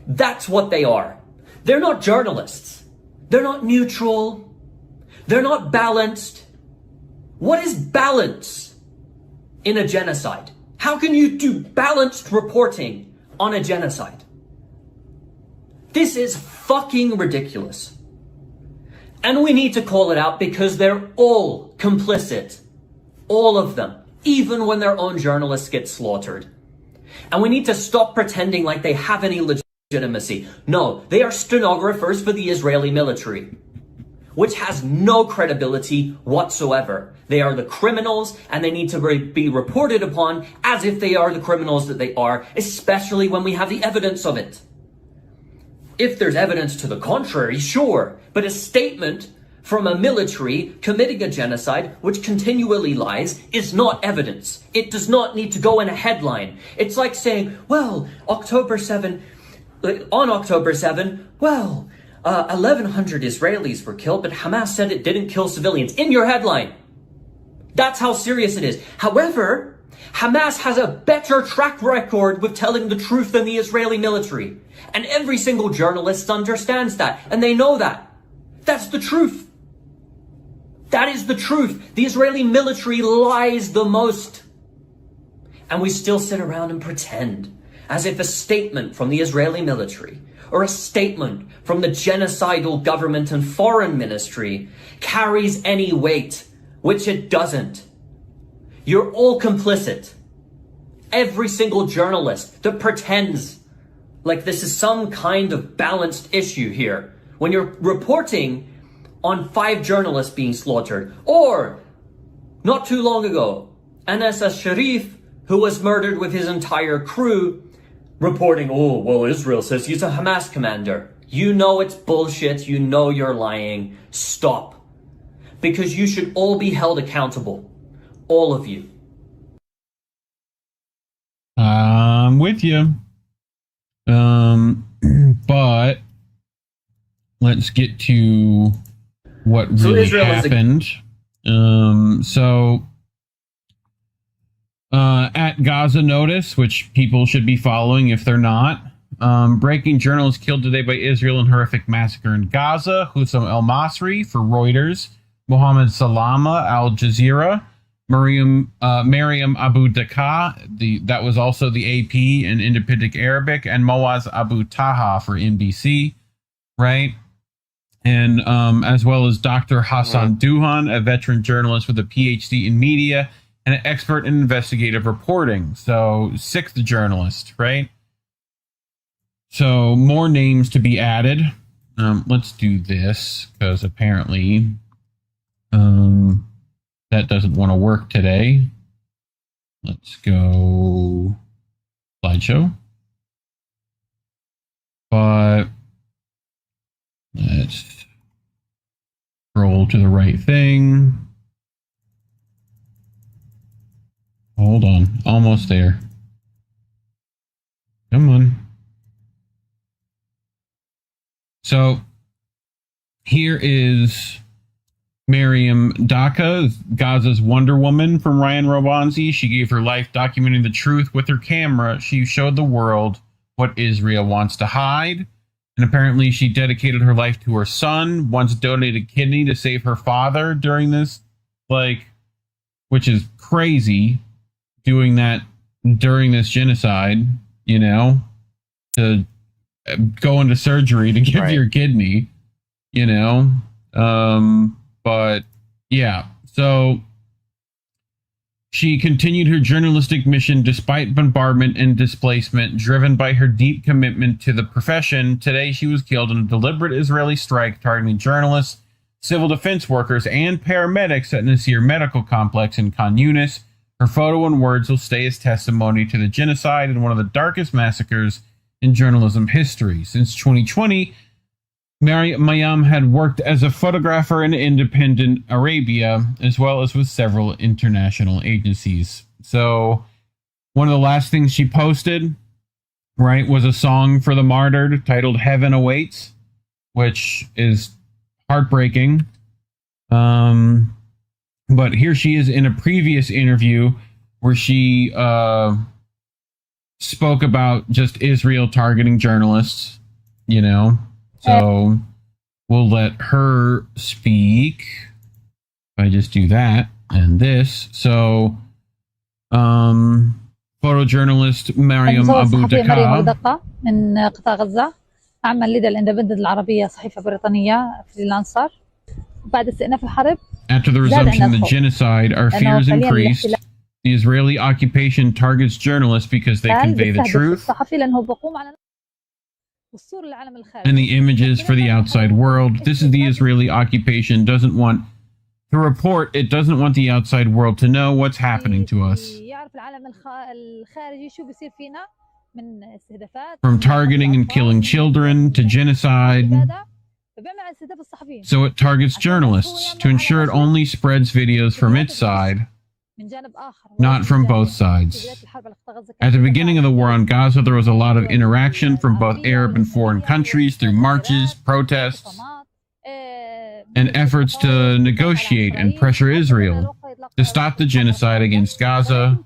That's what they are. They're not journalists. They're not neutral. They're not balanced. What is balance in a genocide? How can you do balanced reporting on a genocide? This is fucking ridiculous. And we need to call it out because they're all complicit. All of them. Even when their own journalists get slaughtered. And we need to stop pretending like they have any legitimacy. No, they are stenographers for the Israeli military, which has no credibility whatsoever. They are the criminals, and they need to be reported upon as if they are the criminals that they are, especially when we have the evidence of it. If there's evidence to the contrary, sure, but a statement from a military committing a genocide, which continually lies, is not evidence. It does not need to go in a headline. It's like saying, well, on October 7, 1,100 Israelis were killed, but Hamas said it didn't kill civilians. In your headline. That's how serious it is. However, Hamas has a better track record with telling the truth than the Israeli military. And every single journalist understands that, and they know that. That's the truth. That is the truth. The Israeli military lies the most. And we still sit around and pretend as if a statement from the Israeli military or a statement from the genocidal government and foreign ministry carries any weight, which it doesn't. You're all complicit. Every single journalist that pretends like this is some kind of balanced issue here, when you're reporting on 5 journalists being slaughtered, or not too long ago, Anas al-Sharif, who was murdered with his entire crew, reporting, oh, well, Israel says he's a Hamas commander. You know it's bullshit. You know you're lying. Stop. Because you should all be held accountable. All of you. I'm with you. But let's get to what really happened. At Gaza Notice, which people should be following if they're not. Breaking journalist killed today by Israel in horrific massacre in Gaza. Hussam El Masri for Reuters. Mohammed Salama, Al Jazeera. Mariam Abu Daka, that was also the AP and Independent Arabic. And Moaz Abu Taha for NBC, right? And as well as Dr. Hassan Duhan, a veteran journalist with a PhD in media and an expert in investigative reporting. So 6th journalist, right? So more names to be added. Let's do this because apparently that doesn't want to work today. Let's go slideshow. But let's scroll to the right thing. Hold on, almost there. Come on. So here is Mariam Daka, Gaza's Wonder Woman from Ryan Robanzi. She gave her life documenting the truth with her camera. She showed the world what Israel wants to hide. And apparently she dedicated her life to her son, once donated a kidney to save her father during this, which is crazy, doing that during this genocide, you know, to go into surgery to give your kidney, you know. But yeah, so she continued her journalistic mission despite bombardment and displacement, driven by her deep commitment to the profession. Today, she was killed in a deliberate Israeli strike targeting journalists, civil defense workers, and paramedics at Nasir Medical Complex in Khan Yunis. Her photo and words will stay as testimony to the genocide and one of the darkest massacres in journalism history. Since 2020, Mariam had worked as a photographer in Independent Arabia, as well as with several international agencies. So one of the last things she posted, right, was a song for the martyred titled Heaven Awaits, which is heartbreaking. But here she is in a previous interview where she spoke about just Israel targeting journalists, you know. So we'll let her speak. If I just do that and this. So photojournalist Mariam Abu Daka من قطاع غزة، أعمل لدى الإندبندنت العربية صحيفة بريطانية فريلانسر. بعد استئناف الحرب After the resumption of the genocide, our fears increased. The Israeli occupation targets journalists because they convey the truth and the images for the outside world. This is the Israeli occupation doesn't want to report. It doesn't want the outside world to know what's happening to us. From targeting and killing children to genocide. So it targets journalists to ensure it only spreads videos from its side, not from both sides. At the beginning of the war on Gaza, there was a lot of interaction from both Arab and foreign countries through marches, protests, and efforts to negotiate and pressure Israel to stop the genocide against Gaza.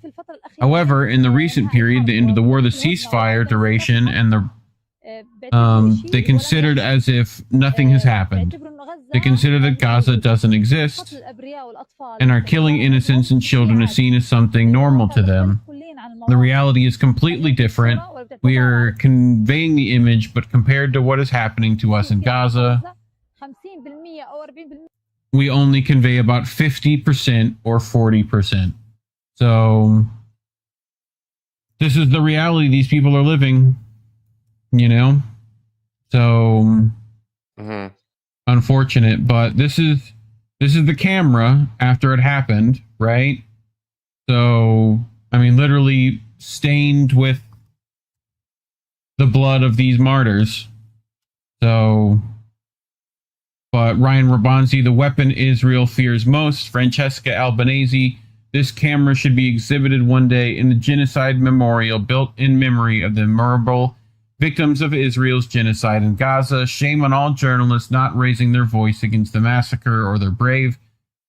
However, in the recent period, the end of the war, the ceasefire duration, and they considered as if nothing has happened. They consider that Gaza doesn't exist and are killing innocents and children is seen as something normal to them. The reality is completely different. We are conveying the image, but compared to what is happening to us in Gaza, we only convey about 50% or 40%. So this is the reality these people are living, you know? So unfortunate, but this is the camera after it happened, right? So, I mean, literally stained with the blood of these martyrs. So, but Ryan Rabanzi, the weapon Israel fears most, Francesca Albanese, this camera should be exhibited one day in the genocide memorial built in memory of the memorable victims of Israel's genocide in Gaza. Shame on all journalists not raising their voice against the massacre or their brave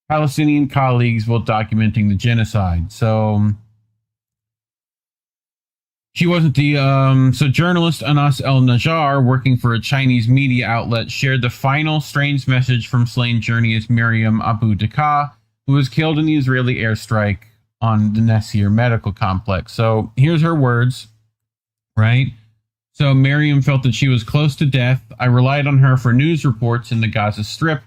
Palestinian colleagues while documenting the genocide. So she wasn't the so journalist Anas El-Najjar, working for a Chinese media outlet, shared the final strange message from slain journalist Miriam Abu Daqqa, who was killed in the Israeli airstrike on the Nasser medical complex. So here's her words, right? So Miriam felt that she was close to death. I relied on her for news reports in the Gaza Strip,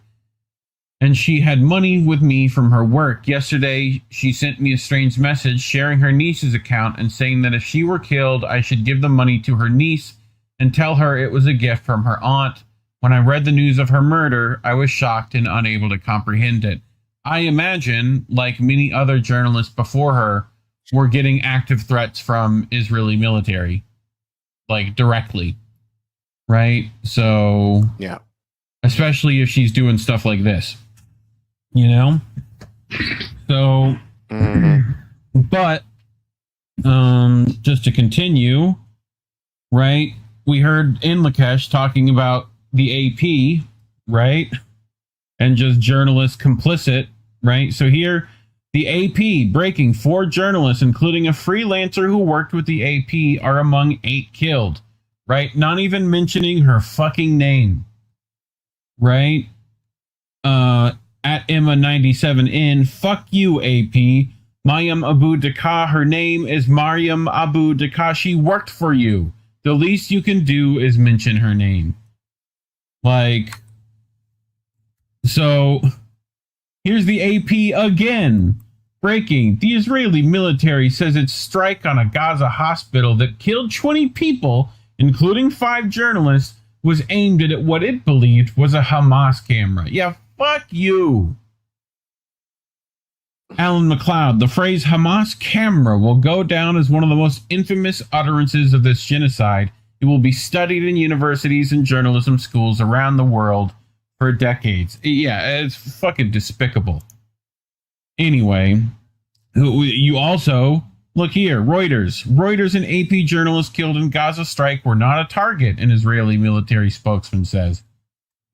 and she had money with me from her work. Yesterday, she sent me a strange message sharing her niece's account and saying that if she were killed, I should give the money to her niece and tell her it was a gift from her aunt. When I read the news of her murder, I was shocked and unable to comprehend it. I imagine, like many other journalists before her, were getting active threats from Israeli military, like directly, right? So, yeah, especially if she's doing stuff like this, you know? So, but, just to continue, right? We heard in Lakesh talking about the AP, right? And just journalists complicit, right? So here, the AP breaking 4 journalists, including a freelancer who worked with the AP, are among 8 killed, right? Not even mentioning her fucking name, right? At Emma97N, fuck you, AP. Mariam Abu Daqqa, her name is Mariam Abu Daqqa. She worked for you. The least you can do is mention her name. Like, so here's the AP again. Breaking. The Israeli military says its strike on a Gaza hospital that killed 20 people, including 5 journalists, was aimed at what it believed was a Hamas camera. Yeah, fuck you. Alan McLeod, the phrase Hamas camera will go down as one of the most infamous utterances of this genocide. It will be studied in universities and journalism schools around the world for decades. Yeah, it's fucking despicable. Anyway, you also, look here, Reuters. Reuters and AP journalists killed in Gaza strike were not a target, an Israeli military spokesman says.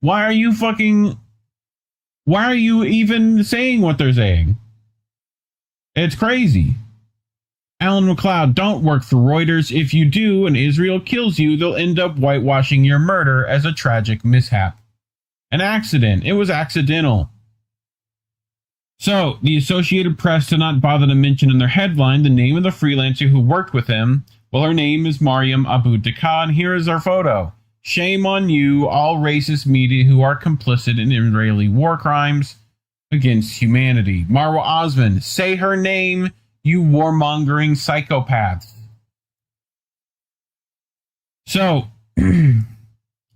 Why are you even saying what they're saying? It's crazy. Alan McLeod, don't work for Reuters. If you do and Israel kills you, they'll end up whitewashing your murder as a tragic mishap. An accident. It was accidental. So, the Associated Press did not bother to mention in their headline the name of the freelancer who worked with him. Well, her name is Mariam Abu Daqqa, and here is her photo. Shame on you, all racist media who are complicit in Israeli war crimes against humanity. Marwa Osman, say her name, you warmongering psychopaths. So,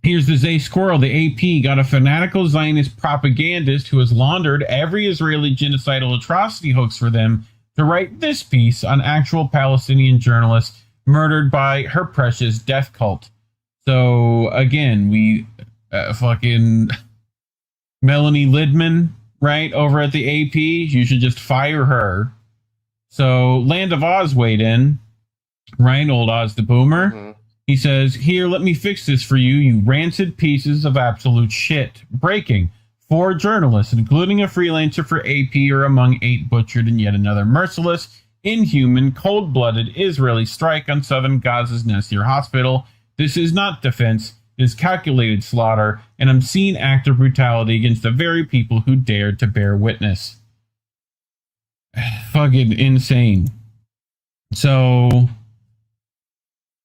here's the Zay Squirrel. The AP got a fanatical Zionist propagandist who has laundered every Israeli genocidal atrocity hoax for them to write this piece on actual Palestinian journalists murdered by her precious death cult. So, again, we fucking Melanie Lidman, right, over at the AP, you should just fire her. So, Land of Oz weighed in, right, old Oz the Boomer. Mm-hmm. He says, here, let me fix this for you, you rancid pieces of absolute shit. Breaking. 4 journalists, including a freelancer for AP, are among 8 butchered in yet another merciless, inhuman, cold-blooded Israeli strike on southern Gaza's Nasser hospital. This is not defense. It is calculated slaughter, an obscene act of brutality against the very people who dared to bear witness. Fucking insane. So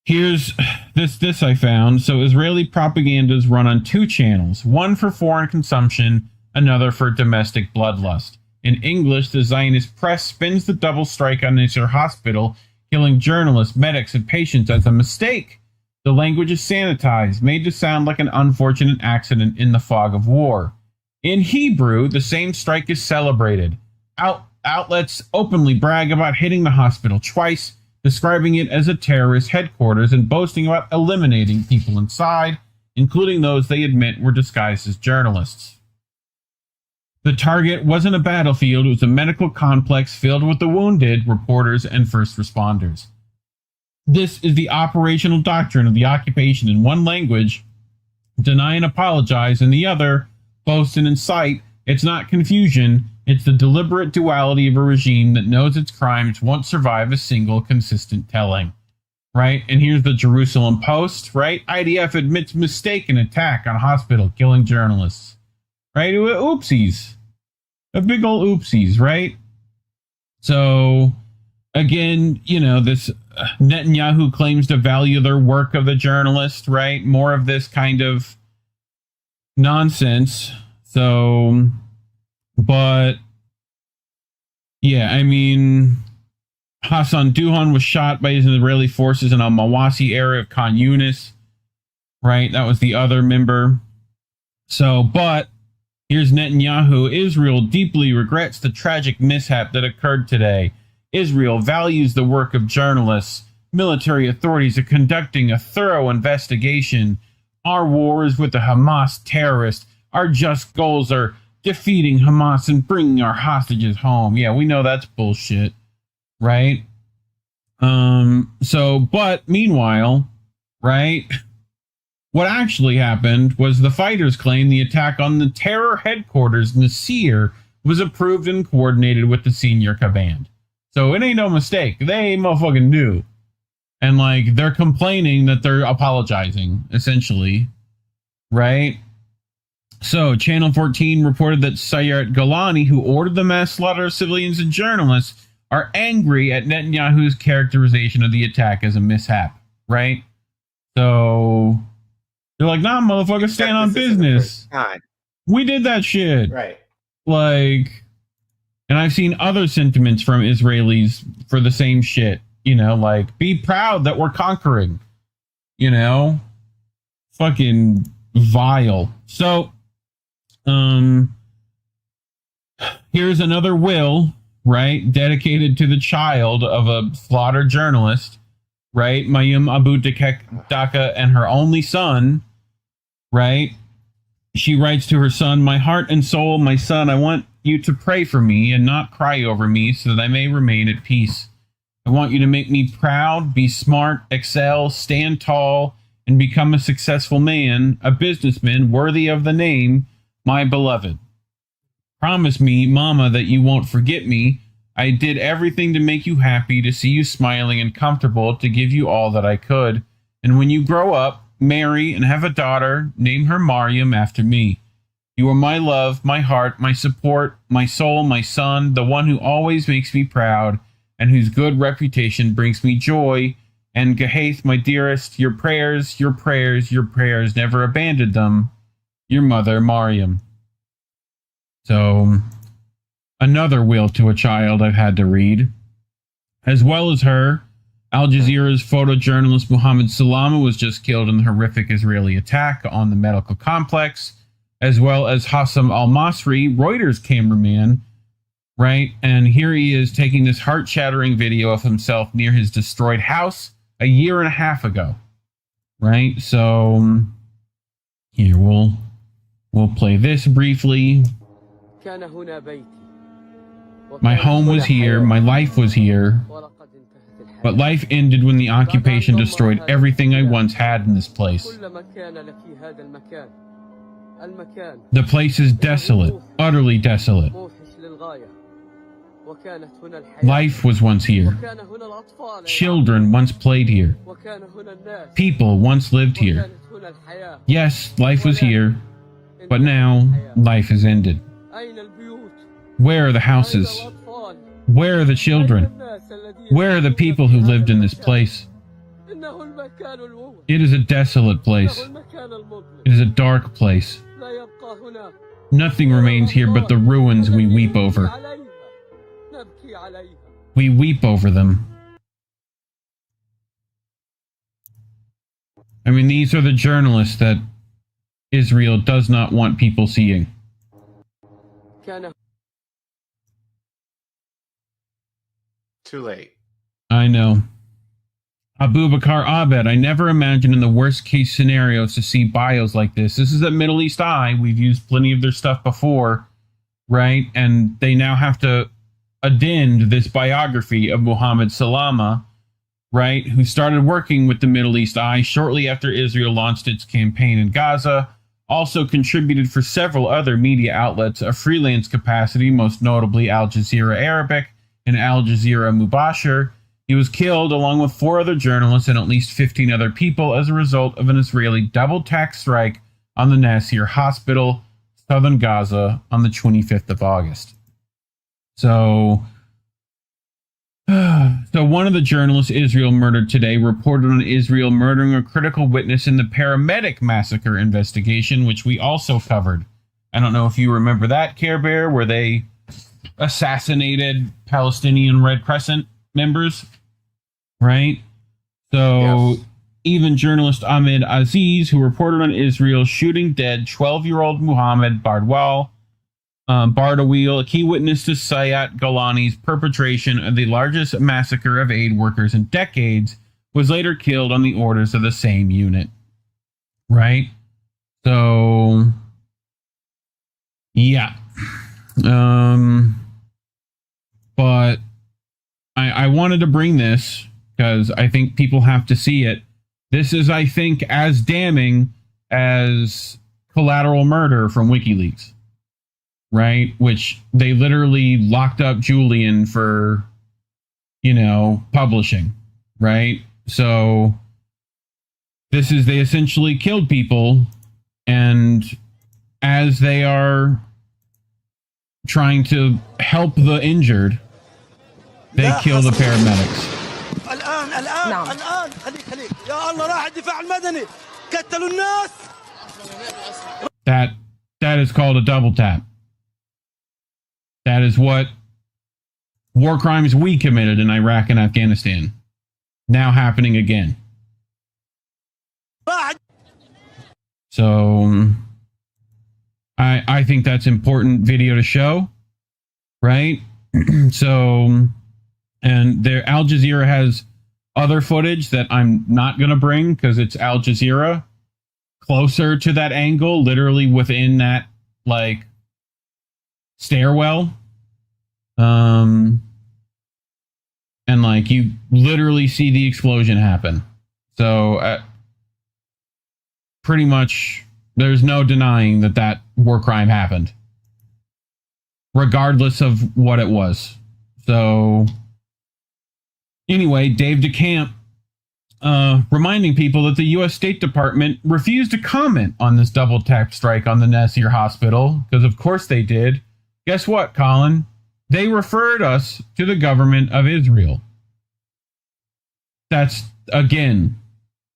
here's this I found. So Israeli propaganda is run on two channels, one for foreign consumption, another for domestic bloodlust. In English, the Zionist press spins the double strike on Nasser Hospital, killing journalists, medics, and patients as a mistake. The language is sanitized, made to sound like an unfortunate accident in the fog of war. In Hebrew, the same strike is celebrated. Outlets openly brag about hitting the hospital twice, describing it as a terrorist headquarters and boasting about eliminating people inside, including those they admit were disguised as journalists. The target wasn't a battlefield, it was a medical complex filled with the wounded, reporters, and first responders. This is the operational doctrine of the occupation in one language, deny and apologize in the other, boast and incite. It's not confusion, it's the deliberate duality of a regime that knows its crimes won't survive a single consistent telling. Right? And here's the Jerusalem Post, right? IDF admits mistaken attack on hospital, killing journalists. Right? Oopsies. A big old oopsies, right? So, again, you know, this Netanyahu claims to value their work of the journalist, right? More of this kind of nonsense. So, but, yeah, I mean, Hassan Duhan was shot by Israeli forces in al-Mawasi area of Khan Yunis, right? That was the other member. So, but here's Netanyahu. Israel deeply regrets the tragic mishap that occurred today. Israel values the work of journalists. Military authorities are conducting a thorough investigation. Our war is with the Hamas terrorists. Our just goals are defeating Hamas and bringing our hostages home. Yeah, we know that's bullshit, right? But meanwhile, right, what actually happened was the fighters claimed the attack on the terror headquarters, Nasir, was approved and coordinated with the senior command. So it ain't no mistake. They motherfucking knew. And, like, they're complaining that they're apologizing, essentially. Right? So, Channel 14 reported that Sayeret Golani, who ordered the mass slaughter of civilians and journalists, are angry at Netanyahu's characterization of the attack as a mishap. Right? So they're like, nah, motherfucker, stand on business. We did that shit. Right. Like, and I've seen other sentiments from Israelis for the same shit. You know, like, be proud that we're conquering. You know? Fucking vile. So, here's another will, right? Dedicated to the child of a slaughtered journalist, right? Mayum Abu Daka and her only son, right? She writes to her son, my heart and soul, my son, I want you to pray for me and not cry over me so that I may remain at peace. I want you to make me proud, be smart, excel, stand tall, and become a successful man, a businessman worthy of the name, my beloved. Promise me, Mama, that you won't forget me. I did everything to make you happy, to see you smiling and comfortable, to give you all that I could. And when you grow up, marry, and have a daughter, name her Mariam after me. You are my love, my heart, my support, my soul, my son, the one who always makes me proud, and whose good reputation brings me joy. And Gehath, my dearest, your prayers, your prayers, your prayers never abandoned them. Your mother, Mariam. So, another will to a child I've had to read. As well as her, Al Jazeera's photojournalist Mohammed Salama was just killed in the horrific Israeli attack on the medical complex, as well as Hassam al-Masri, Reuters cameraman, right? And here he is taking this heart-shattering video of himself near his destroyed house a year and a half ago, right? So, here, we'll play this briefly. My home was here, my life was here, but life ended when the occupation destroyed everything I once had in this place. The place is desolate, utterly desolate. Life was once here. Children once played here. People once lived here. Yes, life was here, but now life has ended. Where are the houses? Where are the children? Where are the people who lived in this place? It is a desolate place. It is a dark place. Nothing remains here but the ruins we weep over. We weep over them. I mean, these are the journalists that Israel does not want people seeing. Too late. I know. Abu Bakr Abed, I never imagined in the worst case scenarios to see bios like this. This is a Middle East Eye. We've used plenty of their stuff before, right? And they now have to addend this biography of Muhammad Salama, right? Who started working with the Middle East Eye shortly after Israel launched its campaign in Gaza. Also contributed for several other media outlets of freelance capacity, most notably Al Jazeera Arabic and Al Jazeera Mubashir. He was killed along with 4 other journalists and at least 15 other people as a result of an Israeli double-tack strike on the Nasir Hospital, southern Gaza, on the 25th of August. So one of the journalists Israel murdered today reported on Israel murdering a critical witness in the paramedic massacre investigation, which we also covered. I don't know if you remember that, Care Bear, where they assassinated Palestinian Red Crescent members, right? So yes. Even journalist Ahmed Aziz, who reported on Israel shooting dead 12-year-old Muhammad Bardawil, a key witness to Sayat Golani's perpetration of the largest massacre of aid workers in decades, was later killed on the orders of the same unit. Right? So, yeah. But I wanted to bring this because I think people have to see it. This is, I think, as damning as Collateral Murder from WikiLeaks. Right? Which they literally locked up Julian for, publishing. Right? So they essentially killed people, and as they are trying to help the injured, they kill the paramedics. That is called a double tap. That is what war crimes we committed in Iraq and Afghanistan. Now happening again. So I think that's important video to show, right? So, and Al Jazeera has other footage that I'm not going to bring because it's Al Jazeera closer to that angle, literally within that stairwell. And you literally see the explosion happen. So pretty much there's no denying that war crime happened, regardless of what it was. So anyway, Dave DeCamp reminding people that the U.S. State Department refused to comment on this double tap strike on the Nasir Hospital, because of course they did. Guess what, Collin? They referred us to the government of Israel. That's, again,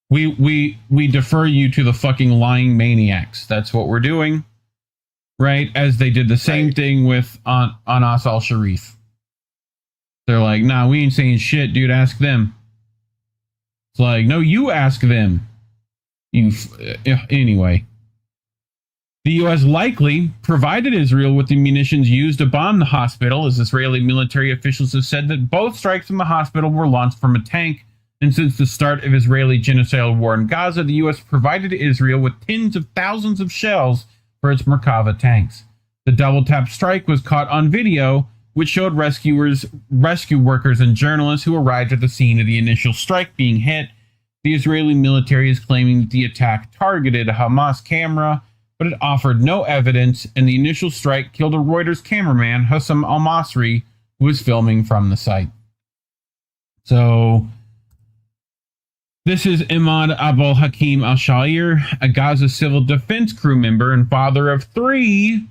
we defer you to the fucking lying maniacs. That's what we're doing, right? As they did the same thing with Anas al-Sharif. They're like, nah, we ain't saying shit, dude. Ask them. It's like, no, you ask them. Anyway. The U.S. likely provided Israel with the munitions used to bomb the hospital, as Israeli military officials have said that both strikes in the hospital were launched from a tank. And since the start of Israeli genocidal war in Gaza, the U.S. provided Israel with tens of thousands of shells for its Merkava tanks. The double-tap strike was caught on video, which showed rescue workers and journalists who arrived at the scene of the initial strike being hit. The Israeli military is claiming that the attack targeted a Hamas camera, but it offered no evidence, and the initial strike killed a Reuters cameraman, Hussam al-Masri, who was filming from the site. So this is Imad Abul Hakim Al-Shair, a Gaza civil defense crew member and father of 3,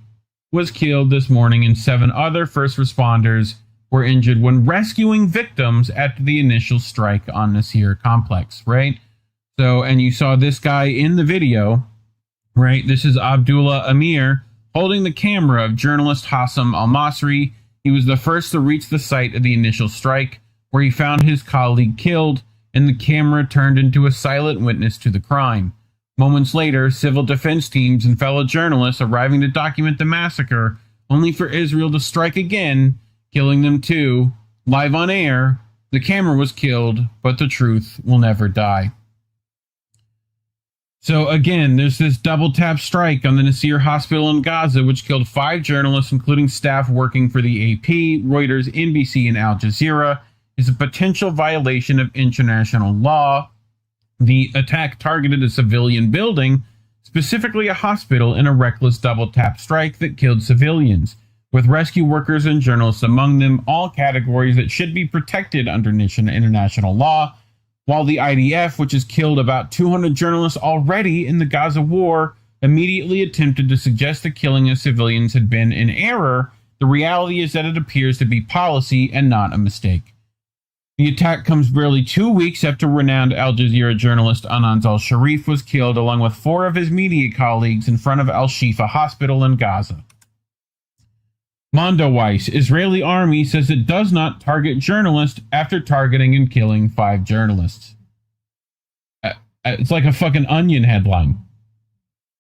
was killed this morning, and 7 other first responders were injured when rescuing victims after the initial strike on Nasir complex, right? So, and you saw this guy in the video, right? This is Abdullah Amir holding the camera of journalist Hassam Al-Masri. He was the first to reach the site of the initial strike, where he found his colleague killed, and the camera turned into a silent witness to the crime. Moments later, civil defense teams and fellow journalists arriving to document the massacre, only for Israel to strike again, killing them too. Live on air, the camera was killed, but the truth will never die. So again, there's this double tap strike on the Nasir hospital in Gaza, which killed 5 journalists, including staff working for the AP, Reuters, NBC, and Al Jazeera. Is a potential violation of international law. The attack targeted a civilian building, specifically a hospital, in a reckless double tap strike that killed civilians, with rescue workers and journalists among them, all categories that should be protected under international law. While the IDF, which has killed about 200 journalists already in the Gaza war, immediately attempted to suggest the killing of civilians had been in error, the reality is that it appears to be policy and not a mistake. The attack comes barely 2 weeks after renowned Al Jazeera journalist Anand al-Sharif was killed along with 4 of his media colleagues in front of Al-Shifa Hospital in Gaza. Mondoweiss, Israeli army says it does not target journalists after targeting and killing 5 journalists. It's like a fucking Onion headline.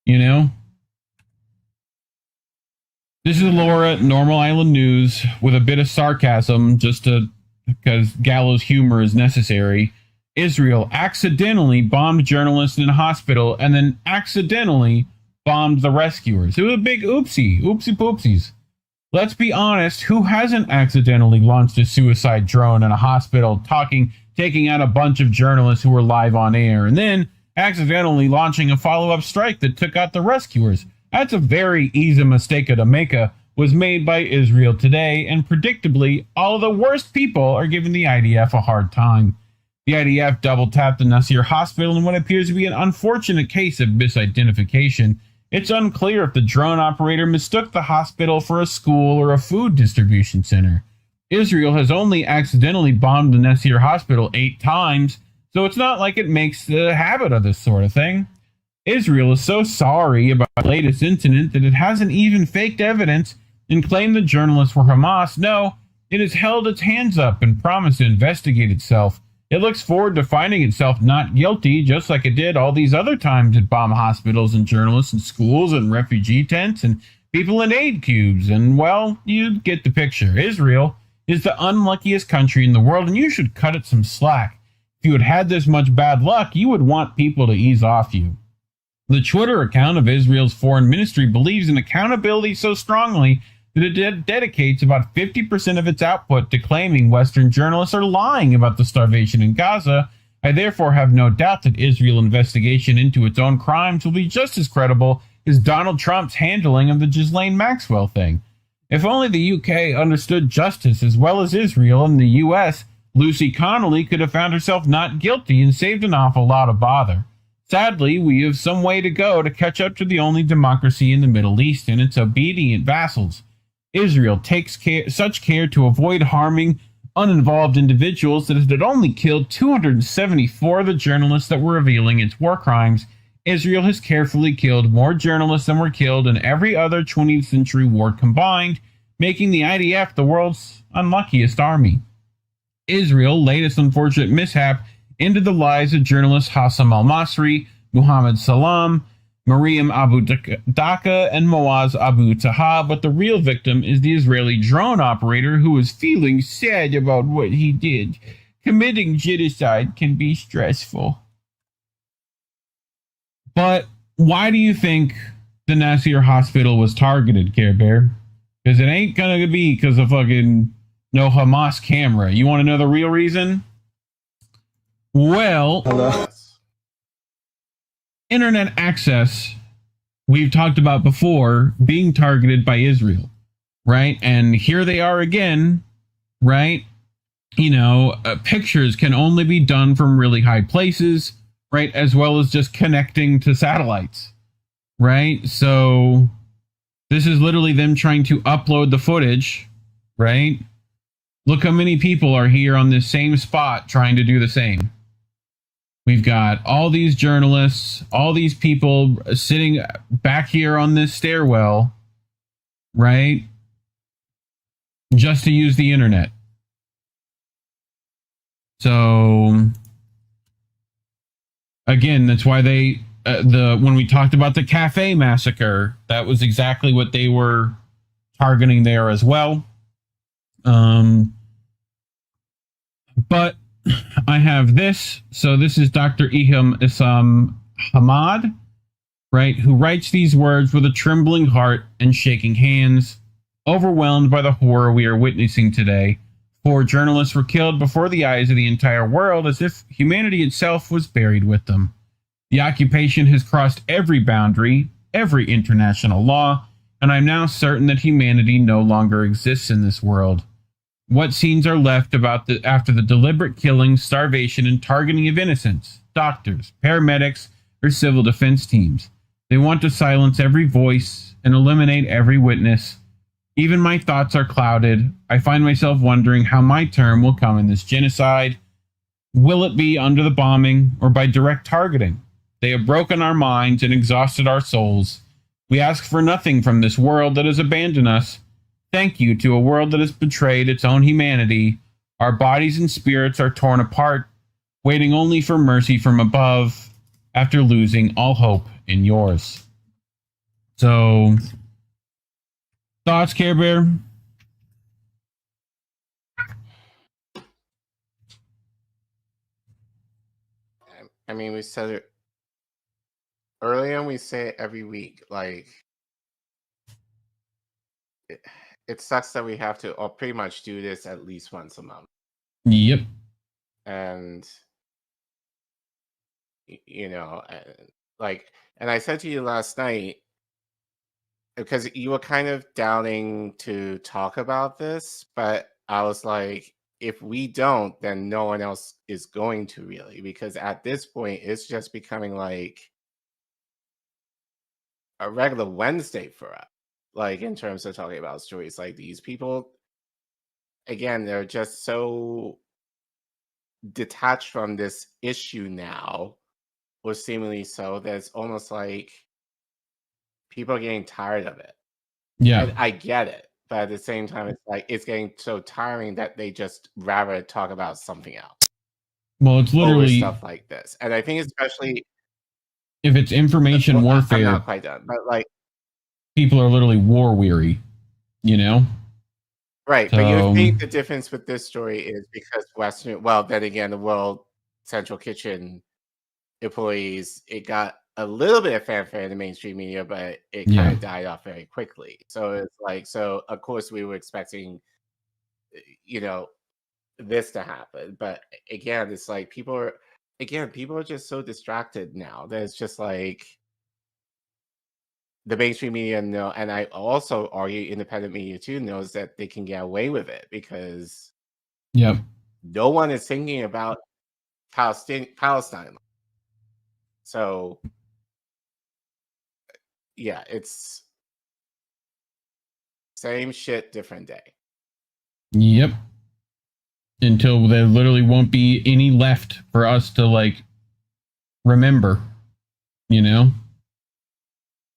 You know? This is Laura, Normal Island News, with a bit of sarcasm because gallows humor is necessary. Israel accidentally bombed journalists in a hospital and then accidentally bombed the rescuers. It was a big oopsie poopsies. Let's be honest, who hasn't accidentally launched a suicide drone in a hospital, taking out a bunch of journalists who were live on air, and then accidentally launching a follow-up strike that took out the rescuers? That's a very easy mistake to make. Was made by Israel today, and predictably, all of the worst people are giving the IDF a hard time. The IDF double-tapped the Nasir hospital in what appears to be an unfortunate case of misidentification. It's unclear if the drone operator mistook the hospital for a school or a food distribution center. Israel has only accidentally bombed the Nasir hospital 8 times, so it's not like it makes the habit of this sort of thing. Israel is so sorry about the latest incident that it hasn't even faked evidence and claimed the journalists were Hamas. No, it has held its hands up and promised to investigate itself. It looks forward to finding itself not guilty, just like it did all these other times it bombed hospitals and journalists and schools and refugee tents and people in aid cubes. And, well, you get the picture. Israel is the unluckiest country in the world, and you should cut it some slack. If you had had this much bad luck, you would want people to ease off you. The Twitter account of Israel's foreign ministry believes in accountability so strongly that it dedicates about 50% of its output to claiming Western journalists are lying about the starvation in Gaza. I therefore have no doubt that Israel's investigation into its own crimes will be just as credible as Donald Trump's handling of the Ghislaine Maxwell thing. If only the UK understood justice as well as Israel and the US, Lucy Connolly could have found herself not guilty and saved an awful lot of bother. Sadly, we have some way to go to catch up to the only democracy in the Middle East and its obedient vassals. Israel takes such care to avoid harming uninvolved individuals that it had only killed 274 of the journalists that were revealing its war crimes. Israel has carefully killed more journalists than were killed in every other 20th century war combined, making the IDF the world's unluckiest army. Israel's latest unfortunate mishap ended the lives of journalists Hassam al-Masri, Muhammad Salam, Mariam Abu Daka, and Moaz Abu Taha, but the real victim is the Israeli drone operator who is feeling sad about what he did. Committing genocide can be stressful. But why do you think the Nasir hospital was targeted, Care Bear? Because it ain't gonna be because of fucking no Hamas camera. You want to know the real reason? Well, internet access, we've talked about before, being targeted by Israel, right? And here they are again, right? Pictures can only be done from really high places, right? As well as just connecting to satellites, right? So this is literally them trying to upload the footage, right? Look how many people are here on this same spot trying to do the same. We've got all these journalists, all these people sitting back here on this stairwell, right? Just to use the internet. So, again, that's why when we talked about the cafe massacre, that was exactly what they were targeting there as well. But I have this. So this is Dr. Issam Hamad, right, who writes these words with a trembling heart and shaking hands, overwhelmed by the horror we are witnessing today. 4 journalists were killed before the eyes of the entire world, as if humanity itself was buried with them. The occupation has crossed every boundary, every international law, and I'm now certain that humanity no longer exists in this world. What scenes are left after the deliberate killing, starvation, and targeting of innocents, doctors, paramedics, or civil defense teams? They want to silence every voice and eliminate every witness. Even my thoughts are clouded. I find myself wondering how my turn will come in this genocide. Will it be under the bombing or by direct targeting? They have broken our minds and exhausted our souls. We ask for nothing from this world that has abandoned us. Thank you to a world that has betrayed its own humanity. Our bodies and spirits are torn apart, waiting only for mercy from above after losing all hope in yours. So, thoughts, Care Bear? I mean, we said it earlier and we say it every week. Like, it sucks that we have to pretty much do this at least once a month. Yep. And, and I said to you last night, because you were kind of doubting to talk about this, but I was like, if we don't, then no one else is going to really, because at this point, it's just becoming like a regular Wednesday for us. Like, in terms of talking about stories like these people, again, they're just so detached from this issue now, or seemingly so, that it's almost like people are getting tired of it. Yeah. And I get it. But at the same time, it's like it's getting so tiring that they just rather talk about something else. Well, it's literally stuff like this. And I think especially if it's information warfare. I'm not quite done, but like people are literally war weary, Right. So, but you think the difference with this story is because then again, the World Central Kitchen employees, it got a little bit of fanfare in the mainstream media, but it kind of died off very quickly. So it's like, of course we were expecting, this to happen. But again, it's like people are just so distracted now that it's just like the mainstream media and I also argue independent media too knows that they can get away with it because no one is thinking about Palestine. So yeah, it's same shit, different day. Yep. Until there literally won't be any left for us to remember,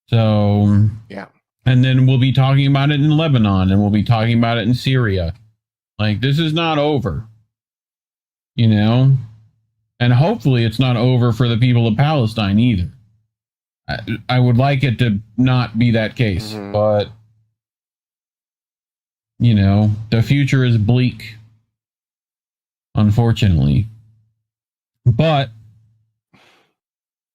So yeah. And then we'll be talking about it in Lebanon and we'll be talking about it in Syria. This is not over, and hopefully it's not over for the people of Palestine either. I would like it to not be that case, but the future is bleak, unfortunately. But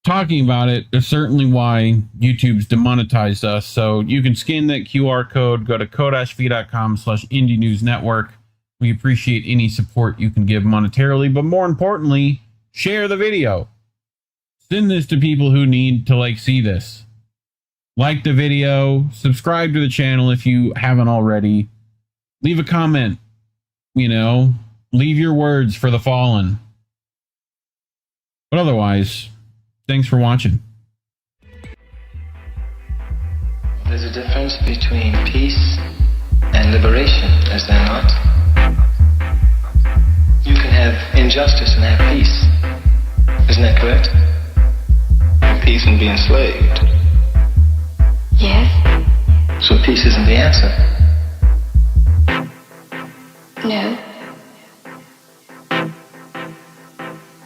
talking about it is certainly why YouTube's demonetized us. So you can scan that QR code, go to ko-fi.com/Indie News Network. We appreciate any support you can give monetarily, but more importantly, share the video. Send this to people who need to see this. Like the video, subscribe to the channel if you haven't already. Leave a comment. leave your words for the fallen. But otherwise, thanks for watching. There's a difference between peace and liberation, is there not? You can have injustice and have peace. Isn't that correct? Peace and be enslaved. Yes. So peace isn't the answer. No.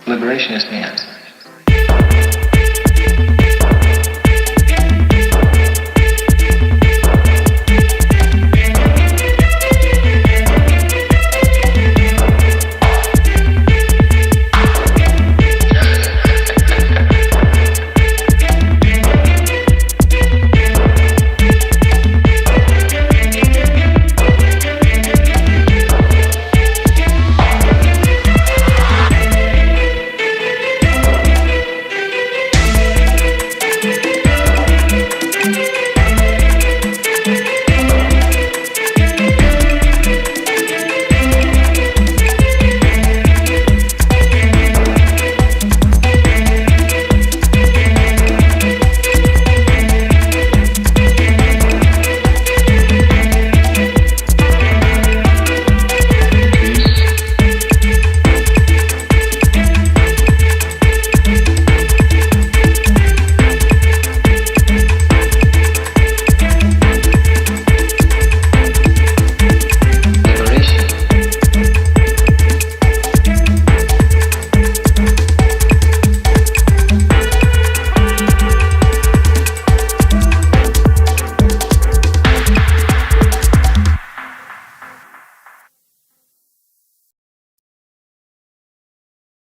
Liberation is the answer.